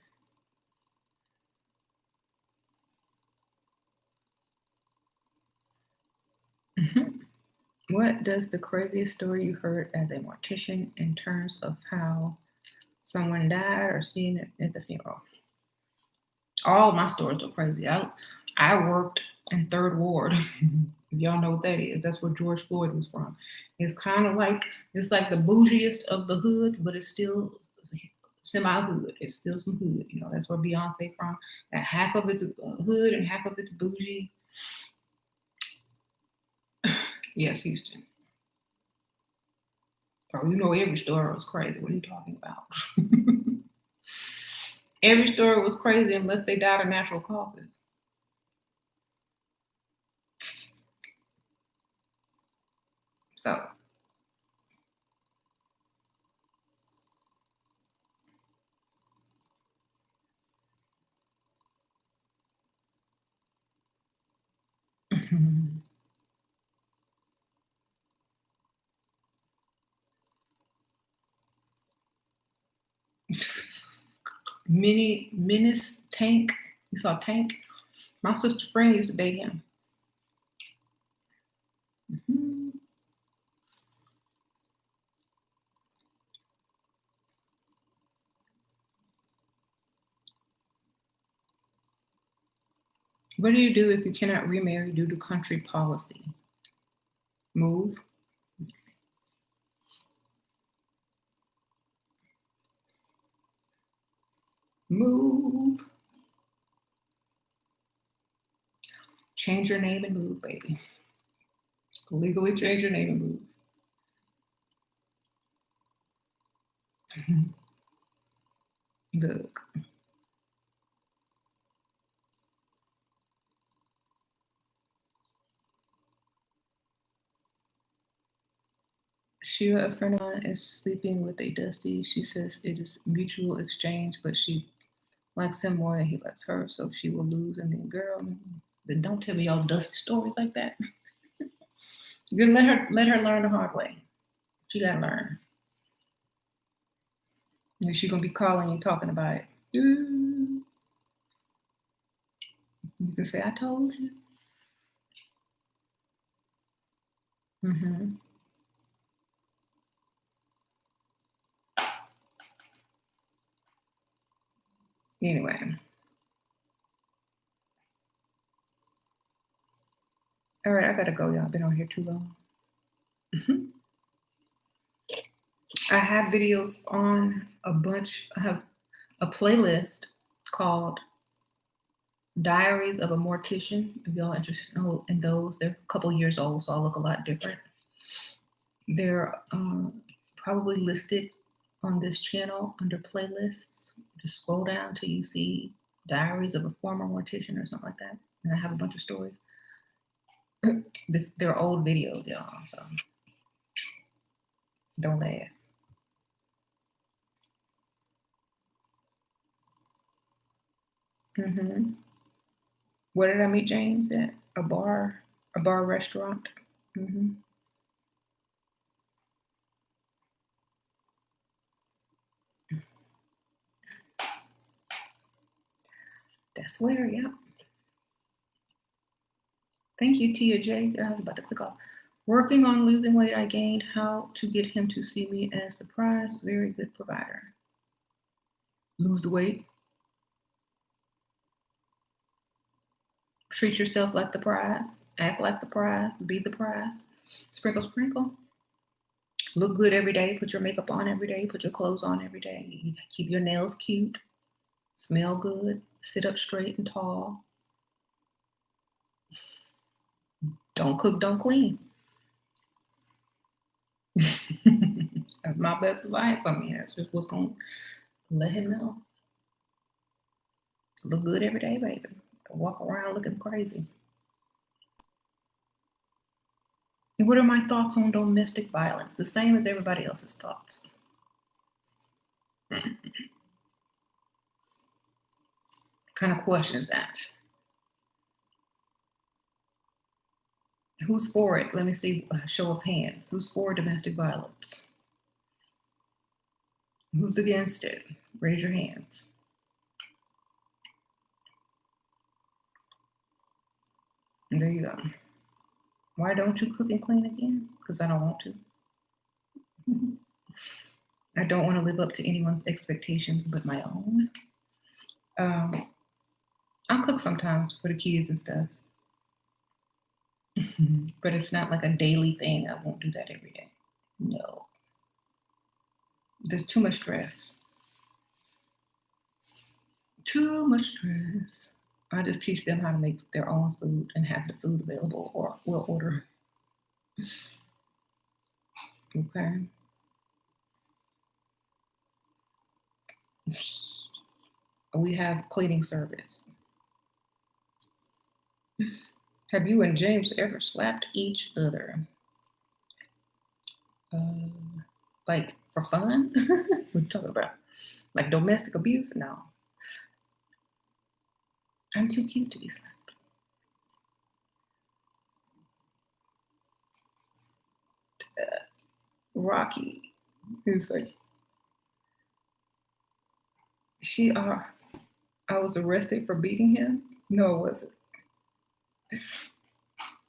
What does the craziest story you heard as a mortician in terms of how someone died or seeing it at the funeral? All of my stories are crazy. I worked in 3rd Ward. Y'all know what that is. That's where George Floyd was from. It's kind of like, it's like the bougiest of the hoods, but it's still semi-hood. It's still some hood. That's where Beyonce from. That half of it's hood and half of it's bougie. Yes, Houston. Oh, every story was crazy. What are you talking about? Every story was crazy unless they died of natural causes. So, Menace Tank. You saw Tank? My sister's friend used to date him. What do you do if you cannot remarry due to country policy? Move. Move. Change your name and move, baby. Legally change your name and move. Look. Shira, a friend of mine, is sleeping with a Dusty. She says it is mutual exchange, but she likes him more than he likes her, so she will lose. And then, girl, then don't tell me y'all Dusty stories like that. You let her learn the hard way. She gotta learn. And she's gonna be calling you talking about it. You can say, I told you. Mm-hmm. Anyway. All right, I gotta go, y'all. I've been on here too long. Mm-hmm. I have videos on a bunch. I have a playlist called Diaries of a Mortician. If y'all are interested in those, they're a couple years old, so I'll look a lot different. They're probably listed on this channel under playlists. Just scroll down till you see Diaries of a Former Mortician or something like that. And I have a bunch of stories. They're old videos, y'all, so don't laugh. Mm-hmm. Where did I meet James at? A bar restaurant. Mm-hmm. That's where, yeah. Thank you, Tia J. I was about to click off. Working on losing weight I gained. How to get him to see me as the prize. Very good provider. Lose the weight. Treat yourself like the prize. Act like the prize. Be the prize. Sprinkle, sprinkle. Look good every day. Put your makeup on every day. Put your clothes on every day. Keep your nails cute. Smell good. Sit up straight and tall. Don't cook, don't clean. That's my best advice. I mean, that's just what's going to let him know. Look good every day, baby. Don't walk around looking crazy. What are my thoughts on domestic violence? The same as everybody else's thoughts. What kind of question is that? Who's for it? Let me see a show of hands. Who's for domestic violence? Who's against it? Raise your hands. And there you go. Why don't you cook and clean again? Because I don't want to. I don't want to live up to anyone's expectations but my own. I'll cook sometimes for the kids and stuff. But it's not like a daily thing. I won't do that every day. No. There's too much stress. Too much stress. I just teach them how to make their own food and have the food available, or we'll order. Okay. We have cleaning service. Have you and James ever slapped each other? Like for fun? What are you talking about? Like domestic abuse? No. I'm too cute to be slapped. Rocky. He's like, I was arrested for beating him? No, it wasn't.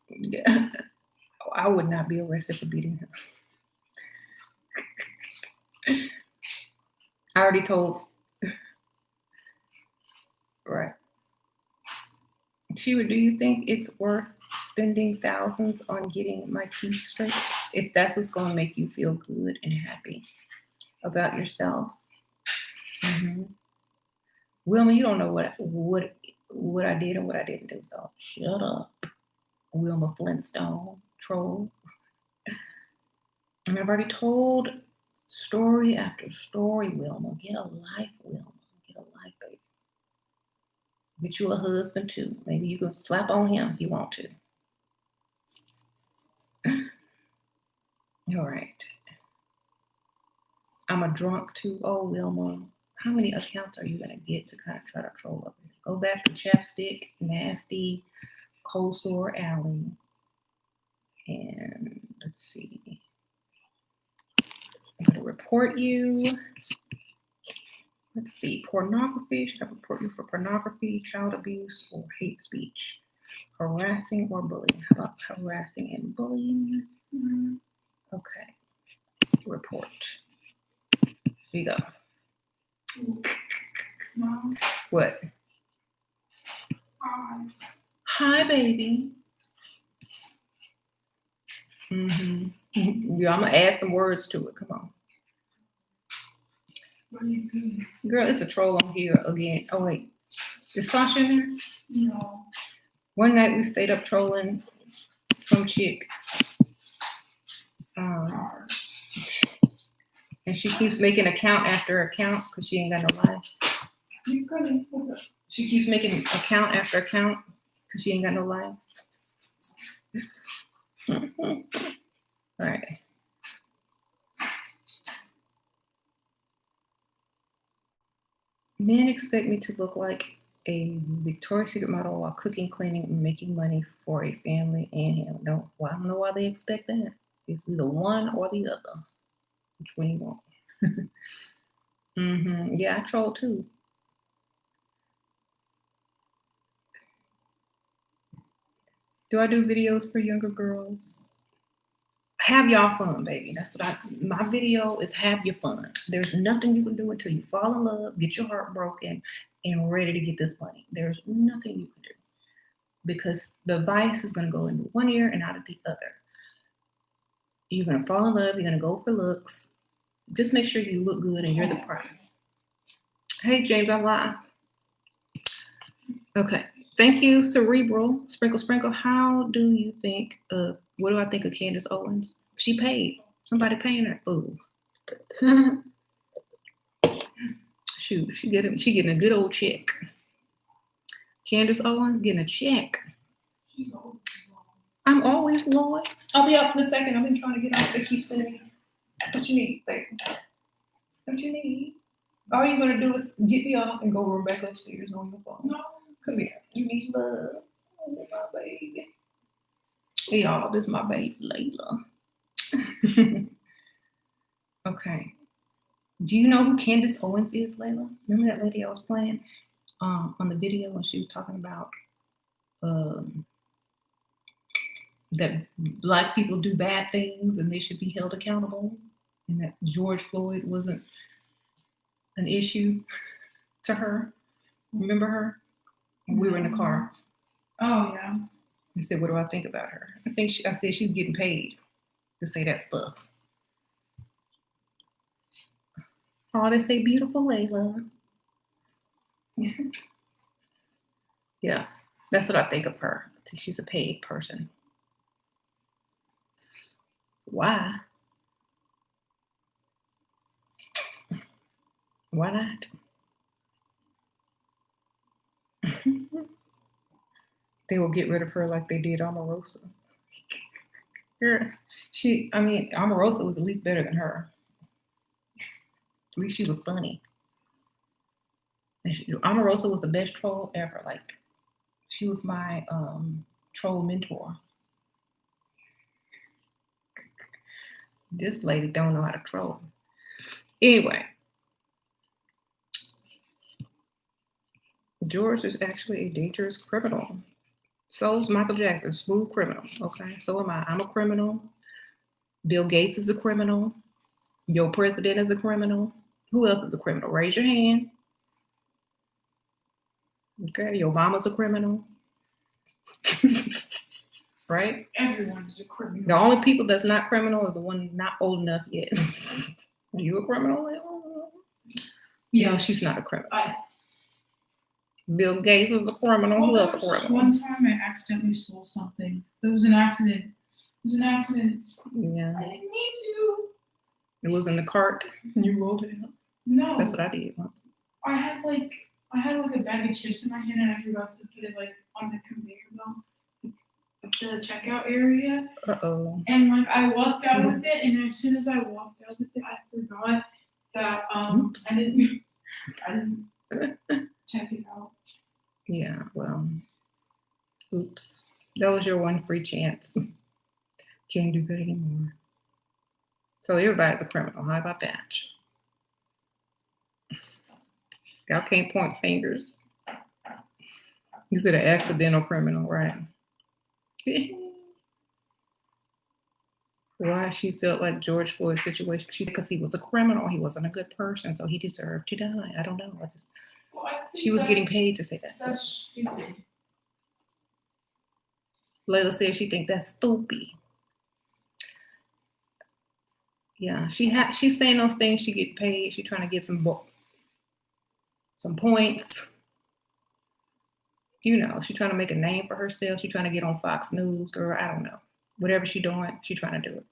Yeah. I would not be arrested for beating him. I already told. Right. Shira, do you think it's worth spending thousands on getting my teeth straight? If that's what's going to make you feel good and happy about yourself. Mm-hmm. Wilma, you don't know what I did and what I didn't do. So shut up, Wilma Flintstone troll. And I've already told story after story, Wilma. Get a life, Wilma. Get a life, baby. Get you a husband too. Maybe you can slap on him if you want to. All right. I'm a drunk too. Oh, Wilma. How many accounts are you going to get to kind of try to troll up here? Go back to Chapstick, Nasty, Cold Sore Alley. And let's see. I'm going to report you. Let's see. Pornography. Should I report you for pornography, child abuse, or hate speech? Harassing or bullying? How about harassing and bullying? Okay. Report. Here you go. Mom. What? Hi. Hi, baby. Mm-hmm. Yeah, I'm going to add some words to it. Come on. What do you mean? Girl, it's a troll on here again. Oh, wait. Is Sasha in there? No. One night we stayed up trolling some chick. And she keeps making account after account because she ain't got no life. You couldn't. What's up? She keeps making account after account because she ain't got no life. All right. Men expect me to look like a Victoria's Secret model while cooking, cleaning, and making money for a family and him. I don't know why they expect that. It's either one or the other. Which one you want? Yeah, I troll too. Do I do videos for younger girls? Have y'all fun, baby. That's what my video is have your fun. There's nothing you can do until you fall in love, get your heart broken, and ready to get this money. There's nothing you can do because the vice is going to go into one ear and out of the other. You're going to fall in love. You're going to go for looks. Just make sure you look good and you're the prize. Hey, James, I'm live. Okay. Thank you, Cerebral. Sprinkle. How do you think of, what do I think of Candace Owens? She paid. Somebody paying that fool. Shoot, she getting a good old check. Candace Owens getting a check. I'm always loyal. I'll be up in a second. I've been trying to get off. They keep sending me. What you need, baby? What you need? All you're gonna do is get me off and go run back upstairs on your phone. No, come here. You need love. Oh, my baby. Hey, y'all, this is my baby, Layla. Okay. Do you know who Candace Owens is, Layla? Remember that lady I was playing on the video when she was talking about that Black people do bad things and they should be held accountable, and that George Floyd wasn't an issue to her? Remember her? We were in the car. Oh, yeah. I said, what do I think about her? I said she's getting paid to say that stuff. Oh, they say beautiful Layla. Yeah, that's what I think of her. I think she's a paid person. Why? Why not? They will get rid of her like they did Omarosa. Omarosa was at least better than her. At least she was funny. And Omarosa was the best troll ever. Like, she was my troll mentor. This lady don't know how to troll. Anyway, George is actually a dangerous criminal. So is Michael Jackson, smooth criminal. Okay, so am I. I'm a criminal. Bill Gates is a criminal. Your president is a criminal. Who else is a criminal? Raise your hand. Okay, your mama's a criminal. Right? Everyone's a criminal. The only people that's not criminal are the one not old enough yet. Are you a criminal? Yes. No, she's not a criminal. Bill Gates is a criminal. Well, Who there else a was just criminal? one time I accidentally stole something. It was an accident. It was an accident. Yeah. I didn't mean to. It was in the cart. You rolled it out. No. That's what I did once. I had like a bag of chips in my hand and I forgot to put it like on the conveyor belt, at the checkout area. Uh-oh. And like I walked out with it, and as soon as I walked out with it, I forgot that Oops. I didn't check it out. Yeah, well, oops. That was your one free chance. Can't do that anymore. So everybody's a criminal. How about that? Y'all can't point fingers. You said an accidental criminal, right? Why she felt like George Floyd's situation? She said because he was a criminal. He wasn't a good person, so he deserved to die. I don't know. Well, I think She was getting paid to say that. that's stupid. Layla said she think that's stupid. Yeah, she's saying those things. She get paid. She trying to get some points. You know, she trying to make a name for herself. She trying to get on Fox News, girl. I don't know. Whatever she doing, she trying to do it.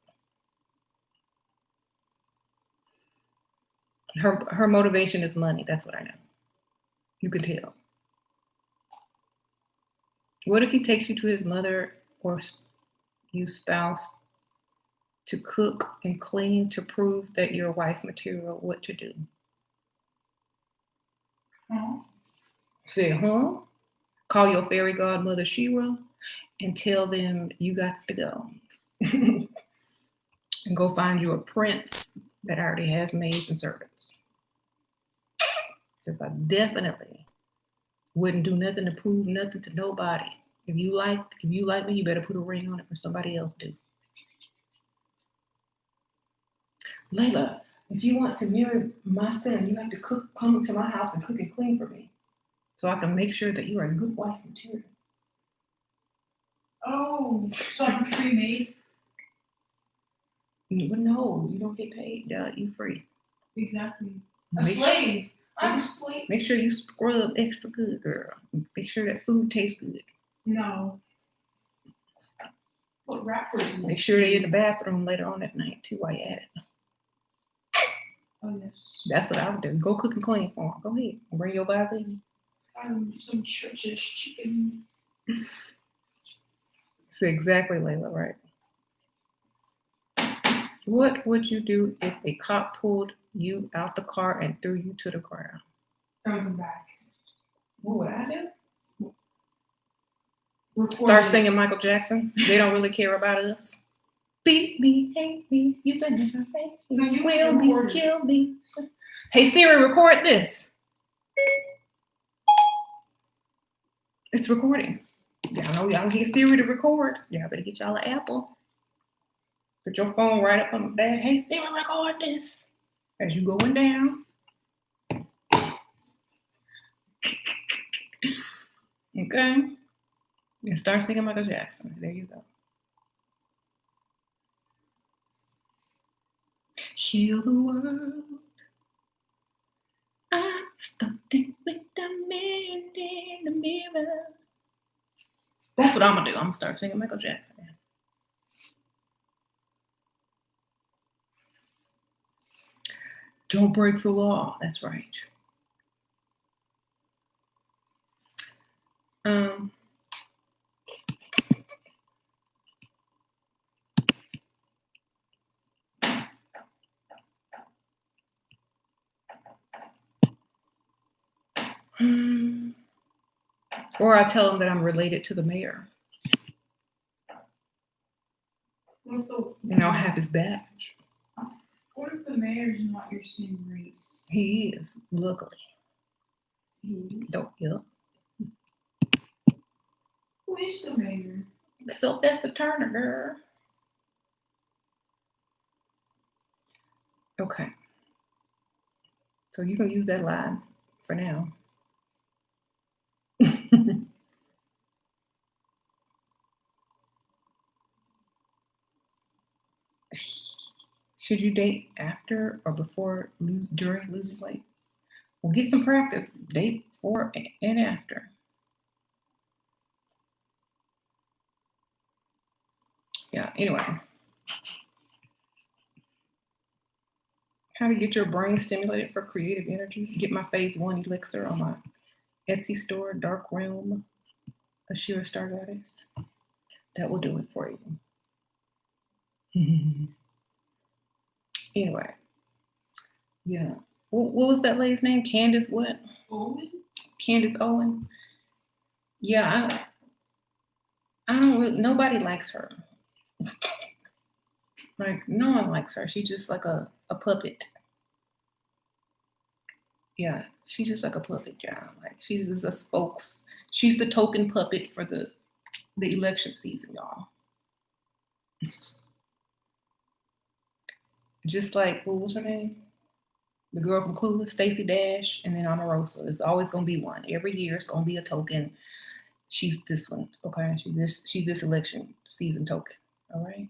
Her motivation is money. That's what I know. You can tell. What if he takes you to his mother or you spouse to cook and clean to prove that you're wife material? What to do? Huh? Say, huh? Call your fairy godmother Shera and tell them you got to go. And go find you a prince that already has maids and servants. Because I definitely wouldn't do nothing to prove nothing to nobody. If you like me, you better put a ring on it for somebody else to do. Layla, if you want to marry my son, you have to come to my house and cook and clean for me, so I can make sure that you are a good wife material. Oh, so I'm a free maid? No, you don't get paid. You free. Exactly. A slave. I'm a slave. Make sure you scrub extra good, girl. Make sure that food tastes good. No. What rappers? Make sure they're in the bathroom later on at night too while you're at it. Oh yes. That's what I would do. Go cook and clean for them. Go ahead. Bring your Vaseline. Some church's chicken. That's exactly, Layla, right? What would you do if a cop pulled you out the car and threw you to the ground? Throw them back. What would I do? Record Start it. singing Michael Jackson. They don't really care about us. Beat me, hate me, you better not hate me. No, you Will record me, it. kill me. Hey Siri, record this. It's recording. Y'all know y'all get Siri to record. Y'all better get y'all an Apple. Put your phone right up on the dash. Hey Siri, record this. As you going down. Okay. And start singing Michael Jackson. There you go. Heal the world. I'm stuck with the man in the mirror. That's what I'm gonna do. I'm gonna start singing Michael Jackson. Don't break the law. That's right. Or I tell them that I'm related to the mayor. And I'll have his badge. What if the mayor's not your same race? He is, luckily. He is? Don't, yep. Who is the mayor? Sylvester Turner, girl. Okay. So you can use that line for now. Should you date after or before, during losing weight? Well, get some practice day before and after. Yeah, anyway. How to get your brain stimulated for creative energy. Get my phase 1 elixir on my Etsy store, Dark Realm, Ashira Star Goddess. That will do it for you. Anyway. Yeah. What was that lady's name? Candace what? Owen? Candace Owens. Yeah, I don't really, nobody likes her. Like, no one likes her. She's just like a puppet. Yeah, she's just like a puppet, y'all. Like, she's just a spokes. She's the token puppet for the election season, y'all. Just like, what was her name? The girl from Clueless, Stacey Dash, and then Omarosa. It's always gonna be one. Every year it's gonna be a token. She's this one, okay? She's this election season token. All right.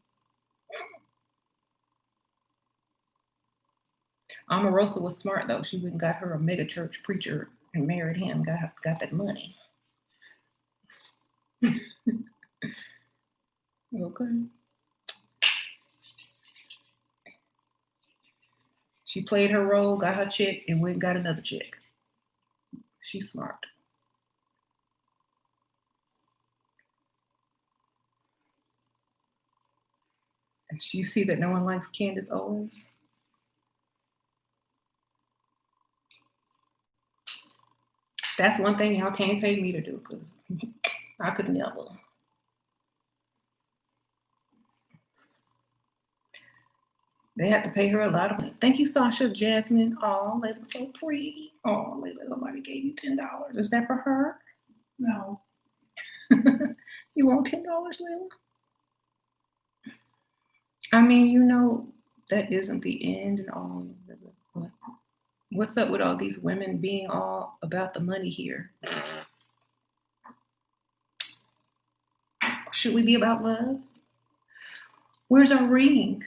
Omarosa was smart though. She went and got her a mega church preacher and married him. Got that money. Okay. She played her role, got her check, and went and got another check. She's smart. And you see that no one likes Candace Owens? That's one thing y'all can't pay me to do because I could never. They have to pay her a lot of money. Thank you, Sasha Jasmine. Oh, they look so pretty. Oh, Layla, nobody gave you $10. Is that for her? No. You want $10, Layla? I mean, you know, that isn't the end and all. What's up with all these women being all about the money here? Should we be about love? Where's our ring?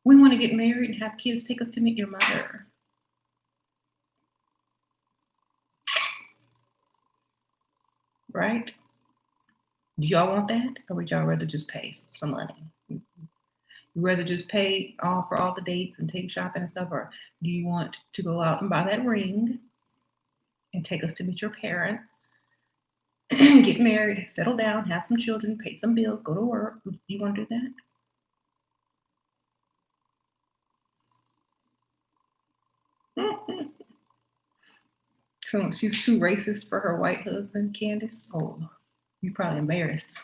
We want to get married and have kids. Take us to meet your mother. Right? Do y'all want that? Or would y'all rather just pay some money? You rather just pay for all the dates and take shopping and stuff? Or do you want to go out and buy that ring and take us to meet your parents, get married, settle down, have some children, pay some bills, go to work? You want to do that? So she's too racist for her white husband, Candace? Oh, you probably embarrassed.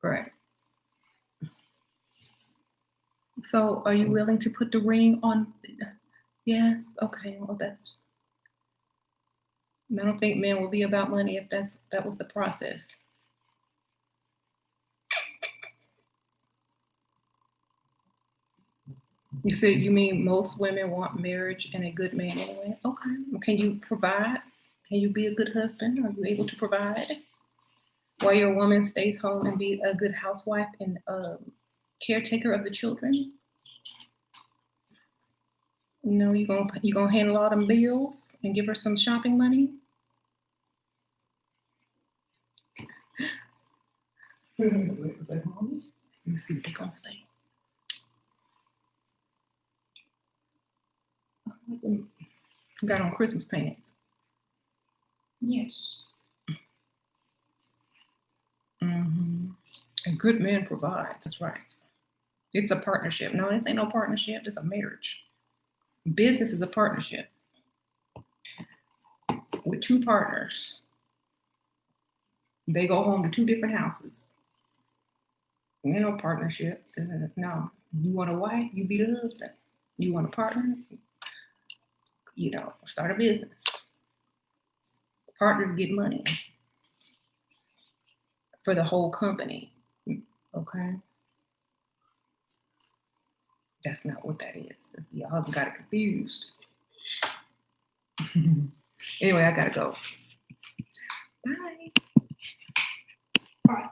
Right. So are you willing to put the ring on? Yes. Okay. Well, that's. I don't think men will be about money if that was the process. You said you mean most women want marriage and a good man anyway? Okay. Can you provide? Can you be a good husband? Are you able to provide? While your woman stays home and be a good housewife and caretaker of the children? You know, you gonna handle all them bills and give her some shopping money? Let me see what they're gonna say. Got on Christmas pants. Yes. Mm-hmm. A good man provides. That's right. It's a partnership. No, this ain't no partnership. It's a marriage. Business is a partnership with two partners. They go home to two different houses. Ain't no partnership. No. You want a wife? You be the husband. You want a partner? You know, start a business. Partners get money for the whole company. Okay? That's not what that is. Y'all got it confused. Anyway, I gotta go. Bye. Bye.